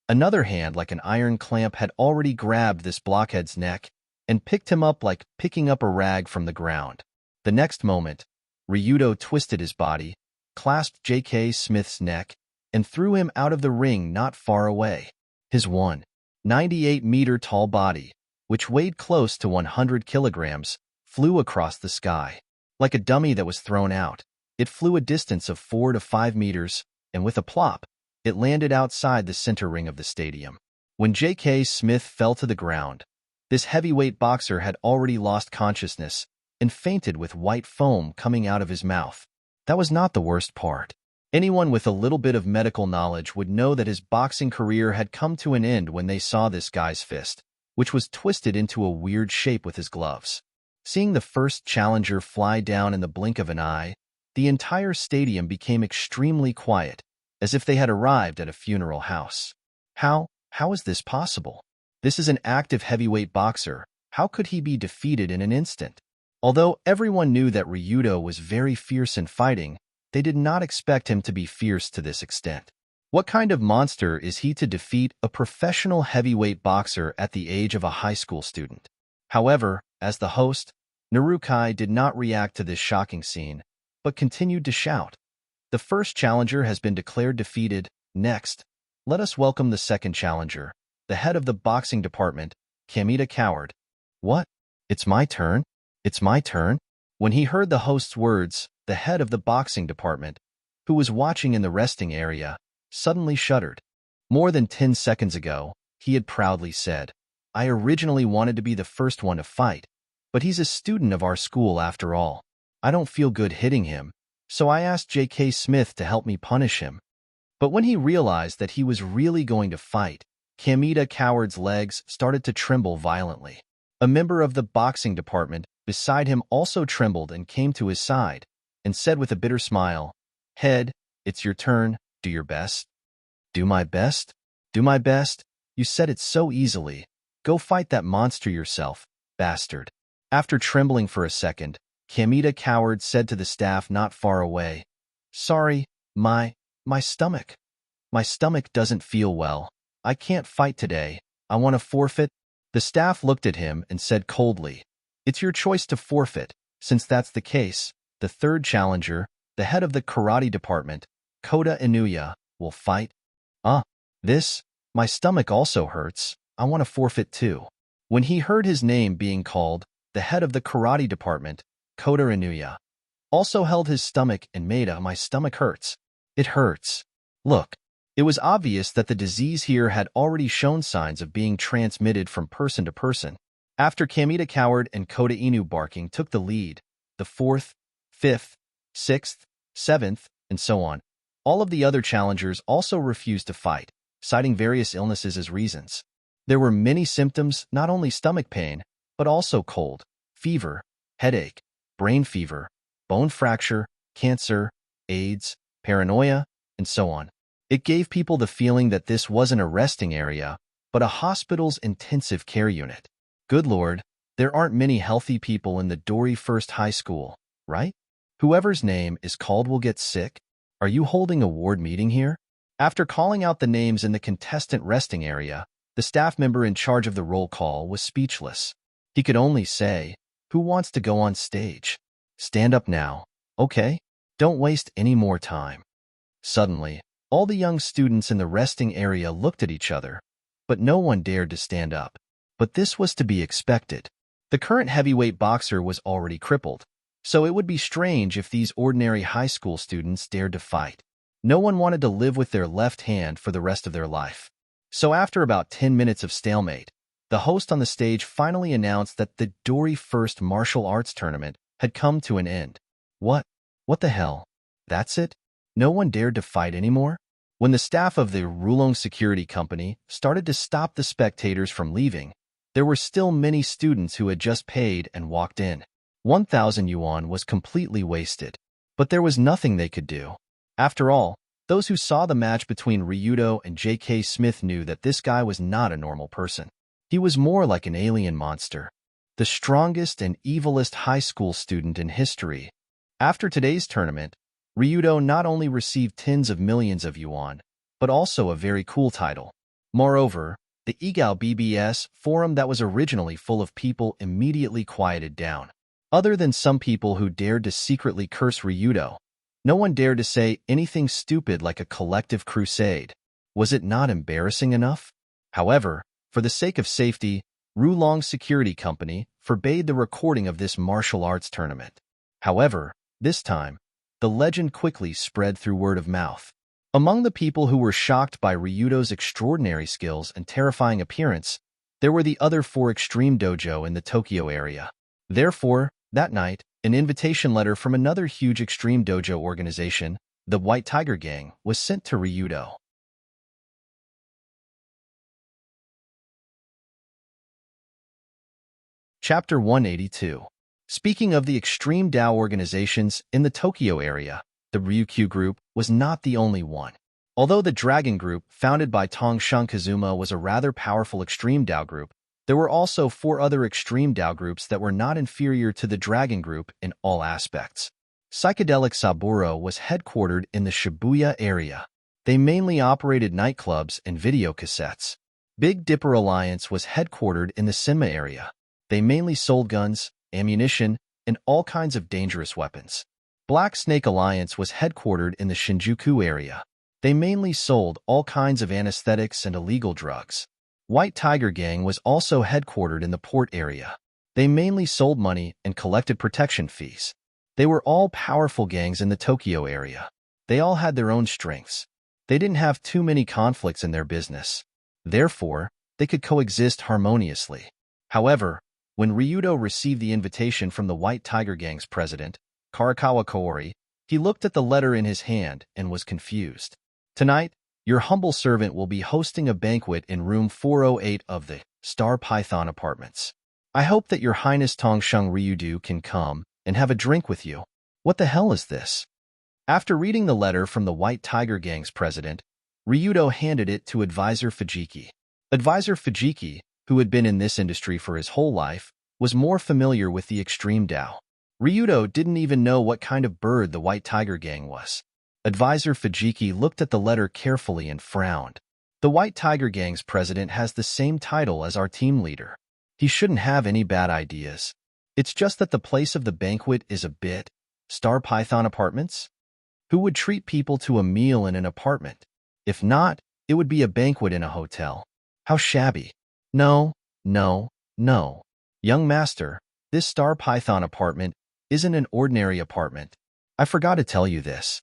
Another hand like an iron clamp had already grabbed this blockhead's neck and picked him up like picking up a rag from the ground. The next moment, Ryuto twisted his body, clasped J.K. Smith's neck, and threw him out of the ring not far away. His 198-meter-tall body, which weighed close to 100 kilograms, flew across the sky. Like a dummy that was thrown out, it flew a distance of 4 to 5 meters, and with a plop, it landed outside the center ring of the stadium. When J.K. Smith fell to the ground, this heavyweight boxer had already lost consciousness and fainted with white foam coming out of his mouth. That was not the worst part. Anyone with a little bit of medical knowledge would know that his boxing career had come to an end when they saw this guy's fist, which was twisted into a weird shape with his gloves. Seeing the first challenger fly down in the blink of an eye, the entire stadium became extremely quiet, as if they had arrived at a funeral house. How How is this possible? This is an active heavyweight boxer. How could he be defeated in an instant? Although everyone knew that Ryudo was very fierce in fighting, they did not expect him to be fierce to this extent. What kind of monster is he to defeat a professional heavyweight boxer at the age of a high school student? However, as the host, Narukai did not react to this shocking scene, but continued to shout, "The first challenger has been declared defeated. Next, let us welcome the second challenger, the head of the boxing department, Kamita Coward." What? It's my turn? It's my turn? When he heard the host's words, the head of the boxing department, who was watching in the resting area, suddenly shuddered. More than 10 seconds ago, he had proudly said, "I originally wanted to be the first one to fight, but he's a student of our school after all. I don't feel good hitting him, so I asked J.K. Smith to help me punish him." But when he realized that he was really going to fight, Kamita Coward's legs started to tremble violently. A member of the boxing department beside him also trembled and came to his side and said with a bitter smile, "Head, it's your turn. Do your best." "Do my best? Do my best? You said it so easily. Go fight that monster yourself, bastard." After trembling for a second, Kamita Coward said to the staff not far away, "Sorry, my stomach. My stomach doesn't feel well. I can't fight today. I want to forfeit." The staff looked at him and said coldly, "It's your choice to forfeit. Since that's the case, the third challenger, the head of the karate department, Kota Inuya, will fight." My stomach also hurts. I want to forfeit too." When he heard his name being called, the head of the karate department, Kota Inuya, also held his stomach and made a "my stomach hurts. It hurts." Look, it was obvious that the disease here had already shown signs of being transmitted from person to person. After Kamita Coward and Kota Inu barking took the lead, the 4th, 5th, 6th, 7th, and so on, all of the other challengers also refused to fight, citing various illnesses as reasons. There were many symptoms, not only stomach pain, but also cold, fever, headache, brain fever, bone fracture, cancer, AIDS, paranoia, and so on. It gave people the feeling that this wasn't a resting area, but a hospital's intensive care unit. Good Lord, there aren't many healthy people in the Dori First High School, right? Whoever's name is called will get sick. Are you holding a ward meeting here? After calling out the names in the contestant resting area, the staff member in charge of the roll call was speechless. He could only say, "Who wants to go on stage? Stand up now, okay? Don't waste any more time." Suddenly, all the young students in the resting area looked at each other, but no one dared to stand up. But this was to be expected. The current heavyweight boxer was already crippled, so it would be strange if these ordinary high school students dared to fight. No one wanted to live with their left hand for the rest of their life. So after about 10 minutes of stalemate, the host on the stage finally announced that the Dori First Martial Arts Tournament had come to an end. What the hell? That's it? No one dared to fight anymore? When the staff of the Rulong Security Company started to stop the spectators from leaving, there were still many students who had just paid and walked in. 1,000 yuan was completely wasted, but there was nothing they could do. After all, those who saw the match between Ryudo and J.K. Smith knew that this guy was not a normal person. He was more like an alien monster, the strongest and evilest high school student in history. After today's tournament, Ryudo not only received tens of millions of yuan, but also a very cool title. Moreover, the Egao BBS forum that was originally full of people immediately quieted down. Other than some people who dared to secretly curse Ryudo, no one dared to say anything stupid like a collective crusade. Was it not embarrassing enough? However, for the sake of safety, Rulong Security Company forbade the recording of this martial arts tournament. However, this time, the legend quickly spread through word of mouth. Among the people who were shocked by Ryudo's extraordinary skills and terrifying appearance, there were the other 4 Extreme Dojo in the Tokyo area. Therefore, that night, an invitation letter from another huge Extreme Dojo organization, the White Tiger Gang, was sent to Ryudo. Chapter 182. Speaking of the Extreme Dao organizations in the Tokyo area, the Ryukyu group was not the only one. Although the Dragon Group, founded by Tongsheng Kazuma, was a rather powerful extreme Dao group, there were also 4 other extreme Dao groups that were not inferior to the Dragon Group in all aspects. Psychedelic Saburo was headquartered in the Shibuya area. They mainly operated nightclubs and video cassettes. Big Dipper Alliance was headquartered in the Senma area. They mainly sold guns, ammunition, and all kinds of dangerous weapons. Black Snake Alliance was headquartered in the Shinjuku area. They mainly sold all kinds of anesthetics and illegal drugs. White Tiger Gang was also headquartered in the port area. They mainly sold money and collected protection fees. They were all powerful gangs in the Tokyo area. They all had their own strengths. They didn't have too many conflicts in their business. Therefore, they could coexist harmoniously. However, when Ryudo received the invitation from the White Tiger Gang's president, Karakawa Kaori, he looked at the letter in his hand and was confused. Tonight, your humble servant will be hosting a banquet in room 408 of the Star Python Apartments. I hope that your Highness Tongsheng Ryudo can come and have a drink with you. What the hell is this? After reading the letter from the White Tiger Gang's president, Ryudo handed it to Advisor Fujiki. Advisor Fujiki, who had been in this industry for his whole life, was more familiar with the extreme Dao. Ryudo didn't even know what kind of bird the White Tiger Gang was. Advisor Fujiki looked at the letter carefully and frowned. The White Tiger Gang's president has the same title as our team leader. He shouldn't have any bad ideas. It's just that the place of the banquet is a bit. Star Python Apartments? Who would treat people to a meal in an apartment? If not, it would be a banquet in a hotel. How shabby. No, no, no. Young master, this Star Python apartment isn't an ordinary apartment. I forgot to tell you this.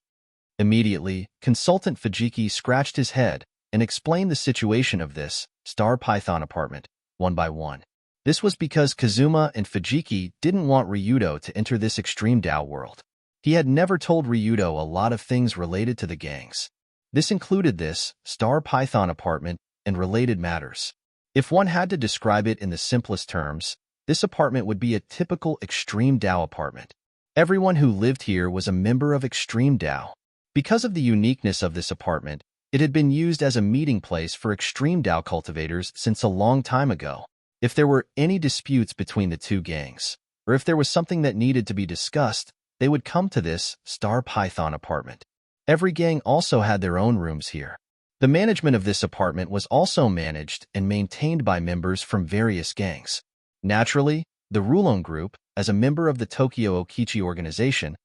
Immediately, Consultant Fujiki scratched his head and explained the situation of this Star Python apartment, one by one. This was because Kazuma and Fujiki didn't want Ryudo to enter this extreme Dao world. He had never told Ryudo a lot of things related to the gangs. This included this Star Python apartment and related matters. If one had to describe it in the simplest terms, this apartment would be a typical extreme Dao apartment. Everyone who lived here was a member of extreme Dao. Because of the uniqueness of this apartment, it had been used as a meeting place for extreme Dao cultivators since a long time ago. If there were any disputes between the two gangs, or if there was something that needed to be discussed, they would come to this Star Python apartment. Every gang also had their own rooms here. The management of this apartment was also managed and maintained by members from various gangs. Naturally, the Rulon Group, as a member of the Tokyo Okichi organization,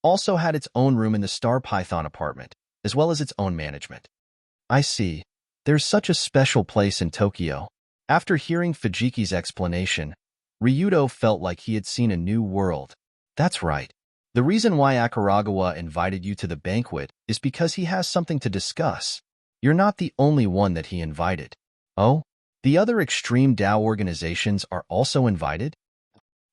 also had its own room in the Star Python apartment, as well as its own management. I see. There's such a special place in Tokyo. After hearing Fujiki's explanation, Ryudo felt like he had seen a new world. That's right. The reason why Akaragawa invited you to the banquet is because he has something to discuss. You're not the only one that he invited. Oh? The other extreme Dao organizations are also invited?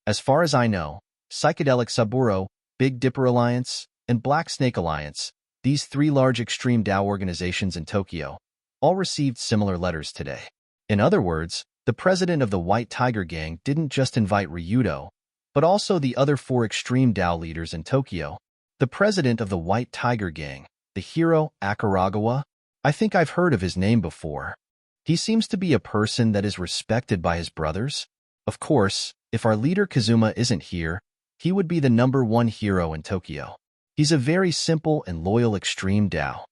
As far as I know, Psychedelic Saburo, Big Dipper Alliance, and Black Snake Alliance, these 3 large extreme Dao organizations in Tokyo, all received similar letters today. In other words, the president of the White Tiger Gang didn't just invite Ryudo, but also the other 4 extreme Dao leaders in Tokyo. The president of the White Tiger Gang, the hero Akaragawa, I think I've heard of his name before. He seems to be a person that is respected by his brothers. Of course, if our leader Kazuma isn't here, he would be the #1 hero in Tokyo. He's a very simple and loyal extreme Dao.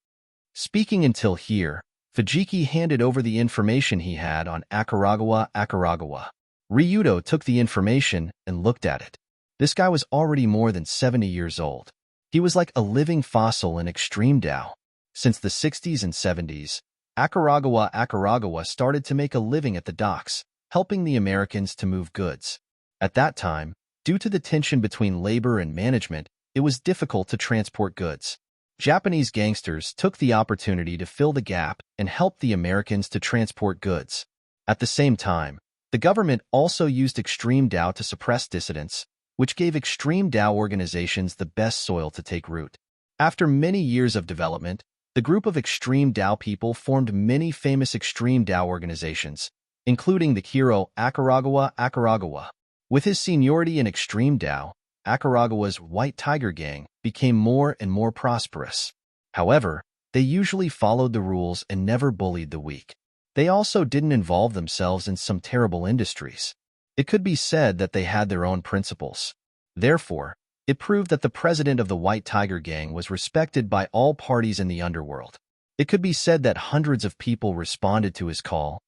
Speaking until here, Fujiki handed over the information he had on Akaragawa. Ryudo took the information and looked at it. This guy was already more than 70 years old. He was like a living fossil in extreme Dao. Since the 60s and 70s, Akaragawa started to make a living at the docks, helping the Americans to move goods. At that time, due to the tension between labor and management, it was difficult to transport goods. Japanese gangsters took the opportunity to fill the gap and help the Americans to transport goods. At the same time, the government also used extreme Dao to suppress dissidents, which gave extreme Dao organizations the best soil to take root. After many years of development, the group of extreme Dao people formed many famous extreme Dao organizations, including the hero Akaragawa. With his seniority in extreme Dao, Akaragawa's White Tiger Gang became more and more prosperous. However, They usually followed the rules and never bullied the weak. They also didn't involve themselves in some terrible industries. It could be said that they had their own principles. Therefore, it proved that the president of the White Tiger Gang was respected by all parties in the underworld. It could be said that hundreds of people responded to his call.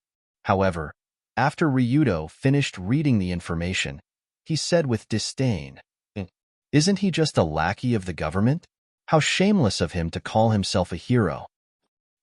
However, after Ryudo finished reading the information, he said with disdain, "Isn't he just a lackey of the government? How shameless of him to call himself a hero."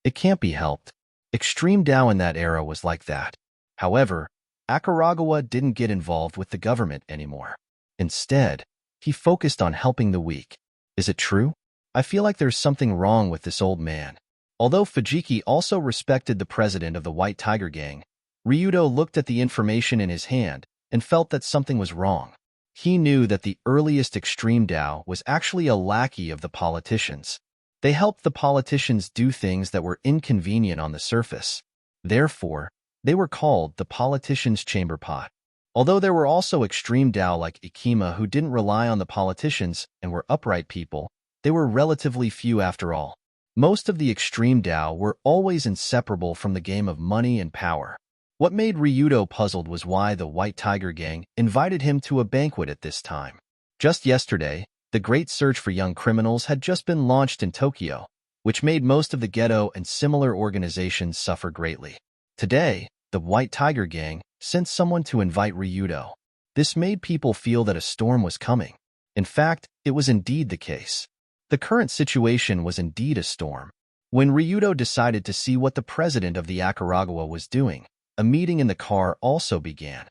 It can't be helped. Extreme Tao in that era was like that. However, Akaragawa didn't get involved with the government anymore. Instead, he focused on helping the weak. Is it true? I feel like there's something wrong with this old man. Although Fujiki also respected the president of the White Tiger Gang, Ryudo looked at the information in his hand and felt that something was wrong. He knew that the earliest Extreme Tao was actually a lackey of the politicians. They helped the politicians do things that were inconvenient on the surface. Therefore, they were called the politicians' chamber pot. Although there were also Extreme Tao like Ikima who didn't rely on the politicians and were upright people, they were relatively few after all. Most of the Extreme Tao were always inseparable from the game of money and power. What made Ryudo puzzled was why the White Tiger Gang invited him to a banquet at this time. Just yesterday, the great search for young criminals had just been launched in Tokyo, which made most of the ghetto and similar organizations suffer greatly. Today, the White Tiger Gang sent someone to invite Ryudo. This made people feel that a storm was coming. In fact, it was indeed the case. The current situation was indeed a storm. When Ryudo decided to see what the president of the Akaragawa was doing, a meeting in the car also began.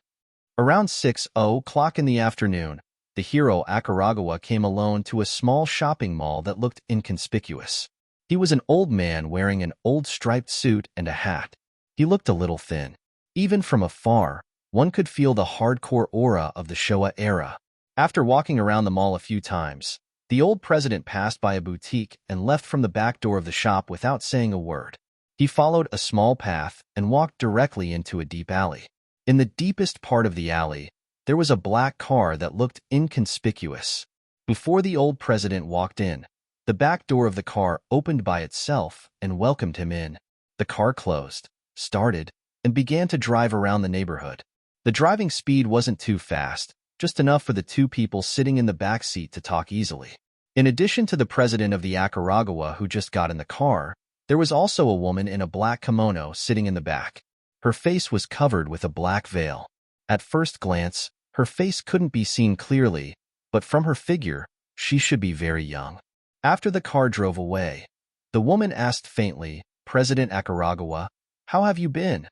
Around 6:00 in the afternoon, the hero Akaragawa came alone to a small shopping mall that looked inconspicuous. He was an old man wearing an old striped suit and a hat. He looked a little thin. Even from afar, one could feel the hardcore aura of the Showa era. After walking around the mall a few times, the old president passed by a boutique and left from the back door of the shop without saying a word. He followed a small path and walked directly into a deep alley. In the deepest part of the alley, there was a black car that looked inconspicuous. Before the old president walked in, the back door of the car opened by itself and welcomed him in. The car closed, started, and began to drive around the neighborhood. The driving speed wasn't too fast, just enough for the two people sitting in the back seat to talk easily. In addition to the president of the Akaragawa who just got in the car, there was also a woman in a black kimono sitting in the back. Her face was covered with a black veil. At first glance, her face couldn't be seen clearly, but from her figure, she should be very young. After the car drove away, the woman asked faintly, "President Akaragawa, how have you been?"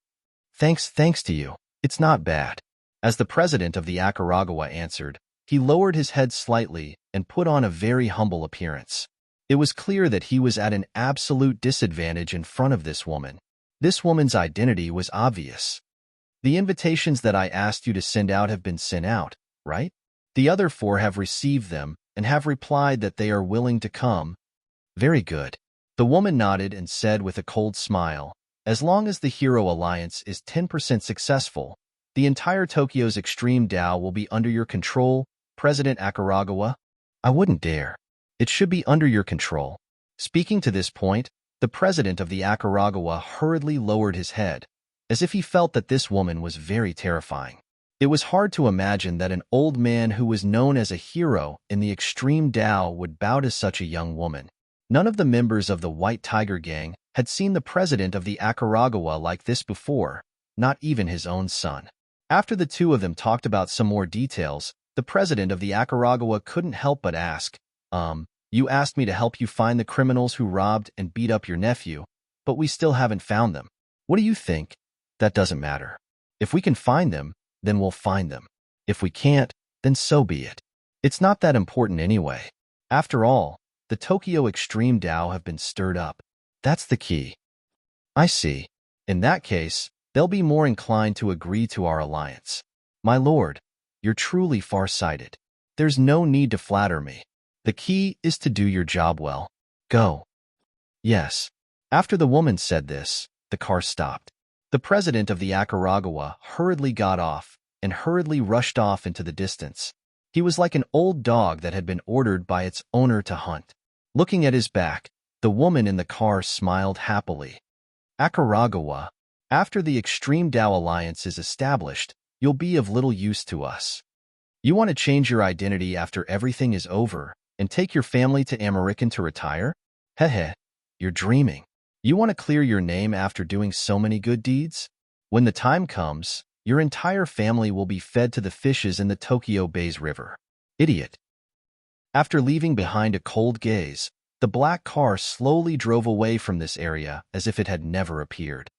Thanks to you. It's not bad." As the president of the Akaragawa answered, he lowered his head slightly and put on a very humble appearance. It was clear that he was at an absolute disadvantage in front of this woman. This woman's identity was obvious. "The invitations that I asked you to send out have been sent out, right? The other 4 have received them and have replied that they are willing to come." "Very good." The woman nodded and said with a cold smile, "As long as the Hero Alliance is 10% successful, the entire Tokyo's Extreme Tao will be under your control, President Akaragawa." "I wouldn't dare. It should be under your control." Speaking to this point, the president of the Akaragawa hurriedly lowered his head, as if he felt that this woman was very terrifying. It was hard to imagine that an old man who was known as a hero in the Extreme Tao would bow to such a young woman. None of the members of the White Tiger Gang had seen the president of the Akaragawa like this before, not even his own son. After the two of them talked about some more details, the president of the Akaragawa couldn't help but ask, "You asked me to help you find the criminals who robbed and beat up your nephew, but we still haven't found them. What do you think?" "That doesn't matter. If we can find them, then we'll find them. If we can't, then so be it. It's not that important anyway. After all, the Tokyo Extreme Tao have been stirred up. That's the key." "I see. In that case, they'll be more inclined to agree to our alliance." "My lord, you're truly far-sighted. There's no need to flatter me. The key is to do your job well. Go." "Yes." After the woman said this, the car stopped. The president of the Akaragawa hurriedly got off and hurriedly rushed off into the distance. He was like an old dog that had been ordered by its owner to hunt. Looking at his back, The woman in the car smiled happily. Akaragawa, after the Extreme Tao Alliance is established, you'll be of little use to us. You want to change your identity after everything is over and take your family to American to retire? Hehe, you're dreaming. You want to clear your name after doing so many good deeds? When the time comes, your entire family will be fed to the fishes in the Tokyo Bay's river. Idiot. After leaving behind a cold gaze, the black car slowly drove away from this area as if it had never appeared.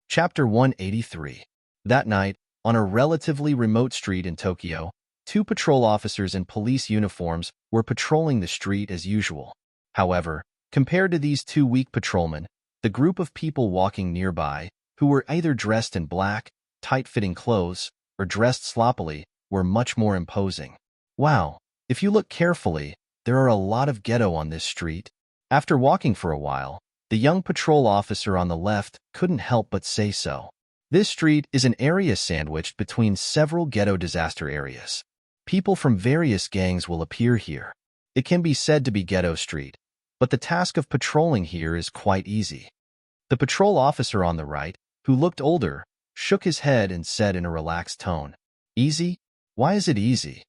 Chapter 183. That night, on a relatively remote street in Tokyo, two patrol officers in police uniforms were patrolling the street as usual. However, compared to these two weak patrolmen, the group of people walking nearby, who were either dressed in black, tight-fitting clothes, or dressed sloppily, were much more imposing. Wow, if you look carefully, there are a lot of ghetto on this street. After walking for a while, the young patrol officer on the left couldn't help but say so. This street is an area sandwiched between several ghetto disaster areas. People from various gangs will appear here. It can be said to be Ghetto Street, but the task of patrolling here is quite easy. The patrol officer on the right, who looked older, shook his head and said in a relaxed tone, "Easy? Why is it easy?"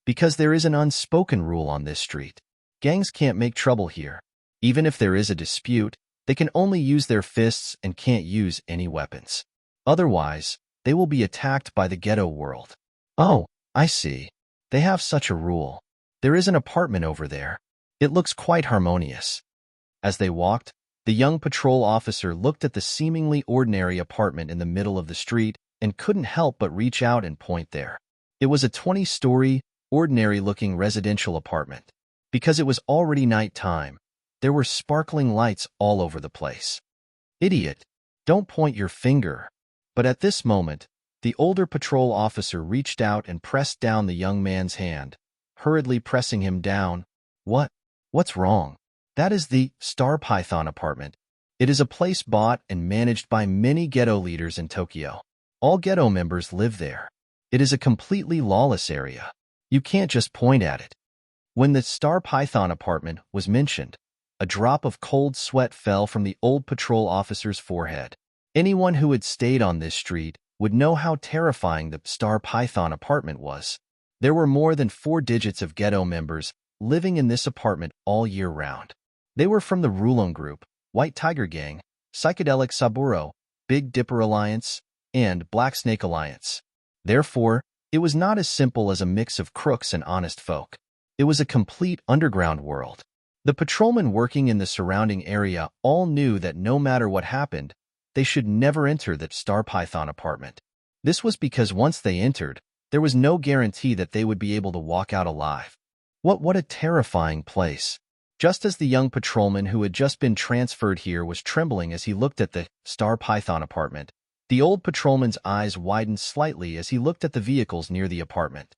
"Because there is an unspoken rule on this street. Gangs can't make trouble here. Even if there is a dispute, they can only use their fists and can't use any weapons. Otherwise, they will be attacked by the ghetto world." "Oh, I see. They have such a rule. There is an apartment over there. It looks quite harmonious." As they walked, the young patrol officer looked at the seemingly ordinary apartment in the middle of the street and couldn't help but reach out and point there. It was a 20-story, ordinary-looking residential apartment. Because it was already nighttime, there were sparkling lights all over the place. "Idiot, don't point your finger." But at this moment, the older patrol officer reached out and pressed down the young man's hand, hurriedly pressing him down. What's wrong?" "That is the Star Python apartment. It is a place bought and managed by many ghetto leaders in Tokyo. All ghetto members live there. It is a completely lawless area. You can't just point at it." When the Star Python apartment was mentioned, a drop of cold sweat fell from the old patrol officer's forehead. Anyone who had stayed on this street would know how terrifying the Star Python apartment was. There were more than 4 digits of ghetto members living in this apartment all year round. They were from the Rulon Group, White Tiger Gang, Psychedelic Saburo, Big Dipper Alliance, and Black Snake Alliance. Therefore, it was not as simple as a mix of crooks and honest folk. It was a complete underground world. The patrolmen working in the surrounding area all knew that no matter what happened, they should never enter the Star Python apartment. This was because once they entered, there was no guarantee that they would be able to walk out alive. What a terrifying place. Just as the young patrolman who had just been transferred here was trembling as he looked at the Star Python apartment, the old patrolman's eyes widened slightly as he looked at the vehicles near the apartment.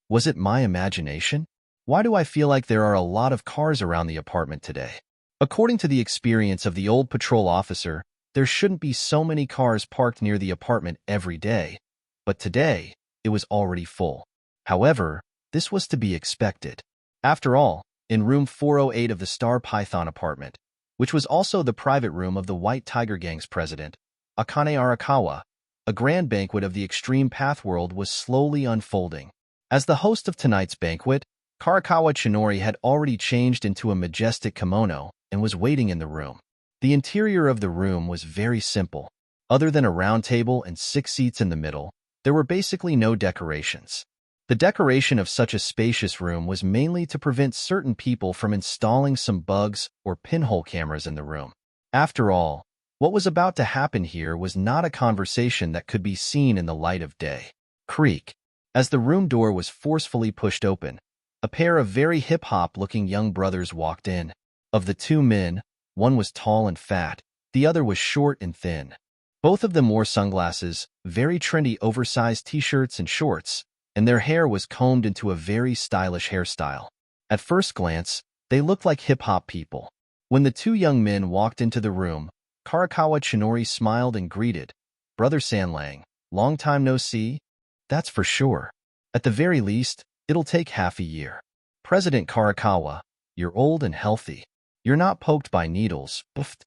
Was it my imagination? Why do I feel like there are a lot of cars around the apartment today? According to the experience of the old patrol officer, there shouldn't be so many cars parked near the apartment every day, but today, it was already full. However, this was to be expected. After all, in room 408 of the Star Python apartment, which was also the private room of the White Tiger Gang's president, Akane Arakawa, a grand banquet of the Extreme Path world was slowly unfolding. As the host of tonight's banquet, Karakawa Chinori had already changed into a majestic kimono and was waiting in the room. The interior of the room was very simple. Other than a round table and 6 seats in the middle, there were basically no decorations. The decoration of such a spacious room was mainly to prevent certain people from installing some bugs or pinhole cameras in the room. After all, what was about to happen here was not a conversation that could be seen in the light of day. Creak. As the room door was forcefully pushed open, a pair of very hip-hop-looking young brothers walked in. Of the 2 men, one was tall and fat, the other was short and thin. Both of them wore sunglasses, very trendy oversized t-shirts and shorts, and their hair was combed into a very stylish hairstyle. At first glance, they looked like hip-hop people. When the 2 young men walked into the room, Karakawa Chinori smiled and greeted, "Brother Sanlang, long time no see?" That's for sure. At the very least, it'll take half a year. President Karakawa, you're old and healthy. You're not poked by needles, boofed.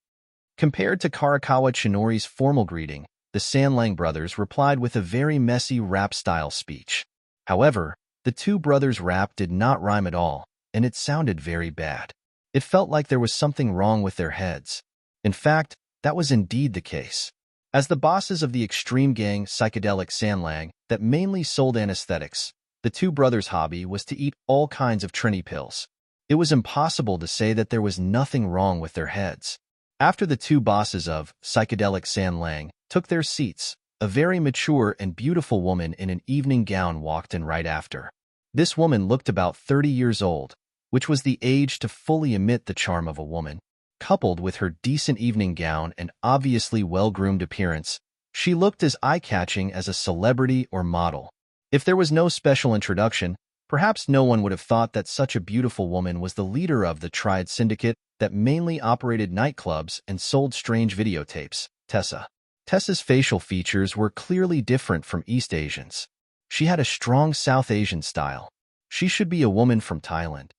Compared to Karakawa Chinori's formal greeting, the Sanlang brothers replied with a very messy rap-style speech. However, the two brothers' rap did not rhyme at all, and it sounded very bad. It felt like there was something wrong with their heads. In fact, that was indeed the case. As the bosses of the extreme gang Psychedelic Sanlang that mainly sold anesthetics, the two brothers' hobby was to eat all kinds of trini pills. It was impossible to say that there was nothing wrong with their heads. After the two bosses of Psychedelic Sanlang took their seats, a very mature and beautiful woman in an evening gown walked in right after. This woman looked about 30 years old, which was the age to fully emit the charm of a woman. Coupled with her decent evening gown and obviously well-groomed appearance, she looked as eye-catching as a celebrity or model. If there was no special introduction, perhaps no one would have thought that such a beautiful woman was the leader of the Triad Syndicate that mainly operated nightclubs and sold strange videotapes, Tessa. Tessa's facial features were clearly different from East Asians. She had a strong South Asian style. She should be a woman from Thailand.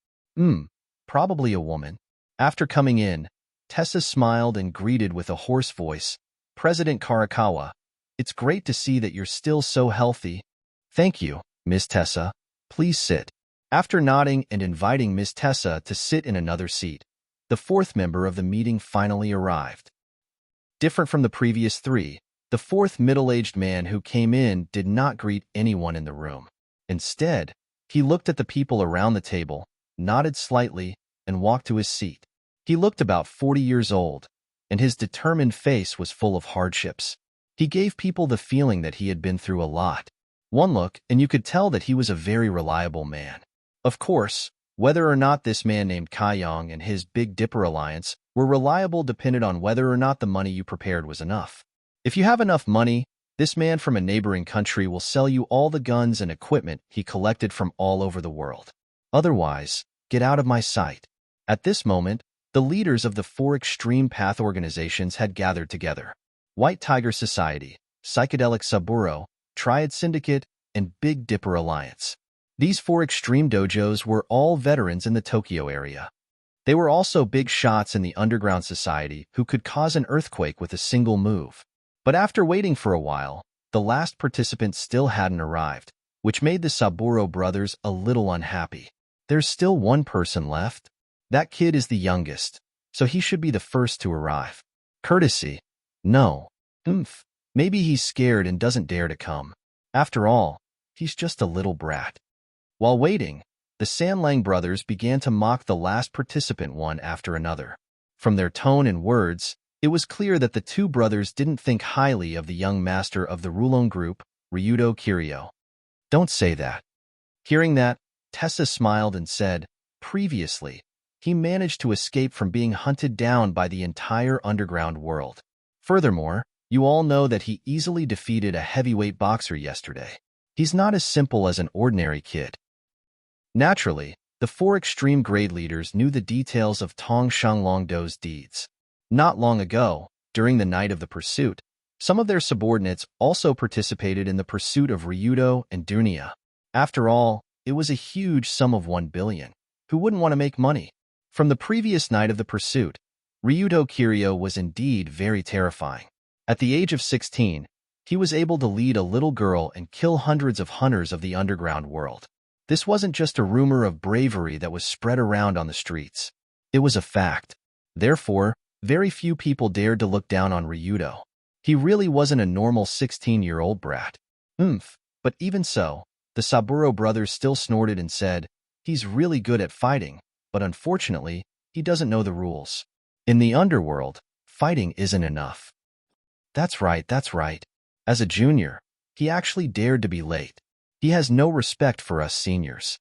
Probably a woman. After coming in, Tessa smiled and greeted with a hoarse voice, "President Karakawa, it's great to see that you're still so healthy." "Thank you, Miss Tessa. Please sit." After nodding and inviting Miss Tessa to sit in another seat, the fourth member of the meeting finally arrived. Different from the previous three, the fourth middle-aged man who came in did not greet anyone in the room. Instead, he looked at the people around the table, nodded slightly, and walked to his seat. He looked about 40 years old, and his determined face was full of hardships. He gave people the feeling that he had been through a lot. One look, and you could tell that he was a very reliable man. Of course, whether or not this man named Kaiyong and his Big Dipper alliance were reliable depended on whether or not the money you prepared was enough. If you have enough money, this man from a neighboring country will sell you all the guns and equipment he collected from all over the world. Otherwise, get out of my sight. At this moment, the leaders of the four extreme path organizations had gathered together. White Tiger Society, Psychedelic Saburo, Triad Syndicate, and Big Dipper Alliance. These four extreme dojos were all veterans in the Tokyo area. They were also big shots in the underground society who could cause an earthquake with a single move. But after waiting for a while, the last participant still hadn't arrived, which made the Saburo brothers a little unhappy. There's still one person left. That kid is the youngest, so he should be the first to arrive. Courtesy? No. Maybe he's scared and doesn't dare to come. After all, he's just a little brat. While waiting, the Sanlang brothers began to mock the last participant one after another. From their tone and words, it was clear that the two brothers didn't think highly of the young master of the Rulon group, Ryudo Kiryu. Don't say that. Hearing that, Tessa smiled and said, "Previously, he managed to escape from being hunted down by the entire underground world. Furthermore, you all know that he easily defeated a heavyweight boxer yesterday. He's not as simple as an ordinary kid." Naturally, the four extreme grade leaders knew the details of Tong Shanglongdo's deeds. Not long ago, during the night of the pursuit, some of their subordinates also participated in the pursuit of Ryudo and Dunia. After all, it was a huge sum of 1 billion. Who wouldn't want to make money? From the previous night of the pursuit, Ryudo Kiryu was indeed very terrifying. At the age of 16, he was able to lead a little girl and kill hundreds of hunters of the underground world. This wasn't just a rumor of bravery that was spread around on the streets. It was a fact. Therefore, very few people dared to look down on Ryudo. He really wasn't a normal 16-year-old brat. But even so, the Saburo brothers still snorted and said, "He's really good at fighting, but unfortunately, he doesn't know the rules. In the underworld, fighting isn't enough." That's right. As a junior, he actually dared to be late. He has no respect for us seniors.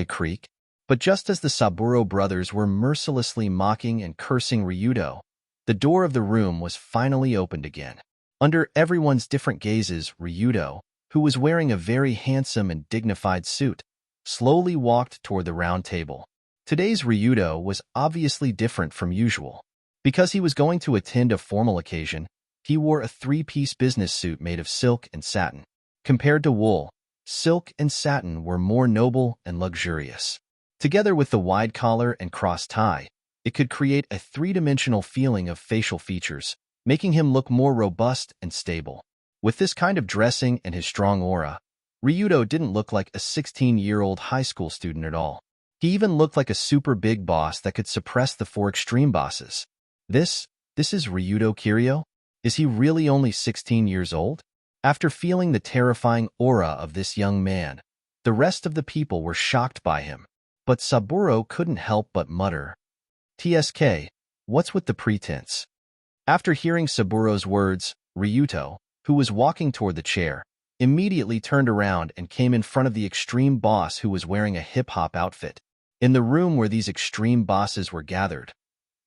Creek. But just as the Saburo brothers were mercilessly mocking and cursing Ryudo, the door of the room was finally opened again. Under everyone's different gazes, Ryudo, who was wearing a very handsome and dignified suit, slowly walked toward the round table. Today's Ryudo was obviously different from usual. Because he was going to attend a formal occasion, he wore a three-piece business suit made of silk and satin. Compared to wool, silk and satin were more noble and luxurious. Together with the wide collar and cross tie, it could create a three-dimensional feeling of facial features, making him look more robust and stable. With this kind of dressing and his strong aura, Ryudo didn't look like a 16-year-old high school student at all. He even looked like a super big boss that could suppress the four extreme bosses. This is Ryudo Kiryu? Is he really only 16 years old? After feeling the terrifying aura of this young man, the rest of the people were shocked by him. But Saburo couldn't help but mutter, "TSK, what's with the pretense?" After hearing Saburo's words, Ryuto, who was walking toward the chair, immediately turned around and came in front of the extreme boss who was wearing a hip-hop outfit. In the room where these extreme bosses were gathered,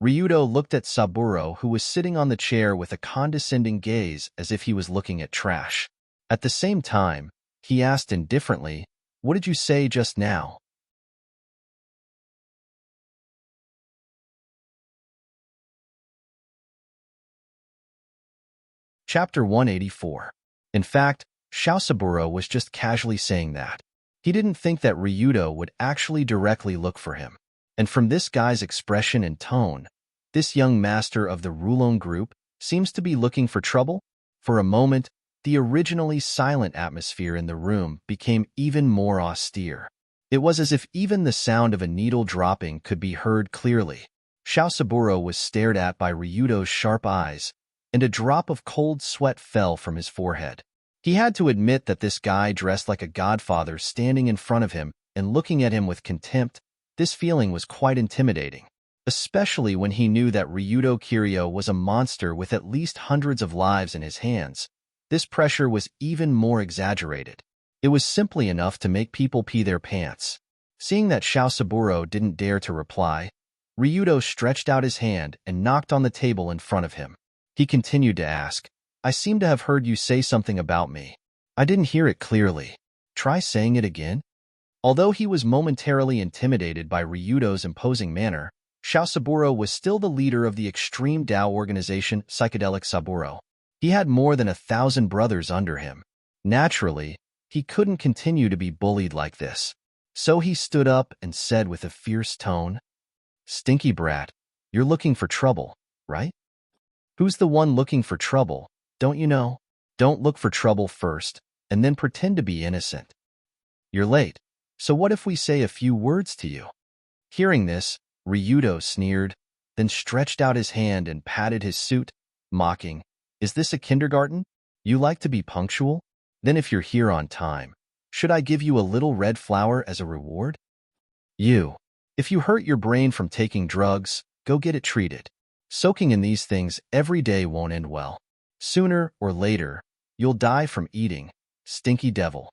Ryudo looked at Saburo, who was sitting on the chair with a condescending gaze as if he was looking at trash. At the same time, he asked indifferently, "What did you say just now?" Chapter 184. In fact, Saburo was just casually saying that. He didn't think that Ryudo would actually directly look for him. And from this guy's expression and tone, this young master of the Rulon group seems to be looking for trouble. For a moment, the originally silent atmosphere in the room became even more austere. It was as if even the sound of a needle dropping could be heard clearly. Saburo was stared at by Ryudo's sharp eyes, and a drop of cold sweat fell from his forehead. He had to admit that this guy dressed like a godfather standing in front of him and looking at him with contempt, this feeling was quite intimidating, especially when he knew that Ryudo Kiryu was a monster with at least hundreds of lives in his hands. This pressure was even more exaggerated. It was simply enough to make people pee their pants. Seeing that Saburo didn't dare to reply, Ryudo stretched out his hand and knocked on the table in front of him. He continued to ask, "I seem to have heard you say something about me. I didn't hear it clearly. Try saying it again." Although he was momentarily intimidated by Ryudo's imposing manner, Saburo was still the leader of the extreme Tao organization Psychedelic Saburo. He had more than 1,000 brothers under him. Naturally, he couldn't continue to be bullied like this. So he stood up and said with a fierce tone, "Stinky brat, you're looking for trouble, right? Who's the one looking for trouble, don't you know? Don't look for trouble first, and then pretend to be innocent. You're late, so what if we say a few words to you?" Hearing this, Ryudo sneered, then stretched out his hand and patted his suit, mocking, "Is this a kindergarten? You like to be punctual? Then if you're here on time, should I give you a little red flower as a reward? If you hurt your brain from taking drugs, go get it treated. Soaking in these things every day won't end well. Sooner or later, you'll die from eating, stinky devil.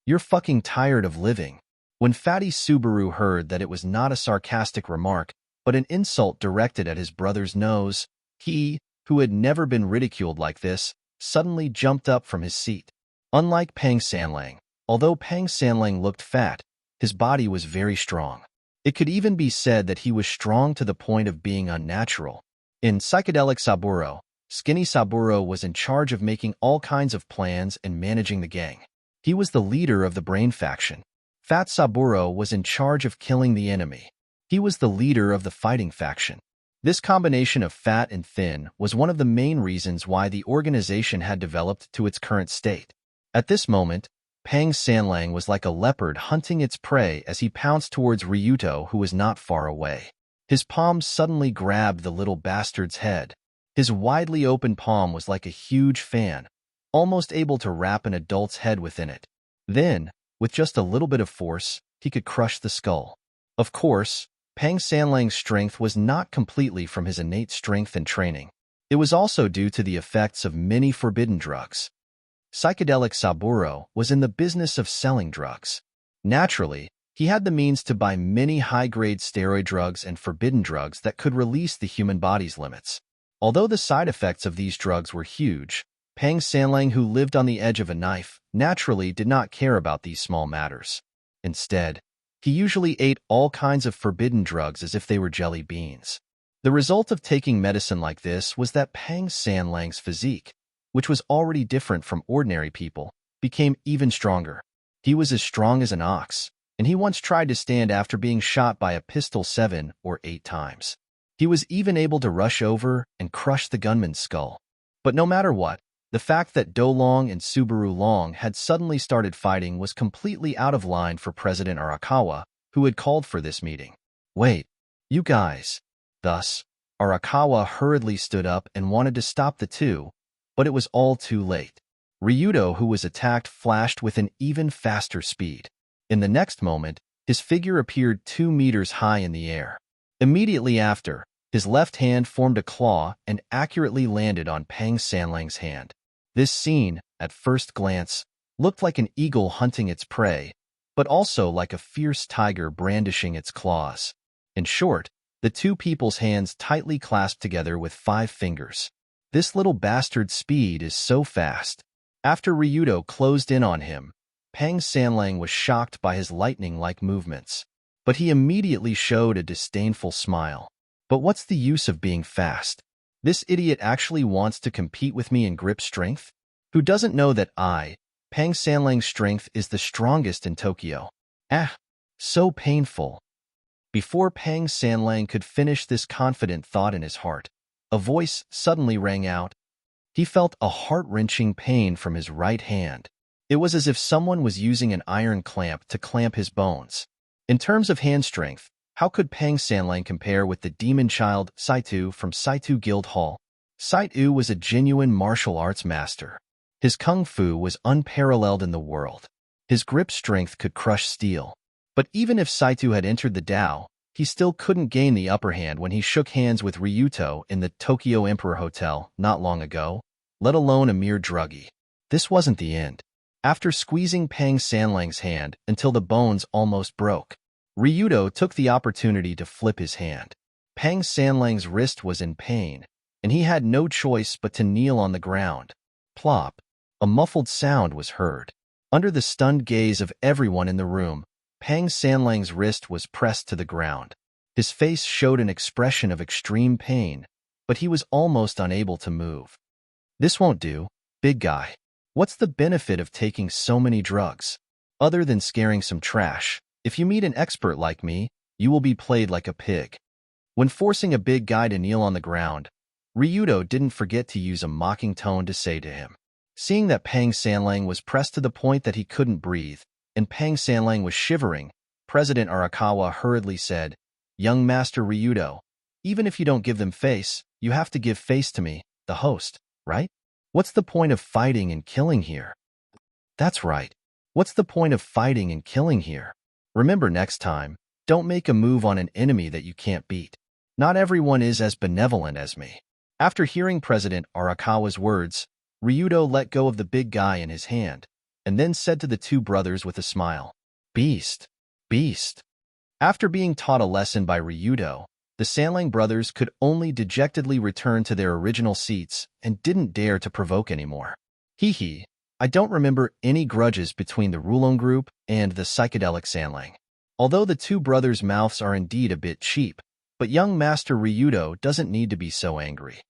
You're fucking tired of living." When Fatty Subaru heard that it was not a sarcastic remark, but an insult directed at his brother's nose, he, who had never been ridiculed like this, suddenly jumped up from his seat. Unlike Pang Sanlang, although Pang Sanlang looked fat, his body was very strong. It could even be said that he was strong to the point of being unnatural. In Psychedelic Saburo, Skinny Saburo was in charge of making all kinds of plans and managing the gang. He was the leader of the Brain faction. Fat Saburo was in charge of killing the enemy. He was the leader of the Fighting faction. This combination of fat and thin was one of the main reasons why the organization had developed to its current state. At this moment, Pang Sanlang was like a leopard hunting its prey as he pounced towards Ryuto, who was not far away. His palm suddenly grabbed the little bastard's head. His widely open palm was like a huge fan, almost able to wrap an adult's head within it. Then, with just a little bit of force, he could crush the skull. Of course, Pang Sanlang's strength was not completely from his innate strength and training. It was also due to the effects of many forbidden drugs. Psychedelic Saburo was in the business of selling drugs. Naturally, he had the means to buy many high-grade steroid drugs and forbidden drugs that could release the human body's limits. Although the side effects of these drugs were huge, Pang Sanlang, who lived on the edge of a knife, naturally did not care about these small matters. Instead, he usually ate all kinds of forbidden drugs as if they were jelly beans. The result of taking medicine like this was that Pang Sanlang's physique, which was already different from ordinary people, became even stronger. He was as strong as an ox, and he once tried to stand after being shot by a pistol 7 or 8 times. He was even able to rush over and crush the gunman's skull. But no matter what, the fact that Do Long and Subaru Long had suddenly started fighting was completely out of line for President Arakawa, who had called for this meeting. Wait, you guys. Thus, Arakawa hurriedly stood up and wanted to stop the two, but it was all too late. Ryudo, who was attacked, flashed with an even faster speed. In the next moment, his figure appeared 2 meters high in the air. Immediately after, his left hand formed a claw and accurately landed on Pang Sanlang's hand. This scene, at first glance, looked like an eagle hunting its prey, but also like a fierce tiger brandishing its claws. In short, the two people's hands tightly clasped together with 5 fingers. This little bastard's speed is so fast. After Ryudo closed in on him, Pang Sanlang was shocked by his lightning-like movements, but he immediately showed a disdainful smile. But what's the use of being fast? This idiot actually wants to compete with me in grip strength? Who doesn't know that Pang Sanlang's strength is the strongest in Tokyo? So painful. Before Pang Sanlang could finish this confident thought in his heart, a voice suddenly rang out. He felt a heart-wrenching pain from his right hand. It was as if someone was using an iron clamp to clamp his bones. In terms of hand strength, how could Pang Sanlang compare with the demon child Saitu from Saitu Guild Hall? Saitu was a genuine martial arts master. His kung fu was unparalleled in the world. His grip strength could crush steel. But even if Saitu had entered the Dao, he still couldn't gain the upper hand when he shook hands with Ryuto in the Tokyo Emperor Hotel not long ago, let alone a mere druggie. This wasn't the end. After squeezing Pang Sanlang's hand until the bones almost broke, Ryudo took the opportunity to flip his hand. Pang Sanlang's wrist was in pain, and he had no choice but to kneel on the ground. Plop. A muffled sound was heard. Under the stunned gaze of everyone in the room, Pang Sanlang's wrist was pressed to the ground. His face showed an expression of extreme pain, but he was almost unable to move. This won't do, big guy. What's the benefit of taking so many drugs? Other than scaring some trash, if you meet an expert like me, you will be played like a pig. When forcing a big guy to kneel on the ground, Ryudo didn't forget to use a mocking tone to say to him. Seeing that Pang Sanlang was pressed to the point that he couldn't breathe, and Pang Sanlang was shivering, President Arakawa hurriedly said, "Young Master Ryudo, even if you don't give them face, you have to give face to me, the host, right? What's the point of fighting and killing here?" That's right. What's the point of fighting and killing here? Remember next time, don't make a move on an enemy that you can't beat. Not everyone is as benevolent as me. After hearing President Arakawa's words, Ryudo let go of the big guy in his hand, and then said to the two brothers with a smile, "Beast, beast." After being taught a lesson by Ryudo, the Sanlang brothers could only dejectedly return to their original seats and didn't dare to provoke anymore. Hee. I don't remember any grudges between the Rulong group and the psychedelic Sanlang. Although the two brothers' mouths are indeed a bit cheap, but young Master Ryudo doesn't need to be so angry.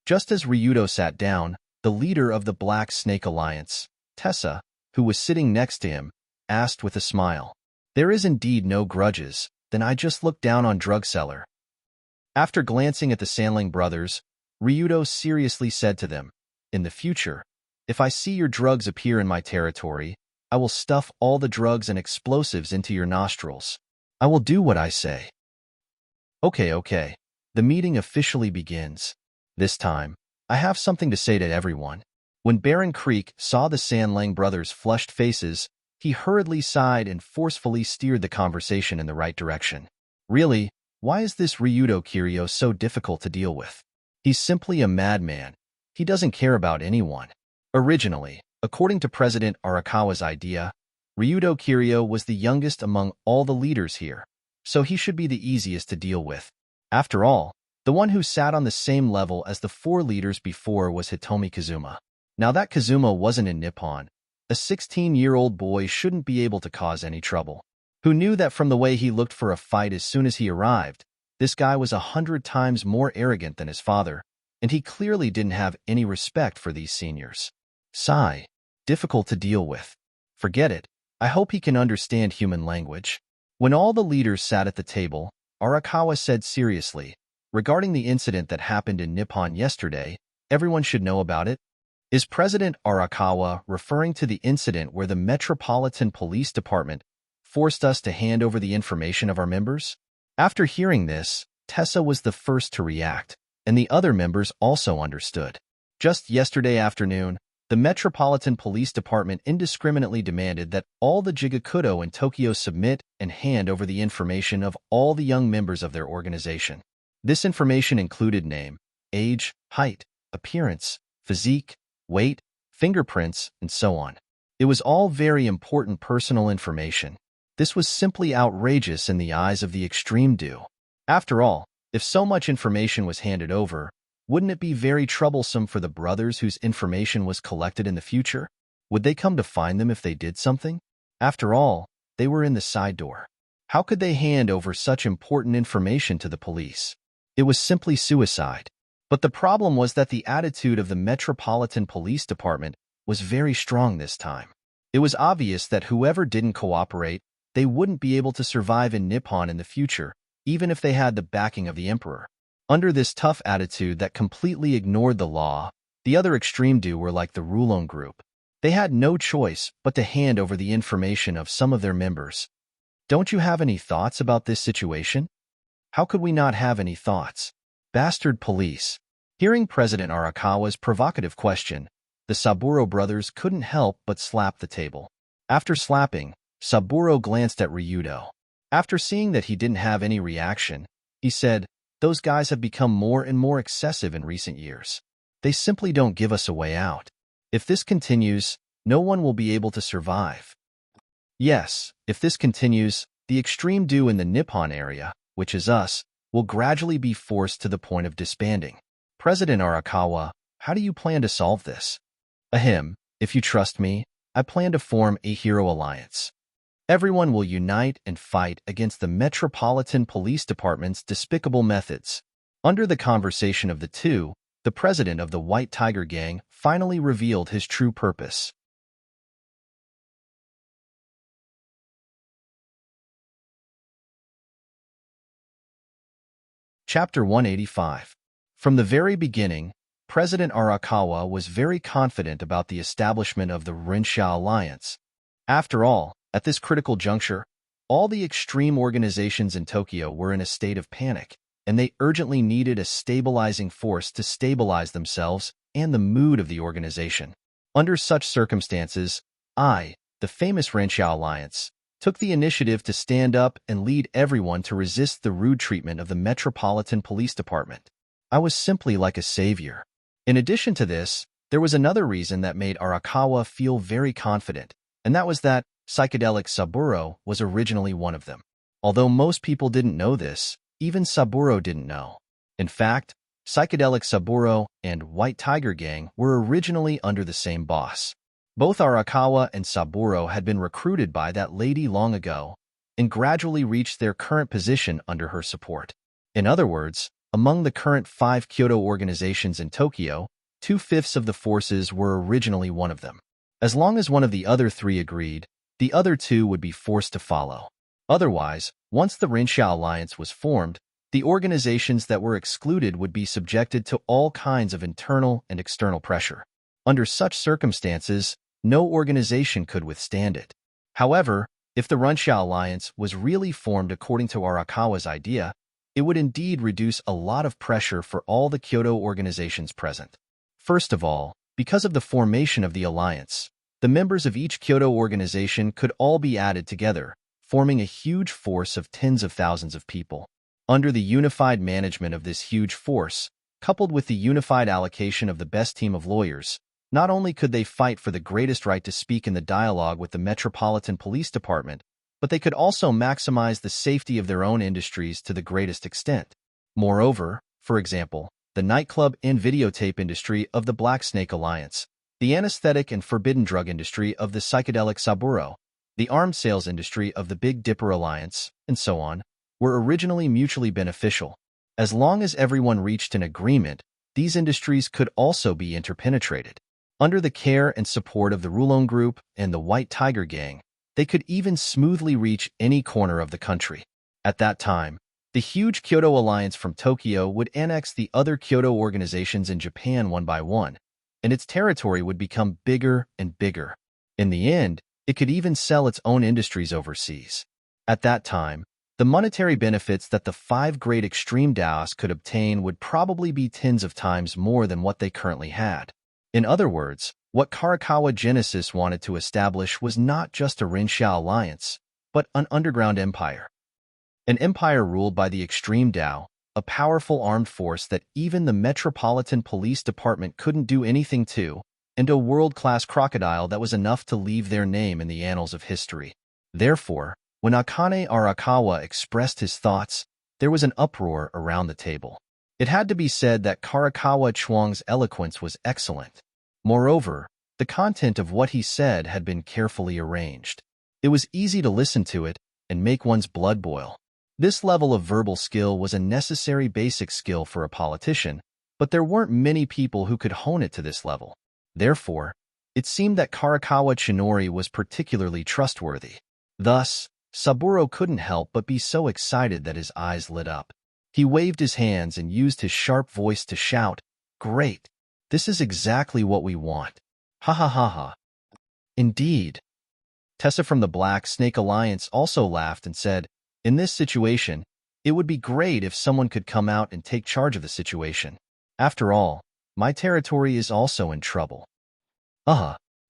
Just as Ryudo sat down, the leader of the Black Snake Alliance, Tessa, who was sitting next to him, asked with a smile, "There is indeed no grudges, then I just look down on drug seller." After glancing at the Sanlang brothers, Ryudo seriously said to them, "In the future, if I see your drugs appear in my territory, I will stuff all the drugs and explosives into your nostrils. I will do what I say." Okay. The meeting officially begins. This time, I have something to say to everyone. When Baron Creek saw the Sanlang brothers' flushed faces, he hurriedly sighed and forcefully steered the conversation in the right direction. Really, why is this Ryudo Kiryu so difficult to deal with? He's simply a madman. He doesn't care about anyone. Originally, according to President Arakawa's idea, Ryudo Kiryu was the youngest among all the leaders here, so he should be the easiest to deal with. After all, the one who sat on the same level as the 4 leaders before was Hitomi Kazuma. Now that Kazuma wasn't in Nippon, a 16-year-old boy shouldn't be able to cause any trouble. Who knew that from the way he looked for a fight as soon as he arrived, this guy was 100 times more arrogant than his father, and he clearly didn't have any respect for these seniors. Sigh. difficult to deal with. Forget it. I hope he can understand human language. When all the leaders sat at the table, Arakawa said seriously, regarding the incident that happened in Nippon yesterday, everyone should know about it. Is President Arakawa referring to the incident where the Metropolitan Police Department forced us to hand over the information of our members? After hearing this, Tessa was the first to react, and the other members also understood. Just yesterday afternoon, the Metropolitan Police Department indiscriminately demanded that all the Jigakudo in Tokyo submit and hand over the information of all the young members of their organization. This information included name, age, height, appearance, physique, weight, fingerprints, and so on. It was all very important personal information. This was simply outrageous in the eyes of the extreme do. After all, if so much information was handed over, wouldn't it be very troublesome for the brothers whose information was collected in the future? Would they come to find them if they did something? After all, they were in the side door. How could they hand over such important information to the police? It was simply suicide. But the problem was that the attitude of the Metropolitan Police Department was very strong this time. It was obvious that whoever didn't cooperate, they wouldn't be able to survive in Nippon in the future, even if they had the backing of the emperor. Under this tough attitude that completely ignored the law, the other extreme do were like the Rulon group. They had no choice but to hand over the information of some of their members. Don't you have any thoughts about this situation? How could we not have any thoughts? Bastard police. Hearing President Arakawa's provocative question, the Saburo brothers couldn't help but slap the table. After slapping, Saburo glanced at Ryudo. After seeing that he didn't have any reaction, he said, "Those guys have become more and more excessive in recent years. They simply don't give us a way out. If this continues, no one will be able to survive." Yes, if this continues, the extreme do in the Nippon area, which is us, will gradually be forced to the point of disbanding. President Arakawa, how do you plan to solve this? Ahem, if you trust me, I plan to form a hero alliance. Everyone will unite and fight against the Metropolitan Police Department's despicable methods. Under the conversation of the two, the president of the White Tiger Gang finally revealed his true purpose. Chapter 185. From the very beginning, President Arakawa was very confident about the establishment of the Rensha Alliance. After all, at this critical juncture, all the extreme organizations in Tokyo were in a state of panic, and they urgently needed a stabilizing force to stabilize themselves and the mood of the organization. Under such circumstances, I, the famous Rensha Alliance, took the initiative to stand up and lead everyone to resist the rude treatment of the Metropolitan Police Department. I was simply like a savior. In addition to this, there was another reason that made Arakawa feel very confident, and that was that Psychedelic Saburo was originally one of them. Although most people didn't know this, even Saburo didn't know. In fact, Psychedelic Saburo and White Tiger Gang were originally under the same boss. Both Arakawa and Saburo had been recruited by that lady long ago and gradually reached their current position under her support. In other words, among the current 5 Kyoto organizations in Tokyo, 2/5 of the forces were originally one of them. As long as one of the other 3 agreed, the other 2 would be forced to follow. Otherwise, once the Rensha Alliance was formed, the organizations that were excluded would be subjected to all kinds of internal and external pressure. Under such circumstances, no organization could withstand it. However, if the Rensha Alliance was really formed according to Arakawa's idea, it would indeed reduce a lot of pressure for all the Kyoto organizations present. First of all, because of the formation of the alliance, the members of each Kyoto organization could all be added together, forming a huge force of tens of thousands of people. Under the unified management of this huge force, coupled with the unified allocation of the best team of lawyers, not only could they fight for the greatest right to speak in the dialogue with the Metropolitan Police Department, but they could also maximize the safety of their own industries to the greatest extent. Moreover, for example, the nightclub and videotape industry of the Black Snake Alliance, the anesthetic and forbidden drug industry of the Psychedelic Saburo, the arms sales industry of the Big Dipper Alliance, and so on, were originally mutually beneficial. As long as everyone reached an agreement, these industries could also be interpenetrated. Under the care and support of the Rulon Group and the White Tiger Gang, they could even smoothly reach any corner of the country. At that time, the huge Kyoto Alliance from Tokyo would annex the other Kyoto organizations in Japan one by one, and its territory would become bigger and bigger. In the end, it could even sell its own industries overseas. At that time, the monetary benefits that the 5 great extreme Daos could obtain would probably be tens of times more than what they currently had. In other words, what Karakawa Genesis wanted to establish was not just a Rinxia alliance, but an underground empire. An empire ruled by the extreme Dao, a powerful armed force that even the Metropolitan Police Department couldn't do anything to, and a world-class crocodile that was enough to leave their name in the annals of history. Therefore, when Akane Arakawa expressed his thoughts, there was an uproar around the table. It had to be said that Karakawa Chuang's eloquence was excellent. Moreover, the content of what he said had been carefully arranged. It was easy to listen to it and make one's blood boil. This level of verbal skill was a necessary basic skill for a politician, but there weren't many people who could hone it to this level. Therefore, it seemed that Karakawa Chinori was particularly trustworthy. Thus, Saburo couldn't help but be so excited that his eyes lit up. He waved his hands and used his sharp voice to shout, "Great! This is exactly what we want. Ha ha ha ha." Indeed. Tessa from the Black Snake Alliance also laughed and said, "In this situation, it would be great if someone could come out and take charge of the situation. After all, my territory is also in trouble."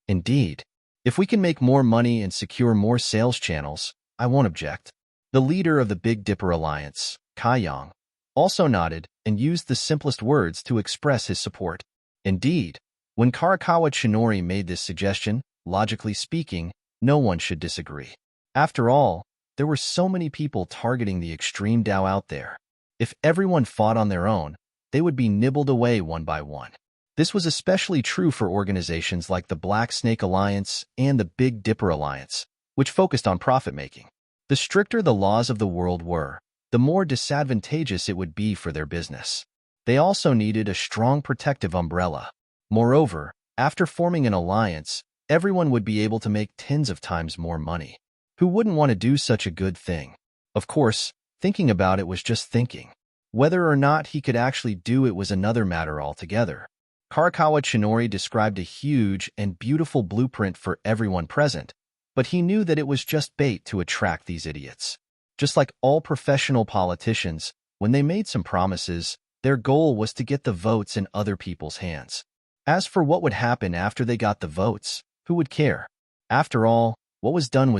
Indeed. If we can make more money and secure more sales channels, I won't object. The leader of the Big Dipper Alliance, Kaiyang, also nodded and used the simplest words to express his support. Indeed, when Karakawa Chinori made this suggestion, logically speaking, no one should disagree. After all, there were so many people targeting the extreme Dao out there. If everyone fought on their own, they would be nibbled away one by one. This was especially true for organizations like the Black Snake Alliance and the Big Dipper Alliance, which focused on profit-making. The stricter the laws of the world were, the more disadvantageous it would be for their business. They also needed a strong protective umbrella. Moreover, after forming an alliance, everyone would be able to make tens of times more money. Who wouldn't want to do such a good thing? Of course, thinking about it was just thinking. Whether or not he could actually do it was another matter altogether. Karakawa Chinori described a huge and beautiful blueprint for everyone present, but he knew that it was just bait to attract these idiots. Just like all professional politicians, when they made some promises, their goal was to get the votes in other people's hands. As for what would happen after they got the votes, who would care? After all, what was done,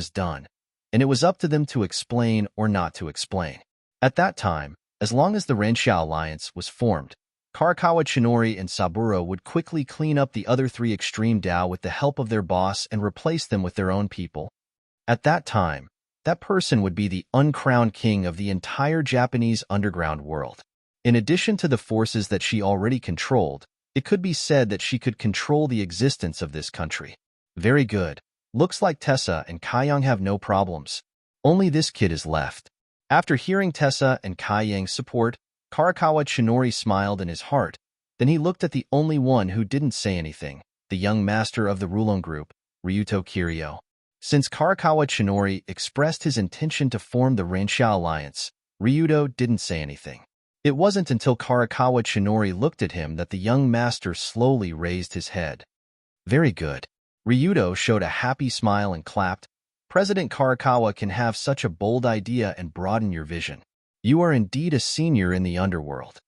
and it was up to them to explain or not to explain. At that time, as long as the Rinxia Alliance was formed, Karakawa Chinori and Saburo would quickly clean up the other 3 extreme Dao with the help of their boss and replace them with their own people. At that time, that person would be the uncrowned king of the entire Japanese underground world. In addition to the forces that she already controlled, it could be said that she could control the existence of this country. Very good. Looks like Tessa and Kaiyang have no problems. Only this kid is left. After hearing Tessa and Kaiyang's support, Karakawa Chinori smiled in his heart. Then he looked at the only one who didn't say anything, the young master of the Rulon Group, Ryuto Kiryu. Since Karakawa Chinori expressed his intention to form the Rinxia Alliance, Ryuto didn't say anything. It wasn't until Karakawa Chinori looked at him that the young master slowly raised his head. Very good. Ryuto showed a happy smile and clapped. President Karakawa can have such a bold idea and broaden your vision. You are indeed a senior in the underworld.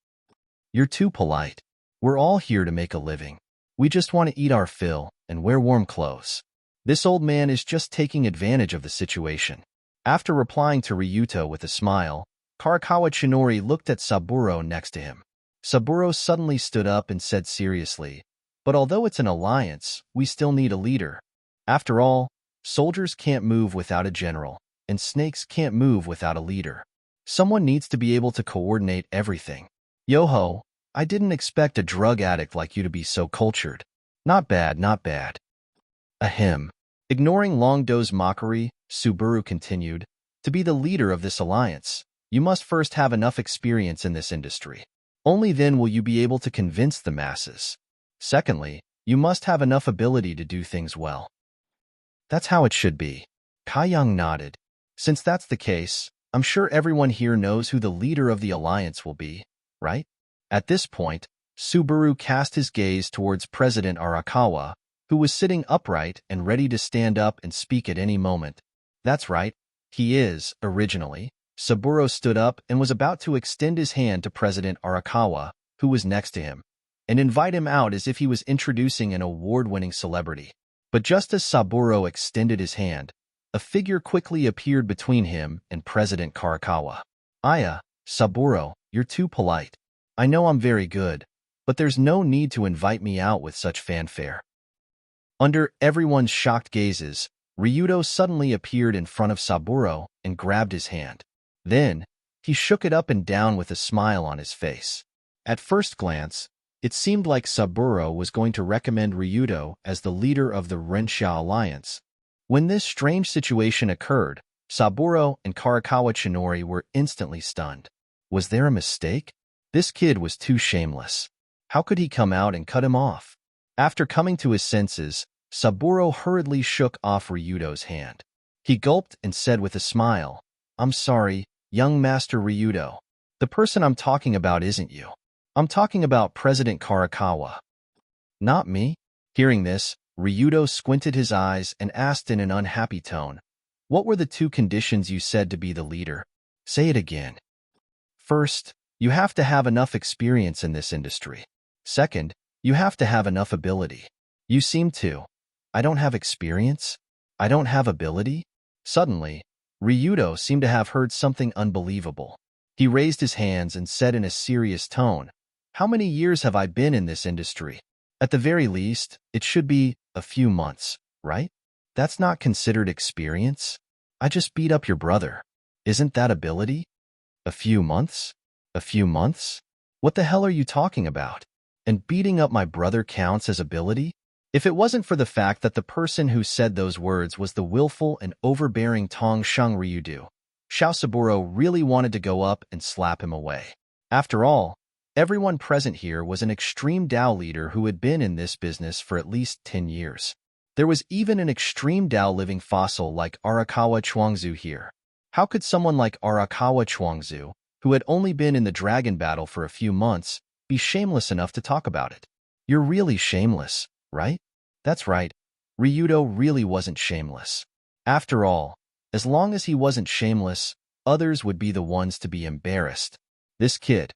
You're too polite. We're all here to make a living. We just want to eat our fill and wear warm clothes. This old man is just taking advantage of the situation. After replying to Ryuto with a smile, Karakawa Chinori looked at Saburo next to him. Saburo suddenly stood up and said seriously, "But although it's an alliance, we still need a leader. After all, soldiers can't move without a general, and snakes can't move without a leader. Someone needs to be able to coordinate everything. Yo-ho, I didn't expect a drug addict like you to be so cultured. Not bad, not bad." Ahem. Ignoring Longdo's mockery, Subaru continued, "To be the leader of this alliance, you must first have enough experience in this industry. Only then will you be able to convince the masses. Secondly, You must have enough ability to do things well. That's how it should be. Kaiyang nodded. Since that's the case, I'm sure everyone here knows who the leader of the alliance will be, right? At this point, Subaru cast his gaze towards President Arakawa, who was sitting upright and ready to stand up and speak at any moment. That's right, he is, originally. Saburo stood up and was about to extend his hand to President Arakawa, who was next to him, and invite him out as if he was introducing an award-winning celebrity. But just as Saburo extended his hand, a figure quickly appeared between him and President Karakawa. Aya, Saburo, you're too polite. I know I'm very good, but there's no need to invite me out with such fanfare. Under everyone's shocked gazes, Ryudo suddenly appeared in front of Saburo and grabbed his hand. Then, he shook it up and down with a smile on his face. At first glance, it seemed like Saburo was going to recommend Ryudo as the leader of the Rendezvous Alliance. When this strange situation occurred, Saburo and Karakawa Chinori were instantly stunned. Was there a mistake? This kid was too shameless. How could he come out and cut him off? After coming to his senses, Saburo hurriedly shook off Ryudo's hand. He gulped and said with a smile, I'm sorry, young Master Ryudo. The person I'm talking about isn't you. I'm talking about President Karakawa. Not me? Hearing this, Ryudo squinted his eyes and asked in an unhappy tone, What were the two conditions you said to be the leader? Say it again. First, you have to have enough experience in this industry. Second, you have to have enough ability. You seem to. I don't have experience? I don't have ability? Suddenly, Ryudo seemed to have heard something unbelievable. He raised his hands and said in a serious tone, How many years have I been in this industry? At the very least, it should be a few months, right? That's not considered experience. I just beat up your brother. Isn't that ability? A few months? A few months? What the hell are you talking about? And beating up my brother counts as ability? If it wasn't for the fact that the person who said those words was the willful and overbearing Tong Sheng Ryudo, Saburo really wanted to go up and slap him away. After all, everyone present here was an extreme Dao leader who had been in this business for at least 10 years. There was even an extreme Dao living fossil like Arakawa Chuangzu here. How could someone like Arakawa Chuangzu, who had only been in the dragon battle for a few months, be shameless enough to talk about it? You're really shameless, right? That's right. Ryudo really wasn't shameless. After all, as long as he wasn't shameless, others would be the ones to be embarrassed. This kid,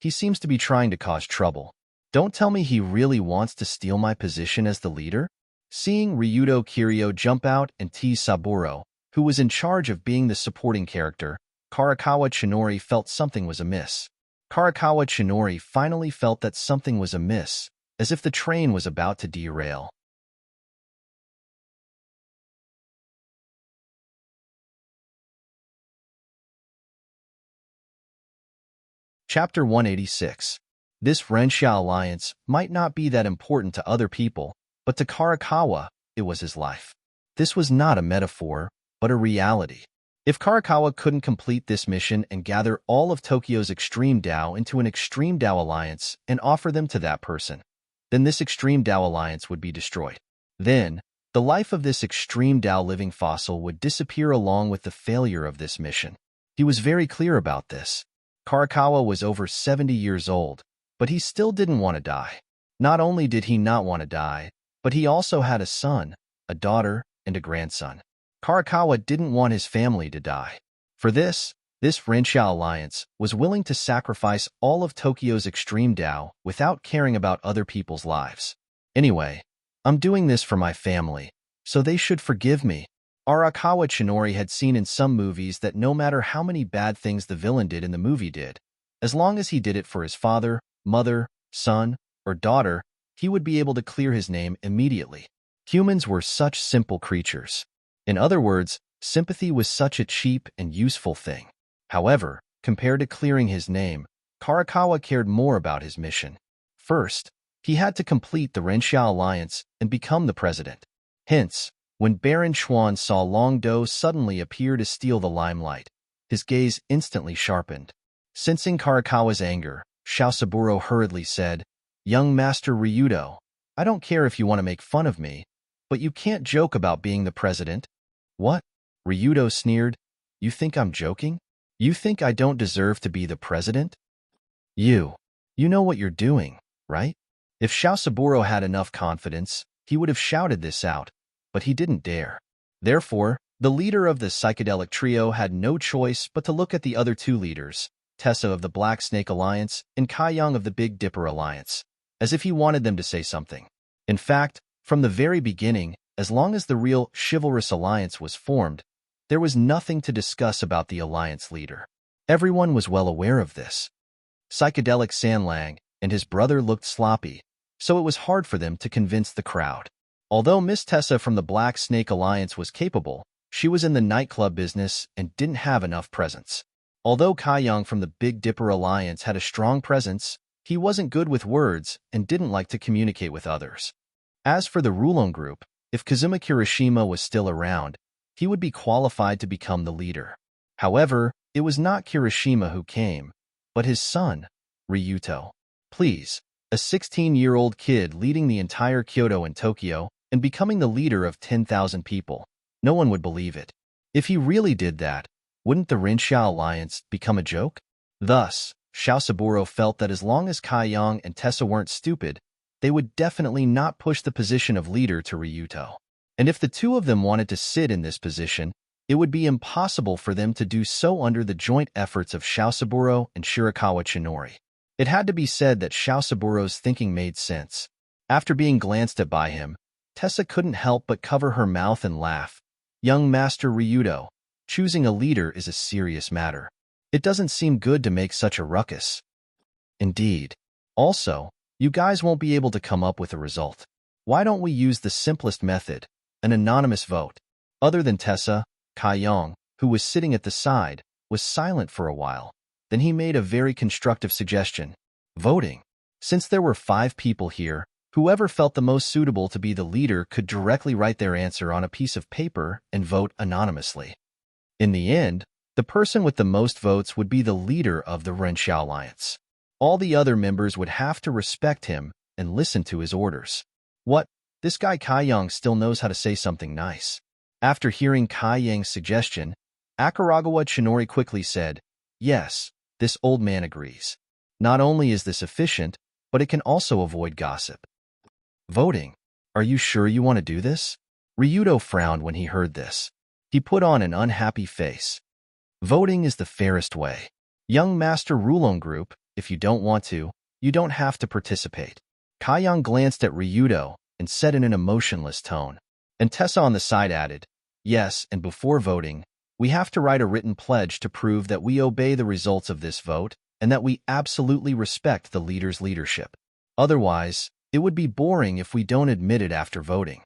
he seems to be trying to cause trouble. Don't tell me he really wants to steal my position as the leader? Seeing Ryudo Kiryu jump out and tease Saburo, who was in charge of being the supporting character, Karakawa Chinori felt something was amiss. Karakawa Chinori finally felt that something was amiss, as if the train was about to derail. Chapter 186. This Rendezvous alliance might not be that important to other people, but to Karakawa, it was his life. This was not a metaphor, but a reality. If Karakawa couldn't complete this mission and gather all of Tokyo's Extreme Dao into an Extreme Dao alliance and offer them to that person, then this Extreme Dao alliance would be destroyed. Then, the life of this Extreme Dao living fossil would disappear along with the failure of this mission. He was very clear about this. Karakawa was over 70 years old, but he still didn't want to die. Not only did he not want to die, but he also had a son, a daughter, and a grandson. Karakawa didn't want his family to die. For this Rendezvous alliance was willing to sacrifice all of Tokyo's Extreme Dao without caring about other people's lives. Anyway, I'm doing this for my family, so they should forgive me. Arakawa Chinori had seen in some movies that no matter how many bad things the villain did in the movie did, as long as he did it for his father, mother, son, or daughter, he would be able to clear his name immediately. Humans were such simple creatures. In other words, sympathy was such a cheap and useful thing. However, compared to clearing his name, Karakawa cared more about his mission. First, he had to complete the Rendezvous alliance and become the president. Hence, when Baron Chuan saw Long Do suddenly appear to steal the limelight, his gaze instantly sharpened. Sensing Karakawa's anger, Saburo hurriedly said, Young Master Ryudo, I don't care if you want to make fun of me, but you can't joke about being the president. What? Ryudo sneered. You think I'm joking? You think I don't deserve to be the president? You know what you're doing, right? If Xiaosaburo had enough confidence, he would have shouted this out, but he didn't dare. Therefore, the leader of the psychedelic trio had no choice but to look at the other two leaders, Tessa of the Black Snake Alliance and Kai Yang of the Big Dipper Alliance, as if he wanted them to say something. In fact, from the very beginning, as long as the real chivalrous alliance was formed, there was nothing to discuss about the alliance leader. Everyone was well aware of this. Psychedelic Sanlang and his brother looked sloppy, so it was hard for them to convince the crowd. Although Miss Tessa from the Black Snake Alliance was capable, she was in the nightclub business and didn't have enough presence. Although Kai Yang from the Big Dipper Alliance had a strong presence, he wasn't good with words and didn't like to communicate with others. As for the Rulon group, if Kazuma Kirishima was still around, he would be qualified to become the leader. However, it was not Kirishima who came, but his son, Ryuto. Please, a 16-year-old kid leading the entire Kyoto and Tokyo and becoming the leader of 10,000 people. No one would believe it. If he really did that, wouldn't the Rinxia Alliance become a joke? Thus, Xiaosaburo felt that as long as Kai Yang and Tessa weren't stupid, they would definitely not push the position of leader to Ryuto. And if the two of them wanted to sit in this position, it would be impossible for them to do so under the joint efforts of Xiaosaburo and Shirakawa Chinori. It had to be said that Xiaosaburo's thinking made sense. After being glanced at by him, Tessa couldn't help but cover her mouth and laugh. Young Master Ryudo, choosing a leader is a serious matter. It doesn't seem good to make such a ruckus. Indeed. Also, you guys won't be able to come up with a result. Why don't we use the simplest method, an anonymous vote? Other than Tessa, Kai Yang, who was sitting at the side, was silent for a while. Then he made a very constructive suggestion. Voting. Since there were 5 people here, whoever felt the most suitable to be the leader could directly write their answer on a piece of paper and vote anonymously. In the end, the person with the most votes would be the leader of the Rinxia Alliance. All the other members would have to respect him and listen to his orders. What? This guy Kai Yang still knows how to say something nice. After hearing Kai Yang's suggestion, Akaragawa Chinori quickly said, Yes, this old man agrees. Not only is this efficient, but it can also avoid gossip. Voting. Are you sure you want to do this? Ryudo frowned when he heard this. He put on an unhappy face. Voting is the fairest way. Young Master Rulon Group, if you don't want to, you don't have to participate. Kai Yang glanced at Ryudo and said in an emotionless tone. And Tessa on the side added, Yes, and before voting, we have to write a written pledge to prove that we obey the results of this vote and that we absolutely respect the leader's leadership. Otherwise, it would be boring if we don't admit it after voting.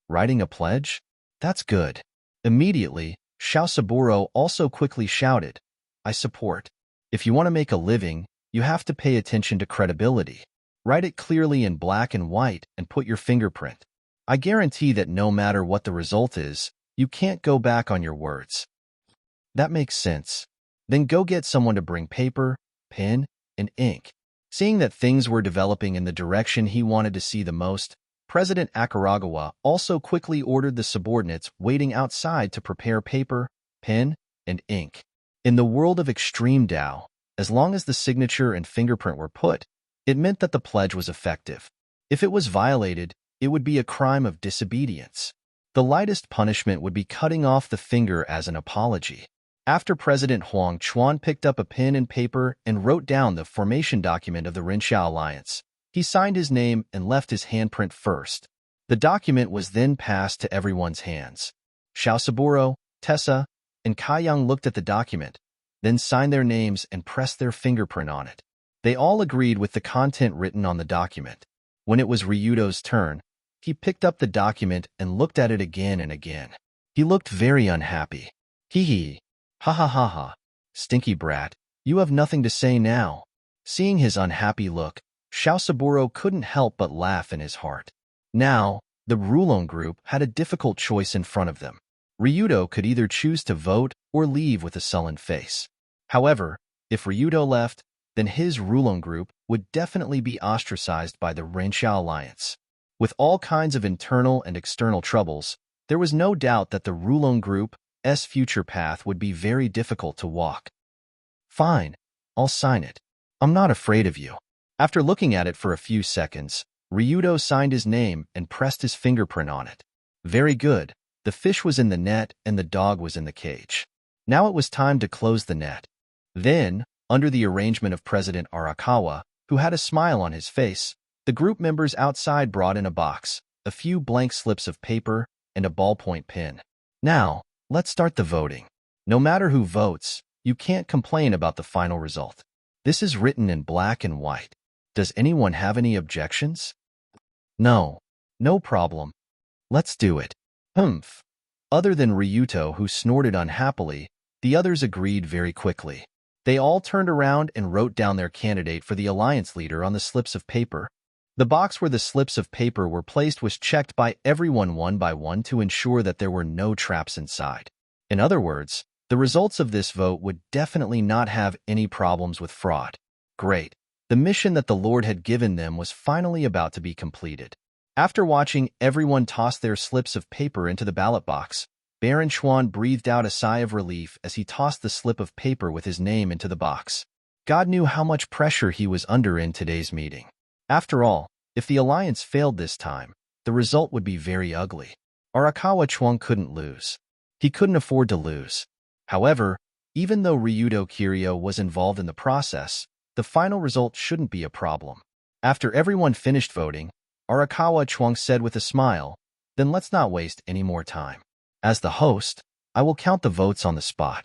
Writing a pledge? That's good. Immediately, Xiaosaburo also quickly shouted, I support. If you want to make a living, you have to pay attention to credibility. Write it clearly in black and white and put your fingerprint. I guarantee that no matter what the result is, you can't go back on your words. That makes sense. Then go get someone to bring paper, pen, and ink. Seeing that things were developing in the direction he wanted to see the most, President Akaragawa also quickly ordered the subordinates waiting outside to prepare paper, pen, and ink. In the world of extreme Tao, as long as the signature and fingerprint were put, it meant that the pledge was effective. If it was violated, it would be a crime of disobedience. The lightest punishment would be cutting off the finger as an apology. After President Huang Chuan picked up a pen and paper and wrote down the formation document of the Rinxia Alliance, he signed his name and left his handprint first. The document was then passed to everyone's hands. Xiaosaburo, Tessa, and Kai Yang looked at the document, then signed their names and pressed their fingerprint on it. They all agreed with the content written on the document. When it was Ryudo's turn, he picked up the document and looked at it again and again. He looked very unhappy. Hee hee. Ha ha ha ha. Stinky brat, you have nothing to say now. Seeing his unhappy look, Xiaosaburo couldn't help but laugh in his heart. Now, the Rulon group had a difficult choice in front of them. Ryudo could either choose to vote or leave with a sullen face. However, if Ryudo left, then his Rulon group would definitely be ostracized by the Rinxia Alliance. With all kinds of internal and external troubles, there was no doubt that the Rulong Group's future path would be very difficult to walk. Fine, I'll sign it. I'm not afraid of you. After looking at it for a few seconds, Ryudo signed his name and pressed his fingerprint on it. Very good. The fish was in the net and the dog was in the cage. Now it was time to close the net. Then, under the arrangement of President Arakawa, who had a smile on his face, the group members outside brought in a box, a few blank slips of paper, and a ballpoint pen. Now, let's start the voting. No matter who votes, you can't complain about the final result. This is written in black and white. Does anyone have any objections? No. No problem. Let's do it. Humph. Other than Ryuto, who snorted unhappily, the others agreed very quickly. They all turned around and wrote down their candidate for the alliance leader on the slips of paper. The box where the slips of paper were placed was checked by everyone one by one to ensure that there were no traps inside. In other words, the results of this vote would definitely not have any problems with fraud. Great. The mission that the Lord had given them was finally about to be completed. After watching everyone toss their slips of paper into the ballot box, Baron Chuan breathed out a sigh of relief as he tossed the slip of paper with his name into the box. God knew how much pressure he was under in today's meeting. After all, if the alliance failed this time, the result would be very ugly. Arakawa Chuan couldn't lose. He couldn't afford to lose. However, even though Ryudo Kiryu was involved in the process, the final result shouldn't be a problem. After everyone finished voting, Arakawa Chuan said with a smile, "Then let's not waste any more time. As the host, I will count the votes on the spot."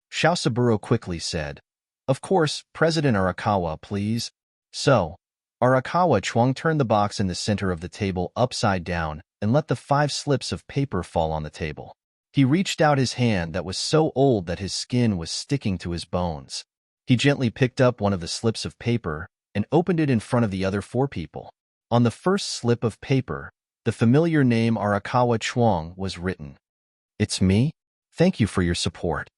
Shao Saburo quickly said, "Of course, President Arakawa, please." So, Arakawa Chuan turned the box in the center of the table upside down and let the 5 slips of paper fall on the table. He reached out his hand that was so old that his skin was sticking to his bones. He gently picked up one of the slips of paper and opened it in front of the other 4 people. On the first slip of paper, the familiar name Arakawa Chuan was written. "It's me. Thank you for your support."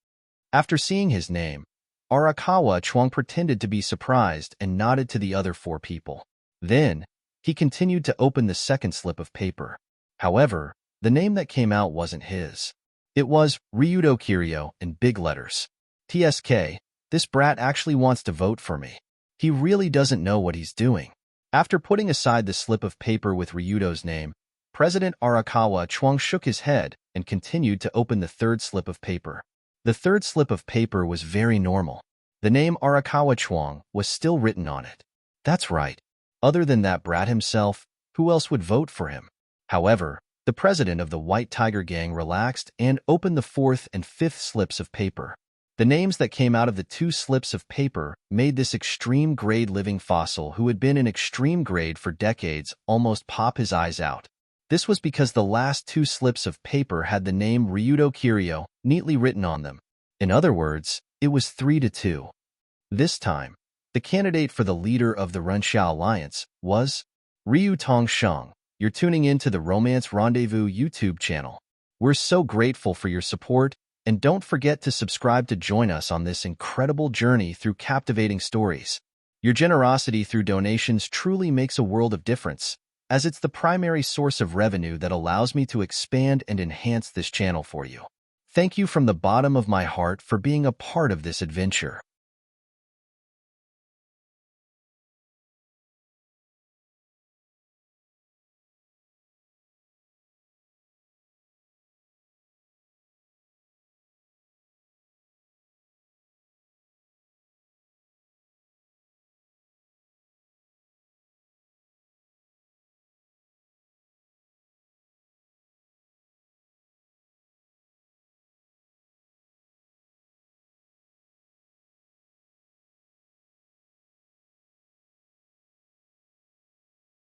After seeing his name, Arakawa Chuan pretended to be surprised and nodded to the other 4 people. Then, he continued to open the second slip of paper. However, the name that came out wasn't his. It was Ryudo Kiryu in big letters. TSK, this brat actually wants to vote for me. He really doesn't know what he's doing. After putting aside the slip of paper with Ryudo's name, President Arakawa Chuan shook his head and continued to open the third slip of paper. The third slip of paper was very normal. The name Arakawa Chuan was still written on it. That's right. Other than that brat himself, who else would vote for him? However, the president of the White Tiger Gang relaxed and opened the 4th and 5th slips of paper. The names that came out of the 2 slips of paper made this extreme grade living fossil who had been in extreme grade for decades almost pop his eyes out. This was because the last 2 slips of paper had the name Ryudo Kiryu neatly written on them. In other words, it was 3-2. This time, the candidate for the leader of the Renshao Alliance was Ryu Tongsheng. You're tuning in to the Romance Rendezvous YouTube channel. We're so grateful for your support, and don't forget to subscribe to join us on this incredible journey through captivating stories. Your generosity through donations truly makes a world of difference, as it's the primary source of revenue that allows me to expand and enhance this channel for you. Thank you from the bottom of my heart for being a part of this adventure.